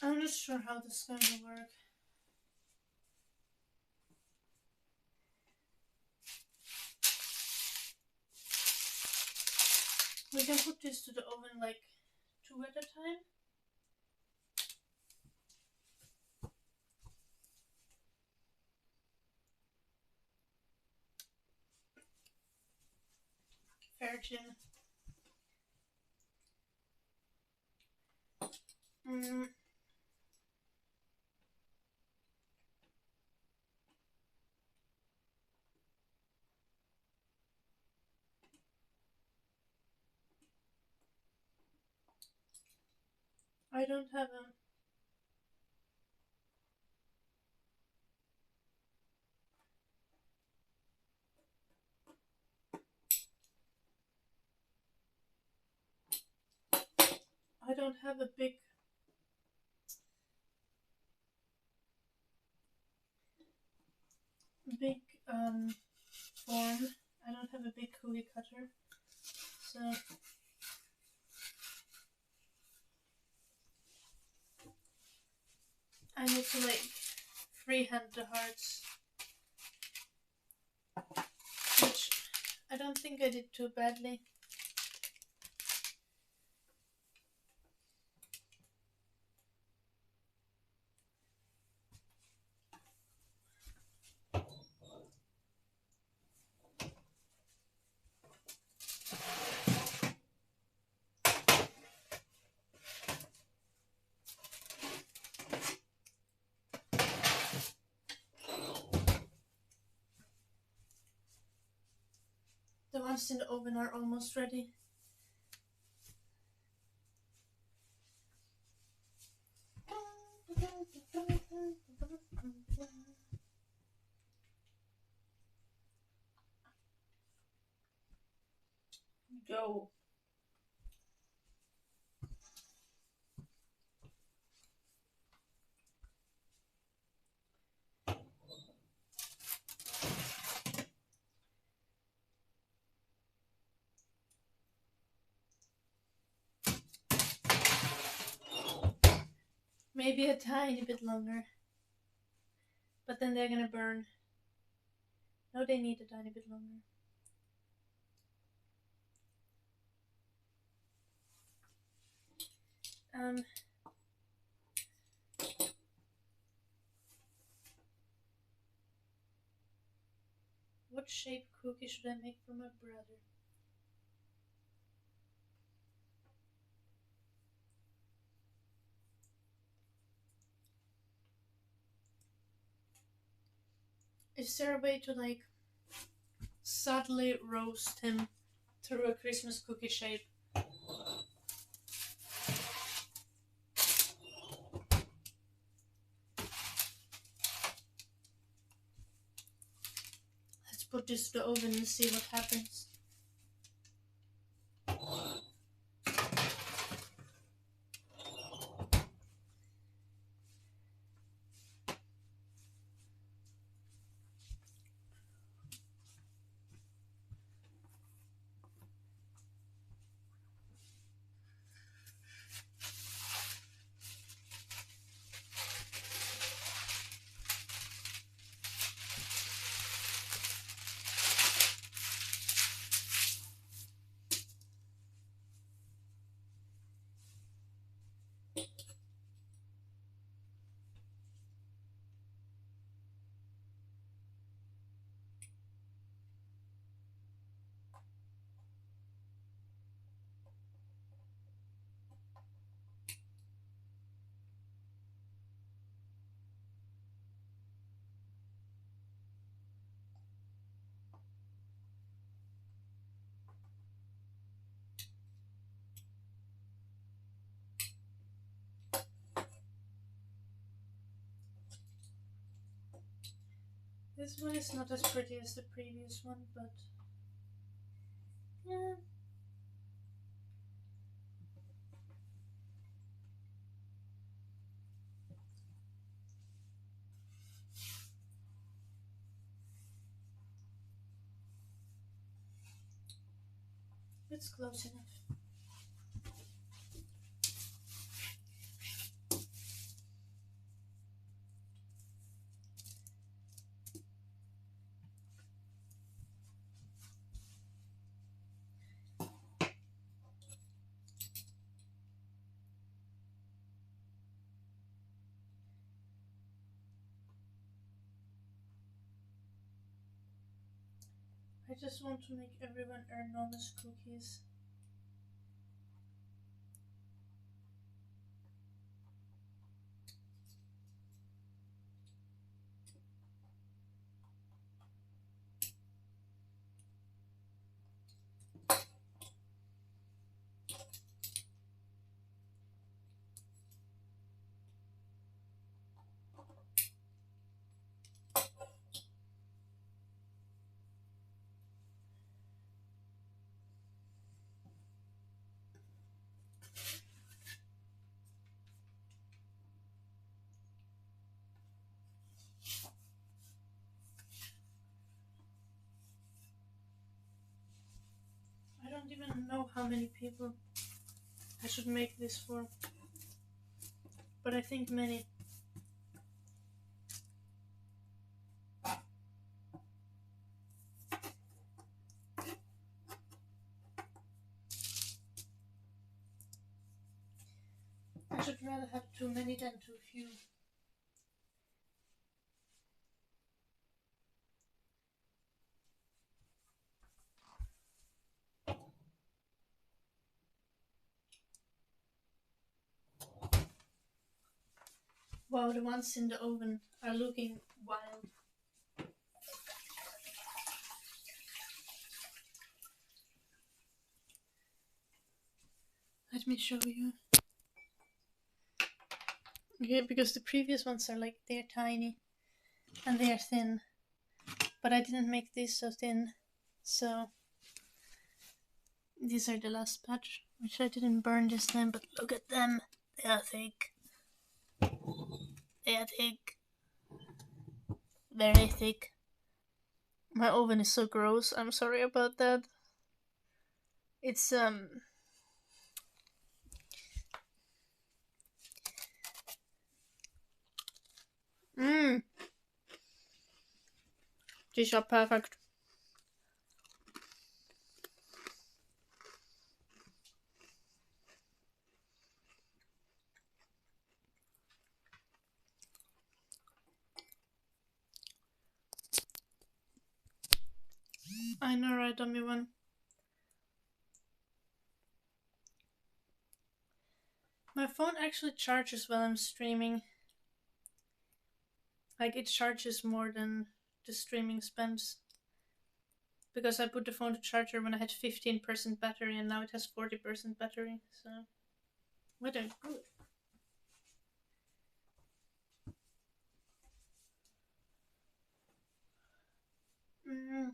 I'm not sure how this is going to work. We can put this to the oven like 2 at a time. Virgin. I don't have a... I don't have a big form. I don't have a big cookie cutter, so I need to like freehand the hearts, which I don't think I did too badly. ones in the oven are almost ready. Go. Maybe a tiny bit longer. But then they're gonna burn. No, they need a tiny bit longer. What shape cookie should I make for my brother? Is there a way to like subtly roast him through a Christmas cookie shape? Let's put this to the oven and see what happens. This one is not as pretty as the previous one, but yeah. It's close enough. I just want to make everyone enormous cookies. I don't even know how many people I should make this for, but I think many. I should rather have too many than too few. Wow, the ones in the oven are looking wild. Let me show you. Okay, because the previous ones are like, they're tiny and they're thin. But I didn't make these so thin. So these are the last batch, which I didn't burn this time, but look at them. They are thick. They are thick. Very thick. My oven is so gross. I'm sorry about that. It's Mmm. These are perfect. I know, right, dummy one. My phone actually charges while I'm streaming. Like, it charges more than the streaming spends. Because I put the phone to charger when I had 15% battery and now it has 40% battery, so... We're doing good. Mm.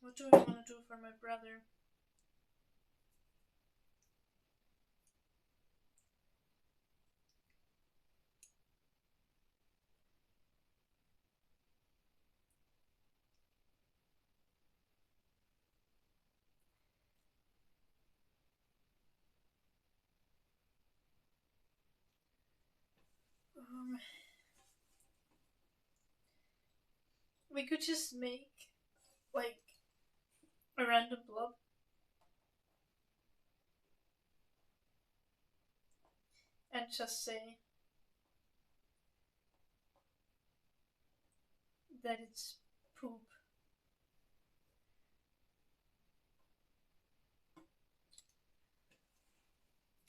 What do I want to do for my brother? We could just make, like, a random blob. And just say that it's poop.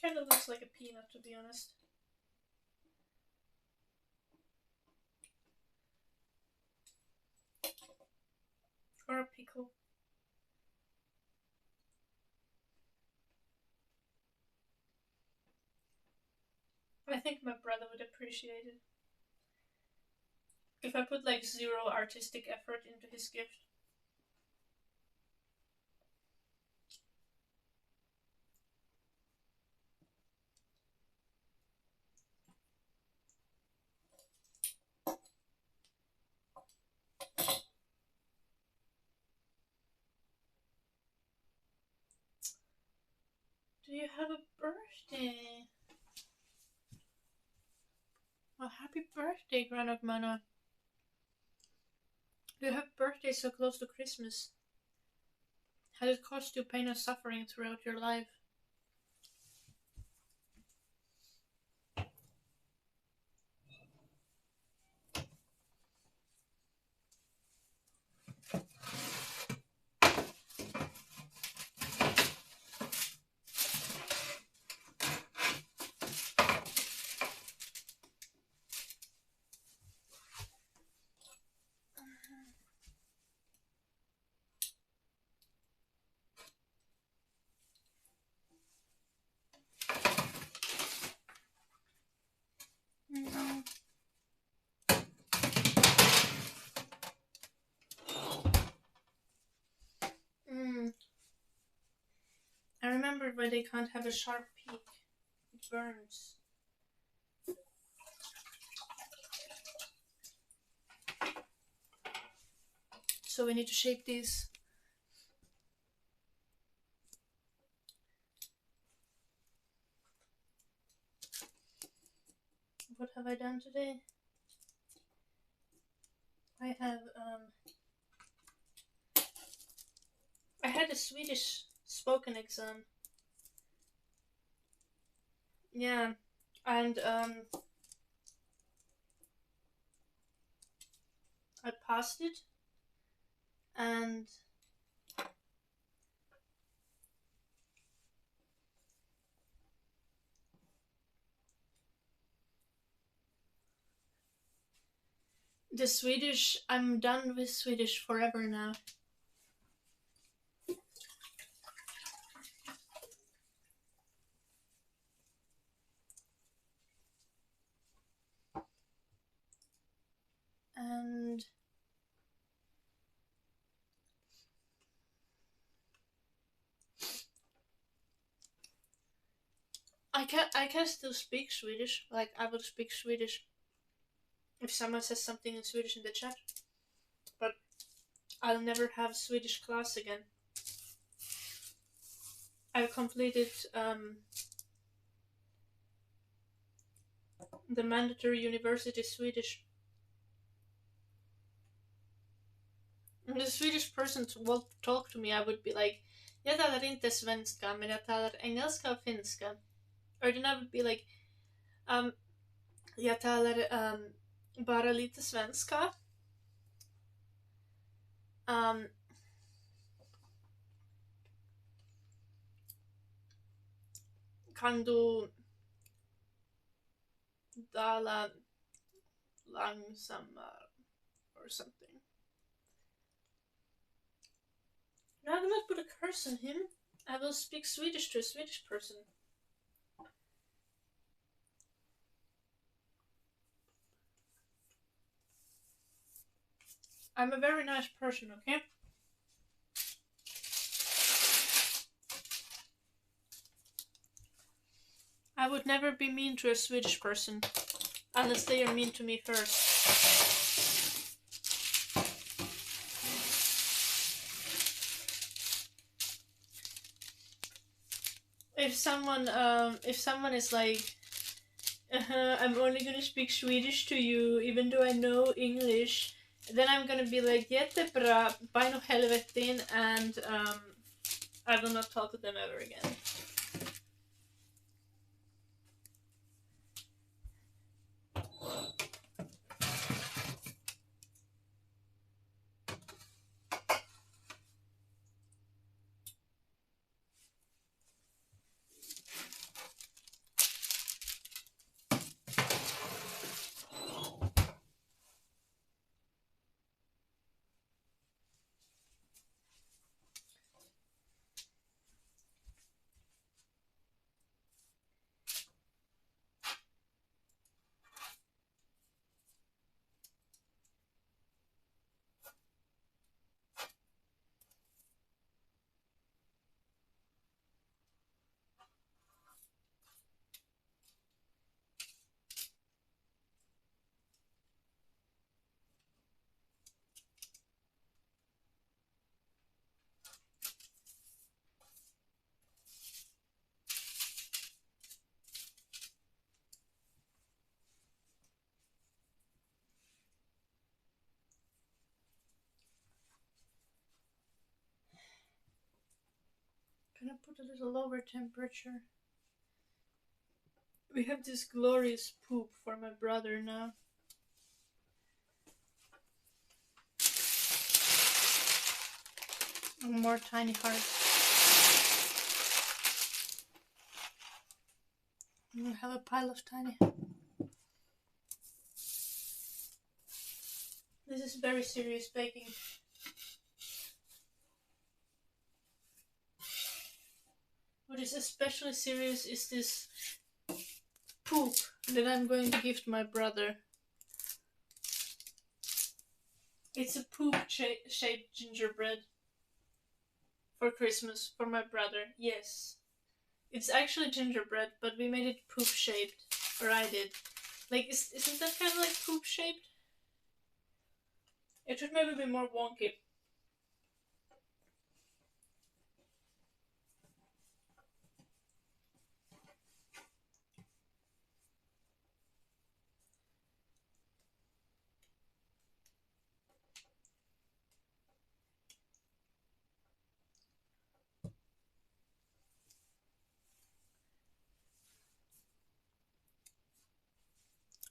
Kind of looks like a peanut, to be honest. Or a pickle. I think my brother would appreciate it. If I put like zero artistic effort into his gift. Do you have a birthday? Well, happy birthday, Granok Mana. You have birthday so close to Christmas. Has it caused you pain and suffering throughout your life? No. I remember why they can't have a sharp peak. It burns. So we need to shape these. What have I done today? I had a Swedish spoken exam. Yeah, and I passed it, and the Swedish, I'm done with Swedish forever now. And I can still speak Swedish. Like I will speak Swedish if someone says something in Swedish in the chat, but I'll never have Swedish class again. I've completed the mandatory university Swedish. And the Swedish person will talk to me, I would be like, jag talar inte svenska, men jag talar engelska och finska. Or then I would be like, jag talar bara lite svenska. Kan du tala långsammare or something? No, I will not put a curse on him. I will speak Swedish to a Swedish person. I'm a very nice person, okay? I would never be mean to a Swedish person unless they are mean to me first. If someone is like, I'm only gonna speak Swedish to you even though I know English, then I'm gonna be like, jättebra, bye no helvetin, and I will not talk to them ever again. Can I put a little lower temperature? We have this glorious poop for my brother now. More tiny hearts. We have a pile of tiny. This is very serious baking. What is especially serious is this poop that I'm going to gift my brother. It's a poop-shaped gingerbread for Christmas for my brother. Yes. It's actually gingerbread, but we made it poop-shaped. Or I did. Like, isn't that kind of like poop-shaped? It should maybe be more wonky.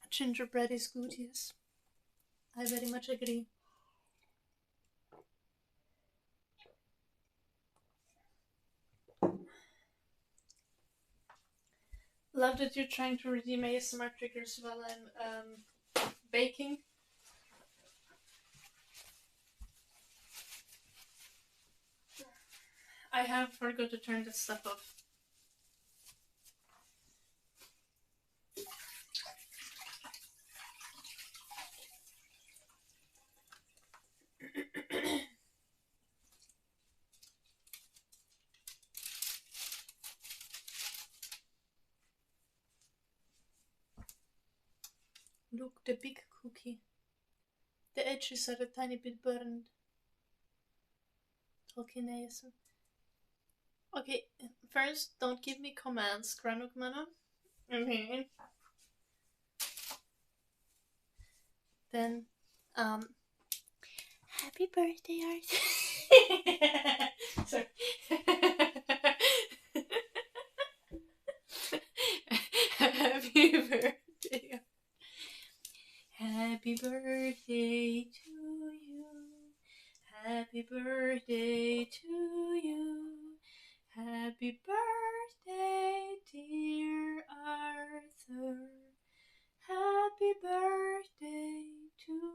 Gingerbread is good, yes. I very much agree. Love that you're trying to redeem ASMR triggers while I'm baking. I have forgot to turn that stuff off. Look, the big cookie. The edges are a tiny bit burned. Talking ASMR. Okay, first, don't give me commands, Granukmana. Okay. Then, happy birthday, Arthur. Sorry. Happy birthday. Happy birthday to you. Happy birthday to you. Happy birthday, dear Arthur. Happy birthday to you.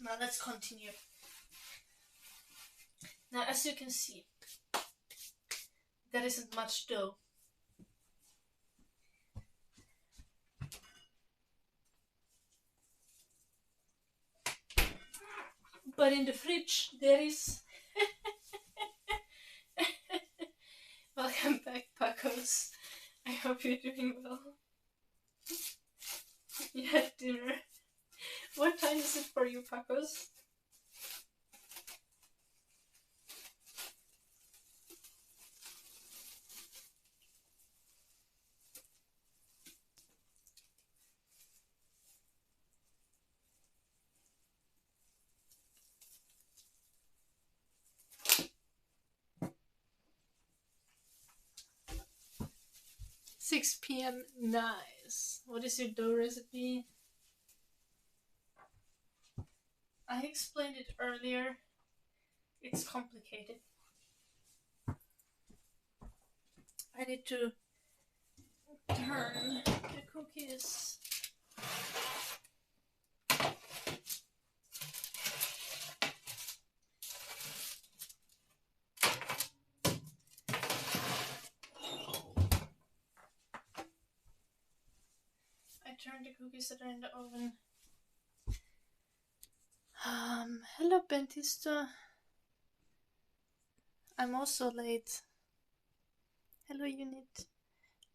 Now let's continue. Now, as you can see, there isn't much dough. But in the fridge, there is... Welcome back, Pacos. I hope you're doing well. You had dinner. What time is it for you, Pacos? Six p.m. Nice. What is your dough recipe? I explained it earlier. It's complicated. I need to turn the cookies. I turned the cookies that are in the oven. Hello, Bentista. I'm also late. Hello, unit.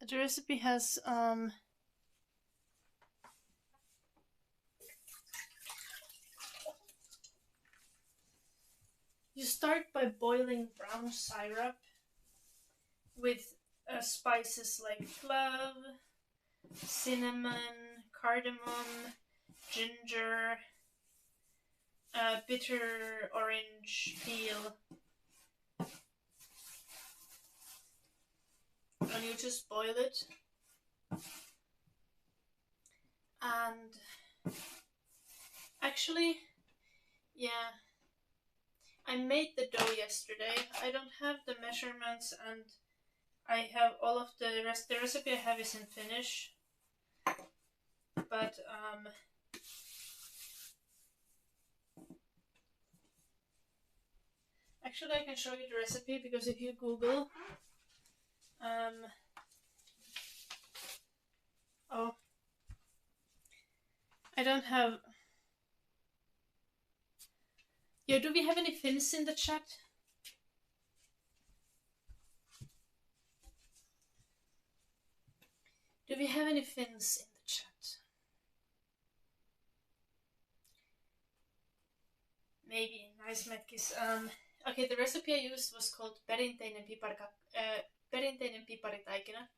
The recipe has you start by boiling brown syrup with spices like clove, cinnamon, cardamom, ginger, bitter orange peel, and you just boil it. And actually, yeah, I made the dough yesterday. I don't have the measurements, and I have all of the rest. The recipe I have is in Finnish, but actually I can show you the recipe, because if you Google oh, I don't have. Yo, do we have any Finns in the chat? Do we have any Finns in the chat? Maybe. Nice, Metkis. Okay, the recipe I used was called perinteinen piparitaikina.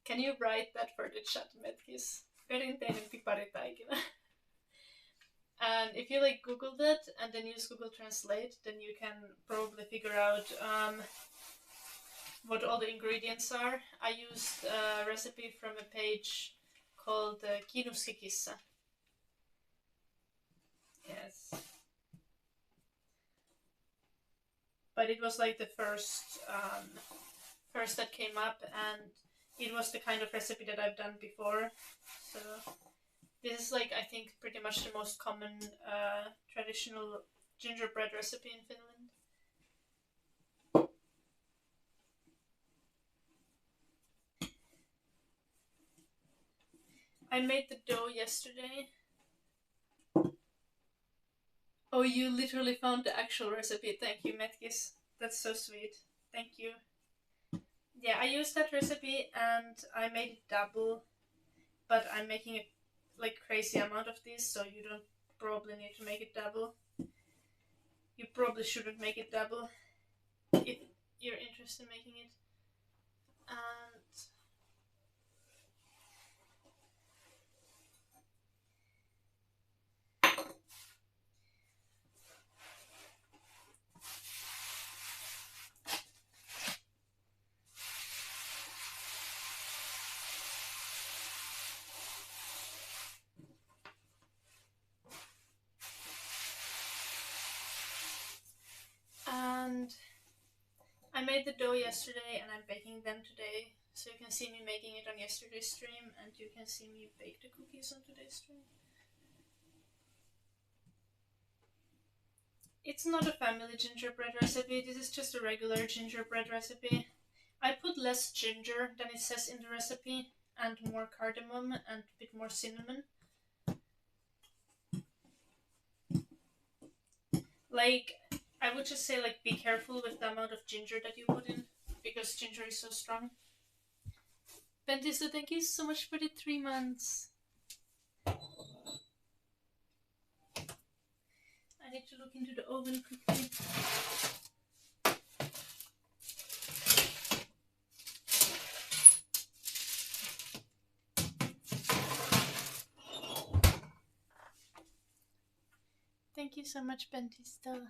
Can you write that for the chat, Metkis? Perinteinen piparitaikina. And if you like Google that and then use Google Translate, then you can probably figure out what all the ingredients are. I used a recipe from a page called Kinuskikissa. Yes. But it was like the first that came up, and it was the kind of recipe that I've done before. So this is like, I think, pretty much the most common traditional gingerbread recipe in Finland. I made the dough yesterday. Oh, you literally found the actual recipe. Thank you, Metkis. That's so sweet. Thank you. Yeah, I used that recipe and I made it double, but I'm making a like crazy amount of this, so you don't probably need to make it double. You probably shouldn't make it double if you're interested in making it. And I made the dough yesterday and I'm baking them today. So you can see me making it on yesterday's stream and you can see me bake the cookies on today's stream. It's not a family gingerbread recipe, this is just a regular gingerbread recipe. I put less ginger than it says in the recipe and more cardamom and a bit more cinnamon. Like, I would just say, like, be careful with the amount of ginger that you put in, because ginger is so strong. Bentiso, thank you so much for the 3 months. I need to look into the oven quickly. Thank you so much, Bentisto.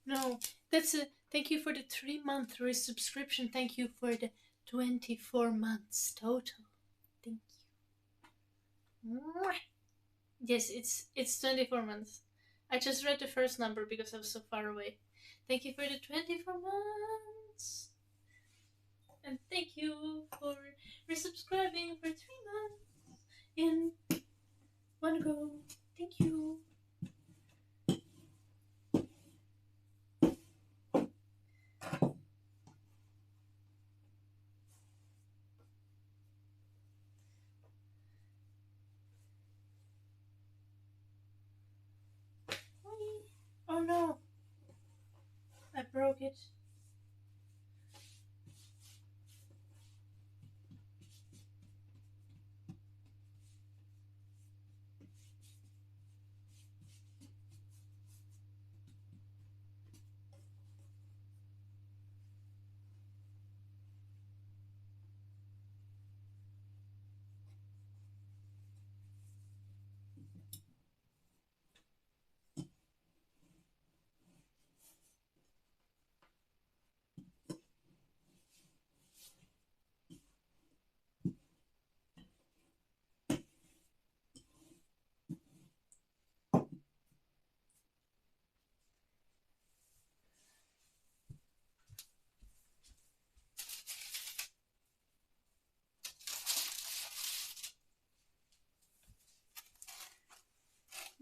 No, that's a thank you for the 3-month resubscription. Thank you for the 24 months total. Thank you. Yes, it's 24 months. I just read the first number because I was so far away. Thank you for the 24 months. And thank you for resubscribing for 3 months in one go. Thank you. Oh no, I broke it.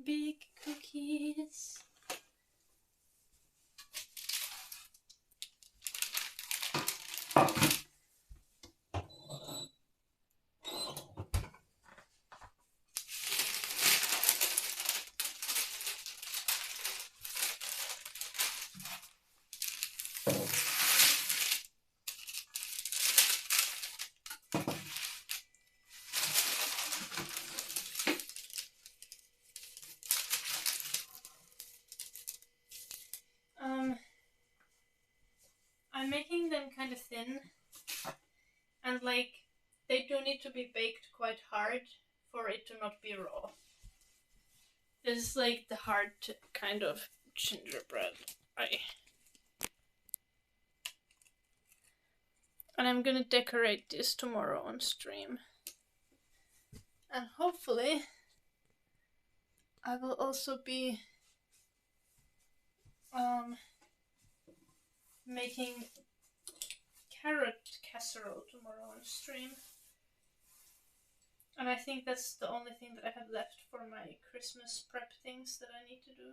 Big cookies. I'm making them kind of thin, and like they do need to be baked quite hard for it to not be raw. This is like the hard kind of gingerbread. And I'm gonna decorate this tomorrow on stream. And hopefully I will also be making carrot casserole tomorrow on stream. And I think that's the only thing that I have left for my Christmas prep things that I need to do.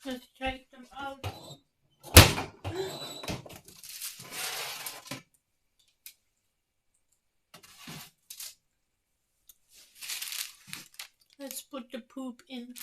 Let's take them out. Let's put the poop in.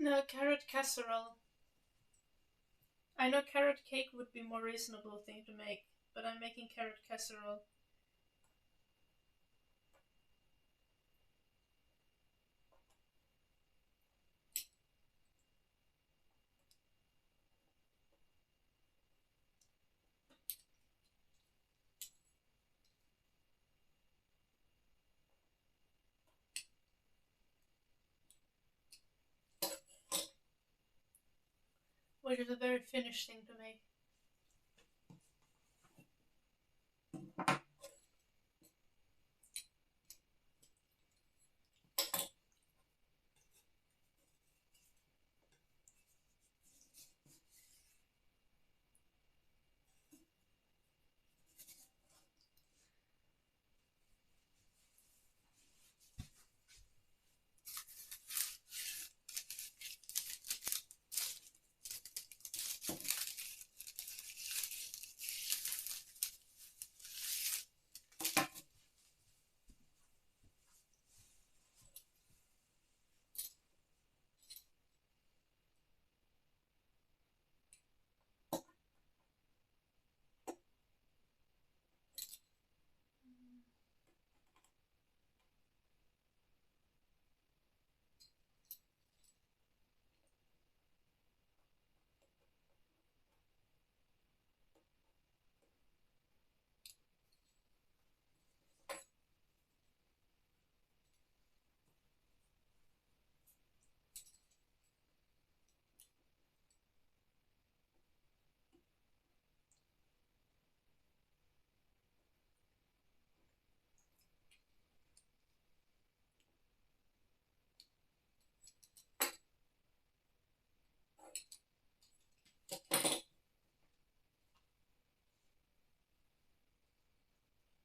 No, carrot casserole. I know carrot cake would be a more reasonable thing to make, but I'm making carrot casserole. Which is a very Finnish thing to make.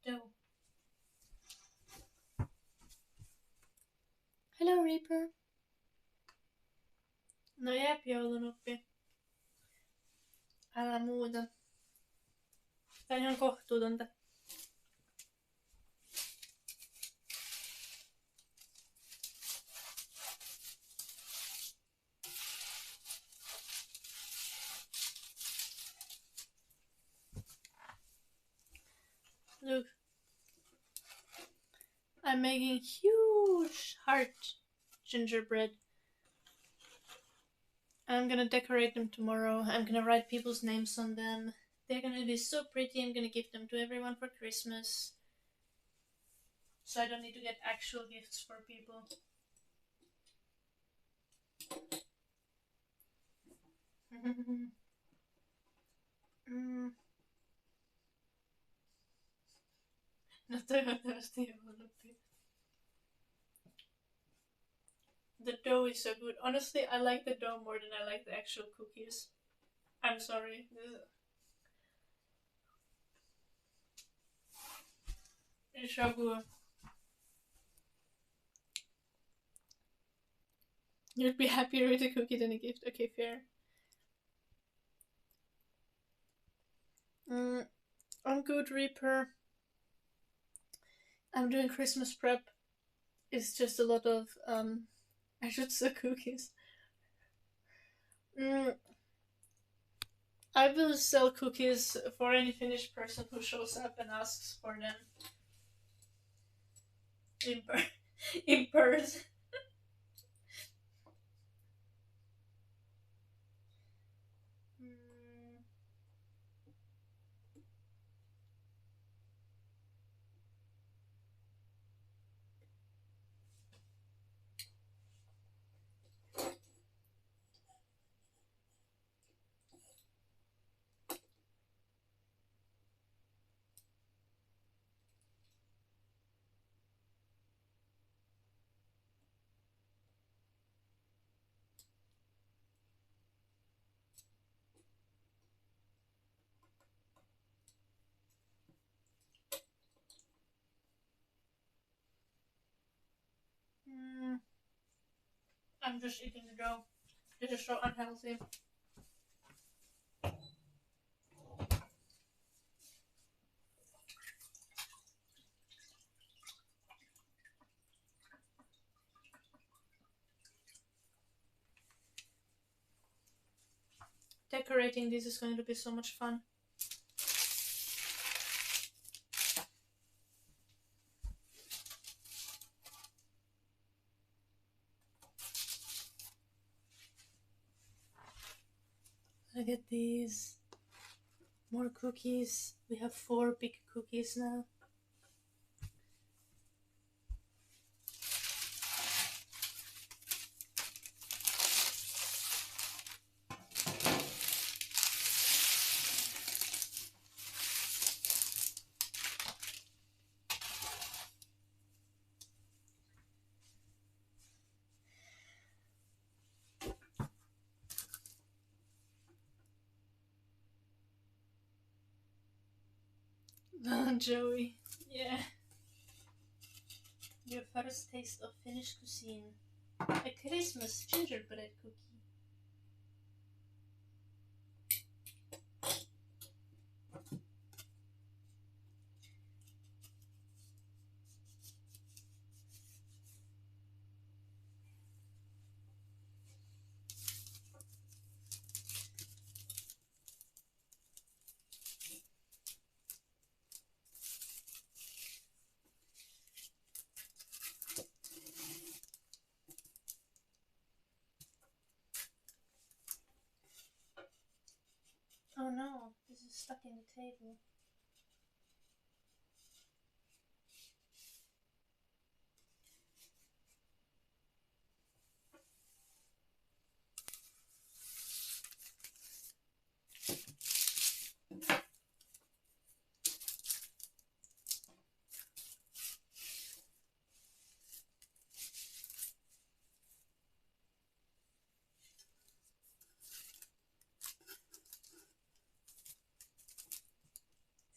Dough. Hello Reaper. No jääp joulunuppi. Älä muuta. Tää on ihan kohtuutonta. Look. I'm making huge heart gingerbread. I'm gonna decorate them tomorrow. I'm gonna write people's names on them. They're gonna be so pretty. I'm gonna give them to everyone for Christmas. So I don't need to get actual gifts for people. Not the The dough is so good. Honestly, I like the dough more than I like the actual cookies. I'm sorry. It's so good. You'd be happier with a cookie than a gift. Okay, fair. Mm, on Good Reaper, I'm doing Christmas prep. It's just a lot of I should say cookies. Mm, I will sell cookies for any Finnish person who shows up and asks for them in, in person. Mm, mm, I'm just eating the dough. This is so unhealthy. Decorating this is going to be so much fun. Look at these. More cookies. We have 4 big cookies now. Joey. Yeah. Your first taste of Finnish cuisine. A Christmas gingerbread cookie. Oh no, this is stuck in the table.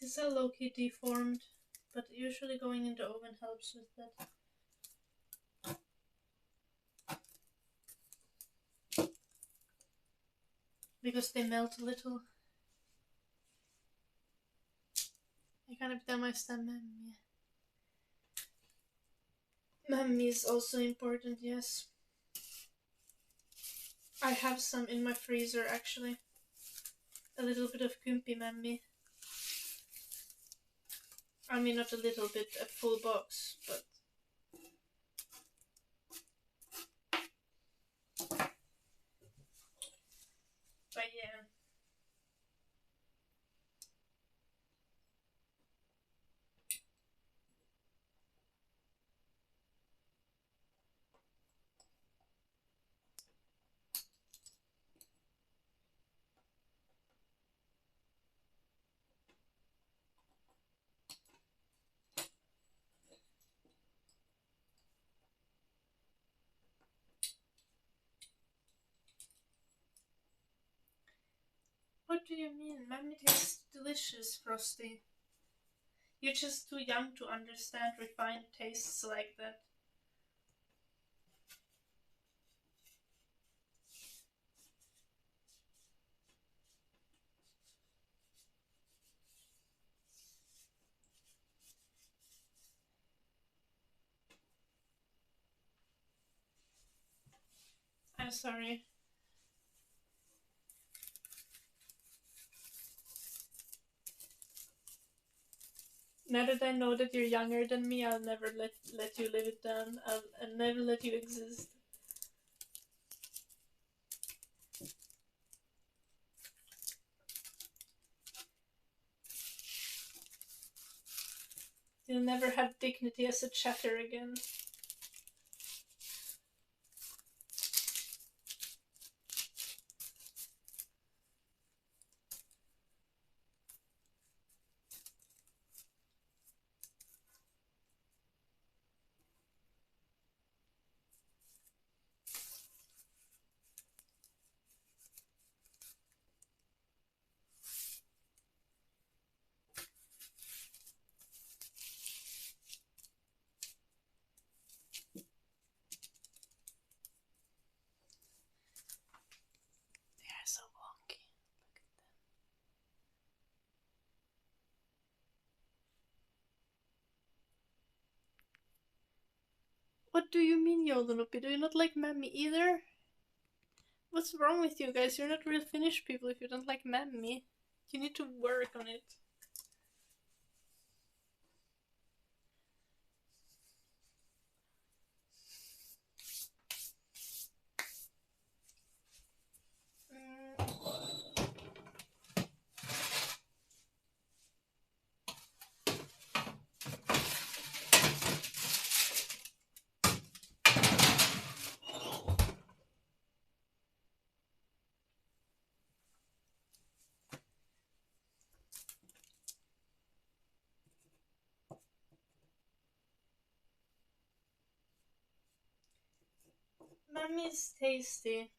This is a low-key deformed, but usually going in the oven helps with that. Because they melt a little. I kind of damn my stem. Mammy is also important, yes. I have some in my freezer actually. A little bit of kumpy mammy. I mean, not a little bit, a full box, but yeah. do you mean? Mammy tastes delicious, Frosty. You're just too young to understand refined tastes like that. I'm sorry. Now that I know that you're younger than me, I'll never let you live it down. I'll never let you exist. You'll never have dignity as a chatter again. They are so wonky. Look at them. What do you mean, Yodolupi? Do you not like Mammy either? What's wrong with you guys? You're not real Finnish people if you don't like Mammy. You need to work on it. Mammy's tasty.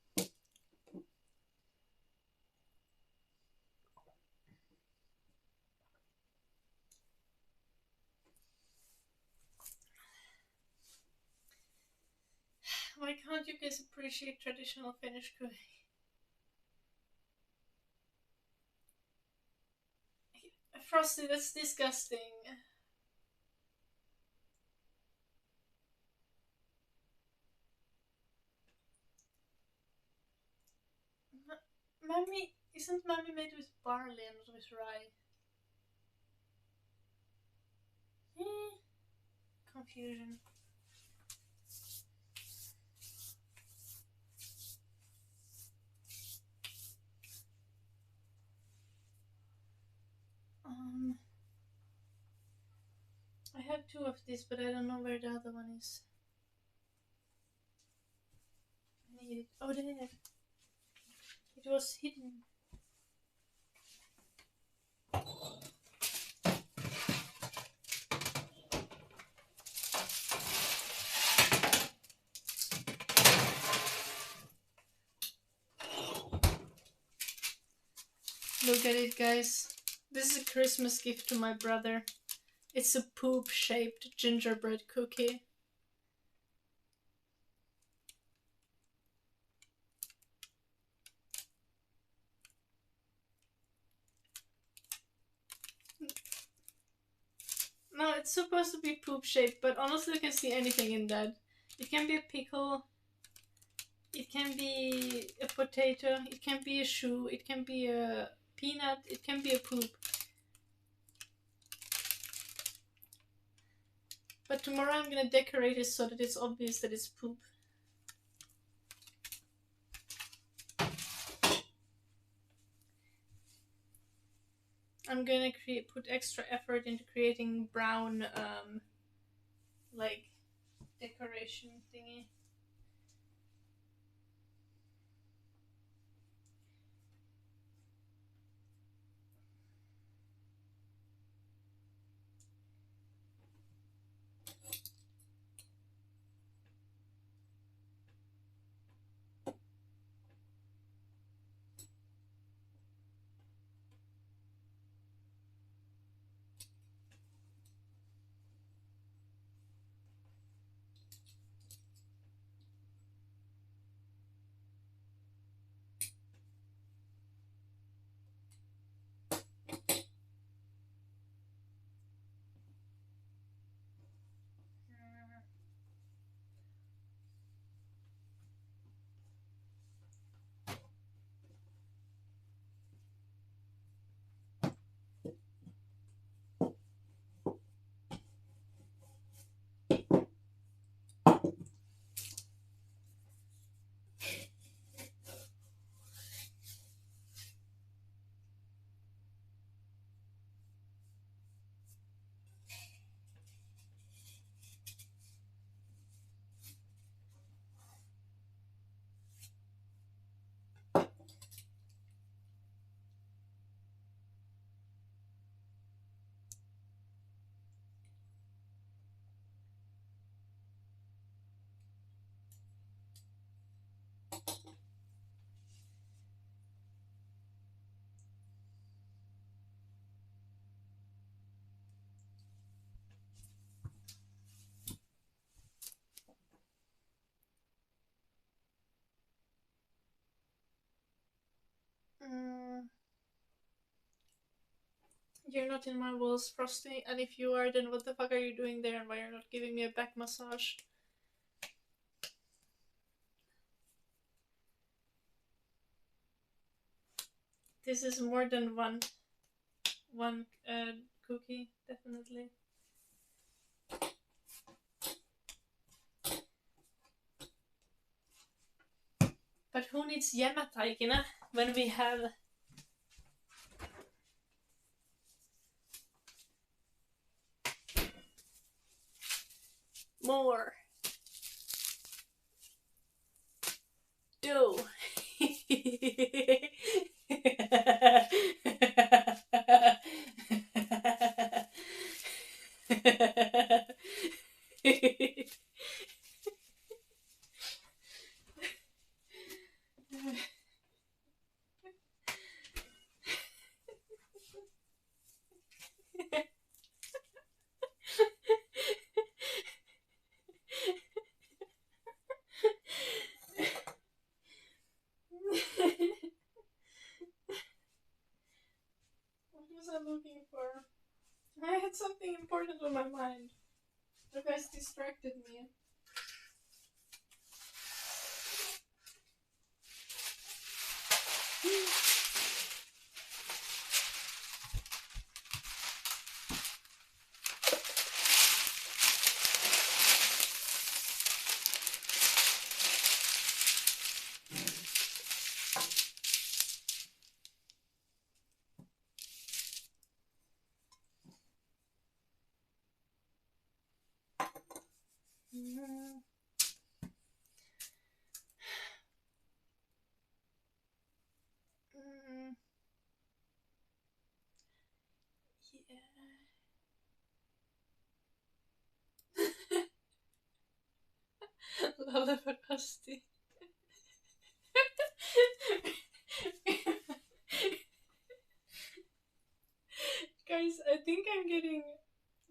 Why can't you guys appreciate traditional Finnish cooking? Frosty, that's disgusting. Mammy, isn't Mammy made with barley and not with rye? Confusion. I have two of these, but I don't know where the other one is. I need it. Oh, there. It was hidden. Look at it, guys. This is a Christmas gift to my brother. It's a poop-shaped gingerbread cookie. No, it's supposed to be poop-shaped, but honestly you can see anything in that. It can be a pickle, it can be a potato, it can be a shoe, it can be a peanut, it can be a poop. But tomorrow I'm gonna decorate it so that it's obvious that it's poop. I'm gonna put extra effort into creating brown, like, decoration thingy. You're not in my walls, Frosty, and if you are, then what the fuck are you doing there and why you're not giving me a back massage? This is more than one cookie, definitely. But who needs jämmätaikina when we have more dough? What was I looking for? I had something important on my mind. You guys distracted me. Yeah. Lalaparasti. Guys, I think I'm getting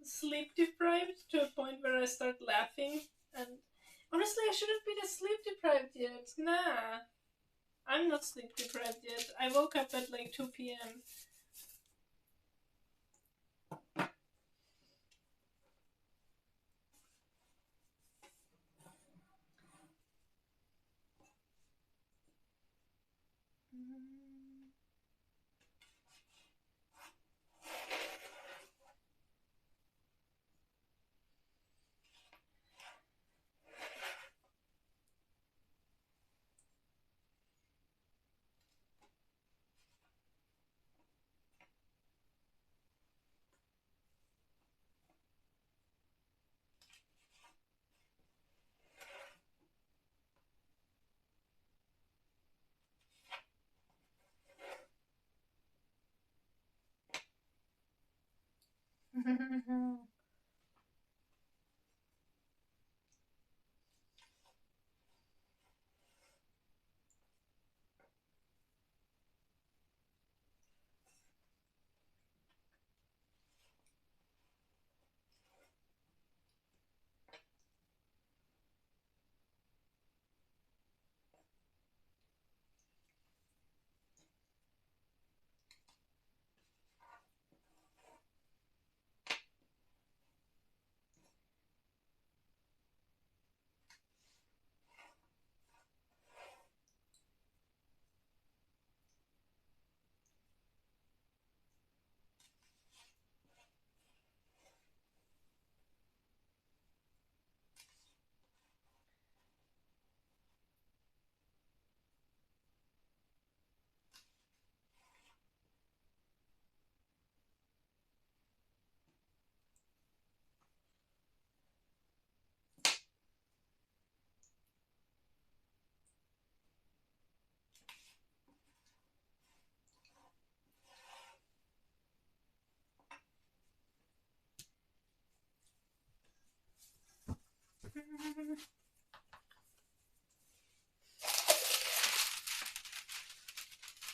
sleep deprived to a point where I start laughing. And honestly, I shouldn't be that sleep deprived yet. Nah. I'm not sleep deprived yet. I woke up at like 2 p.m.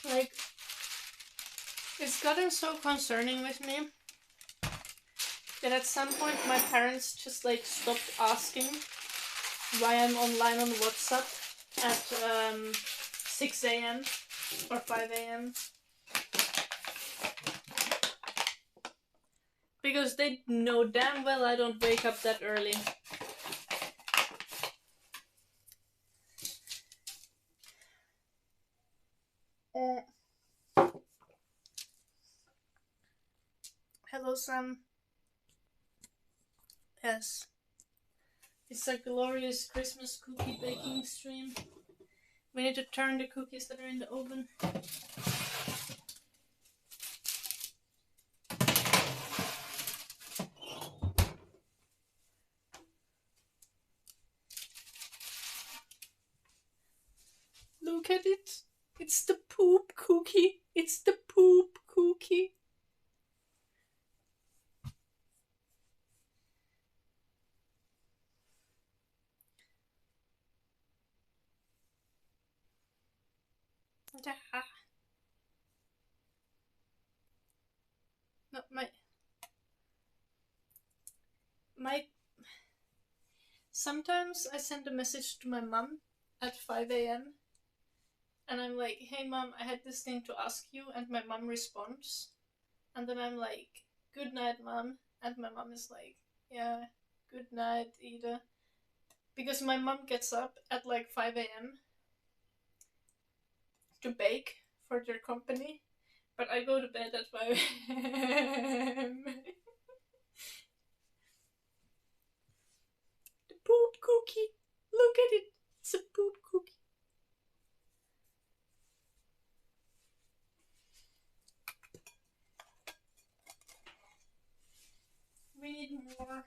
Like, it's gotten so concerning with me that at some point my parents just like stopped asking why I'm online on WhatsApp at 6 a.m. or 5 a.m. Because they know damn well I don't wake up that early. Hello, Sam. Yes. It's a glorious Christmas cookie baking stream. We need to turn the cookies that are in the oven. Look at it. It's the poop cookie. It's the poop cookie. No, my sometimes I send a message to my mom at 5 a.m. and I'm like, hey mom, I had this thing to ask you, and my mom responds. And then I'm like, good night, mom. And my mom is like, yeah, good night, Ida. Because my mom gets up at like 5 a.m. to bake for their company, but I go to bed at 5 a.m. The poop cookie. Look at it. It's a poop cookie. We need more.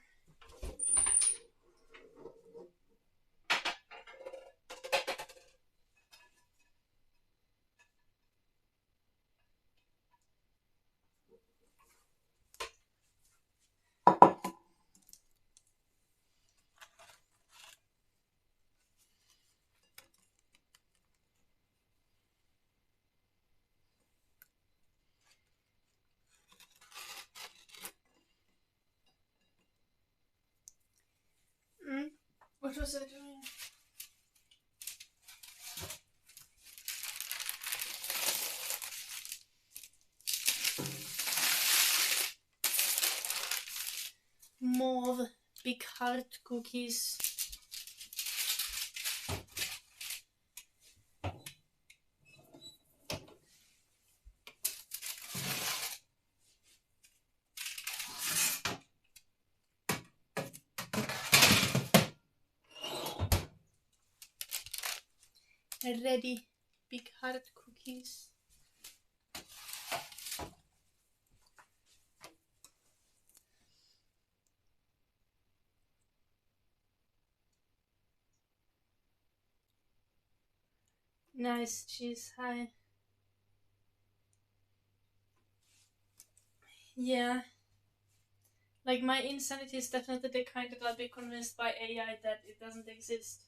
What was I doing? Mauve big heart cookies. Ready big heart cookies. Nice cheese, hi. Yeah. Like, my insanity is definitely the kind that I'll be convinced by AI that it doesn't exist.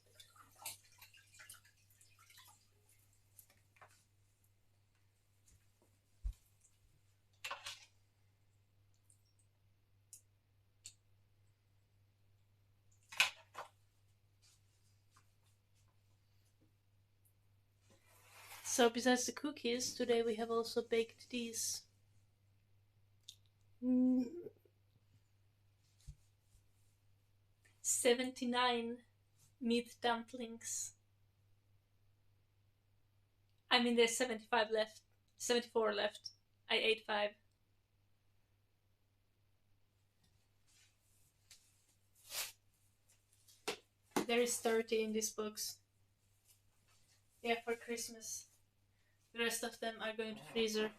So besides the cookies, today we have also baked these. 79 meat dumplings. I mean, there's 75 left. 74 left. I ate 5. There is 30 in this box. Yeah, for Christmas. The rest of them are going to freezer.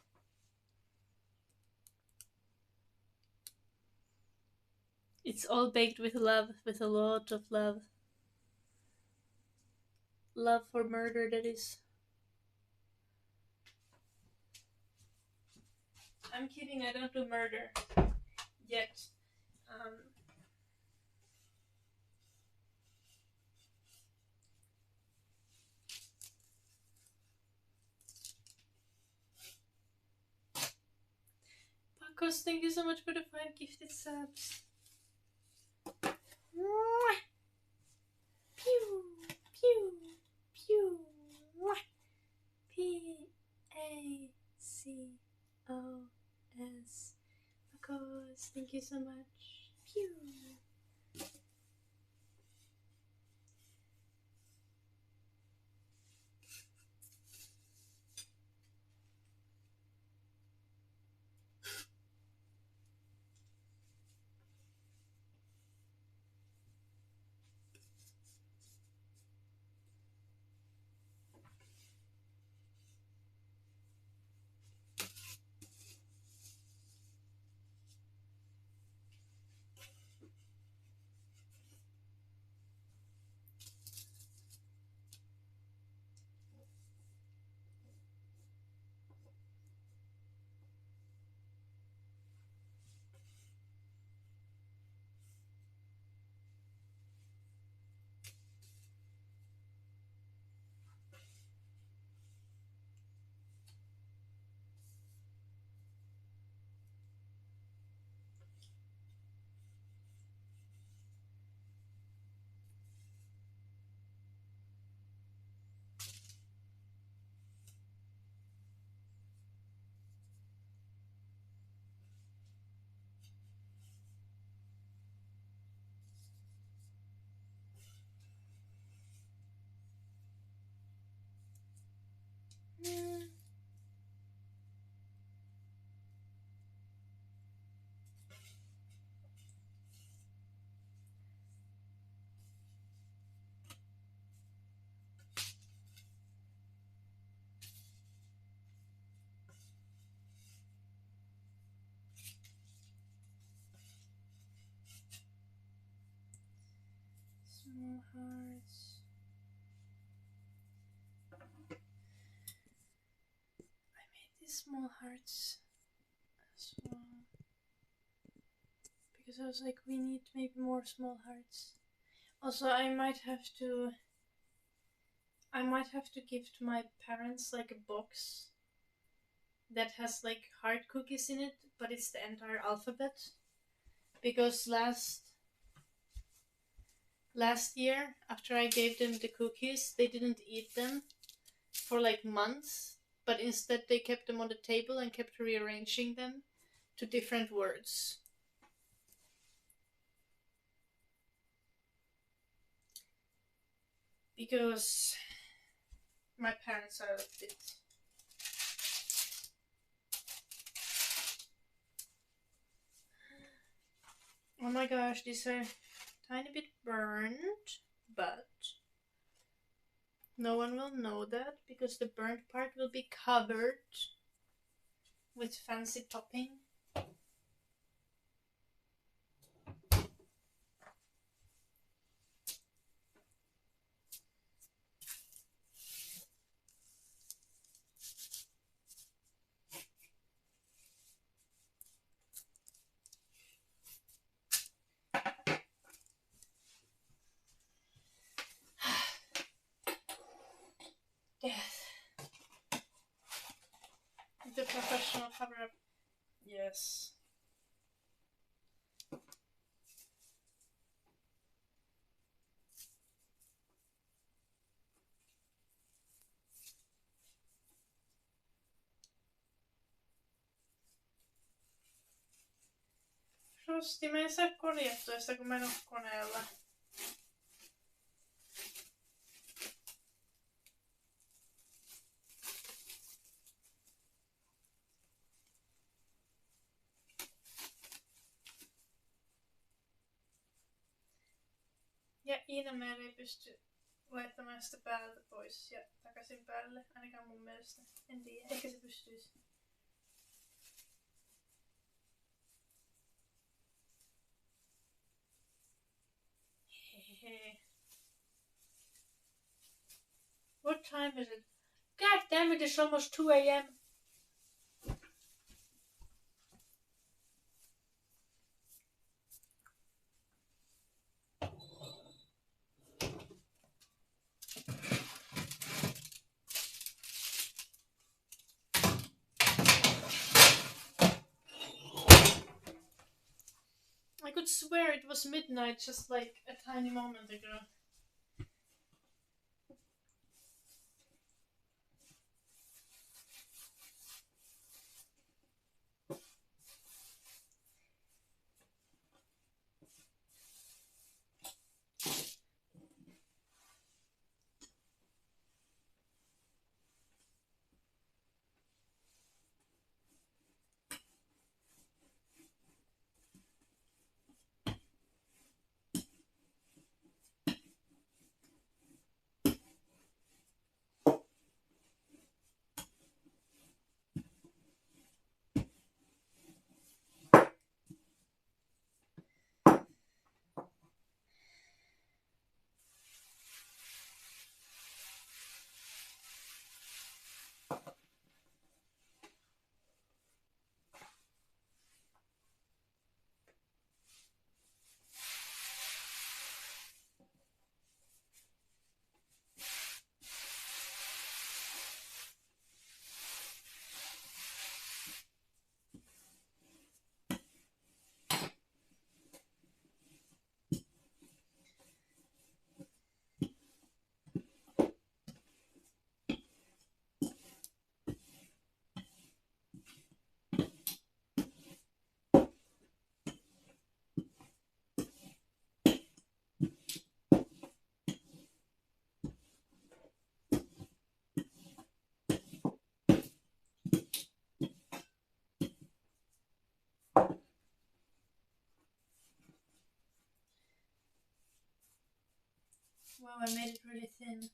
It's all baked with love, with a lot of love. Love for murder, that is. I'm kidding, I don't do murder. Yet. Pacos, thank you so much for the 5 gifted subs. Pew, pew, pew, pew. COS. Marcos, thank you so much. Pew. Small hearts. I made these small hearts as well because I was like, we need maybe more small hearts. Also, I might have to give to my parents like a box that has like heart cookies in it, but it's the entire alphabet. Because last year, after I gave them the cookies, they didn't eat them for like months, but instead they kept them on the table and kept rearranging them to different words. Because my parents are a bit... Oh my gosh, these are tiny bit burned, but no one will know that because the burnt part will be covered with fancy topping. Death. The professional cover-up. Yes. Rosti, mä en saa korjattua sitä, kun mä en oo koneella. Ja Iina-Meri ei pysty laittamaan sitä päältä pois ja takaisin päälle, ainakaan mun mielestä. En tiedä, ehkä se pystyisi. Hehehe. What time is it? God damn it, it's almost 2 a.m. I could swear it was midnight just like a tiny moment ago. Wow, I made it really thin.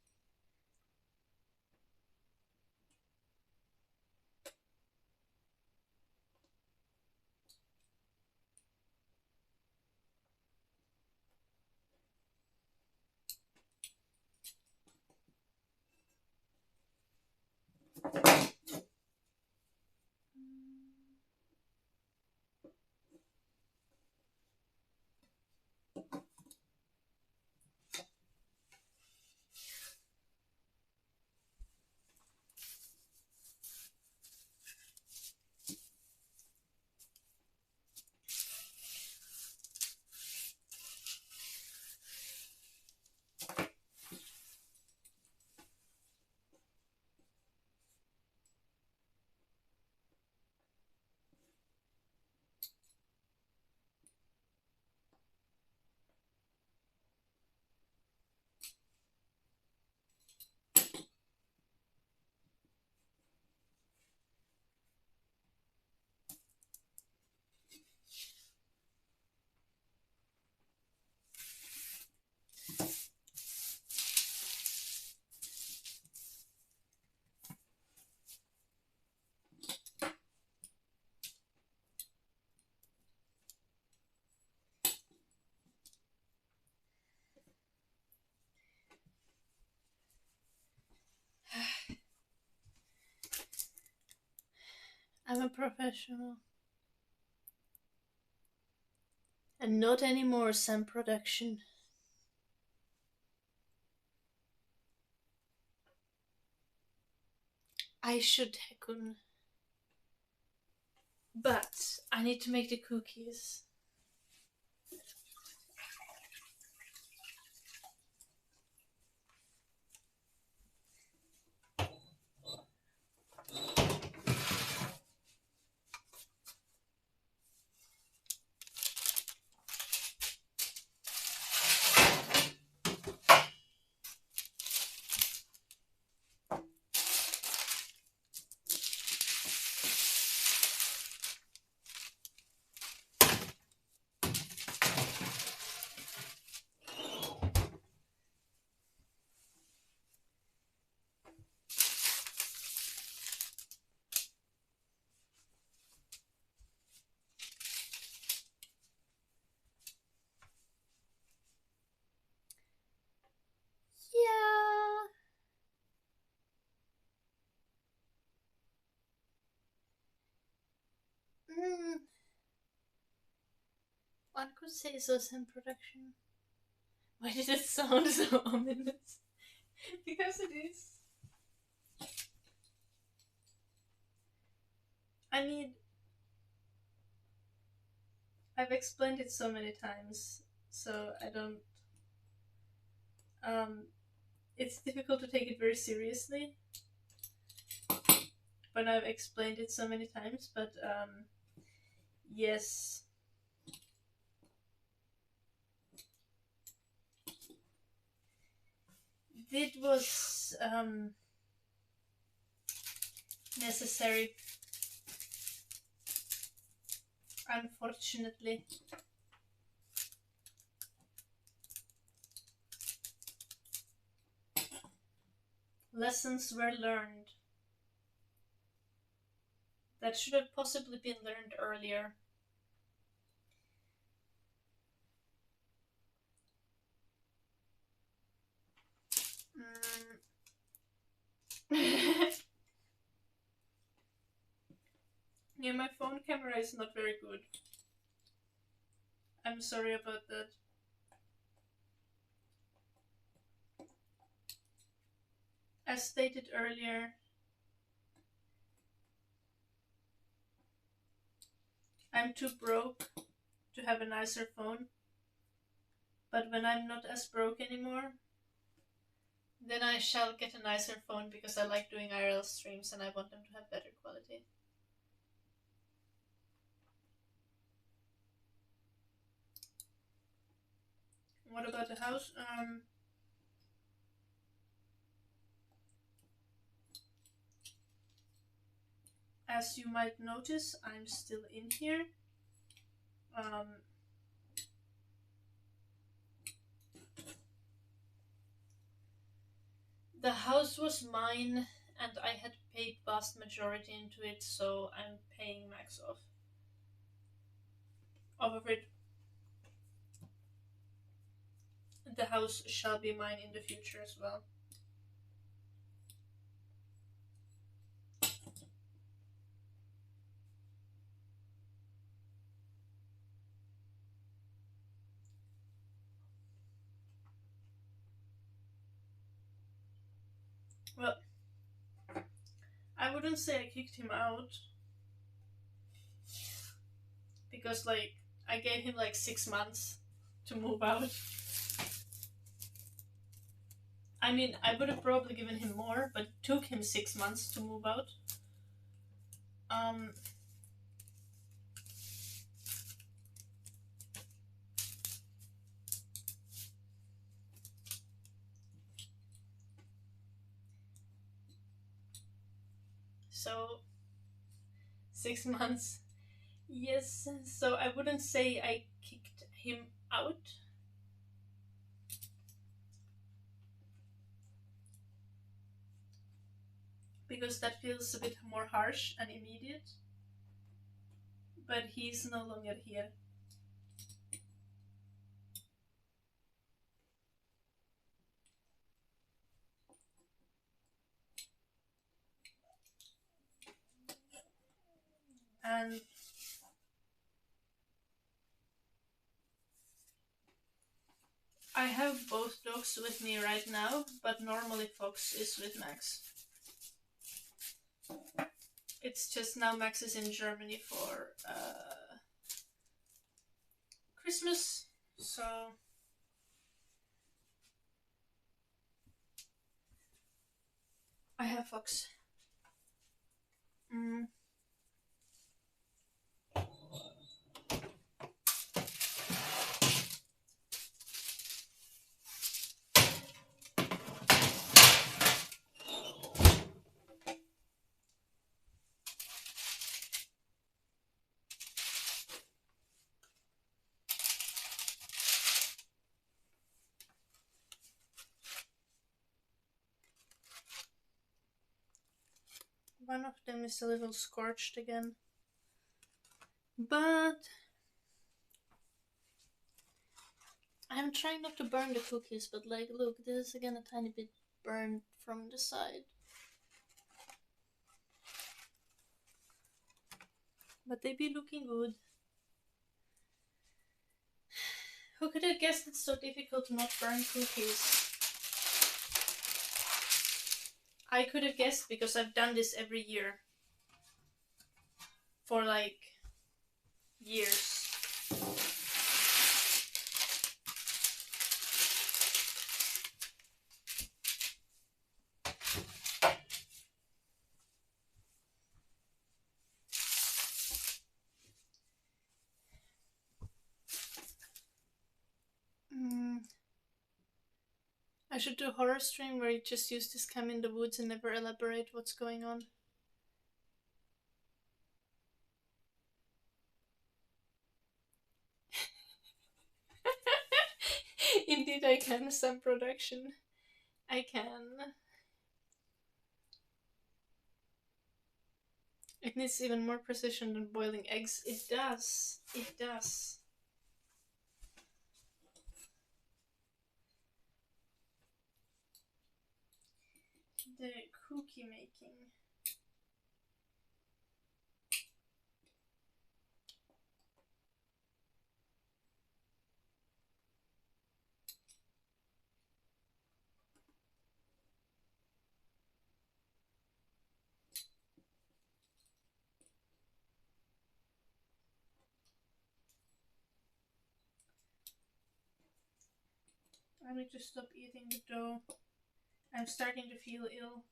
I'm a professional. And not anymore, Sam Production. I should Hekun. But I need to make the cookies. Yeah. One could say so, Sam Production. Why did it sound so ominous? Because it is. I mean, I've explained it so many times, so I don't. It's difficult to take it very seriously when I've explained it so many times, but yes. It was necessary, unfortunately. Lessons were learned that should have possibly been learned earlier. Yeah, my phone camera is not very good. I'm sorry about that. As stated earlier, I'm too broke to have a nicer phone. But when I'm not as broke anymore, then I shall get a nicer phone because I like doing IRL streams and I want them to have better quality. What about the house? As you might notice, I'm still in here. The house was mine, and I had paid vast majority into it, so I'm paying Max off of it. The house shall be mine in the future as well. Well, I wouldn't say I kicked him out because, like, I gave him like 6 months to move out. I mean, I would have probably given him more, but it took him 6 months to move out. Um, so 6 months. Yes, so I wouldn't say I kicked him out. Because that feels a bit more harsh and immediate. But he's no longer here. And I have both dogs with me right now, but normally Fox is with Max. It's just now Max is in Germany for Christmas, so I have Fox. Mm. One of them is a little scorched again. But I'm trying not to burn the cookies, but like, look, this is again a tiny bit burned from the side. But they be looking good. Who could have guessed it's so difficult to not burn cookies? I could have guessed because I've done this every year. For like years. I should do a horror stream where you just use this cam in the woods and never elaborate what's going on. Indeed I can, some production. I can. It needs even more precision than boiling eggs. It does. It does. The cookie making. I need to stop eating the dough. I'm starting to feel ill.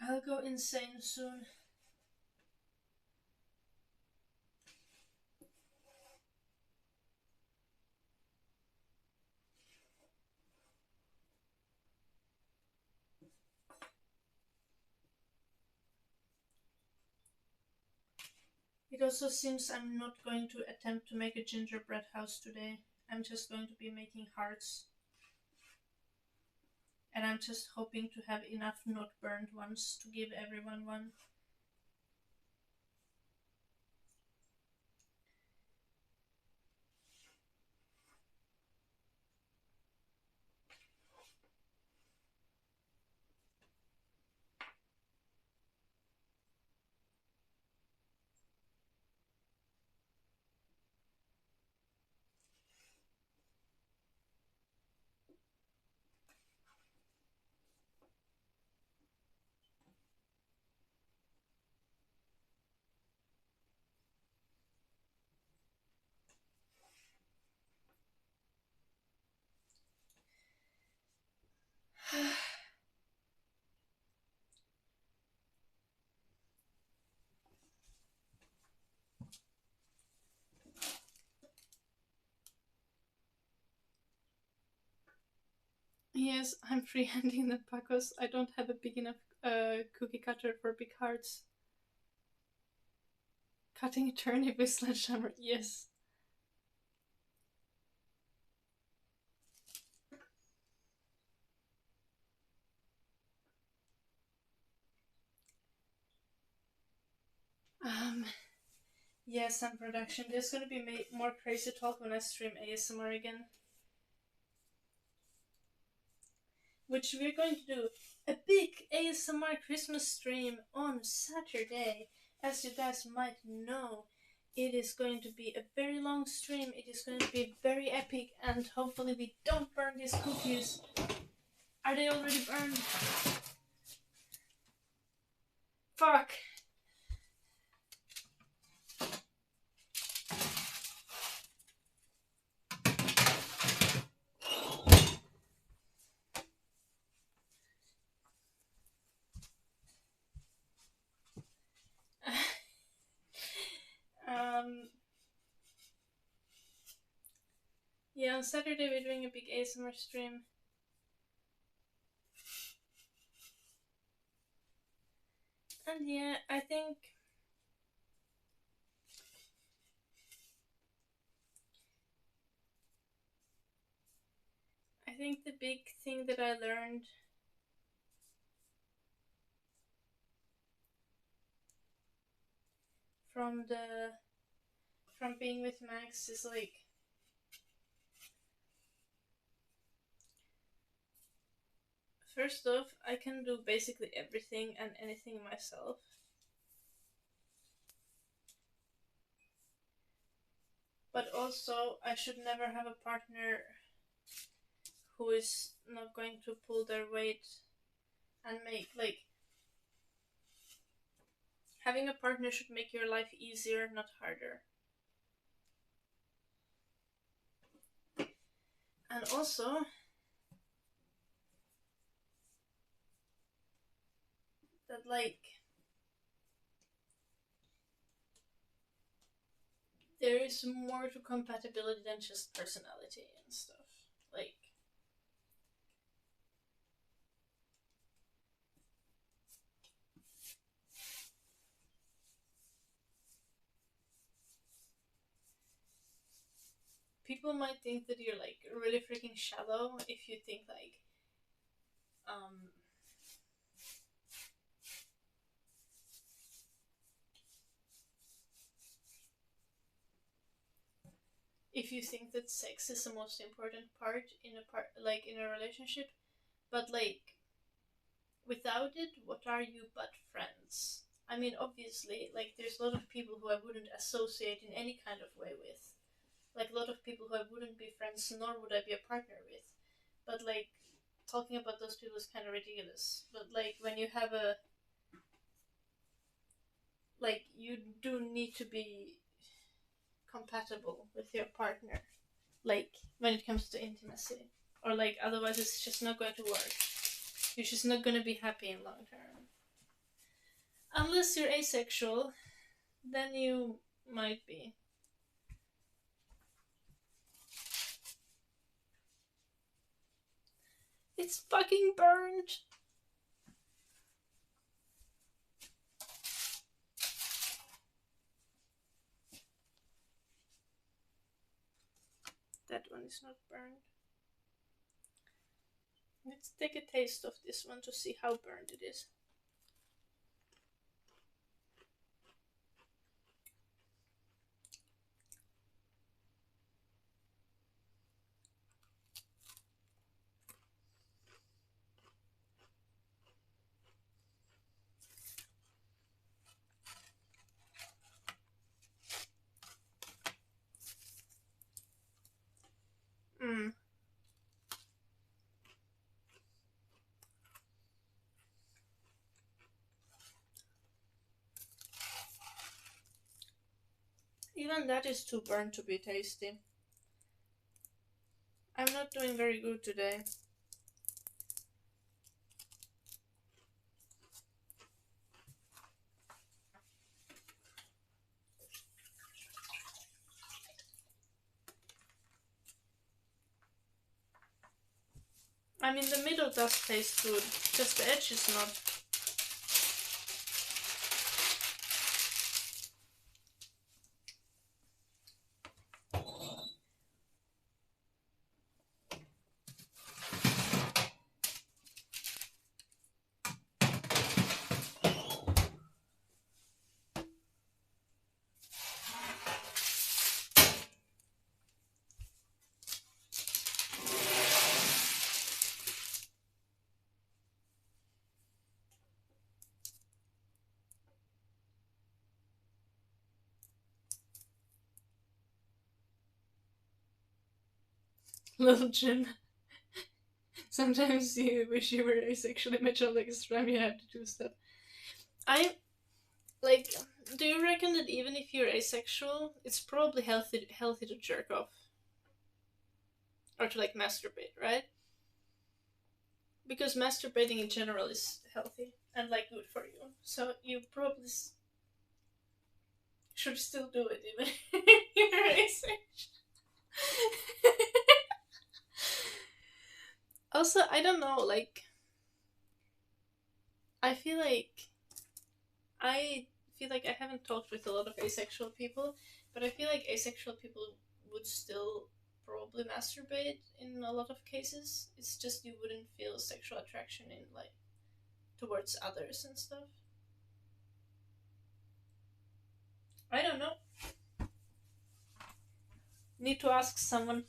I'll go insane soon. It also seems I'm not going to attempt to make a gingerbread house today. I'm just going to be making hearts. And I'm just hoping to have enough not burned ones to give everyone one. Yes, I'm freehanding them because I don't have a big enough cookie cutter for big hearts. Cutting a turnip with sledgehammer, yes. Um, yes, some production. There's gonna be more crazy talk when I stream ASMR again. Which we're going to do a big ASMR Christmas stream on Saturday. As you guys might know, it is going to be a very long stream. It is going to be very epic, and hopefully we don't burn these cookies. Are they already burned? Fuck. Yeah, on Saturday we're doing a big ASMR stream. And yeah, I think the big thing that I learned from being with Max is like, first off, I can do basically everything and anything myself. But also, I should never have a partner who is not going to pull their weight and make, like, having a partner should make your life easier, not harder. And also, that, like, there is more to compatibility than just personality and stuff. Like, people might think that you're like really freaking shallow if you think like um if you think that sex is the most important part like in a relationship, but like without it, what are you but friends? I mean, obviously, like there's a lot of people who I wouldn't associate in any kind of way with. Like a lot of people who I wouldn't be friends, nor would I be a partner with. But like talking about those people is kind of ridiculous. But like when you have a like you do need to be compatible with your partner, like when it comes to intimacy, or like otherwise it's just not going to work. You're just not going to be happy in long term. Unless you're asexual, then you might be. It's fucking burned. That one is not burned. Let's take a taste of this one to see how burned it is. Mm. Even that is too burnt to be tasty. I'm not doing very good today. I mean, the middle does taste good, just the edge is not. Little Jim. Sometimes you wish you were asexually mature, like it's time you have to do stuff. I like. Do you reckon that even if you're asexual, it's probably healthy to jerk off or to like masturbate, right? Because masturbating in general is healthy and like good for you. So you probably should still do it even if you're asexual. Also, I don't know, like I feel like I feel like I haven't talked with a lot of asexual people, but I feel like asexual people would still probably masturbate in a lot of cases. It's just you wouldn't feel sexual attraction in like towards others and stuff. I don't know. Need to ask someone.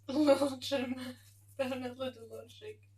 Little Jim. Definitely do not shake.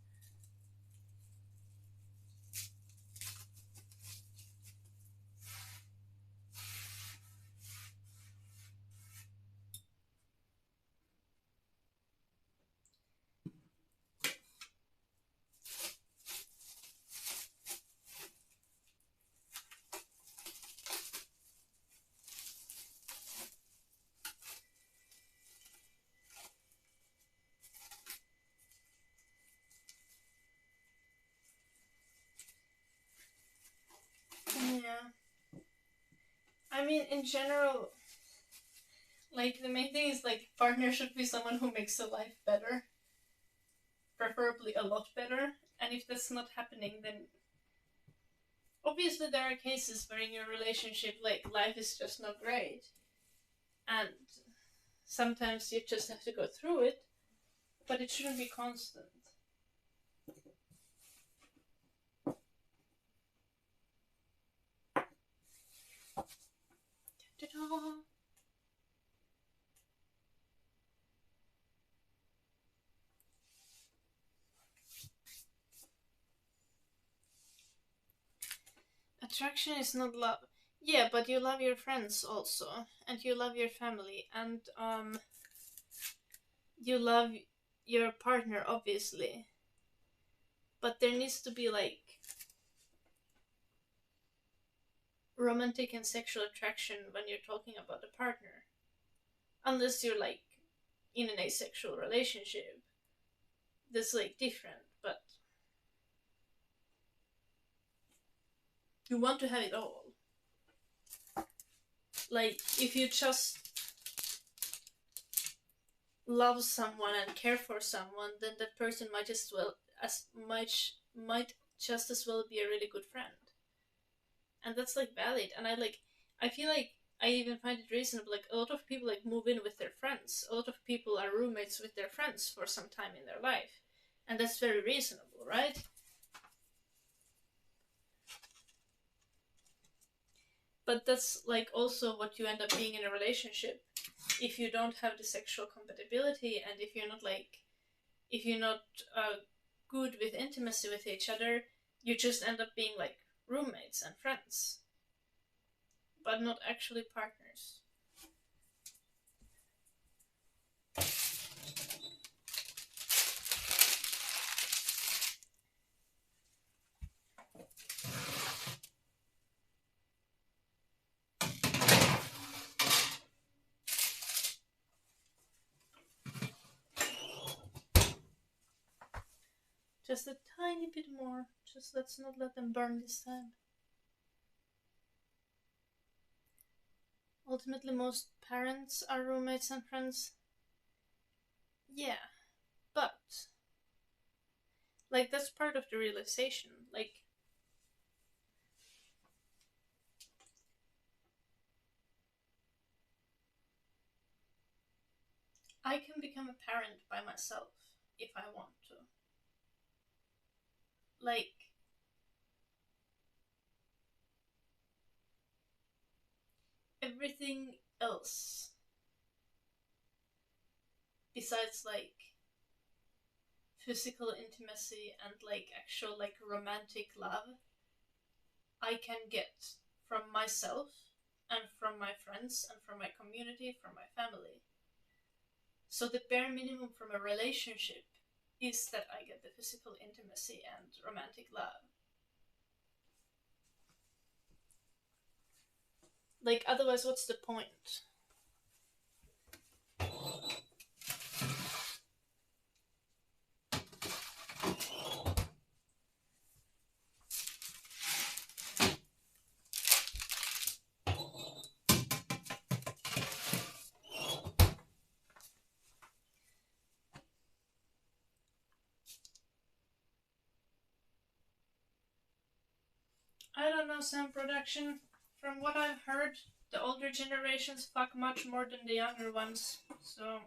Yeah. I mean, in general, like the main thing is like partner should be someone who makes the life better, preferably a lot better. And if that's not happening, then obviously there are cases where in your relationship, like, life is just not great, and sometimes you just have to go through it, but it shouldn't be constant. Ta-da! Attraction is not love. Yeah, but you love your friends also, and you love your family, and you love your partner, obviously. But there needs to be like romantic and sexual attraction when you're talking about a partner. Unless you're like in an asexual relationship. That's like different, but you want to have it all. Like, if you just love someone and care for someone, then that person might just as well be a really good friend. And that's like valid. And I feel like I even find it reasonable. Like, a lot of people like move in with their friends. A lot of people are roommates with their friends for some time in their life. And that's very reasonable, right? But that's like also what you end up being in a relationship if you don't have the sexual compatibility, and if you're not good with intimacy with each other, you just end up being like roommates and friends, but not actually partners. Just a tiny bit more. Just let's not let them burn this time. Ultimately, most parents are roommates and friends. Yeah, but like, that's part of the realization. Like, I can become a parent by myself if I want to. Like, everything else besides like physical intimacy and like actual like romantic love, I can get from myself and from my friends and from my community, from my family. So the bare minimum from a relationship is that I get the physical intimacy and romantic love. Like, otherwise, what's the point? I don't know, Sam Production. From what I've heard, the older generations fuck much more than the younger ones. So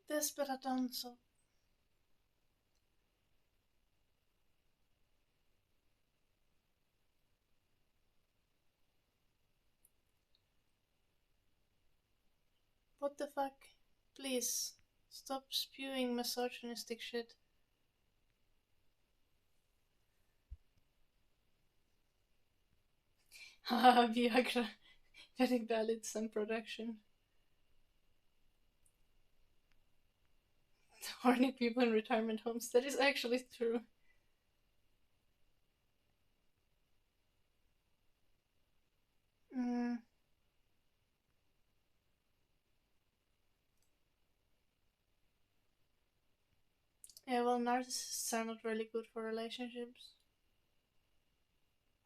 Desperadanzo. What the fuck? Please, stop spewing misogynistic shit. Haha, Viagra. Getting valid some production. Horny people in retirement homes. That is actually true. Mm. Yeah, well, narcissists are not really good for relationships.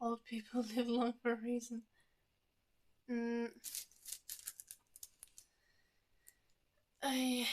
Old people live long for a reason. Mm. I.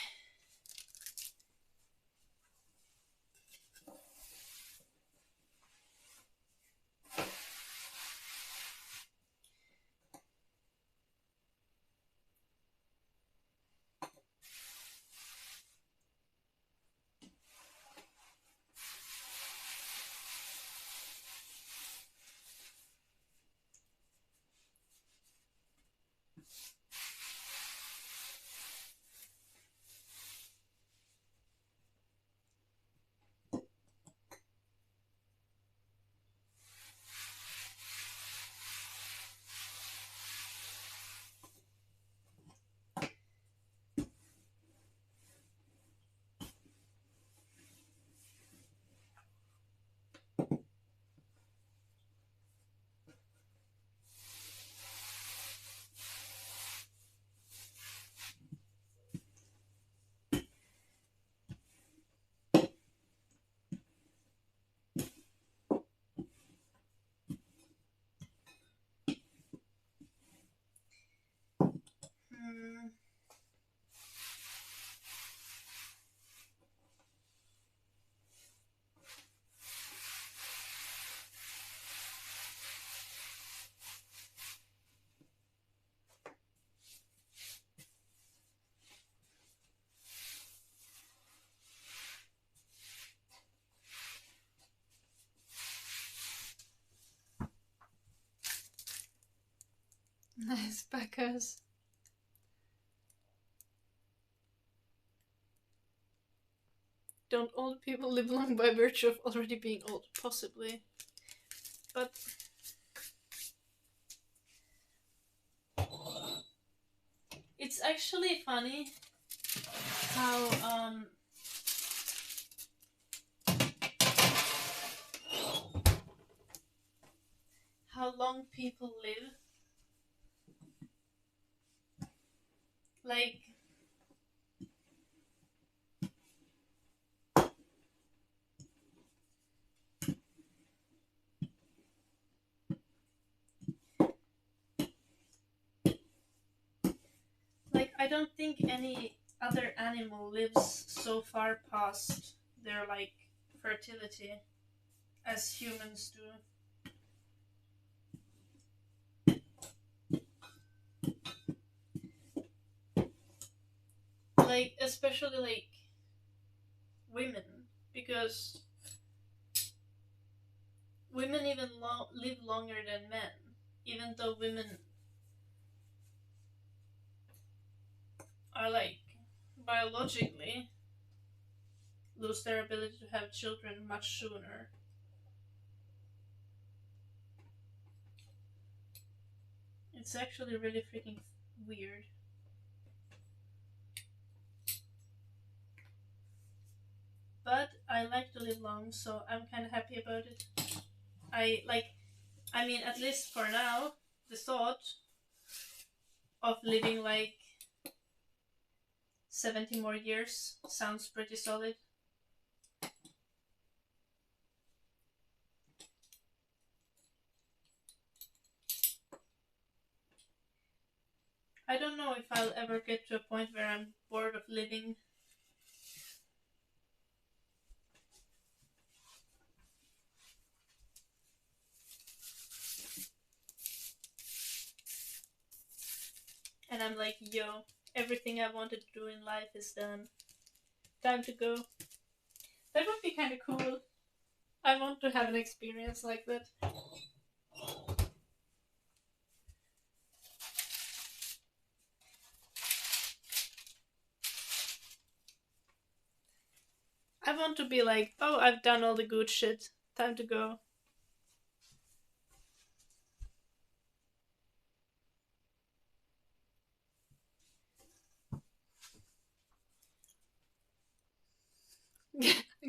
Mm. Nice backers. Don't old people live long by virtue of already being old? Possibly. But it's actually funny how how long people live. Like, I don't think any other animal lives so far past their like fertility as humans do. Like, especially like women, because women even live longer than men, even though women are like biologically lose their ability to have children much sooner. It's actually really freaking weird. But I like to live long, so I'm kind of happy about it. I like, I mean, at least for now, the thought of living like 70 more years sounds pretty solid. I don't know if I'll ever get to a point where I'm bored of living. And I'm like, yo, everything I wanted to do in life is done. Time to go. That would be kind of cool. I want to have an experience like that. I want to be like, oh, I've done all the good shit. Time to go.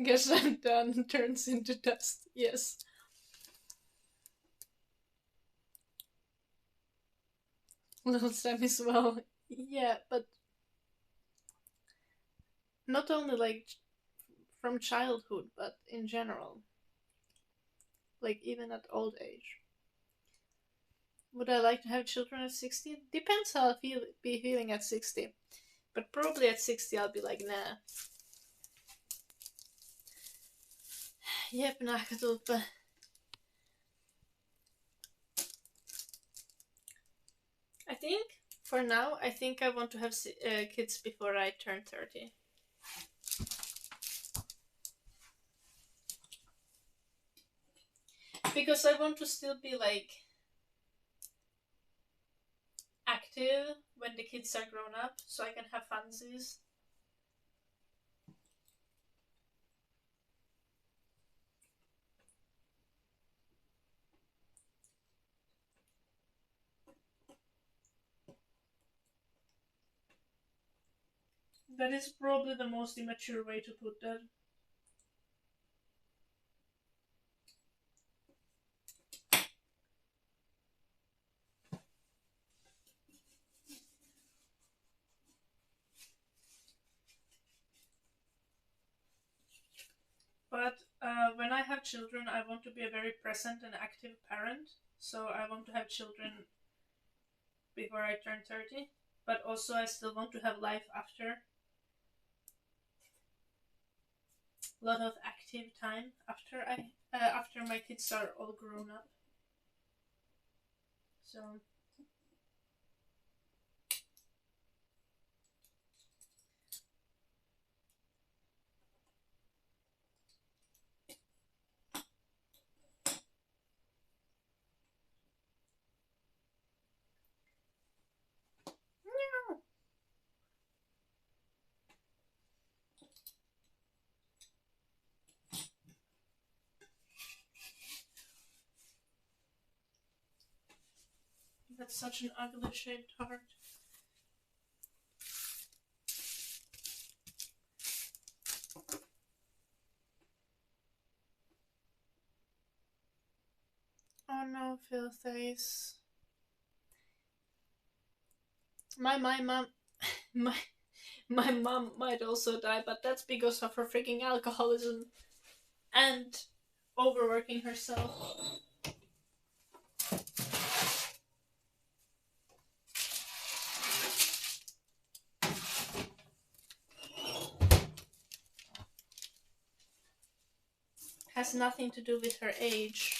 Guess I'm done. Turns into dust. Yes. Little Sam as well. Yeah, but not only like from childhood, but in general. Like even at old age. Would I like to have children at 60? Depends how be feeling at 60. But probably at 60 I'll be like, nah. Jep, nakatulppa. I think, for now, I think I want to have kids before I turn 30. Because I want to still be like active when the kids are grown up, so I can have fancies. That is probably the most immature way to put that. But when I have children, I want to be a very present and active parent. So I want to have children before I turn 30. But also, I still want to have life after. A lot of active time after my kids are all grown up. So that's such an ugly shaped heart. Oh no, Phil face. My mom my my mom might also die, but that's because of her freaking alcoholism and overworking herself. Has nothing to do with her age.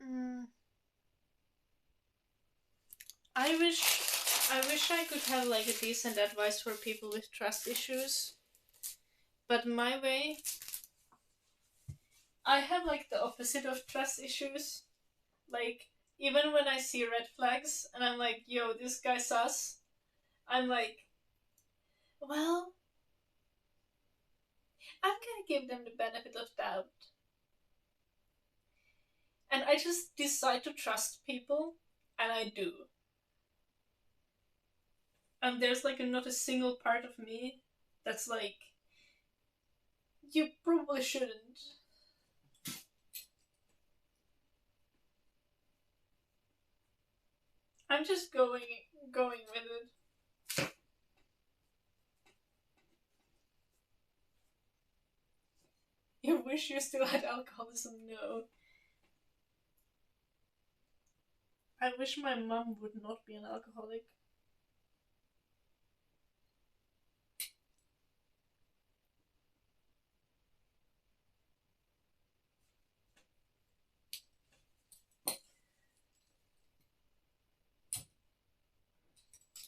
Mm. I wish I could have like a decent advice for people with trust issues. But my way, I have like the opposite of trust issues. Like even when I see red flags and I'm like, yo, this guy's sus, I'm like, well, I'm gonna give them the benefit of doubt. And I just decide to trust people, and I do. And there's like not a single part of me that's like, you probably shouldn't. I'm just going with it. You wish you still had alcoholism? No. I wish my mom would not be an alcoholic.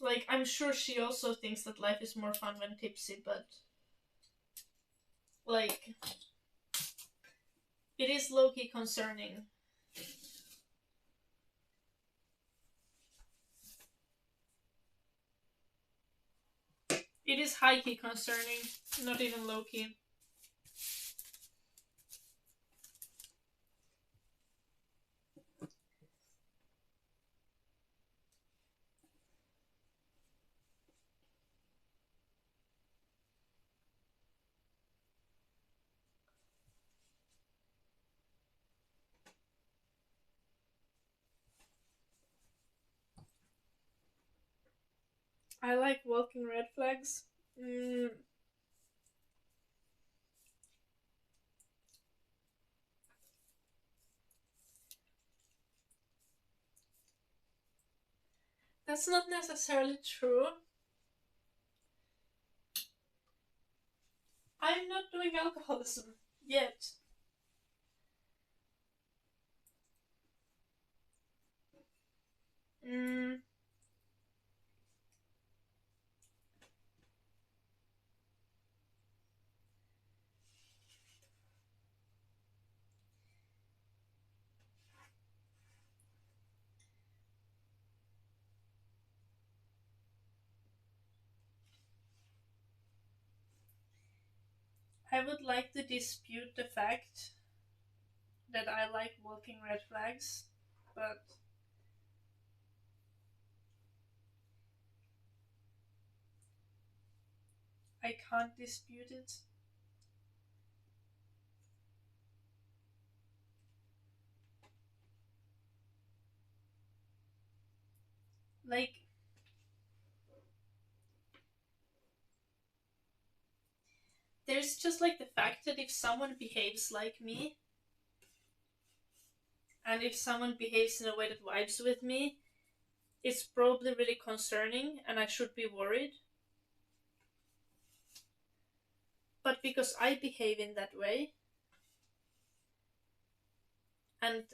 Like, I'm sure she also thinks that life is more fun when tipsy, but like, it is low-key concerning. It is high-key concerning, not even low-key. I like walking red flags. That's not necessarily true. I'm not doing alcoholism yet. Mm, I would like to dispute the fact that I like walking red flags, but I can't dispute it. Like, there's just like the fact that if someone behaves like me, and if someone behaves in a way that vibes with me, it's probably really concerning and I should be worried. But because I behave in that way, and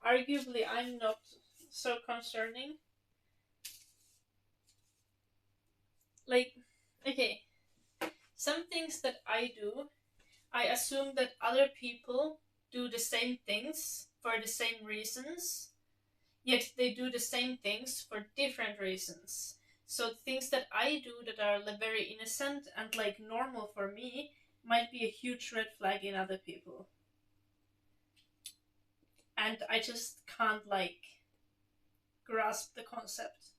arguably I'm not so concerning, like, okay, some things that I do, I assume that other people do the same things for the same reasons, yet they do the same things for different reasons. So things that I do that are very innocent and like normal for me might be a huge red flag in other people. And I just can't like grasp the concept.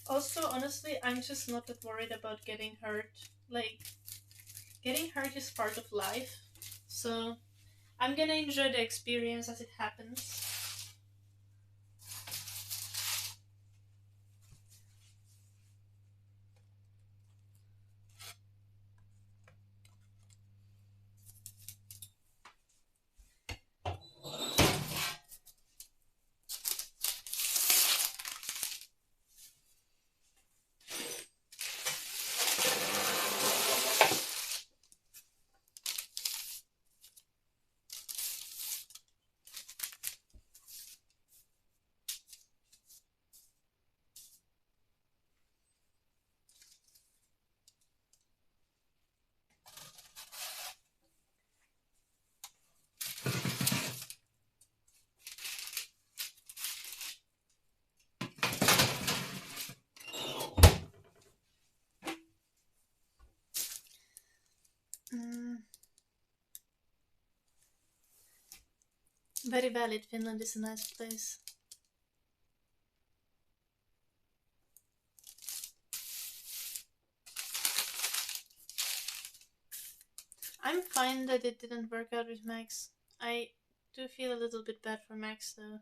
Also, honestly, I'm just not that worried about getting hurt. Like, getting hurt is part of life. So, I'm gonna enjoy the experience as it happens. Very valid. Finland is a nice place. I'm fine that it didn't work out with Max. I do feel a little bit bad for Max though.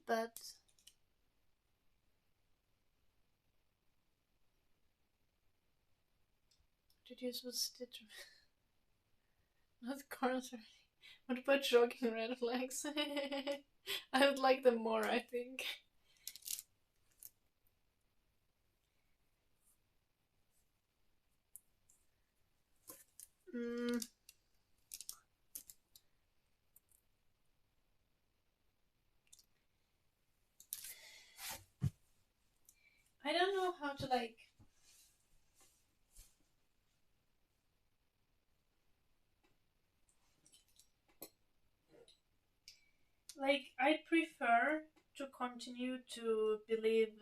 But reduce was stitch. Not corns already. What about jogging red flags? I would like them more, I think. I don't know how to like I prefer to continue to believe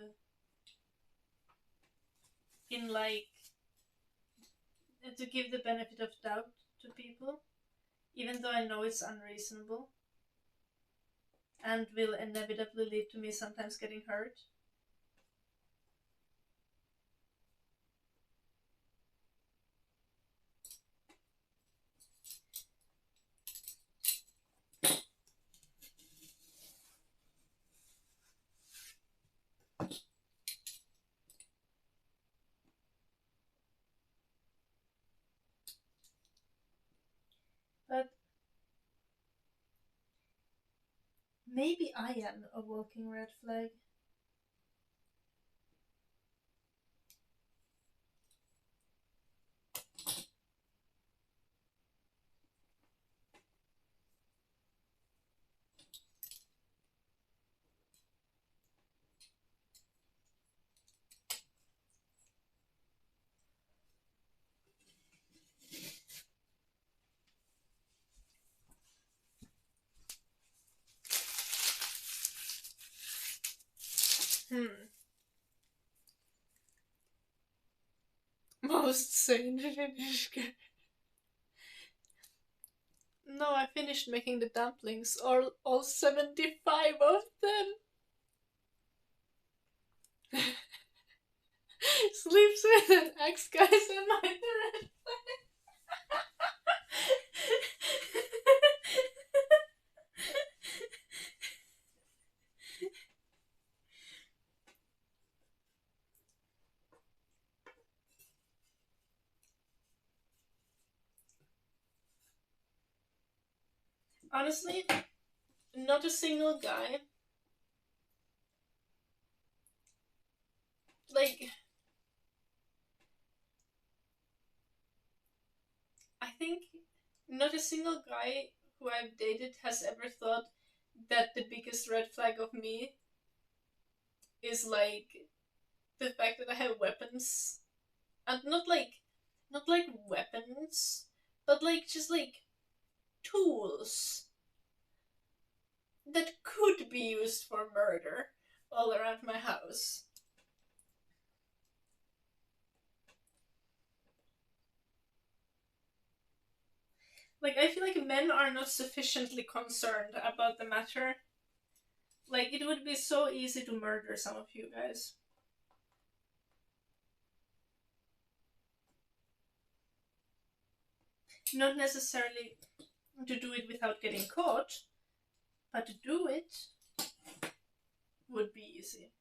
in like to give the benefit of doubt to people, even though I know it's unreasonable and will inevitably lead to me sometimes getting hurt. But maybe I am a walking red flag. Most sane Finnish guy. No, I finished making the dumplings, all 75 of them. Sleeps with an ex, guys, am I the red flag? Honestly, not a single guy. Like, I think not a single guy who I've dated has ever thought that the biggest red flag of me is like the fact that I have weapons. And not like weapons, but like just like tools that could be used for murder all around my house. Like, I feel like men are not sufficiently concerned about the matter. Like, it would be so easy to murder some of you guys. Not necessarily to do it without getting caught, but to do it would be easy.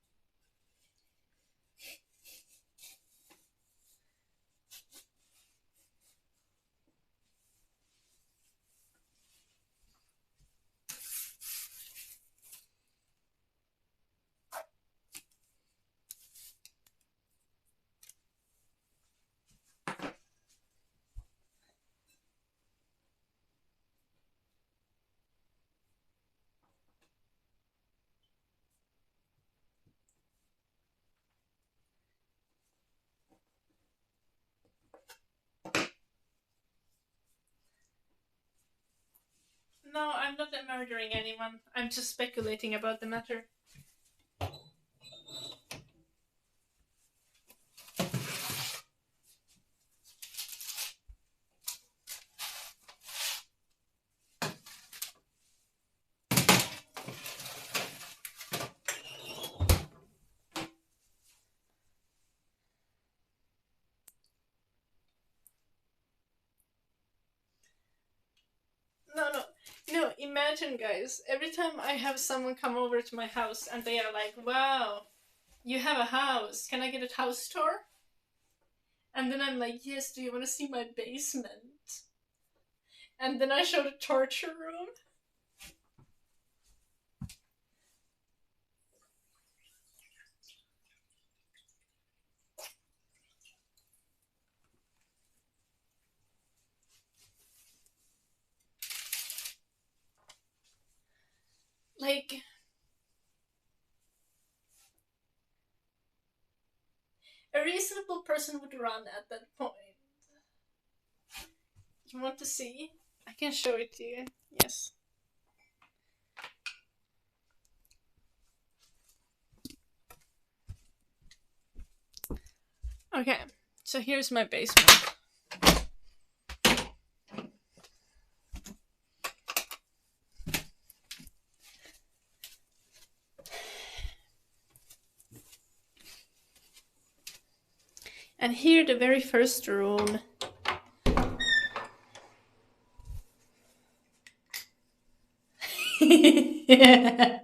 No, I'm not murdering anyone. I'm just speculating about the matter. imagine, guys, every time I have someone come over to my house and they are like, wow, you have a house. Can I get a house tour? And then I'm like, yes, do you want to see my basement? And then I show the torture room. Like, a reasonable person would run at that point. You want to see? I can show it to you. Yes. Okay, so here's my basement. And here, the very first room. Yeah.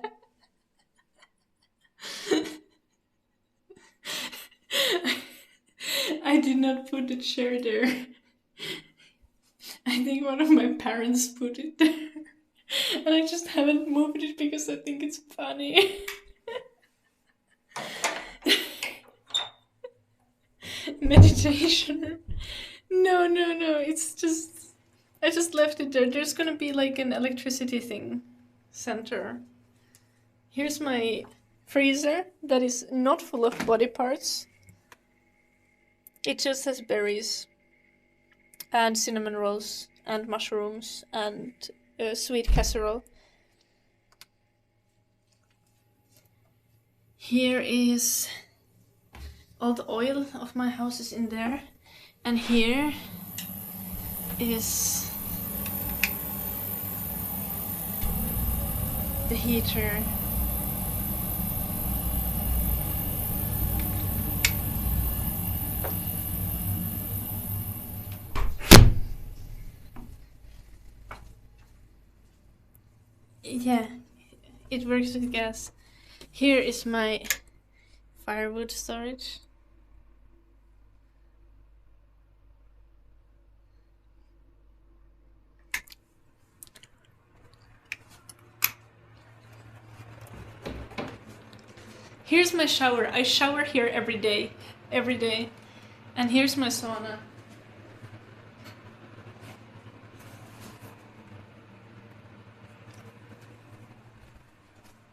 I did not put the chair there. I think one of my parents put it there. And I just haven't moved it because I think it's funny. Meditation. No, it's just... I just left it there. There's gonna be like an electricity thing. Center. Here's my freezer that is not full of body parts. It just has berries and cinnamon rolls and mushrooms and sweet casserole. Here is all the oil of my house is in there, and here is the heater. Yeah, it works with gas. Here is my firewood storage. Here's my shower. I shower here every day. And here's my sauna.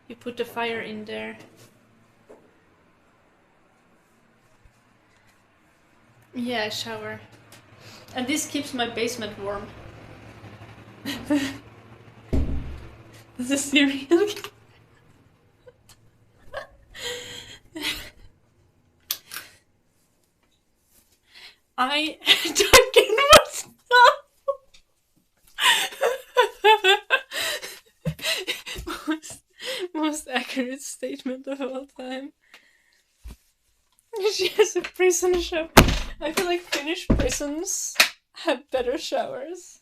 You put the fire in there. Yeah, I shower. And this keeps my basement warm. This is cereal. I talking myself. most accurate statement of all time. She has a prison shower. I feel like Finnish prisons have better showers.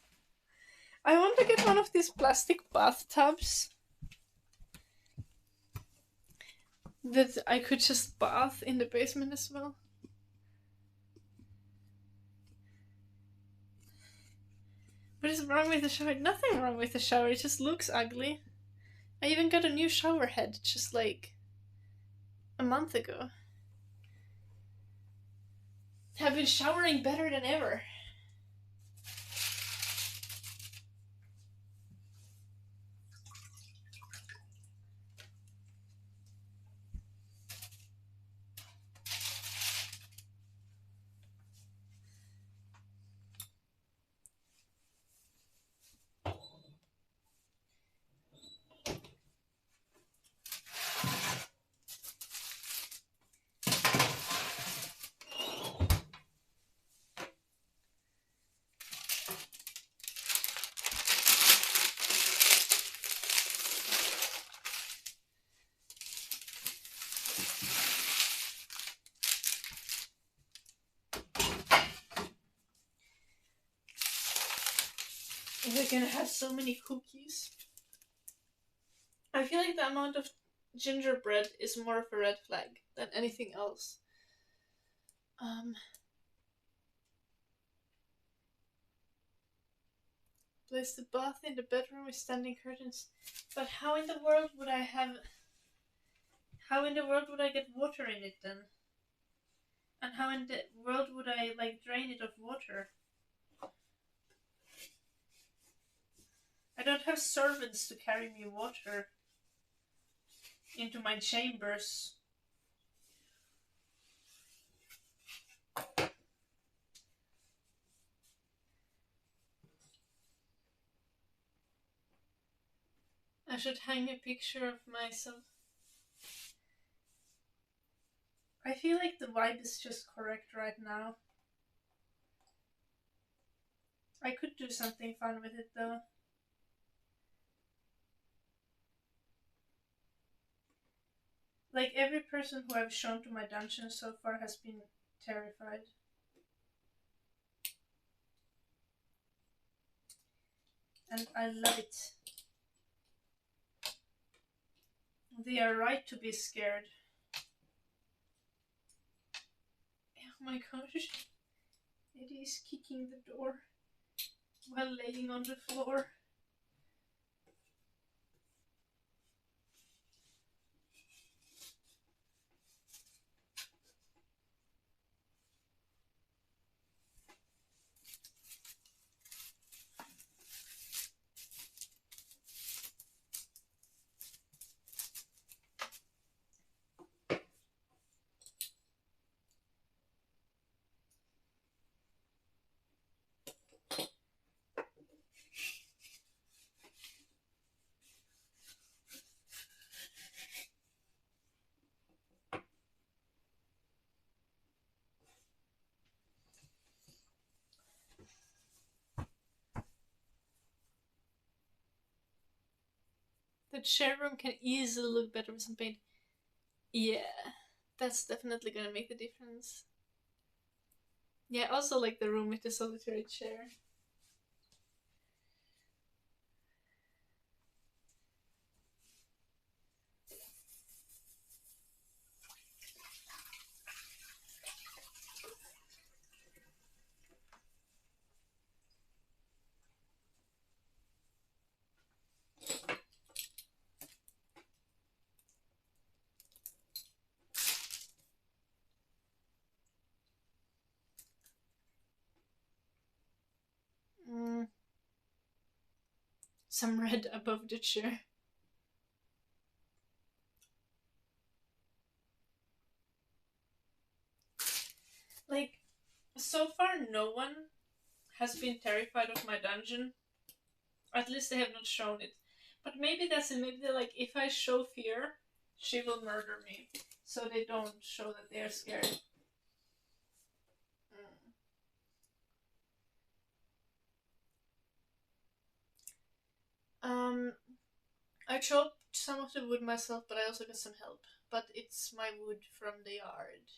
I want to get one of these plastic bathtubs that I could just bath in the basement as well. What is wrong with the shower? Nothing wrong with the shower, it just looks ugly. I even got a new shower head just like a month ago. I've been showering better than ever. We're gonna have so many cookies. I feel like the amount of gingerbread is more of a red flag than anything else. Um, Place the bath in the bedroom with standing curtains. But how in the world would I have? How in the world would I get water in it then? And how in the world would I like drain it of water? I don't have servants to carry me water into my chambers. I should hang a picture of myself. I feel like the vibe is just correct right now. I could do something fun with it though. Like every person who I've shown to my dungeon so far has been terrified. And I love it. They are right to be scared. Oh my gosh. Eddie is kicking the door while laying on the floor. The chair room can easily look better with some paint. Yeah, that's definitely gonna make the difference. Yeah, I also like the room with the solitary chair. Mm. Some red above the chair. Like, so far no one has been terrified of my dungeon. At least they have not shown it. But maybe that's it. Maybe they're like, if I show fear, she will murder me. So they don't show that they are scared. I chopped some of the wood myself, but I also got some help. But it's my wood from the yard,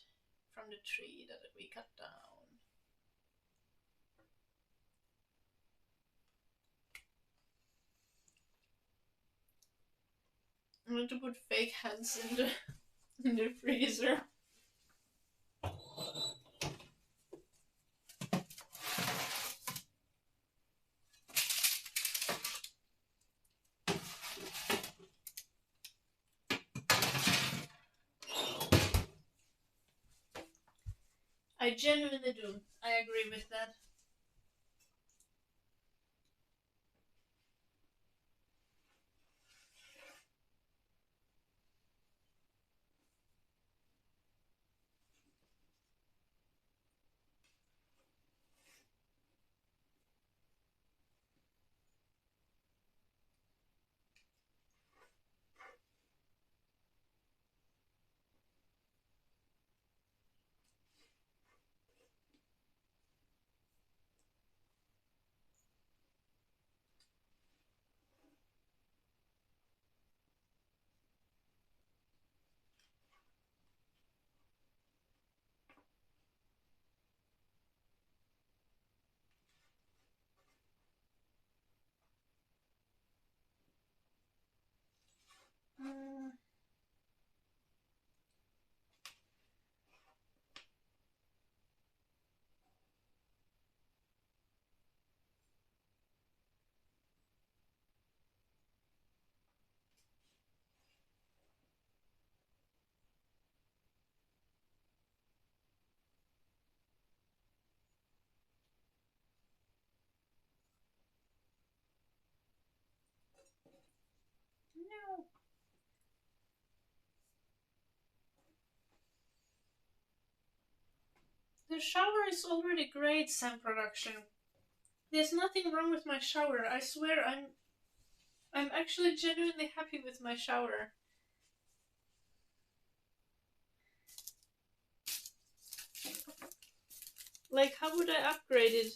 from the tree that we cut down. I'm going to put fake hands in the freezer. I genuinely do. I agree with that. No. The shower is already great, Sam Production. There's nothing wrong with my shower. I swear I'm actually genuinely happy with my shower. Like, how would I upgrade it?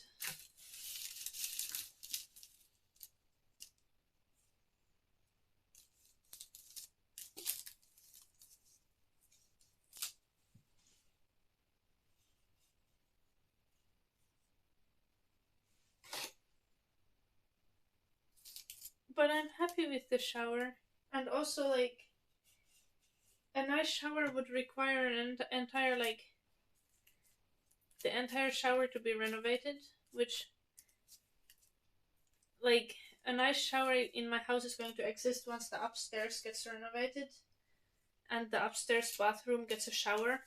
But I'm happy with the shower. And also, like, a nice shower would require an entire, like, the entire shower to be renovated, which, like, a nice shower in my house is going to exist once the upstairs gets renovated and the upstairs bathroom gets a shower,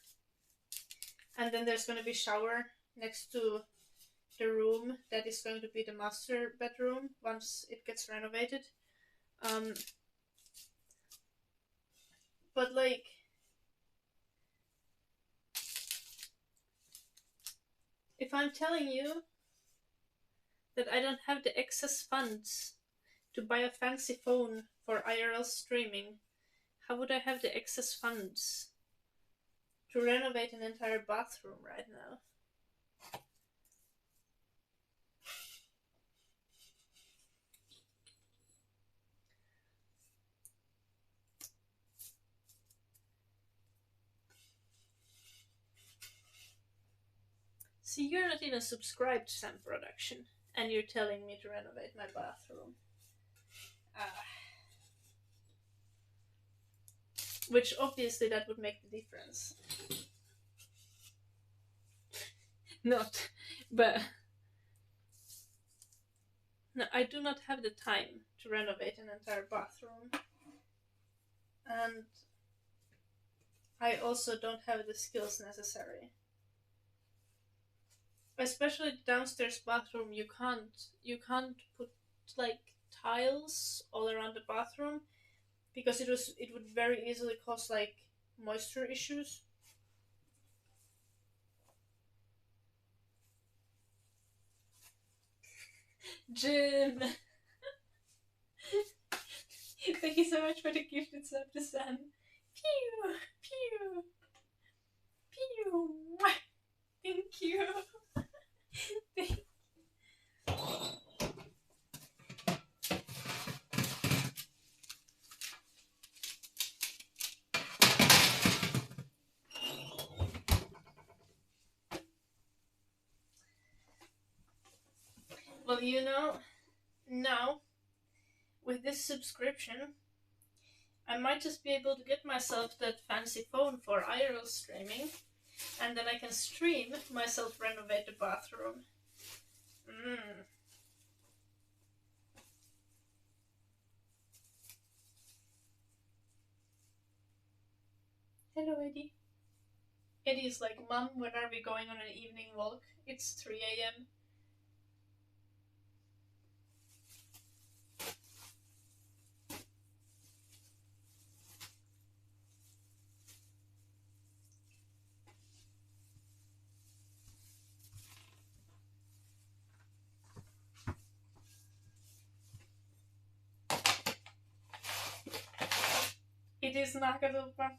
and then there's going to be shower next to the room that is going to be the master bedroom once it gets renovated. But like, if I'm telling you that I don't have the excess funds to buy a fancy phone for IRL streaming, how would I have the excess funds to renovate an entire bathroom right now? See, you're not even subscribed to Sam Production, and you're telling me to renovate my bathroom. Which obviously that would make the difference. Not, but no, I do not have the time to renovate an entire bathroom, and I also don't have the skills necessary. Especially the downstairs bathroom, you can't put like tiles all around the bathroom because it would very easily cause like moisture issues. Jim, thank you so much for the gifted sub to Sam. Pew pew pew. Thank you. Well, you know, now with this subscription, I might just be able to get myself that fancy phone for IRL streaming, and then I can stream myself renovate the bathroom. Hello, Eddie. Eddie is like, Mom, when are we going on an evening walk? It's 3 a.m. It is Nagadulpa.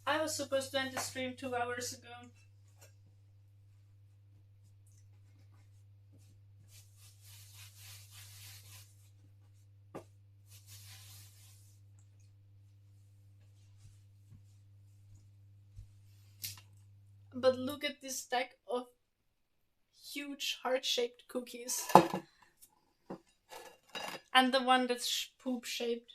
I was supposed to end the stream 2 hours ago. But look at this stack of huge heart-shaped cookies. And the one that's poop-shaped.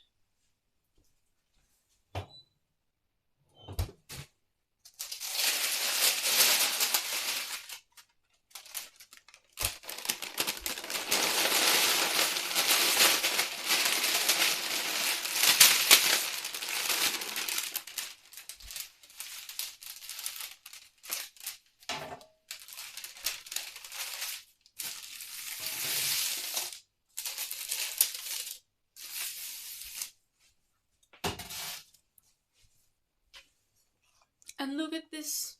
And look at this.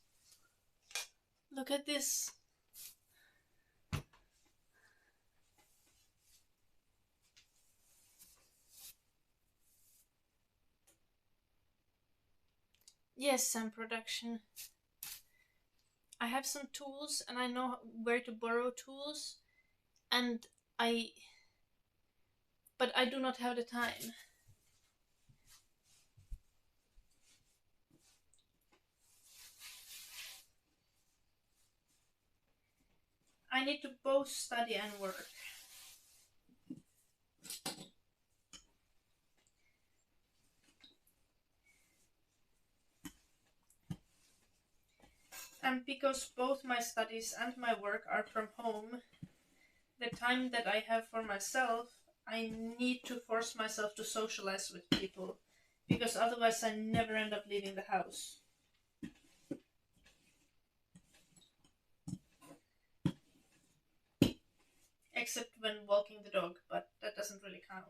Look at this. Yes, Sam Production. I have some tools and I know where to borrow tools, and I but I do not have the time. I need to both study and work. And because both my studies and my work are from home, the time that I have for myself, I need to force myself to socialize with people, because otherwise I never end up leaving the house. Except when walking the dog, but that doesn't really count.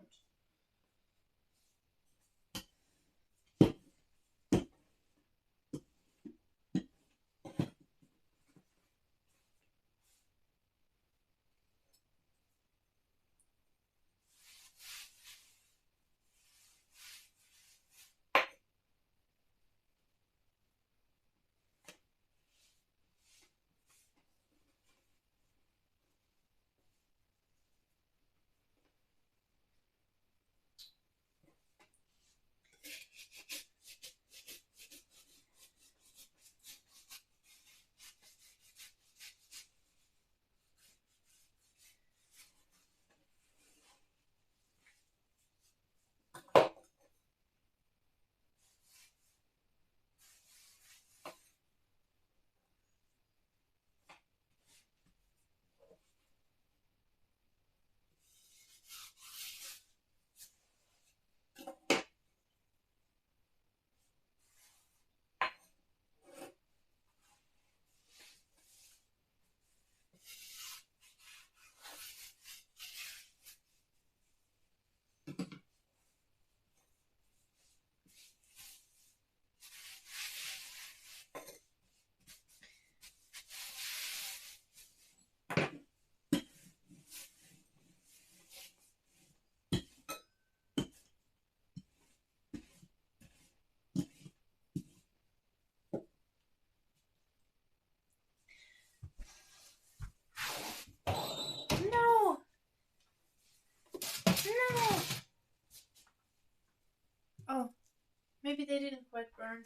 No! No! Oh, maybe they didn't quite burn.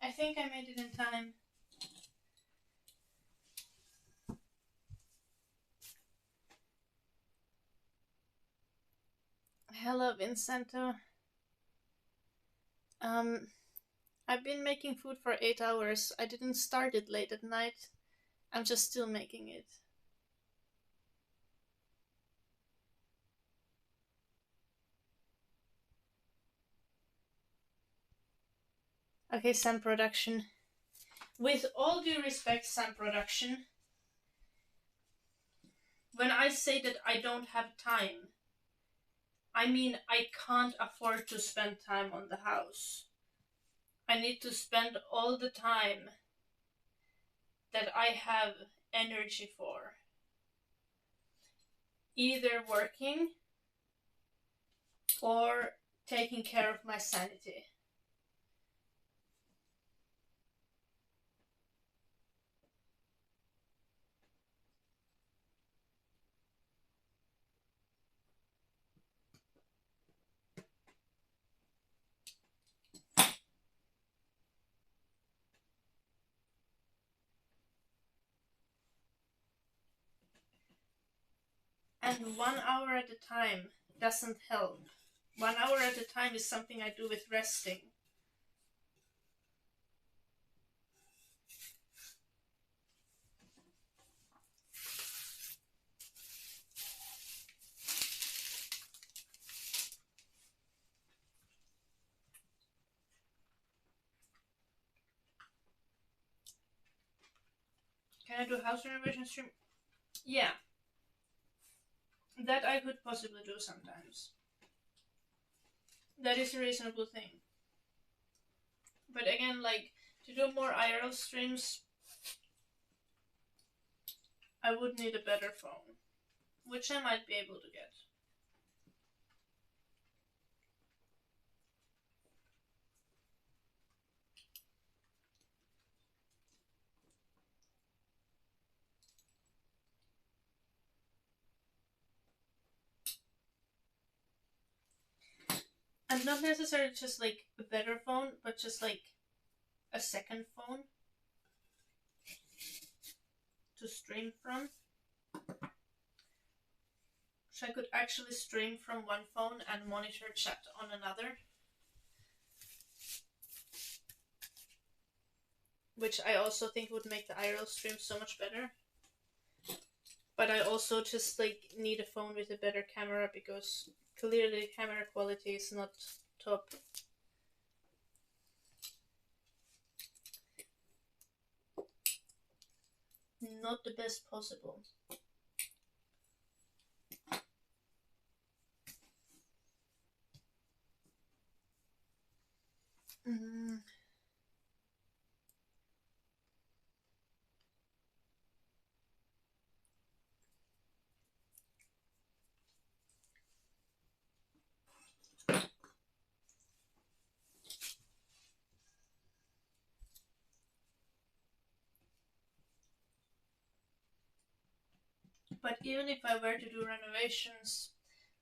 I think I made it in time. Hello, Vincento. I've been making food for 8 hours. I didn't start it late at night. I'm just still making it. Okay, Sam Production. With all due respect, Sam Production, when I say that I don't have time, I mean I can't afford to spend time on the house. I need to spend all the time that I have energy for either working or taking care of my sanity. And 1 hour at a time doesn't help. 1 hour at a time is something I do with resting. Can I do house renovation stream? Yeah. That I could possibly do sometimes. That is a reasonable thing. But again, like, to do more IRL streams, I would need a better phone, which I might be able to get. And not necessarily just like a better phone, but just like a second phone to stream from. So I could actually stream from one phone and monitor chat on another. Which I also think would make the IRL stream so much better. But I also just like need a phone with a better camera because clearly camera quality is not top. Not the best possible. Mm. But even if I were to do renovations,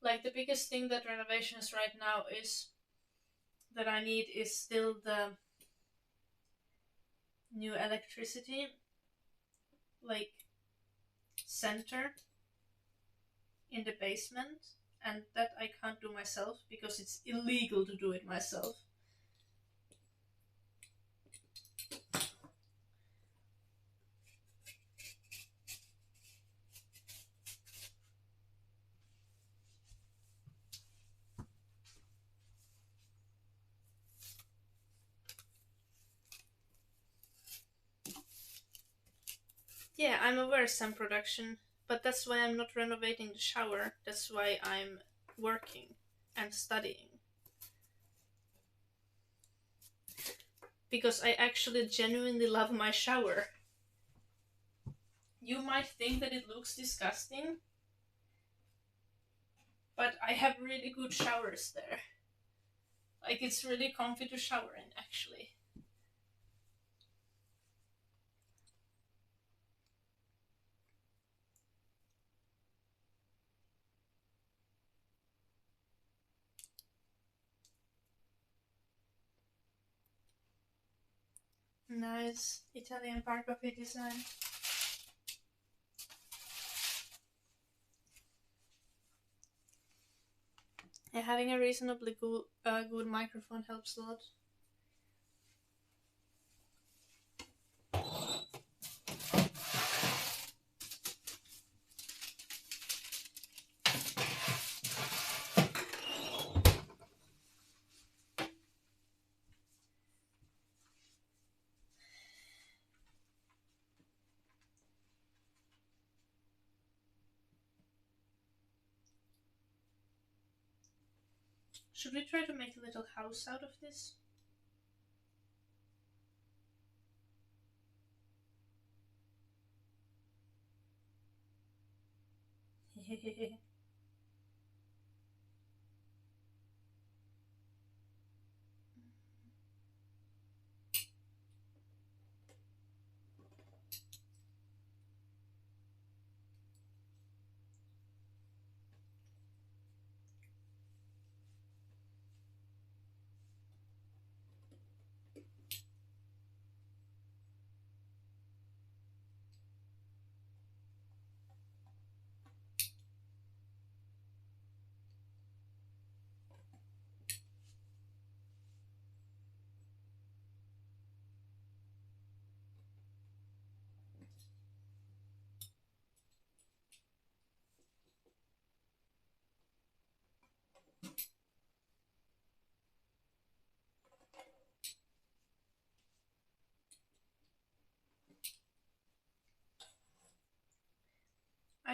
like the biggest thing that renovations right now is that I need is still the new electricity, like center in the basement, and that I can't do myself because it's illegal to do it myself. Yeah, I'm aware some production, but that's why I'm not renovating the shower. That's why I'm working and studying. Because I actually genuinely love my shower. You might think that it looks disgusting, but I have really good showers there. Like, it's really comfy to shower in, actually. Nice Italian bar coffee design. Yeah, having a reasonably good microphone helps a lot. Should we try to make a little house out of this?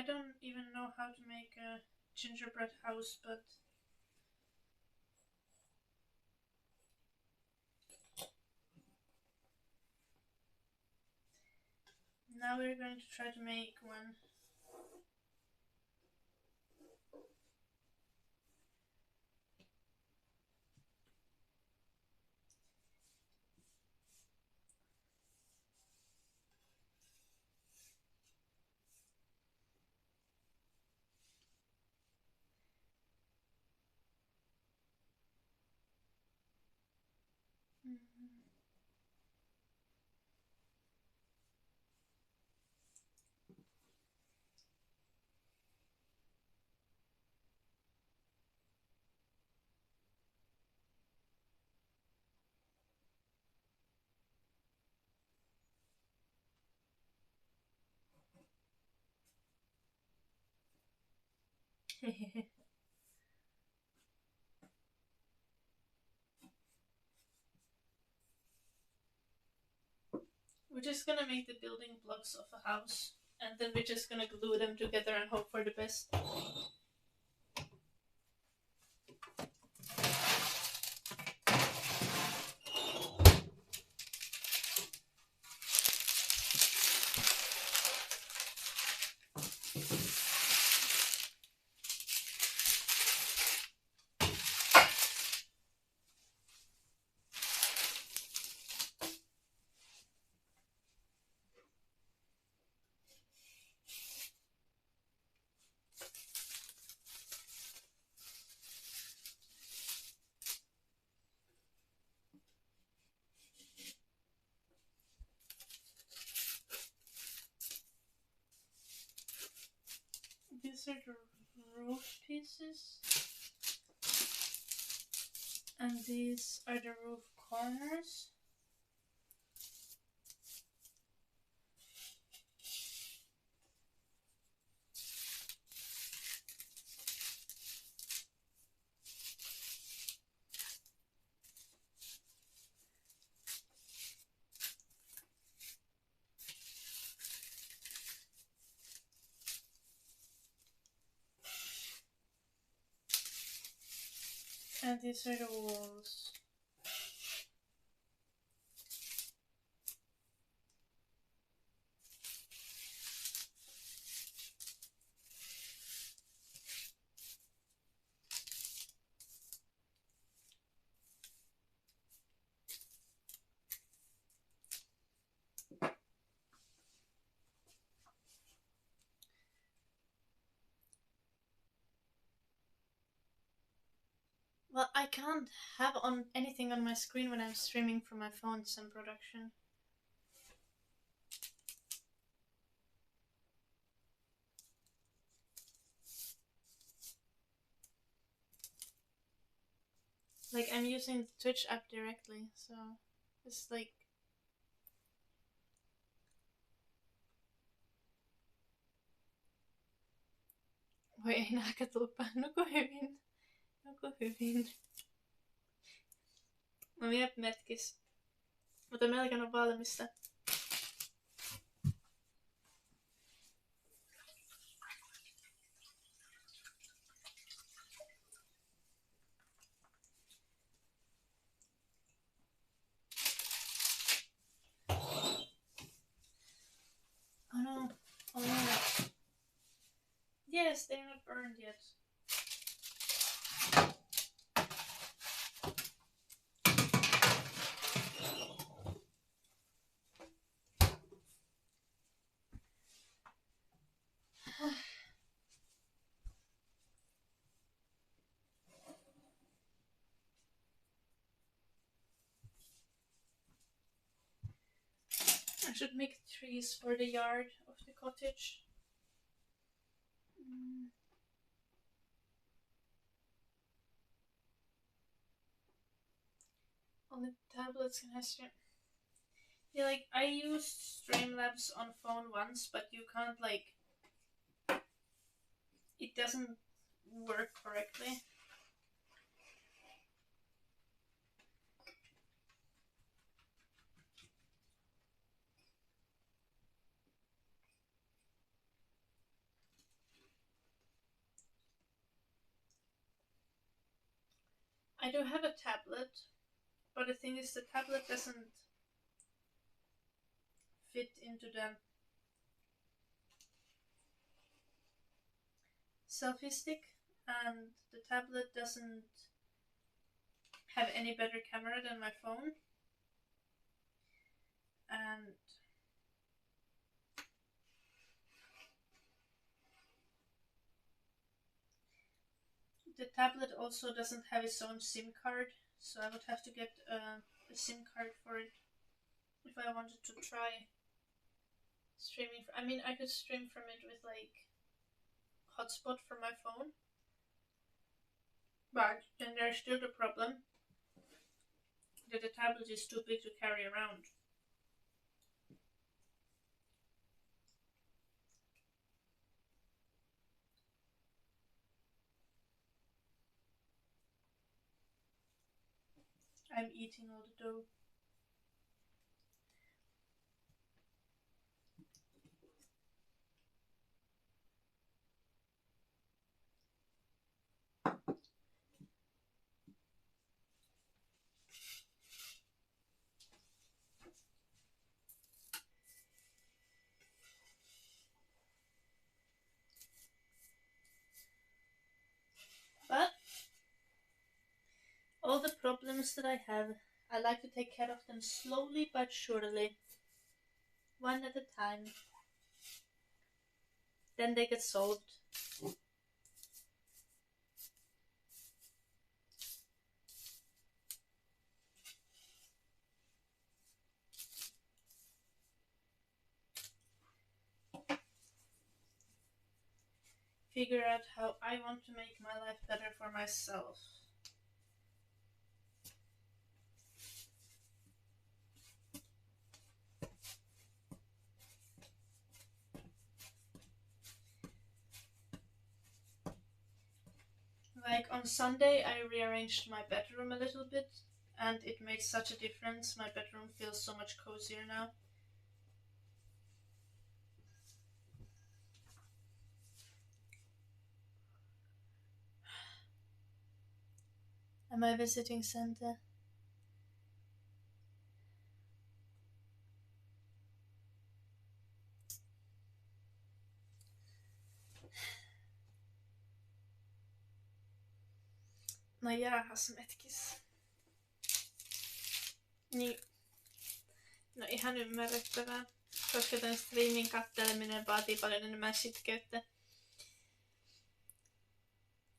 I don't even know how to make a gingerbread house, but now we're going to try to make one. We're just gonna make the building blocks of a house, and then we're just gonna glue them together and hope for the best. These are the roof pieces, and these are the roof corners. And these are the walls. Well, I can't have on anything on my screen when I'm streaming from my phone some production. Like, I'm using the Twitch app directly, so it's like... Voi ei nakatupa, nuku hyvin. Nuku hyvin. No jep, metkis. Mutta melkein on valmista. Oh no. Oh no. Yes, they're not burned yet. I should make trees for the yard of the cottage. On the tablets can I stream? Yeah, like, I used Streamlabs on phone once, but you can't, like... It doesn't work correctly. I do have a tablet, but the thing is the tablet doesn't fit into the selfie stick, and the tablet doesn't have any better camera than my phone. And the tablet also doesn't have its own SIM card, so I would have to get a SIM card for it if I wanted to try streaming. I mean, I could stream from it with like hotspot from my phone, but then there's still the problem that the tablet is too big to carry around. I'm eating all the dough. But all the problems that I have, I like to take care of them slowly but surely, one at a time. Then they get solved. Figure out how I want to make my life better for myself. Like on Sunday, I rearranged my bedroom a little bit, and it made such a difference. My bedroom feels so much cozier now. Am I visiting Santa? No jäähäs metkis. Niin. No ihan ymmärrettävää, koska tämän streamin katteleminen vaatii paljon enemmän sitkeyttä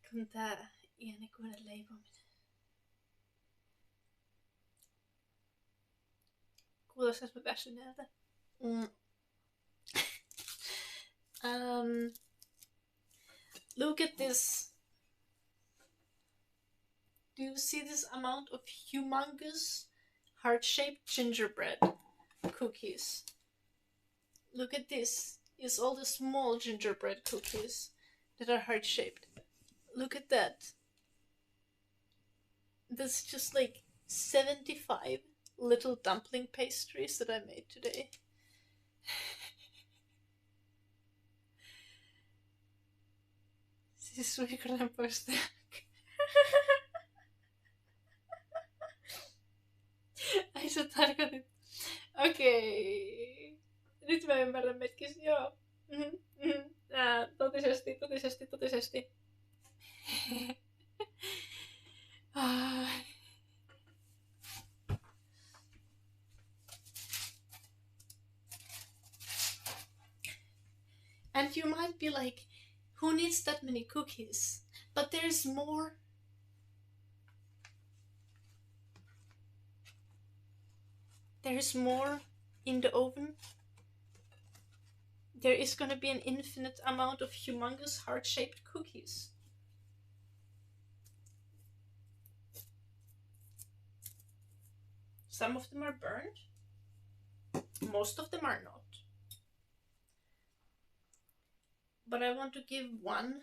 kuin tää iänikuinen leipominen. Kuulostais mä väsyneeltä. Look at this. Do you see this amount of humongous heart-shaped gingerbread cookies? Look at this. It's all the small gingerbread cookies that are heart-shaped. Look at that. That's just like 75 little dumpling pastries that I made today. Siis suihkunen poistaa. Ai sä tarkoitit. Okei. Nyt mä ymmärrän metkis, joo. Totisesti. And you might be like, who needs that many cookies? But there's more. There's more in the oven. There is gonna be an infinite amount of humongous heart-shaped cookies. Some of them are burned. Most of them are not. But I want to give one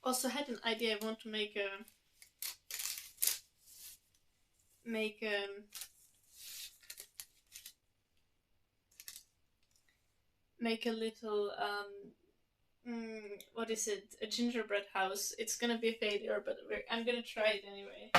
also had an idea. I want to make make a little what is it? A gingerbread house. It's gonna be a failure, but I'm gonna try it anyway.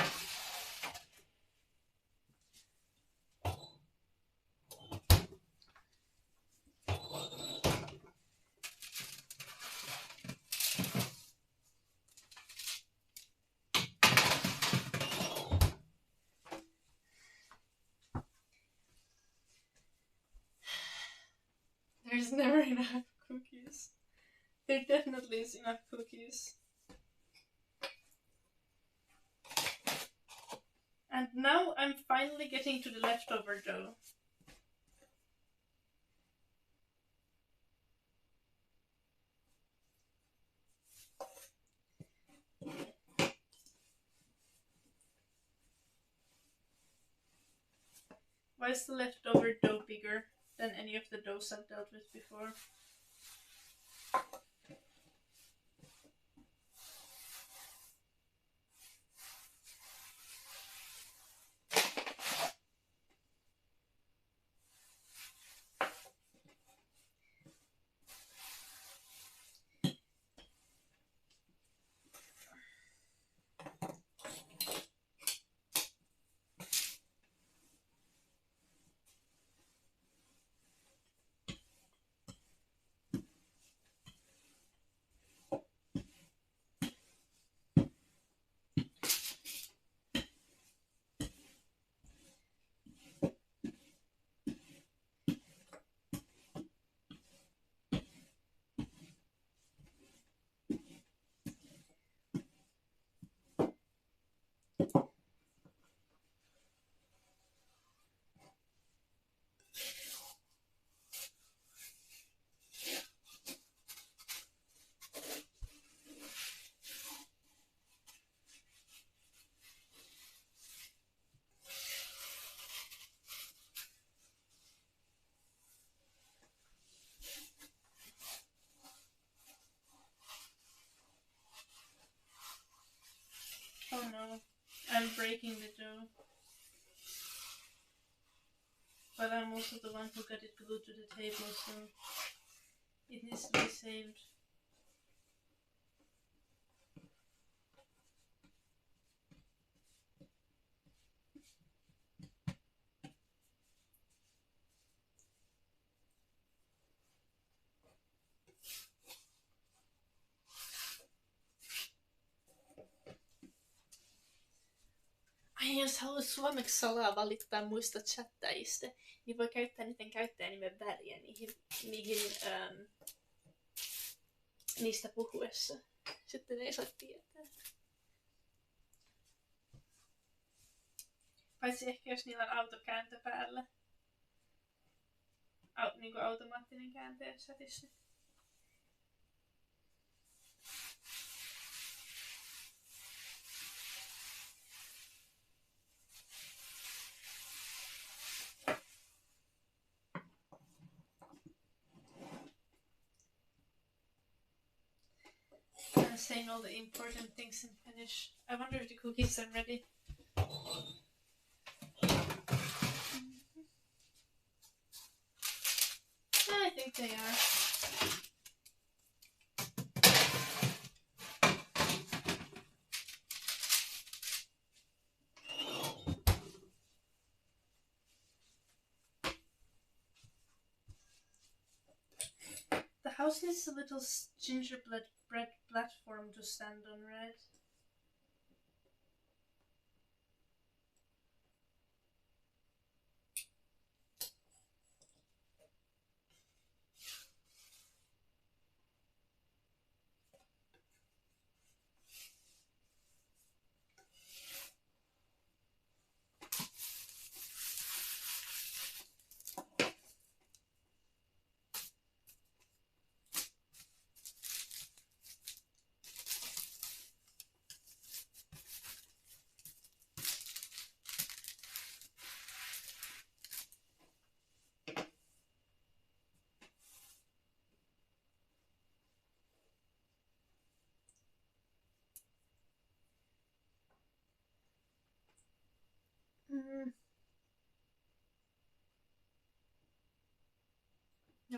There's never enough cookies. There definitely is enough cookies. And now I'm finally getting to the leftover dough. Why is the leftover dough bigger than any of the doughs I've dealt with before? Oh no, I'm breaking the dough. But I'm also the one who got it glued to the table, so it needs to be saved. Ai, jos haluat suomeksi salaa valittaa muista chattajista, niin voi käyttää niiden käyttäjänimen väliä niistä puhuessa. Sitten ei saa tietää. Paitsi ehkä jos niillä on autokääntö päällä. Niinku automaattinen kääntäjä chatissa. I'm saying all the important things in Finnish. I wonder if the cookies are ready. Yeah, I think they are. The house needs a little gingerbread platform to stand on, right?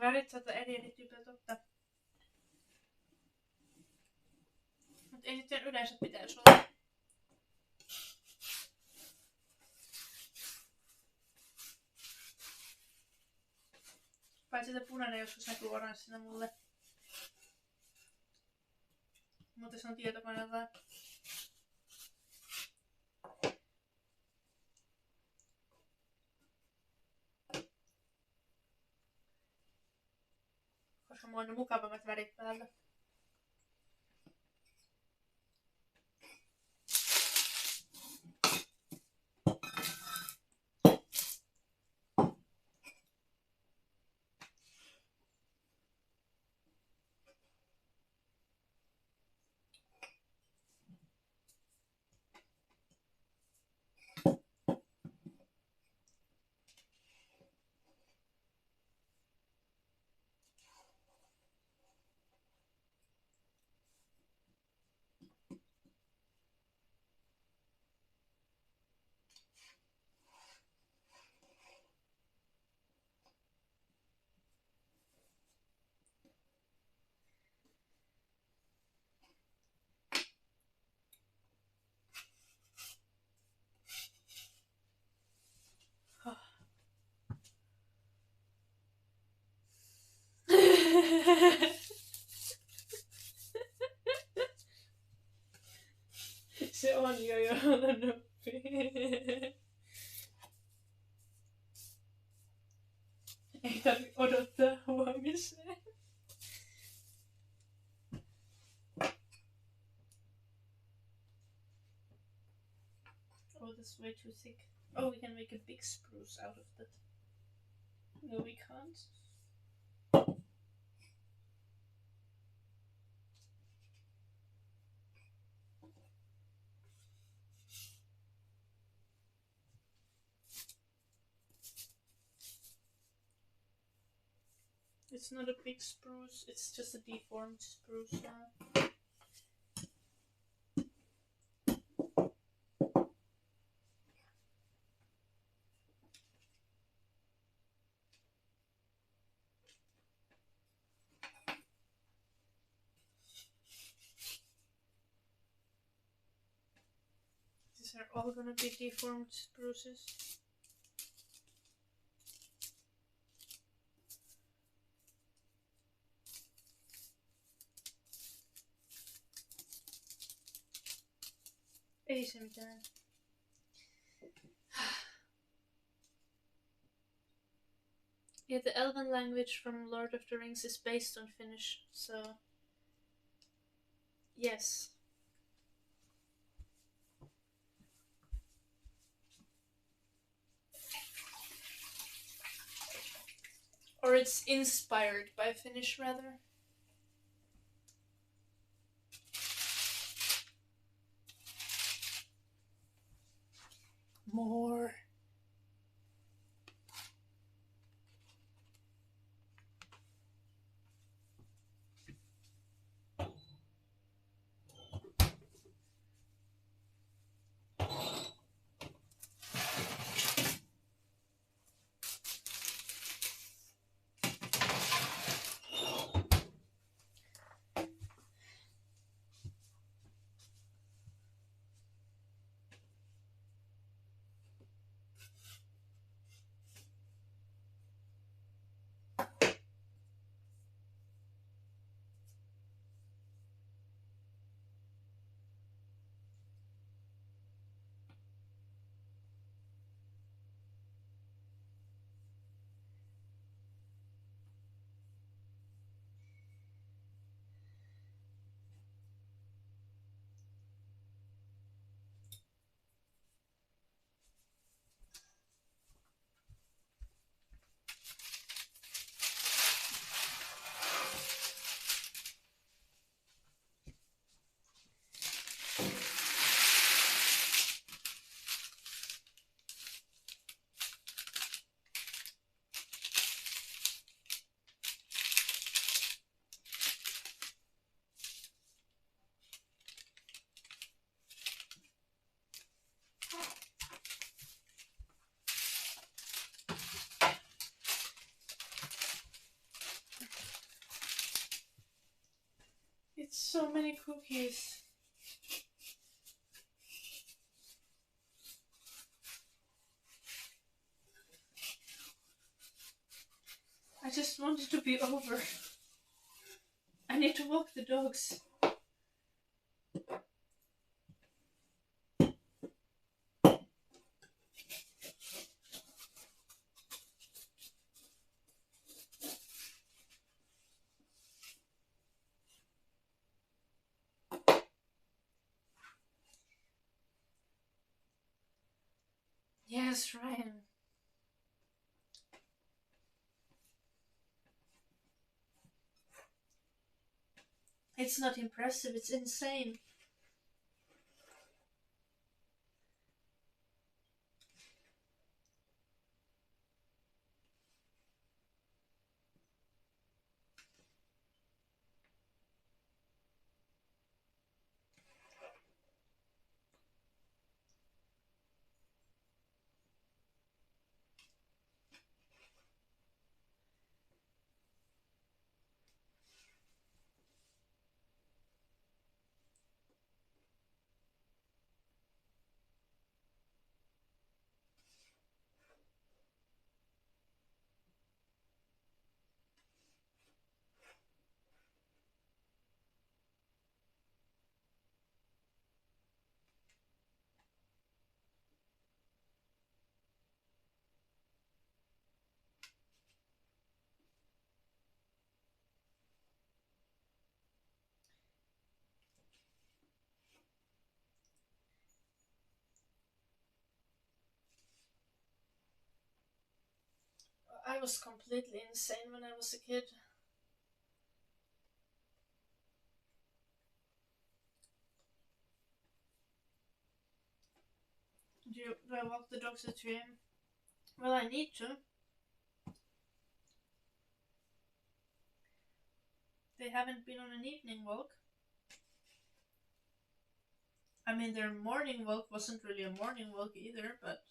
värit saattaa eri tyypiltä ottaa. Mutta ei sitten yleensä pitäisi olla. Paitsi se punainen joskus näkyy oranssina mulle. Mutta se on tietokone vaan. Koska mulla on ne mukavammat värit päällä. Se on jo joulunuppi. Ei tarvi odottaa huomiseen. Oh, that's way too thick. Oh, we can make a big spruce out of that. No, we can't. It's not a big spruce, it's just a deformed spruce now. These are all gonna be deformed spruces. Ei se mitään. Yeah, the elven language from Lord of the Rings is based on Finnish, so yes. Or it's inspired by Finnish, rather. More. So many cookies. I just want it to be over. I need to walk the dogs. Yes, Ryan. It's not impressive, it's insane. I was completely insane when I was a kid. Do I walk the dogs at 3 a.m.? Well, I need to. They haven't been on an evening walk. I mean, their morning walk wasn't really a morning walk either, but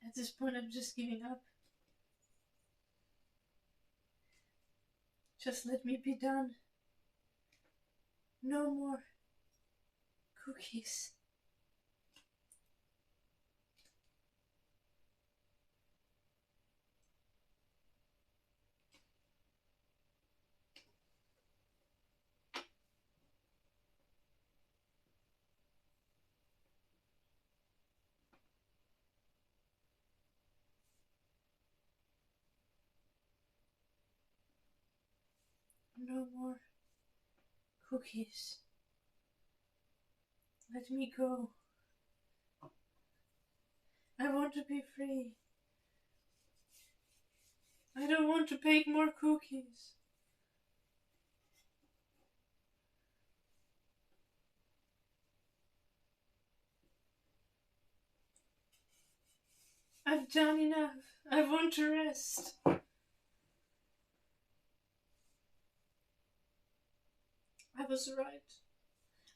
at this point I'm just giving up. Just let me be done. No more cookies. No more cookies. Let me go. I want to be free. I don't want to bake more cookies. I've done enough. I want to rest. I was right.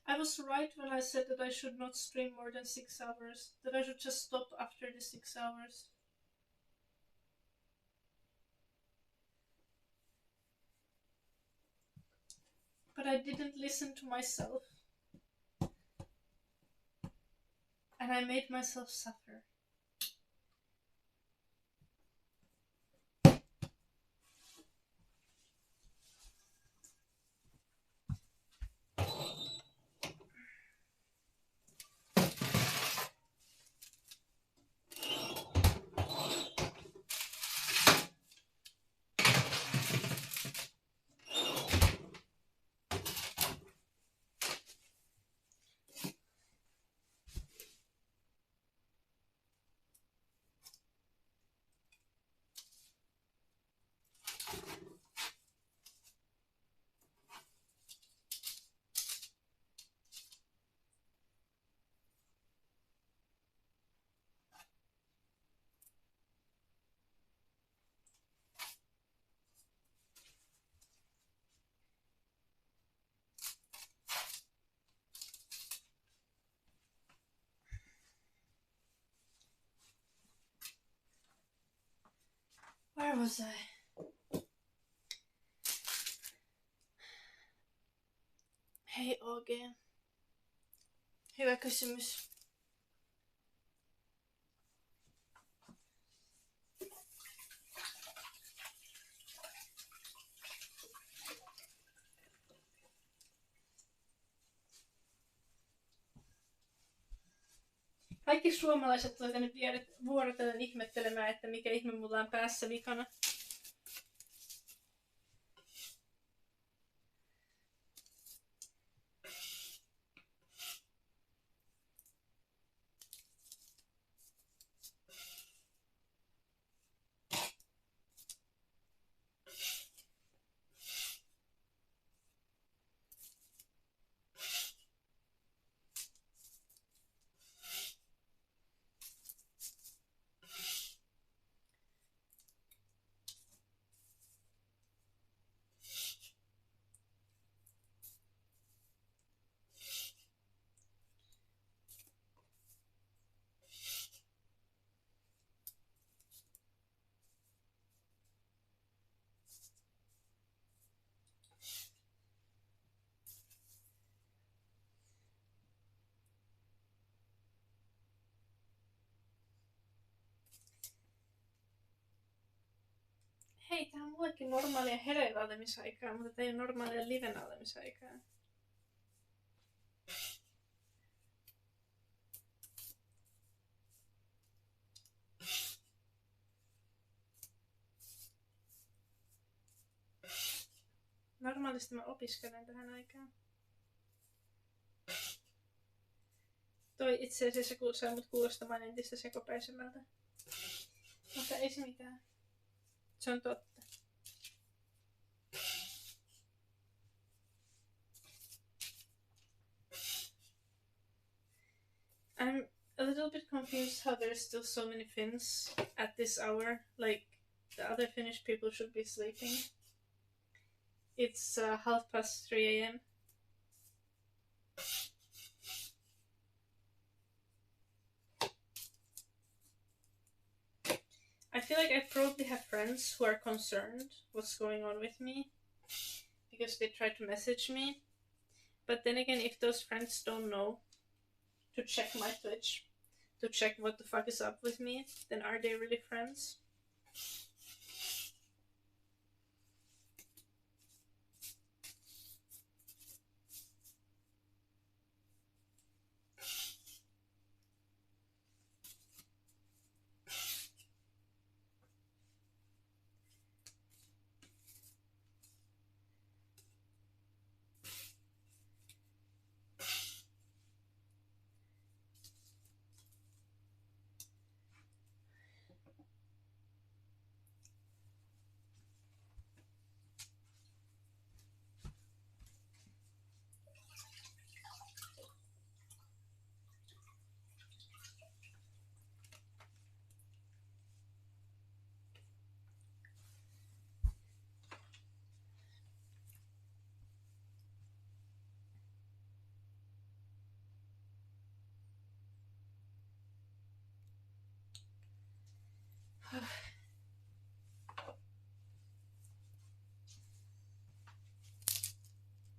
I was right when I said that I should not stream more than 6 hours, that I should just stop after the 6 hours. But I didn't listen to myself. And I made myself suffer. Where was I? Hei OG. Hyvä kysymys. Kaikki suomalaiset ovat nyt vuorotellen ihmettelemään, että mikä ihme mulla on päässä vikana. Hei, tää on mullekin normaalia hereillä olemisaikaa, mutta tää ei ole normaalia livenä olemisaikaa. Normaalisti mä opiskelen tähän aikaan. Toi itse asiassa saa mut kuulostamaan entistä sekopäisemmältä. Mutta ei se mitään. Se on totta. I'm a little bit confused how there's still so many Finns at this hour. Like, the other Finnish people should be sleeping. It's 3:30 a.m. I feel like I probably have friends who are concerned what's going on with me because they try to message me. But then again, if those friends don't know to check my Twitch, to check what the fuck is up with me, then are they really friends?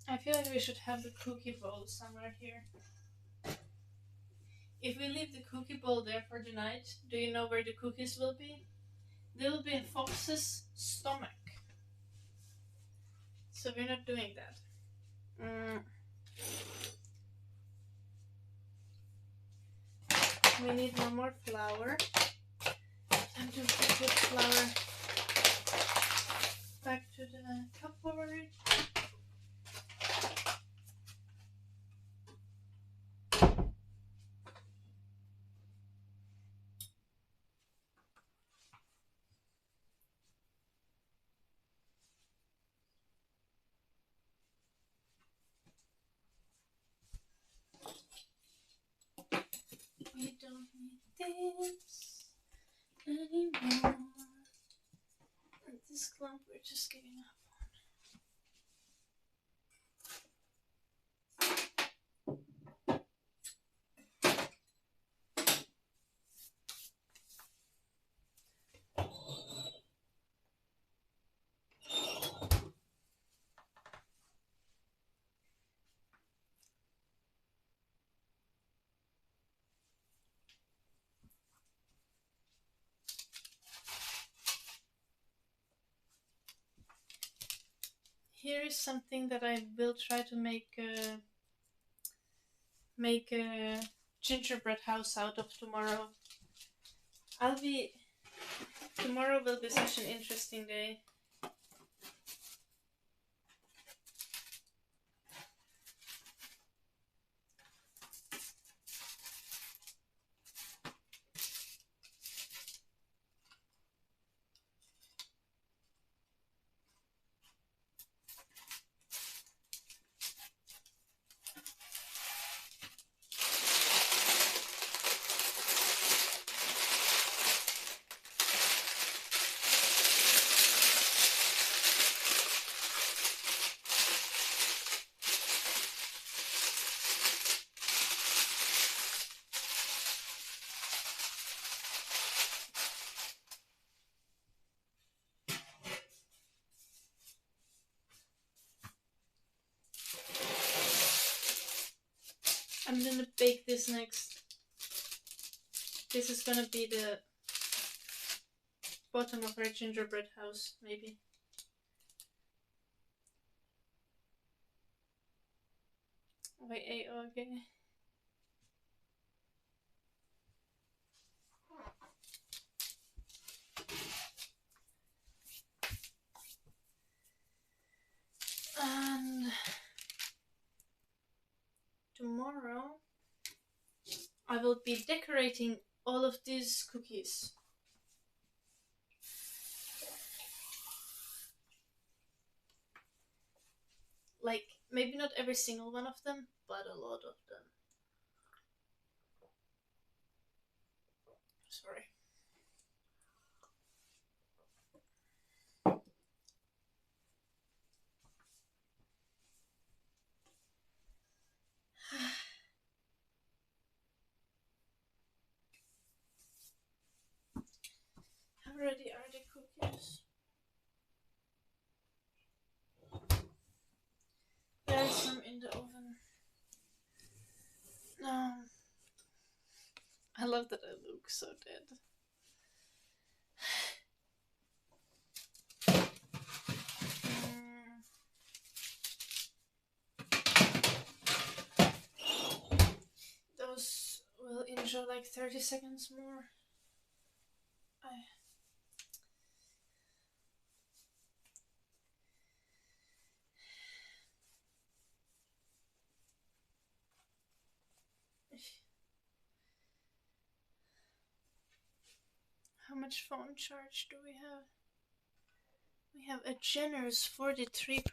I feel like we should have the cookie bowl somewhere here. If we leave the cookie bowl there for the night, do you know where the cookies will be? They will be in Fox's stomach. So we're not doing that. We need one more flour. And to put flour back to the cup over it. We don't need this anymore. And this clump we're just giving up Here is something that I will try to make a gingerbread house out of tomorrow. Tomorrow will be such an interesting day. I'm gonna bake this next. This is gonna be the bottom of our gingerbread house, maybe. Wait, okay. And tomorrow I will be decorating all of these cookies. Like, maybe not every single one of them, but a lot of them. Sorry. How ready are the cookies? There's some in the oven. No. I love that I look so dead. Those will enjoy like 30 seconds more. How much phone charge do we have? We have a generous 43%.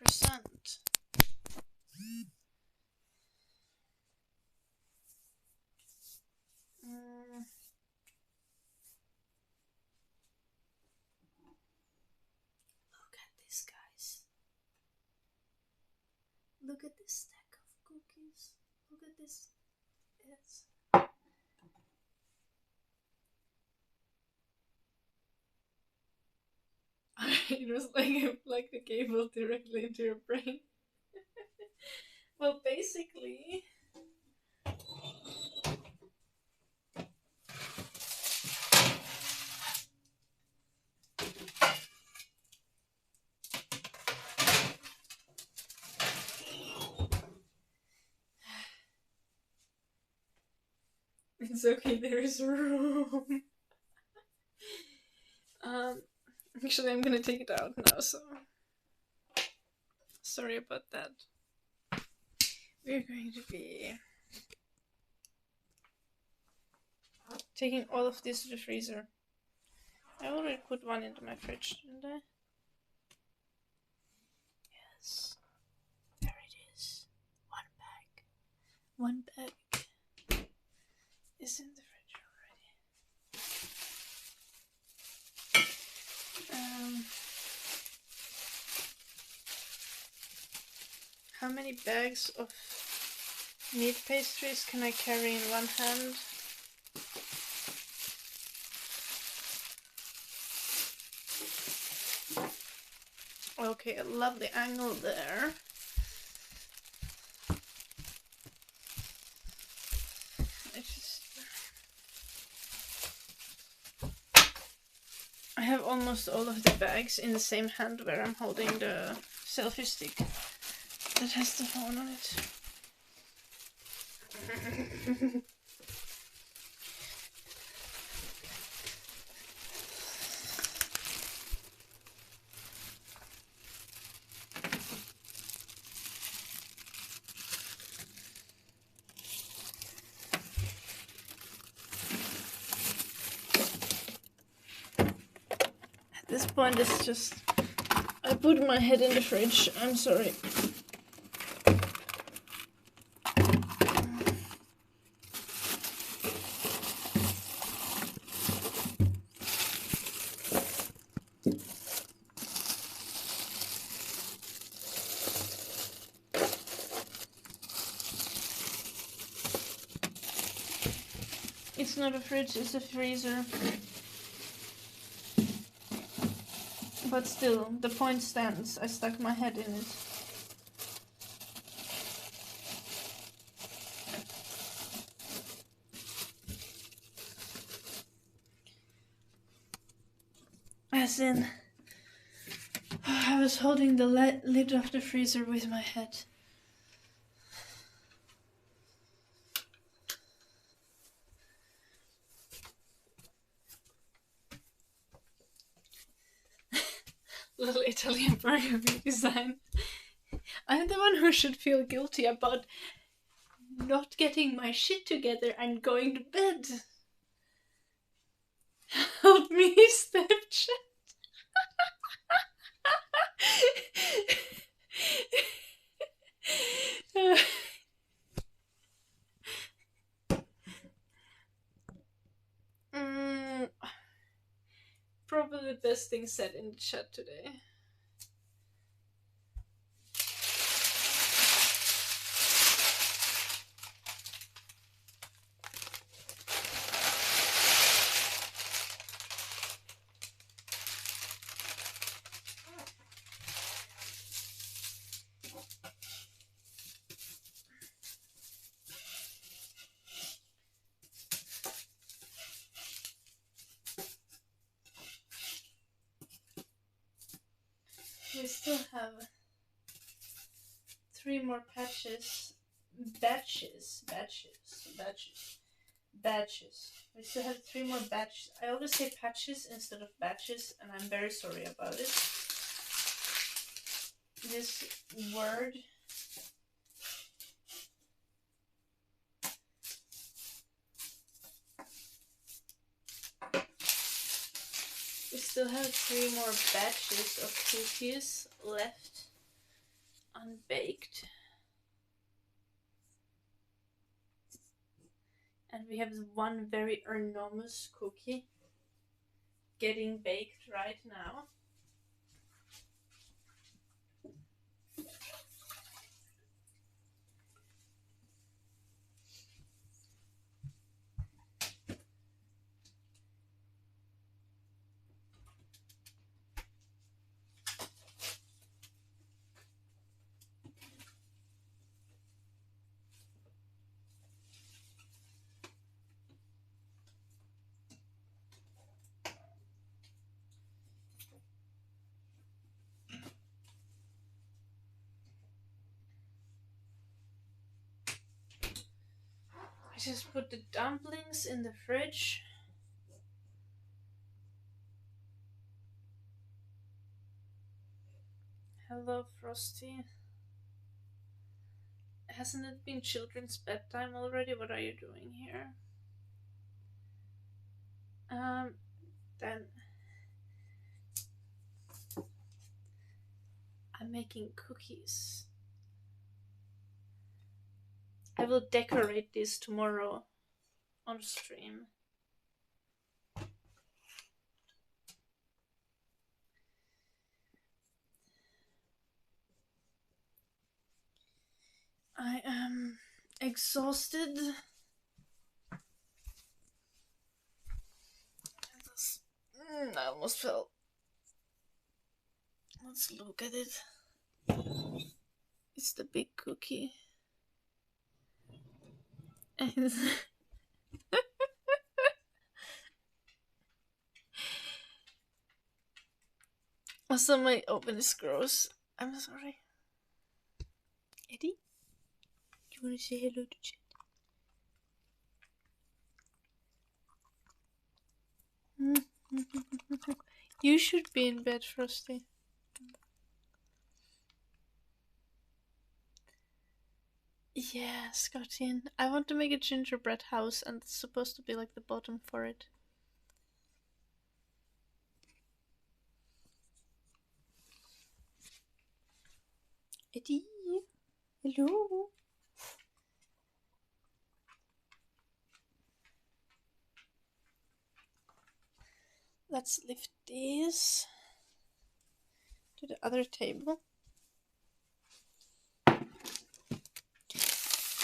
Look at this, guys. Look at this stack of cookies. Look at this. It's It was like the cable directly into your brain. Well, basically, it's okay. There is room. Actually, I'm gonna take it out now. So sorry about that. We're going to be taking all of this to the freezer. I already put one into my fridge, didn't I? Yes. There it is. One bag. One bag is in the fridge already. How many bags of meat pastries can I carry in one hand? Okay, a lovely angle there. I have almost all of the bags in the same hand where I'm holding the selfie stick that has the phone on it. At this point, it's just I put my head in the fridge. I'm sorry. It's not a fridge, it's a freezer. But still, the point stands. I stuck my head in it. As in, I was holding the lid of the freezer with my head. Little Italian burger design. I'm the one who should feel guilty about not getting my shit together and going to bed. Help me, stepchat. Probably the best thing said in the chat today. We still have 3 more batches. We still have 3 more batches. I always say patches instead of batches, and I'm very sorry about it. This word we still have 3 more batches of cookies left unbaked. And we have one very enormous cookie getting baked right now. just put the dumplings in the fridge. Hello, Frosty. Hasn't it been children's bedtime already? What are you doing here? Then I'm making cookies. I will decorate this tomorrow on stream. I am exhausted. I almost fell. Let's look at it. It's the big cookie. And also, my oven is gross. I'm sorry. Eddie? Do you want to say hello to chat? You should be in bed, Frosty. Yeah, Scottian. I want to make a gingerbread house, and it's supposed to be like the bottom for it. Eddie, hello. Let's lift this to the other table.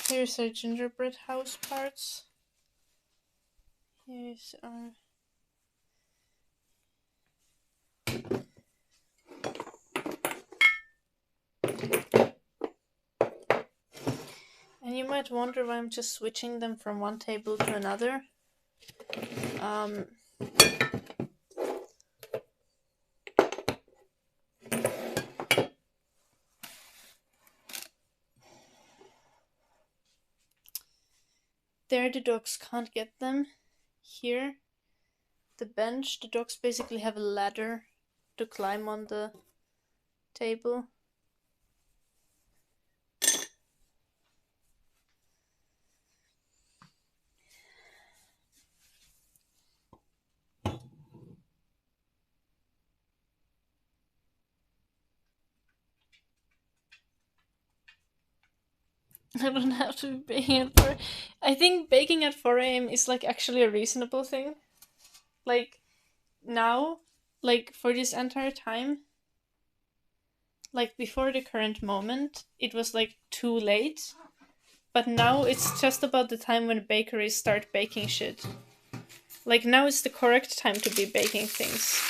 Here's our gingerbread house parts. Here's our... And you might wonder why I'm just switching them from one table to another. There the dogs can't get them. Here, the bench, the dogs basically have a ladder to climb on the table. I don't have to be baking at 4. I think baking at 4 a.m. is like actually a reasonable thing. Like now, like for this entire time, like before the current moment, it was like too late. But now it's just about the time when bakeries start baking shit. Like now is the correct time to be baking things.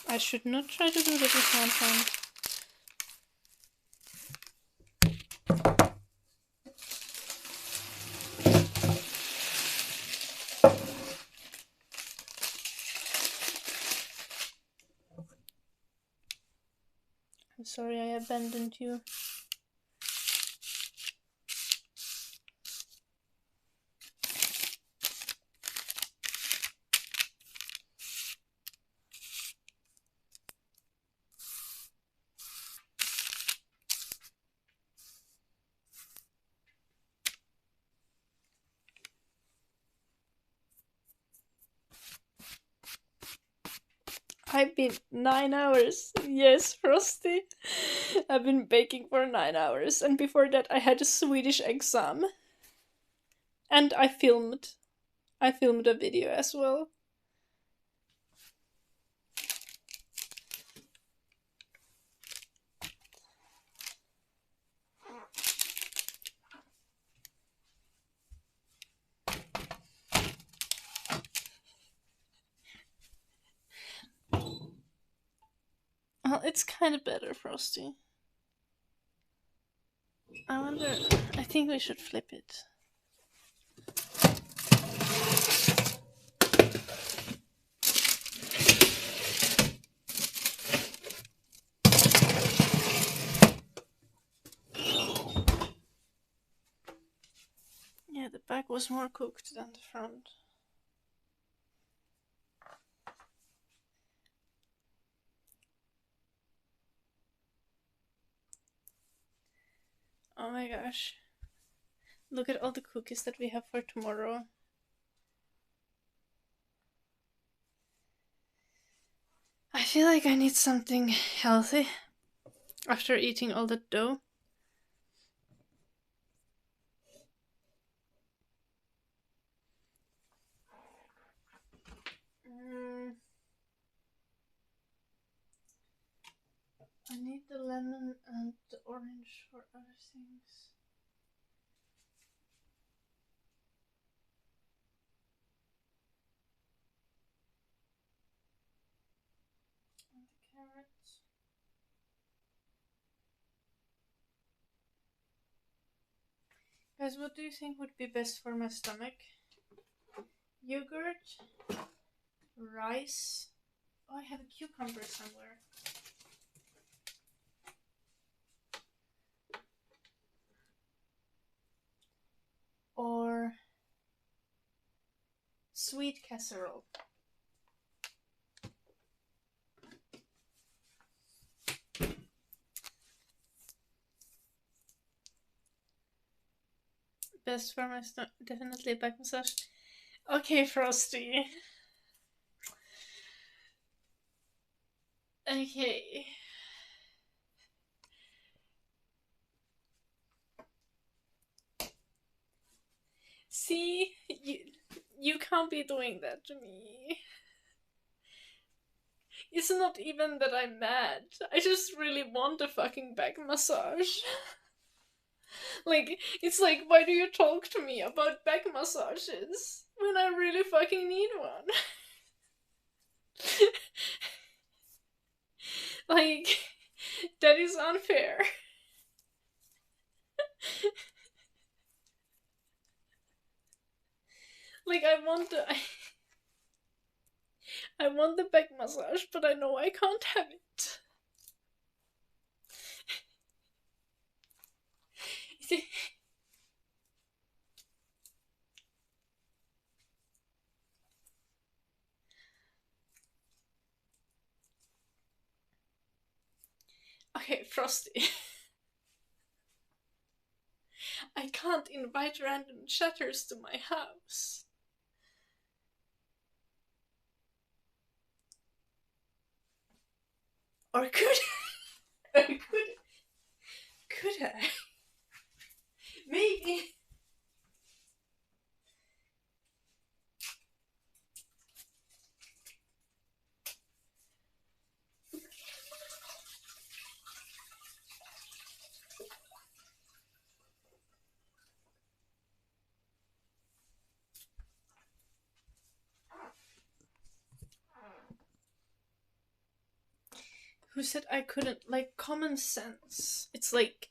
I should not try to do that with one hand. I'm sorry I abandoned you. I've been 9 hours. Yes, Frosty. I've been baking for 9 hours. And before that I had a Swedish exam. And I filmed. I filmed a video as well. Well, it's kind of better, Frosty. I wonder... I think we should flip it. was more cooked than the front. Oh my gosh. Look at all the cookies that we have for tomorrow. I feel like I need something healthy after eating all that dough. I need the lemon and the orange for other things. And the carrots. Guys, what do you think would be best for my stomach? Yogurt, rice. Oh, I have a cucumber somewhere. Or sweet casserole. Best for my stomach, definitely back massage. Okay, Frosty. Okay. See, you can't be doing that to me. It's not even that I'm mad. I just really want a fucking back massage. Like, it's like, why do you talk to me about back massages when I really fucking need one? Like, that is unfair. Like, I want the back massage, but I know I can't have it. Okay, Frosty. I can't invite random chatters to my house. Or could I? Could I? Maybe. Who said I couldn't? Like, common sense. It's like,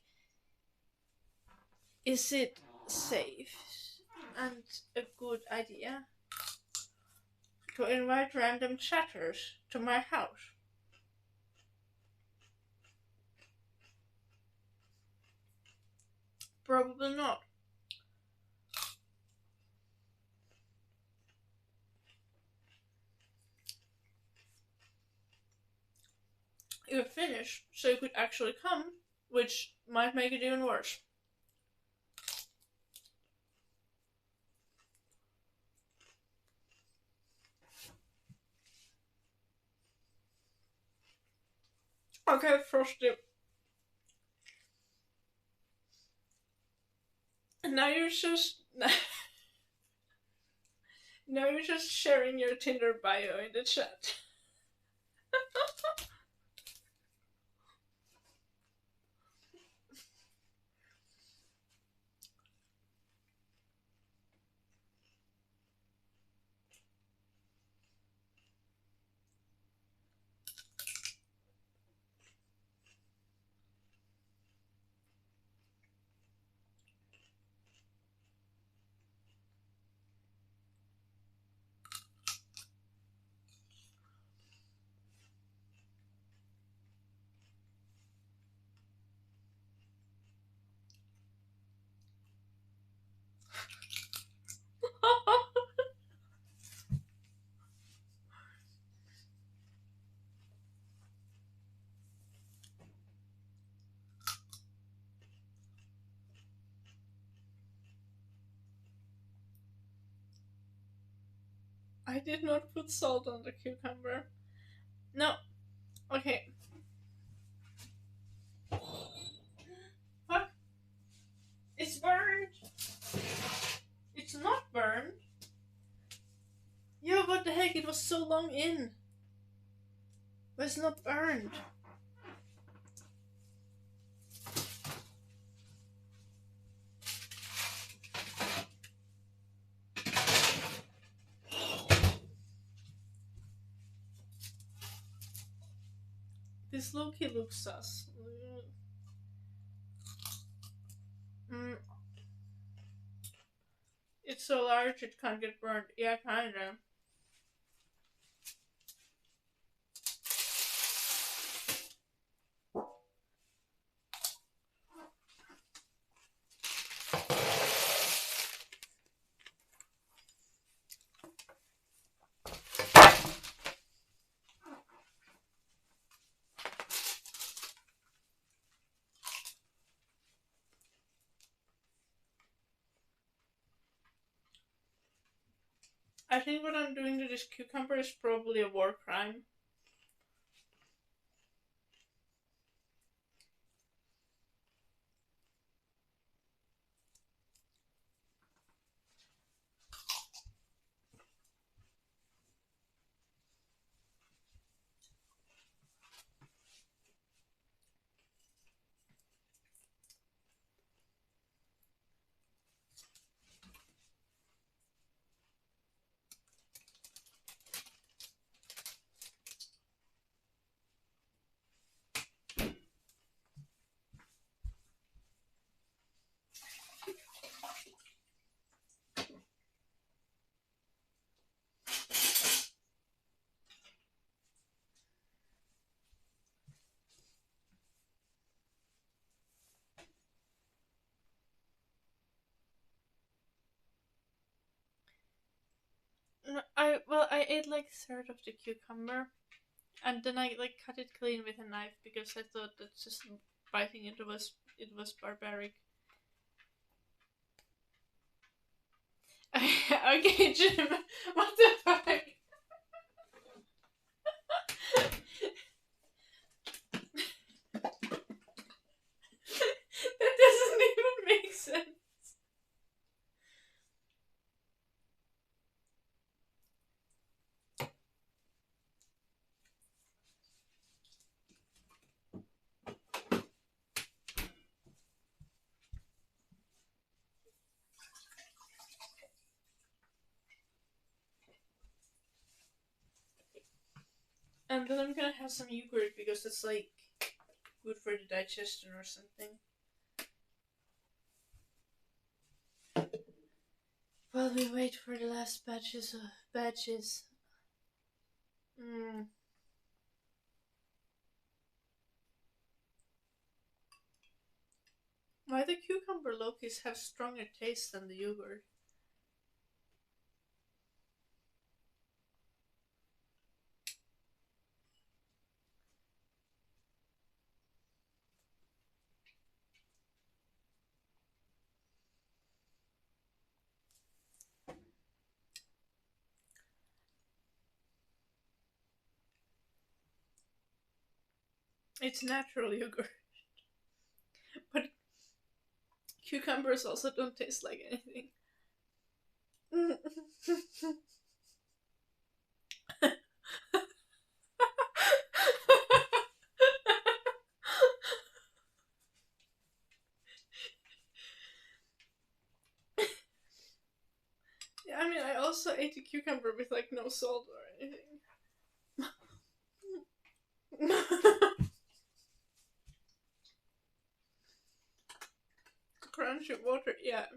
is it safe and a good idea to invite random chatters to my house? Probably not. You're Finnish, so you could actually come, which might make it even worse. Okay, Frosty. Now you're just now you're just sharing your Tinder bio in the chat. I did not put salt on the cucumber. No. Okay. Fuck. It's burned. It's not burned. Yo, what the heck? It was so long in. But it's not burned. This low-key looks sus. Mm. It's so large it can't get burned. Yeah, kinda. I think what I'm doing to this cucumber is probably a war crime. I ate like a third of the cucumber, and then I like cut it clean with a knife because I thought that just biting it was barbaric. Okay, Jim, what the fuck? That doesn't even make sense. And then I'm gonna have some yogurt because it's like good for the digestion or something. While we wait for the last batches. Mm. Why the cucumber lokis have stronger taste than the yogurt? It's natural yogurt, but cucumbers also don't taste like anything. Yeah, I mean, I also ate a cucumber with like no salt or anything. Crunchy water, yeah.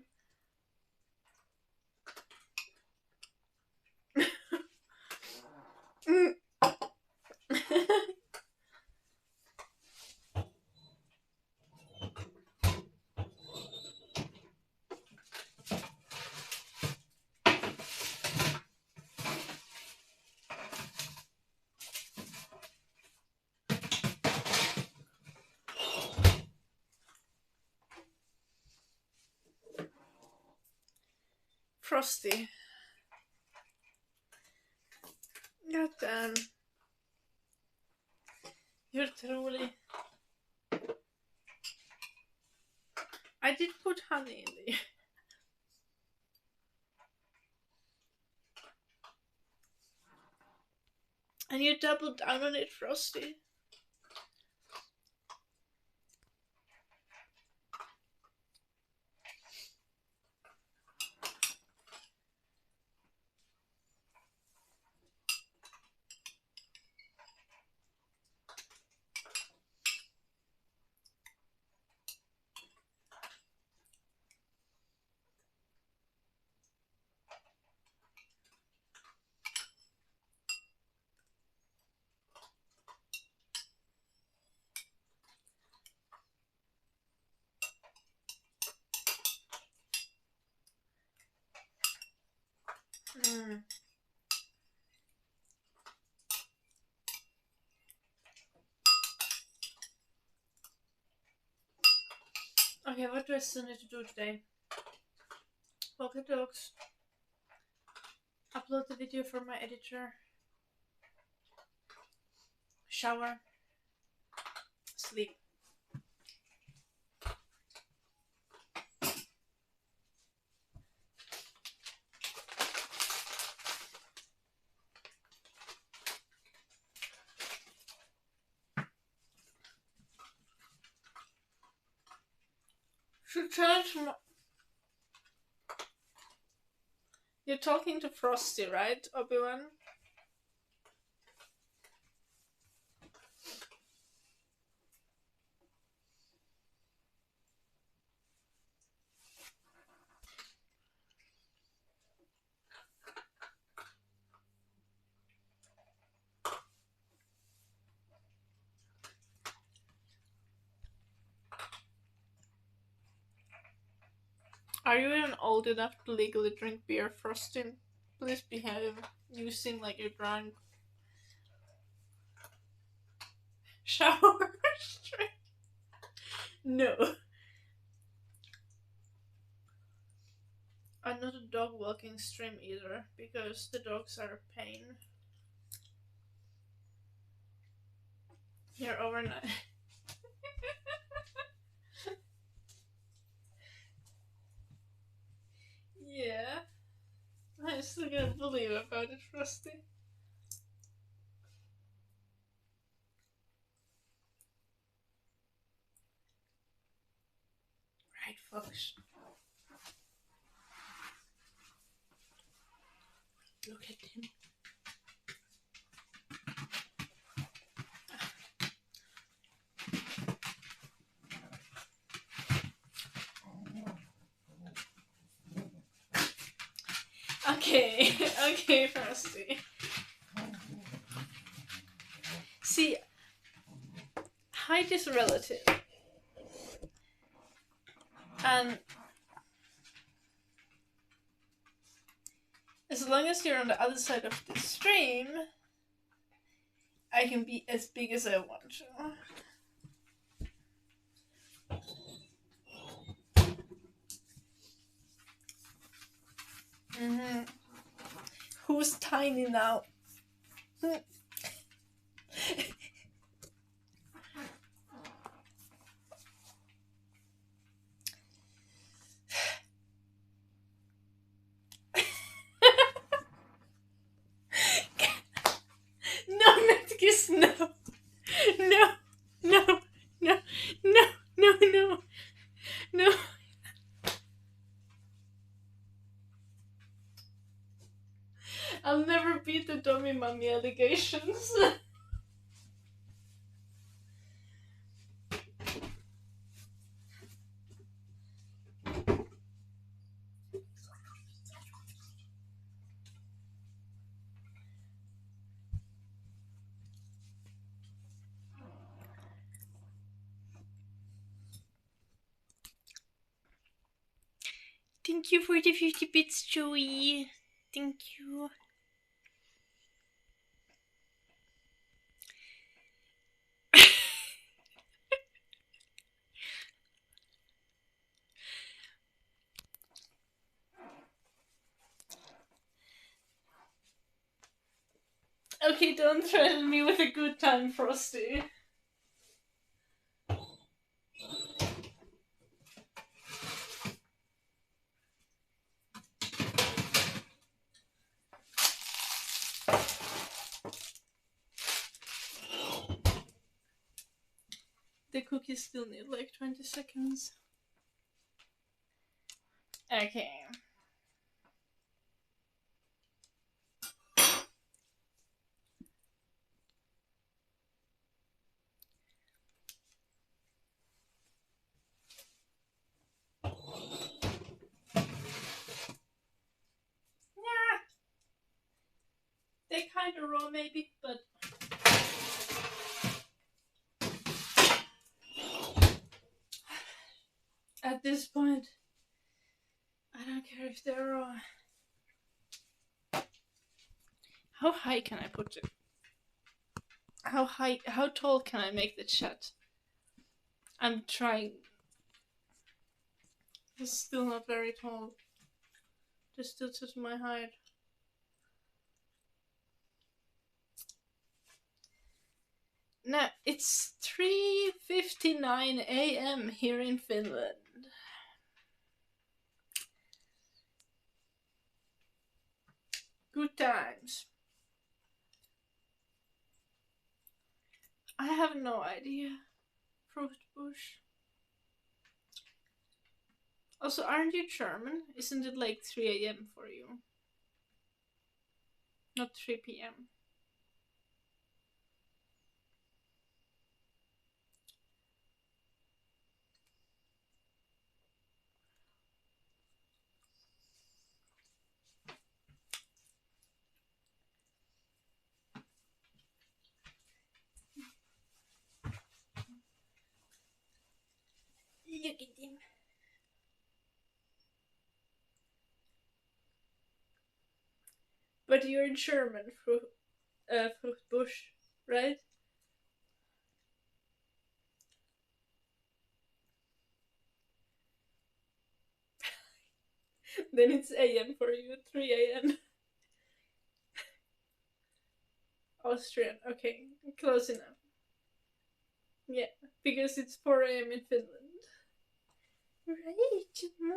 Frosty. Damn. You're truly... I did put honey in there. And you doubled down on it, Frosty. Mm. Okay, what do I still need to do today? Walk the dogs. Upload the video for my editor. Shower. Sleep. Should charge my... You're talking to Frosty, right, Obi-Wan? Are you even old enough to legally drink beer, Frosty? Please behave. You seem like you're drunk. Shower straight. No. I'm not a dog walking stream either, because the dogs are a pain. Here overnight. Yeah. I still can't believe about it, Frosty. Right, folks. Look at him. Okay, okay, Frosty. See, height is relative. And as long as you're on the other side of the stream, I can be as big as I want to. Mm-hmm. Who's tiny now? No, Metkis, no. No, no, no, no, no, no, no. I'll never beat the dummy mummy allegations. Thank you for the 50 bits, Joey. Thank you. Okay, don't threaten me with a good time, Frosty. The cookies still need like 20 seconds. Okay. Yeah. They're kind of raw maybe, but at this point, I don't care if they're raw. How high can I put it? How tall can I make the chat? I'm trying. It's still not very tall. Just tilted to my height. Now, it's 3:59 a.m. here in Finland. Good times. I have no idea. Fruit bush. Also, aren't you German? Isn't it like 3 a.m. for you? Not 3 p.m. Look at him. But you're German, Fruchtbusch, right? Then it's a.m. for you, 3 a.m. Austrian, okay, close enough. Yeah, because it's 4 a.m. in Finland. Right. Look at him.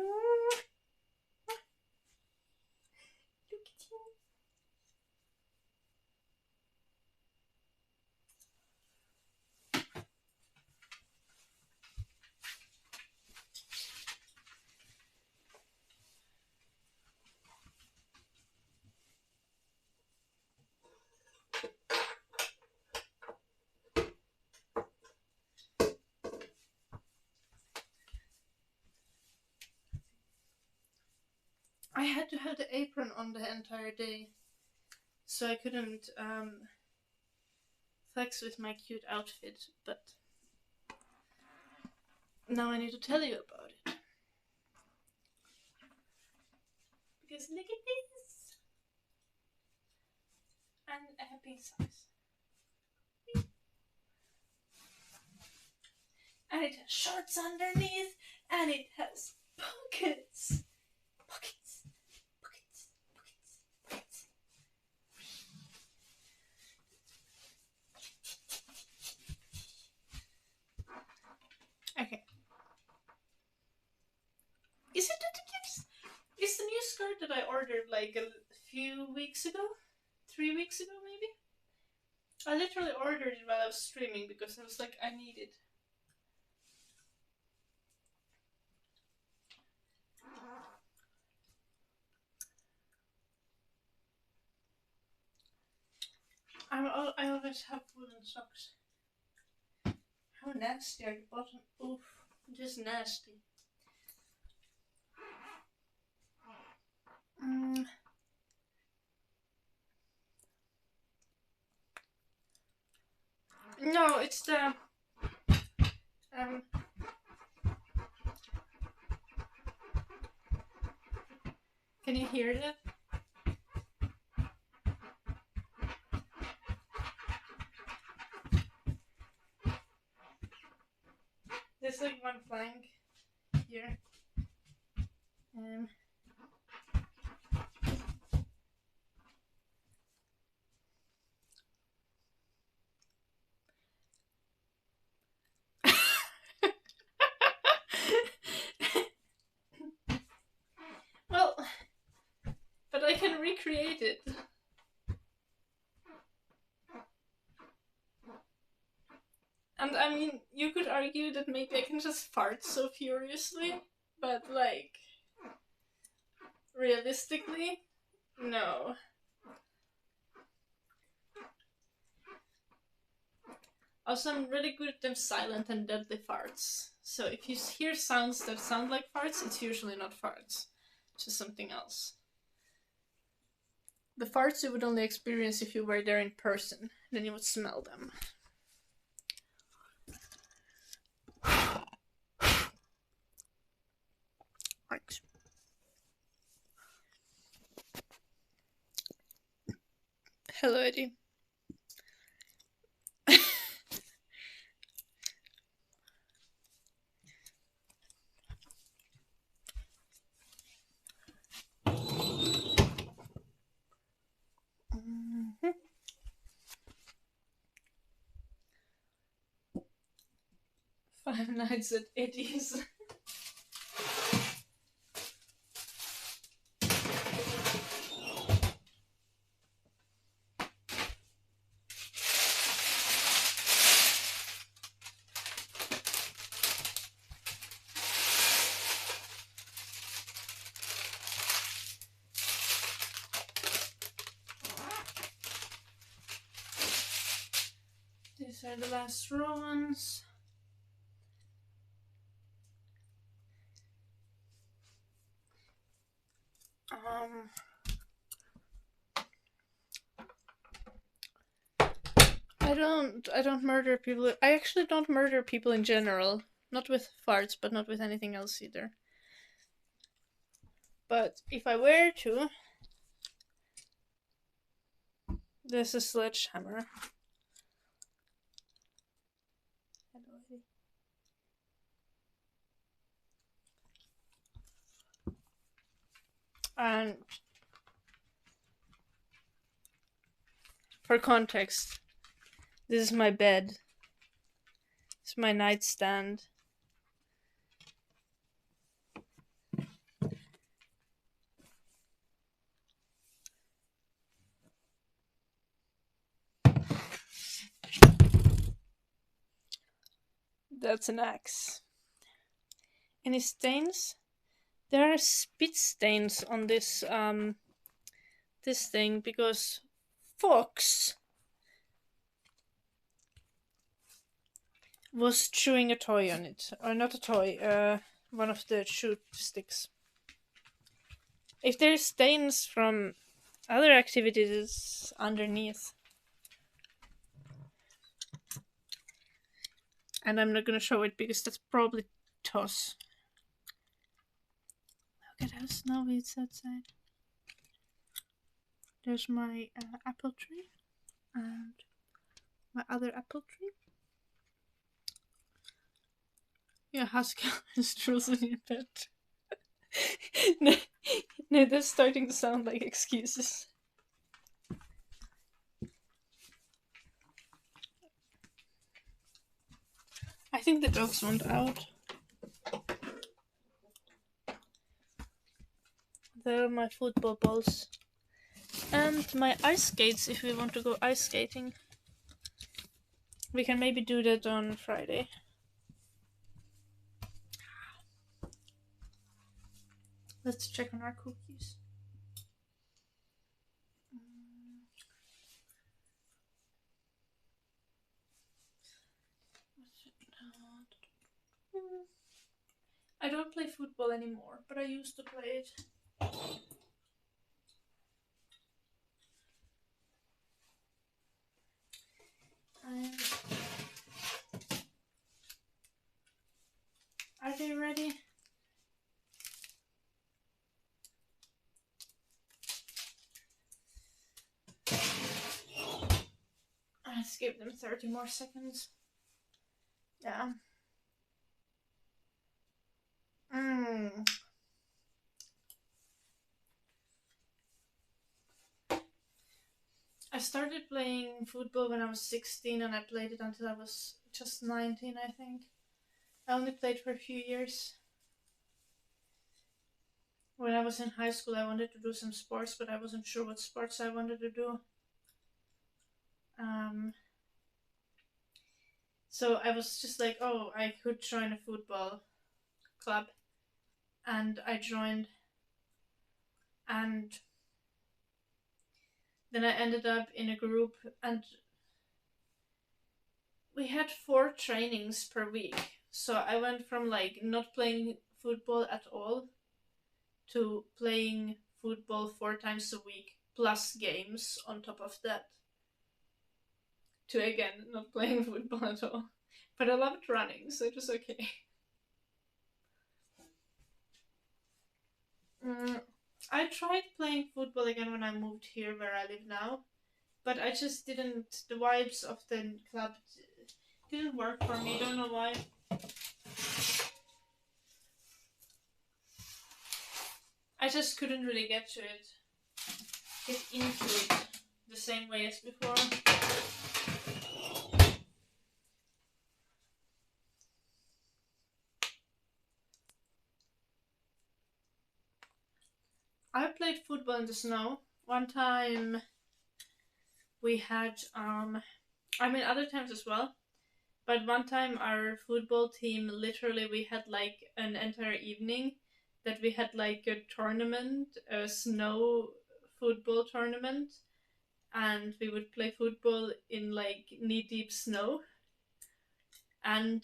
I had to have the apron on the entire day, so I couldn't flex with my cute outfit, but now I need to tell you about it. Because look at this! And a happy size. And it has shorts underneath, and it has pockets. Pockets, pockets, pockets, pockets. Okay. Is it the gifts? It's the new skirt that I ordered like a few weeks ago? 3 weeks ago, maybe? I literally ordered it while I was streaming because I was like, I need it. I always have woolen socks. How nasty are the bottom? Oof, just nasty. No, it's the Can you hear that? There's like one flank here. recreate it. And I mean, you could argue that maybe I can just fart so furiously, but like, realistically, no. Also, I'm really good at them silent and deadly farts. So if you hear sounds that sound like farts, it's usually not farts. It's just something else. The farts you would only experience if you were there in person. Then you would smell them. Thanks. Hello, Eddie. 5 Nights at Eddie's. These are the last raw ones. I don't murder people. I actually don't murder people in general. Not with farts, but not with anything else either. But if I were to, there's a sledgehammer. And for context, this is my bed. It's my nightstand. That's an axe. Any stains? There are spit stains on this this thing because Fox was chewing a toy on it. Or not a toy, one of the shoot sticks. If there's stains from other activities underneath. And I'm not gonna show it because that's probably toss. Look at how snowy it's outside. There's my apple tree and my other apple tree. Yeah, Haskell is frozen in bed. No, that's starting to sound like excuses. I think the dogs want out. There are my football balls. And my ice skates if we want to go ice skating. We can maybe do that on Friday. Let's check on our cookies. I don't play football anymore, but I used to play it. Are they ready? Let's give them 30 more seconds. Yeah. I started playing football when I was 16 and I played it until I was just 19, I think. I only played for a few years. When I was in high school, I wanted to do some sports, but I wasn't sure what sports I wanted to do. Um, so I was just like, oh, I could join a football club, and I joined, and then I ended up in a group, and we had 4 trainings per week. So I went from like not playing football at all to playing football 4 times a week plus games on top of that, to again not playing football at all. But I loved running, so it was okay. Mm, I tried playing football again when I moved here where I live now, but I just didn't. The vibes of the club didn't work for me. Don't know why. I just couldn't really get into it the same way as before. I played football in the snow. One time we had, other times as well, but one time our football team, literally, we had like an entire evening that we had like a tournament, a snow football tournament, and we would play football in like knee deep snow. And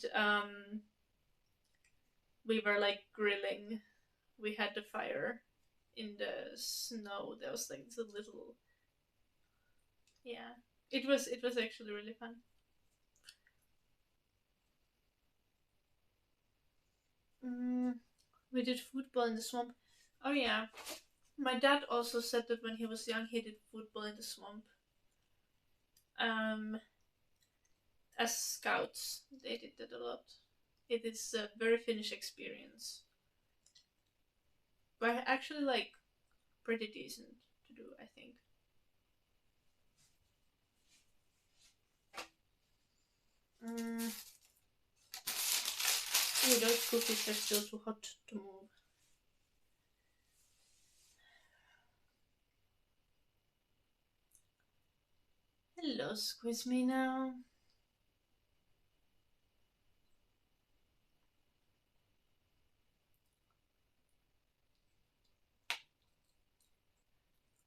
we were like grilling. We had the fire in the snow. There was like the little, yeah. It was actually really fun. Mm, we did football in the swamp. Oh yeah, my dad also said that when he was young he did football in the swamp. Um, as scouts, they did that a lot. It is a very Finnish experience, but actually like pretty decent to do, I think. Mm. Oh, those cookies are still too hot to move. Hello, squeeze me now.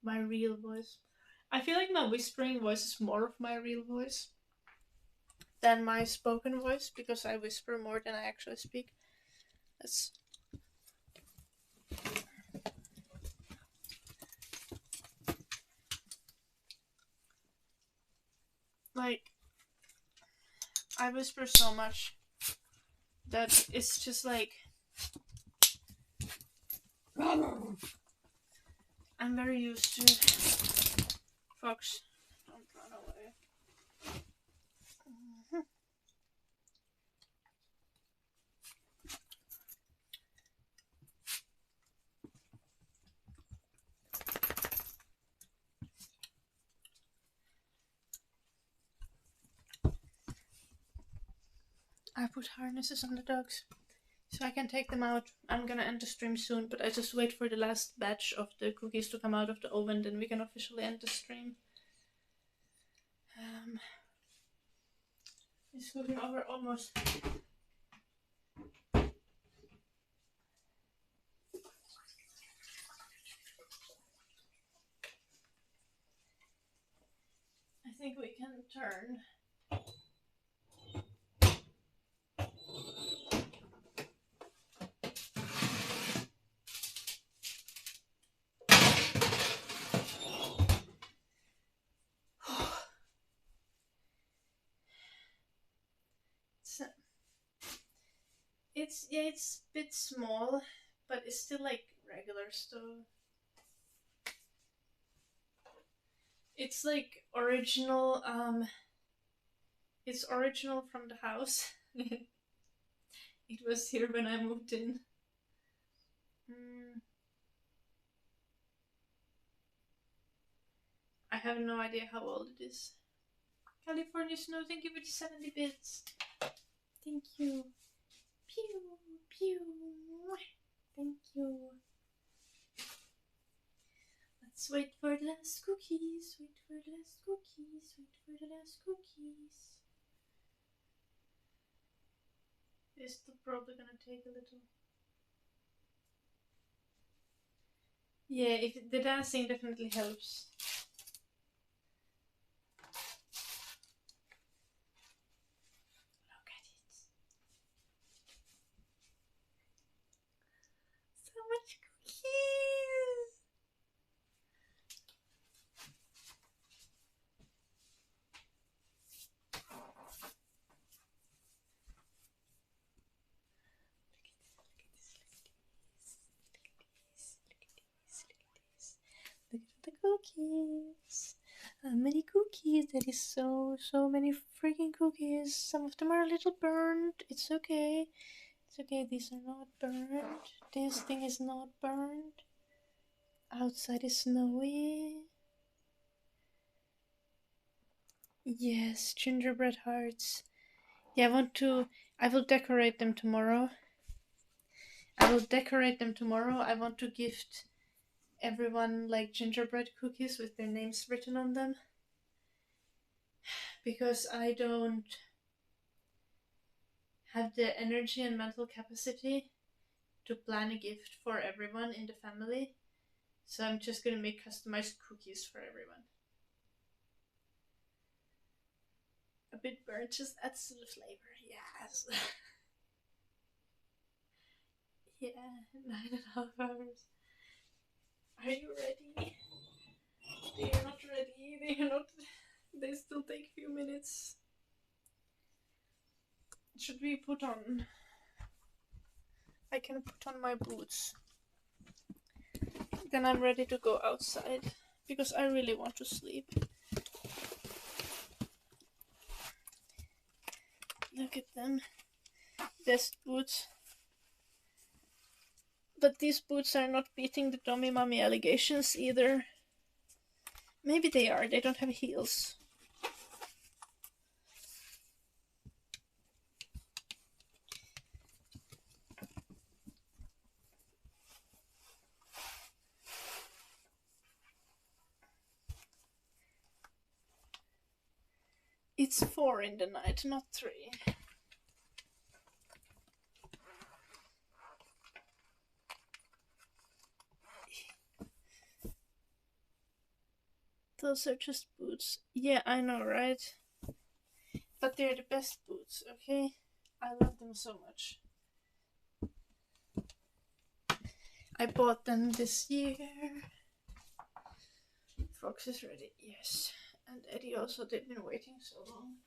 My real voice. I feel like my whispering voice is more of my real voice than my spoken voice because I whisper more than I actually speak. That's like I whisper so much that it's just like I'm very used to it. Fox, don't run away. I put harnesses on the dogs so I can take them out. I'm gonna end the stream soon, but I just wait for the last batch of the cookies to come out of the oven, then we can officially end the stream. It's cooking over almost. I think we can turn. It's a bit small, but it's still like regular stove. It's like original. It's original from the house. It was here when I moved in. I have no idea how old it is. California Snow, thank you for the 70 bits. Thank you. Pew, pew. Thank you. Let's wait for the last cookies. Wait for the last cookies. Wait for the last cookies. It's probably gonna take a little. Yeah, if the dancing definitely helps. Look at it. So much cookies. Look at the cookies. How many cookies? That is so many freaking cookies. Some of them are a little burnt. It's okay. It's okay, these are not burnt. This thing is not burnt. Outside is snowy. Yes, gingerbread hearts. Yeah, I will decorate them tomorrow. I want to gift everyone like gingerbread cookies with their names written on them. Because I don't have the energy and mental capacity to plan a gift for everyone in the family. So I'm just gonna make customized cookies for everyone. A bit burnt just adds to the flavor, yes. Yeah, 9.5 hours. Are you ready? They're not ready. They're not. They still take a few minutes. Should we put on? I can put on my boots. Then I'm ready to go outside because I really want to sleep. Look at them. Best boots. But these boots are not beating the dummy mummy allegations either. Maybe they are. They don't have heels. It's 4 in the night, not 3. Those are just boots. Yeah, I know, right? But they're the best boots, okay? I love them so much. I bought them this year. Fox is ready, yes. And Eddie also, they've been waiting so long.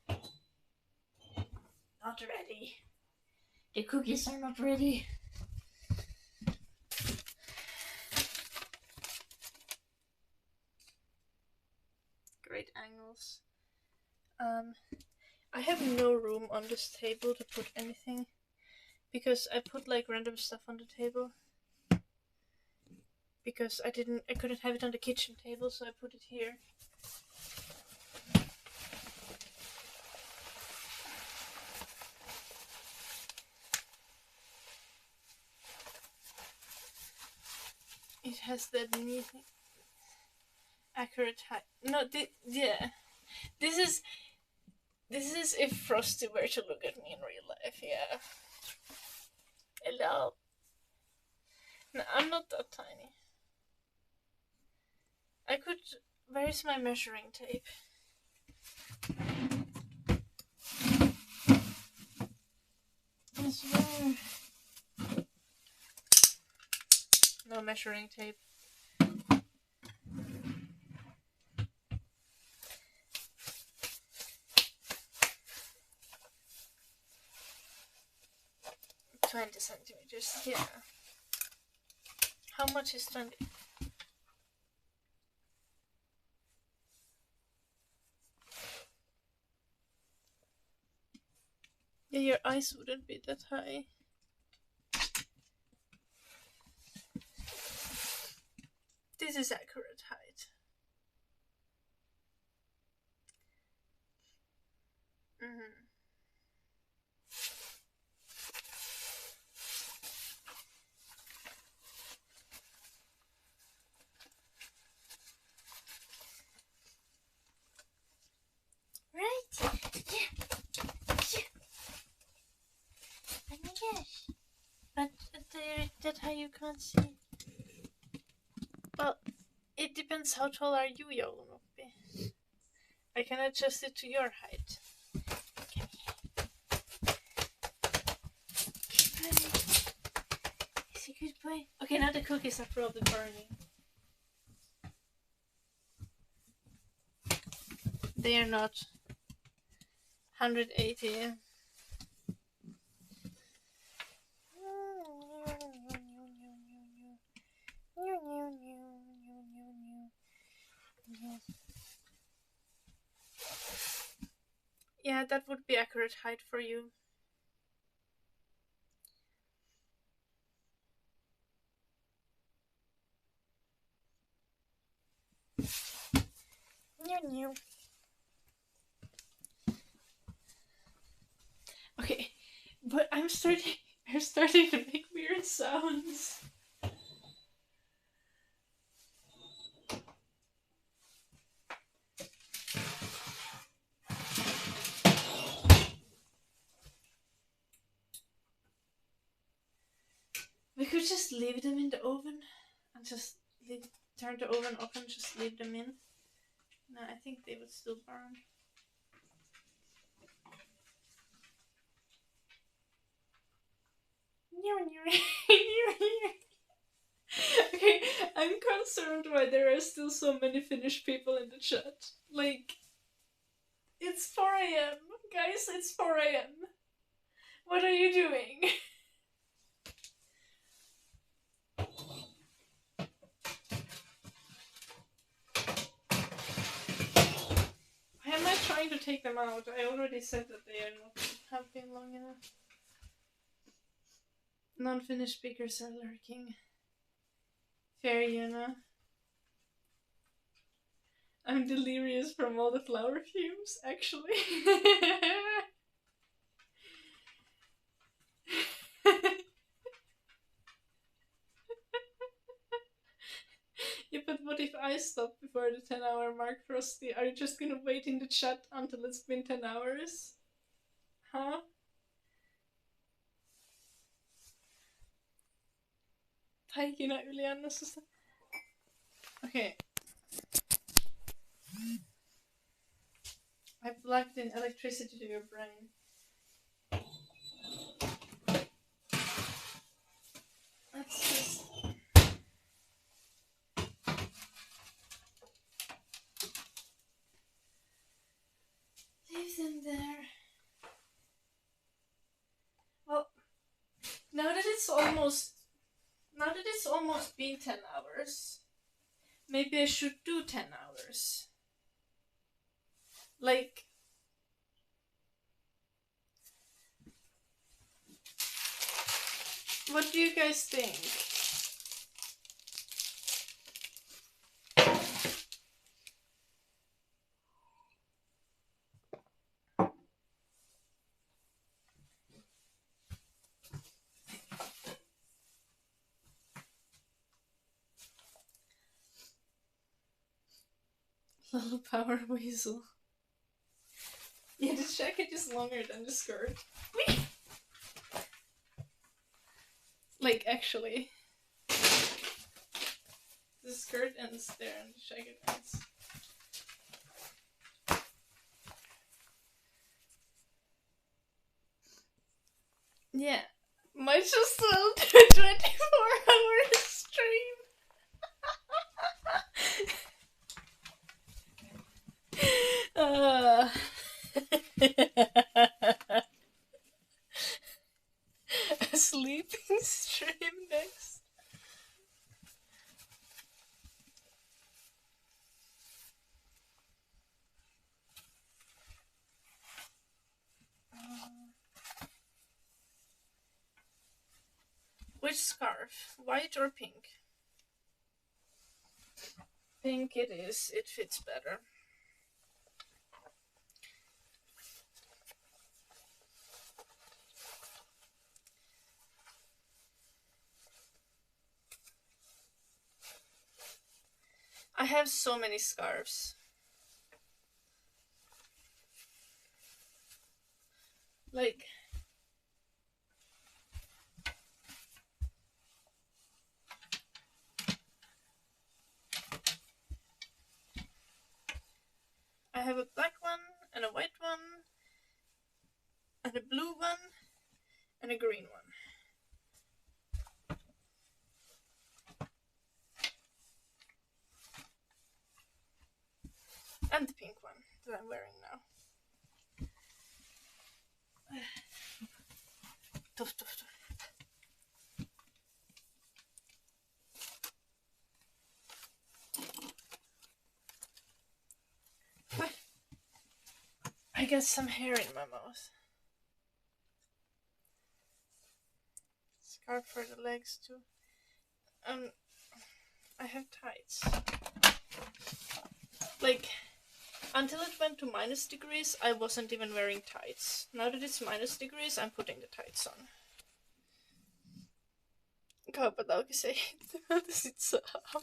Not ready. The cookies are not ready. Great angles. I have no room on this table to put anything because I put like random stuff on the table because I couldn't have it on the kitchen table, so I put it here. It has that neat, accurate height. No, yeah. This is if Frosty were to look at me in real life, yeah. Hello. No, I'm not that tiny. I could... Where's my measuring tape? I swear. No measuring tape. $20 centimeters, yeah. How much is 20? Yeah, your eyes wouldn't be that high. This is accurate height. Mm-hmm. Hi, you can't see. Well, it depends how tall are you, Joulunoppi. I can adjust it to your height. Okay. Is a good boy. Okay, now the cookies are probably burning. They are not. 180. Yeah, that would be accurate height for you. Okay, but I'm starting to make weird sounds. We could just leave them in the oven and just turn the oven off and just leave them in. No, I think they would still burn. Okay, I'm concerned why there are still so many Finnish people in the chat. Like, it's 4 a.m. Guys, it's 4 a.m. What are you doing? Why am I trying to take them out? I already said that they are not have been long enough. Non-Finnish speakers are lurking. Fair, Yuna. I'm delirious from all the flower fumes, actually. Yeah, but what if I stop before the 10-hour mark, Frosty? Are you just gonna wait in the chat until it's been 10 hours? Huh? Taikina yliannossa. Okay. I plugged in electricity to your brain. Let's just... leave them there. Well, now that it's almost been 10 hours, maybe I should do 10 hours. Like, what do you guys think? Little power weasel. Yeah, the jacket is longer than the skirt. Like, actually. The skirt ends there and the jacket ends. Yeah. Might just well do a 24-hour stream. A sleeping stream next. Which scarf? White or pink? Pink it is. It fits better. I have so many scarves. Like... have a black one, and a white one, and a blue one, and a green one. And the pink one that I'm wearing now. Tough. I got some hair in my mouth. Scarf for the legs too. I have tights. Like, until it went to minus degrees, I wasn't even wearing tights. Now that it's minus degrees, I'm putting the tights on. Ik hoop att Lauke säger att det sitter så här.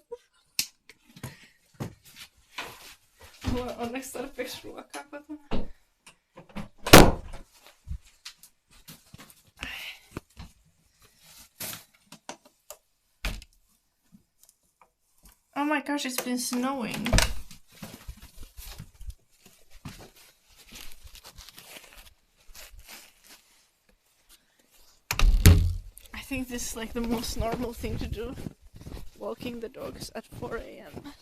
Onneksi tarpeeksi ruokaa kotona. Oh my gosh, it's been snowing. I think this is like the most normal thing to do. Walking the dogs at 4 a.m.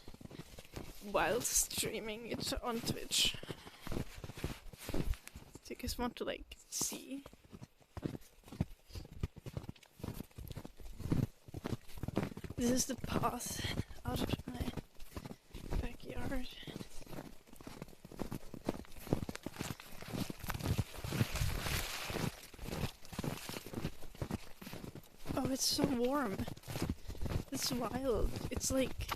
while streaming it on Twitch. You guys want to like see? This is the path out of my backyard. Oh, it's so warm. It's wild. It's like,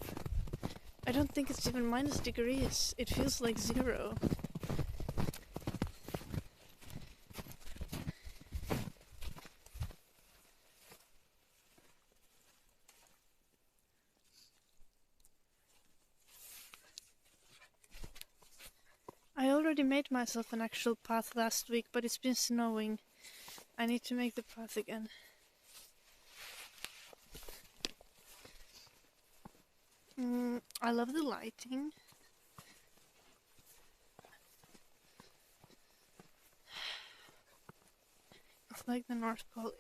I don't think it's even minus degrees. It feels like 0. I already made myself an actual path last week, but it's been snowing. I need to make the path again. I love the lighting. It's like the North Pole.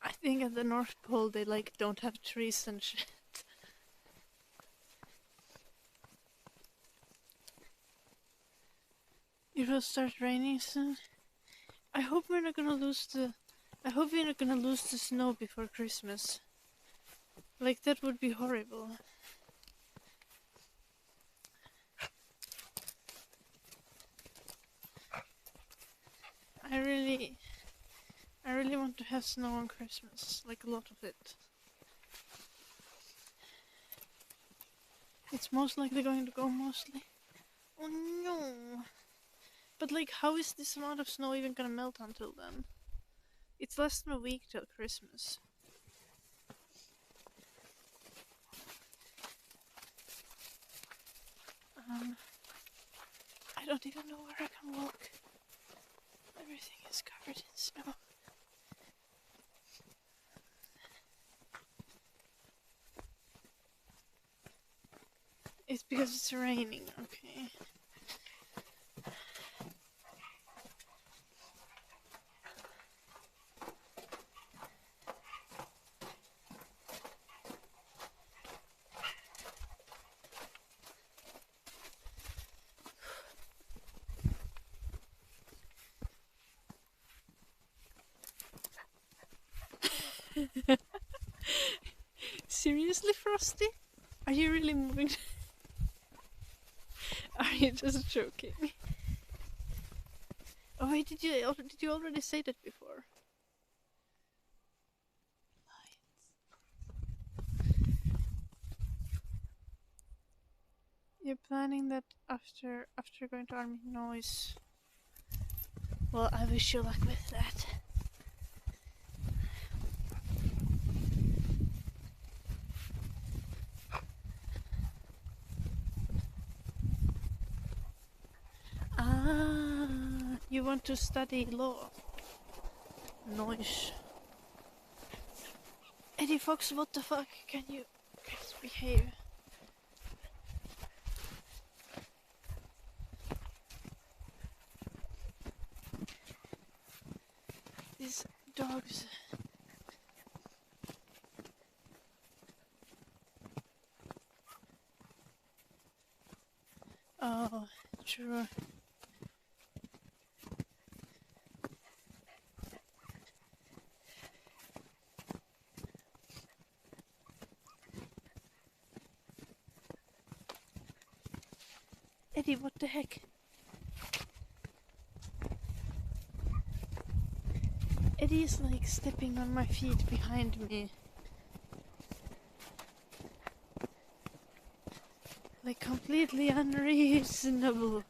I think at the North Pole they like don't have trees and shit. It will start raining soon. I hope we're not gonna lose the snow before Christmas. Like, that would be horrible. I really want to have snow on Christmas, like a lot of it. It's most likely going to go mostly. Oh no! But like, how is this amount of snow even gonna melt until then? It's less than a week till Christmas. I don't even know where I can walk. Everything is covered in snow. It's because it's raining, okay. Seriously, Frosty? Are you really moving? Are you just joking? Oh wait, did you already say that before? You're planning that after going to Army Noise. Well, I wish you luck with that. Ah, you want to study law? Nice. Eddie Fox, what the fuck? Can you guys behave? dogs. Oh, true. Eddie, what the heck? Eddie is like stepping on my feet behind me. Like completely unreasonable.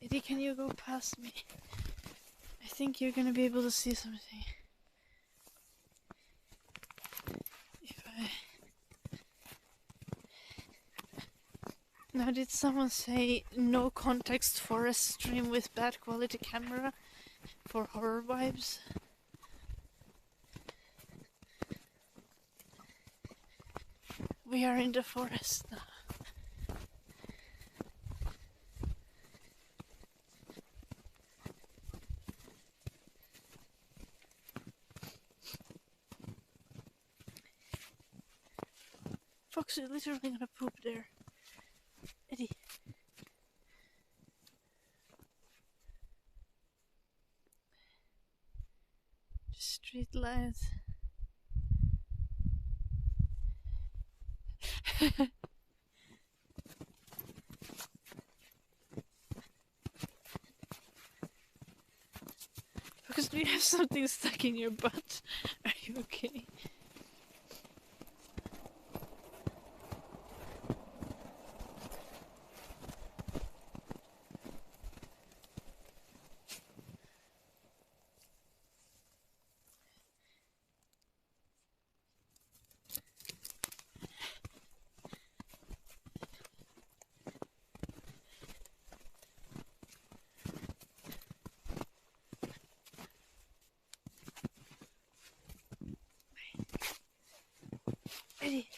Eddie, can you go past me? I think you're gonna be able to see something. Now, did someone say no context forest stream with bad quality camera for horror vibes? We are in the forest now. Fox is literally gonna poop there. Eddie. Street lights. Because do you have something stuck in your butt? Are you okay? Eddie.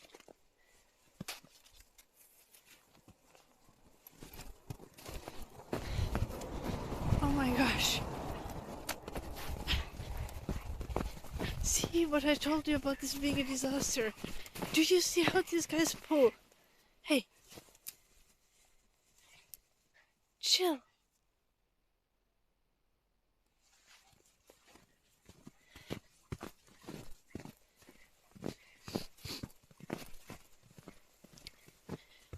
Oh my gosh. See what I told you about this being a disaster? Do you see how these guys pull? Hey. Chill.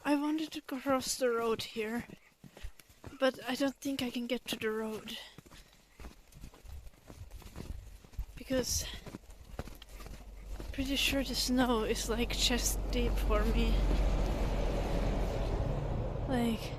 I wanted to cross the road here, but I don't think I can get to the road. Because I'm pretty sure the snow is like chest deep for me. Like...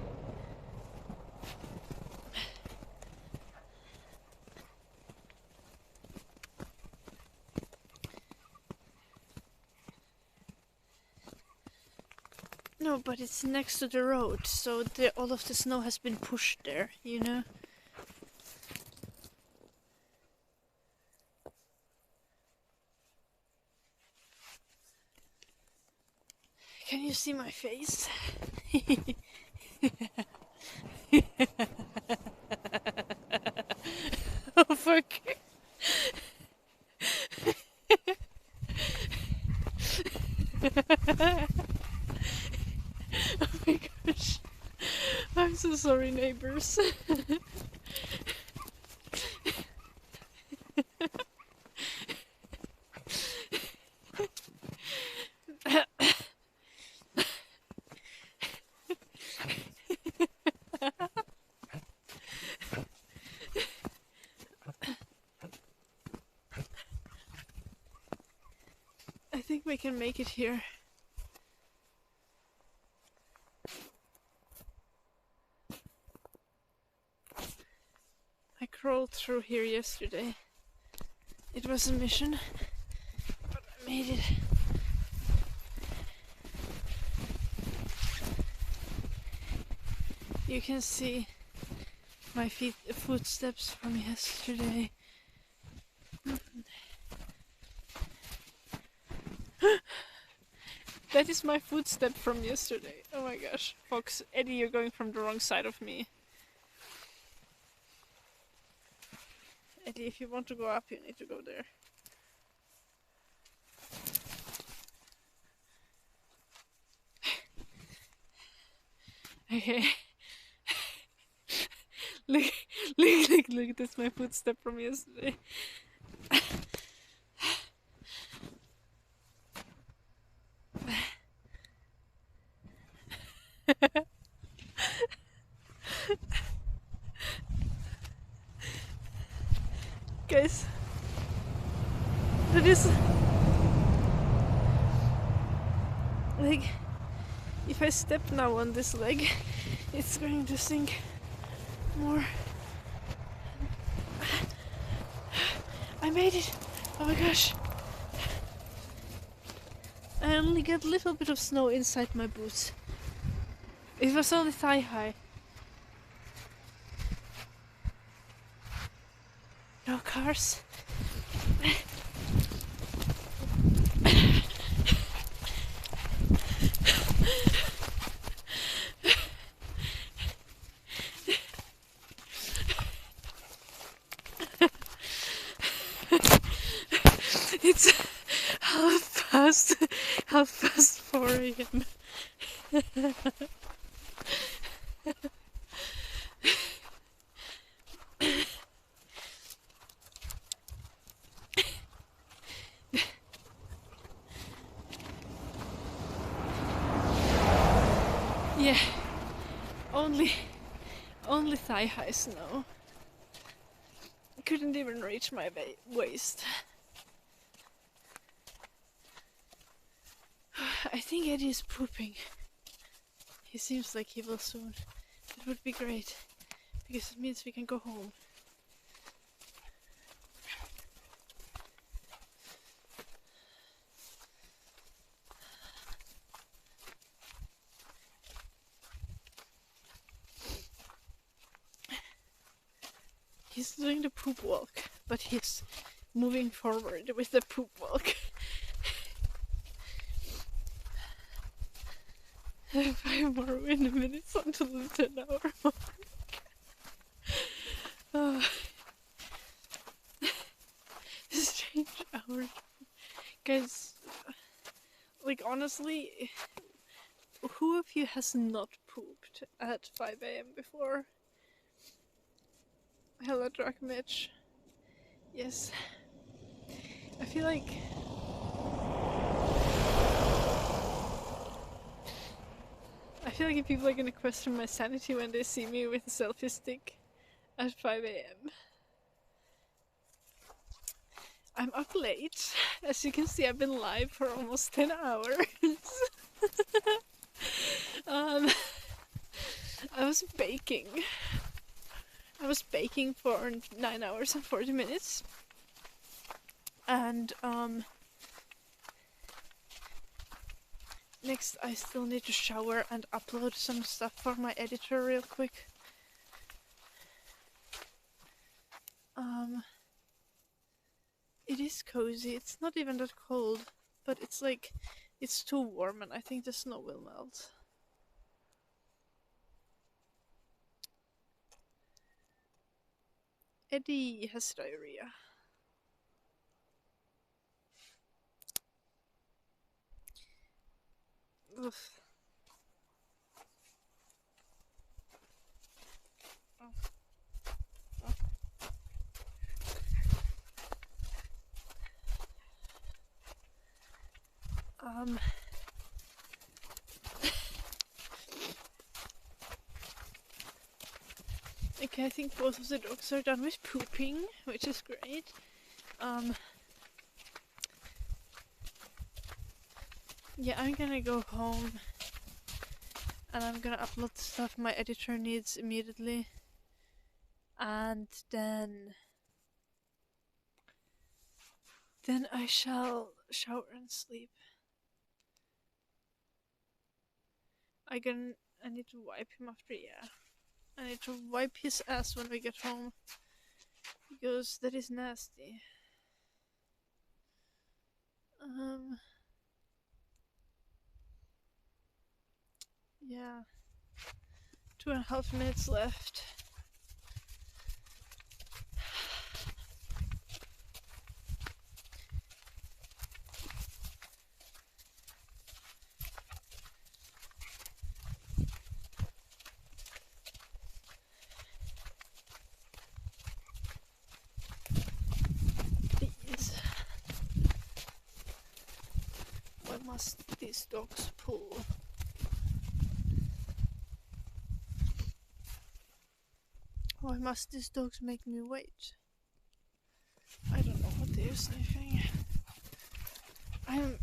No, but it's next to the road, so all of the snow has been pushed there, you know? Can you see my face? Oh fuck. Oh my gosh. I'm so sorry, neighbors. I think we can make it here. I crawled through here yesterday. It was a mission, but I made it. You can see my footsteps from yesterday. That is my footstep from yesterday. Oh my gosh. Fox, Eddie, you're going from the wrong side of me. Eddie, if you want to go up, you need to go there. Okay. Look, that's my footstep from yesterday. Guys, that is like, if I step now on this leg, it's going to sink more. I made it! Oh my gosh! I only got a little bit of snow inside my boots. It was only thigh high. No cars. It's half past 4 a.m. Yeah, only thigh high snow. Couldn't even reach my waist. I think Eddie is pooping. He seems like he will soon. It would be great, because it means we can go home. He's doing the poop walk, but he's moving forward with the poop walk. 5 more minutes until the 10-hour mark. Strange hours. Guys, like honestly, who of you has not pooped at 5 a.m. before? Hello, Drag Mitch. Yes. I feel like if people are gonna question my sanity when they see me with a selfie stick at 5 a.m. I'm up late. As you can see, I've been live for almost 10 hours. I was baking. For 9 hours and 40 minutes. And next I still need to shower and upload some stuff for my editor real quick. It is cozy. It's not even that cold, but it's like, it's too warm and I think the snow will melt. Eddie has diarrhea. Oof. Okay, I think both of the dogs are done with pooping, which is great. Yeah, I'm gonna go home and I'm gonna upload the stuff my editor needs immediately. And then I shall shower and sleep. I need to wipe him after, yeah. I need to wipe his ass when we get home, because that is nasty. Yeah. 2.5 minutes left. Why must these dogs pull? Why must these dogs make me wait? I don't know what they're sniffing. I'm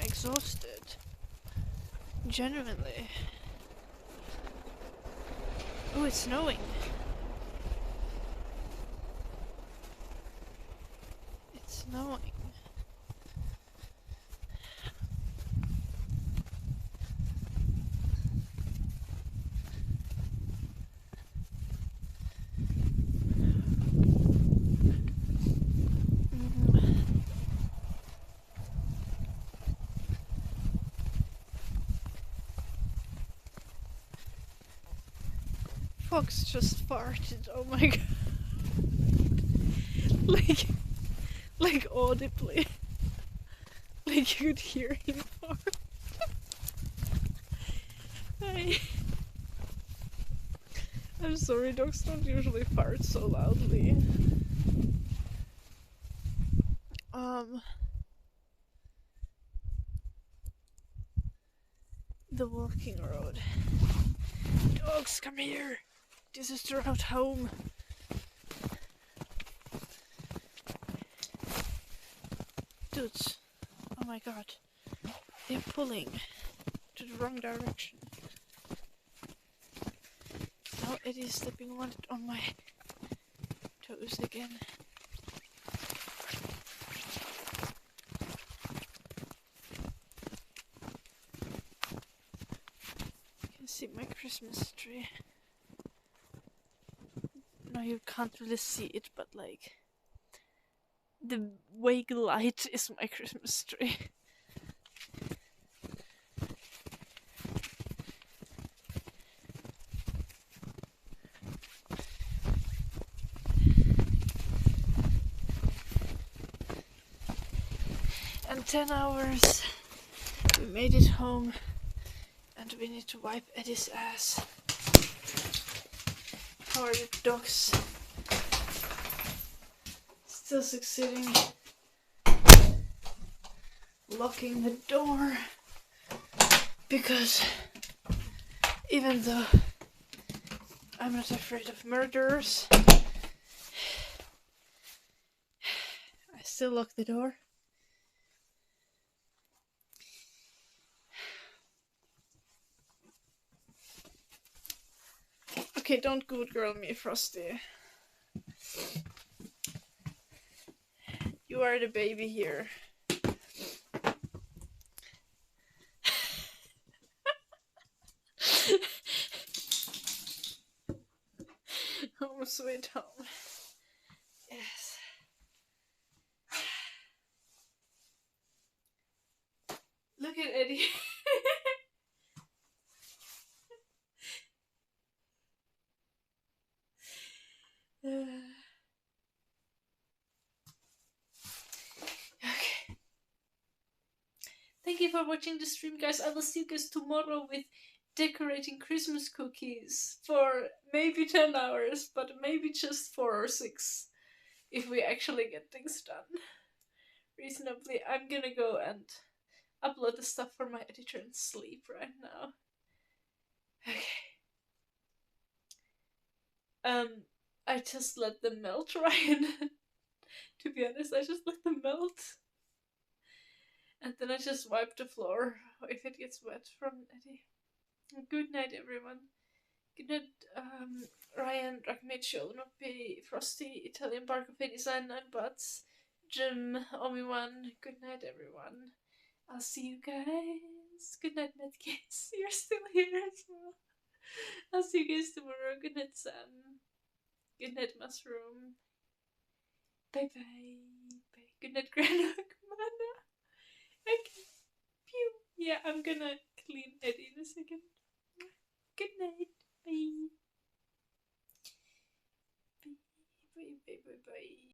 exhausted. Genuinely. Oh, it's snowing. It's snowing. Fox just farted. Oh my god. like audibly. Like you could hear him fart. I'm sorry, dogs don't usually fart so loudly. The walking road. Dogs, come here! This is the route home. Dudes, oh my god. They're pulling to the wrong direction. Now Eddie's stepping on my toes again. You can see my Christmas tree. No, you can't really see it, but like the vague light is my Christmas tree. And 10 hours. We made it home. And we need to wipe Eddie's ass. How are the dogs? Still succeeding. Locking the door. Because even though I'm not afraid of murderers, I still lock the door. Okay, don't good girl me, Frosty. You are the baby here. Home sweet home. Yes. Look at Eddie. Okay. Thank you for watching the stream, guys. I will see you guys tomorrow with decorating Christmas cookies for maybe 10 hours, but maybe just 4 or 6 if we actually get things done reasonably. I'm gonna go and upload the stuff for my editor and sleep right now. Okay. I just let them melt, Ryan. To be honest, I just let them melt. And then I just wipe the floor if it gets wet from Eddie. Good night, everyone. Good night, Ryan, Rakmecho, Noppy, Frosty, Italian Bark of Design, 9 Butts, Jim, Omi-Wan. Good night, everyone. I'll see you guys. Good night, Medcase. You're still here as well. I'll see you guys tomorrow. Good night, Sam. Good night, Mushroom. Bye bye. Good night, Grandma. Mana. Okay. Pew. Yeah, I'm gonna clean Eddie in a second. Good night. Bye. Bye, bye, bye, bye, bye.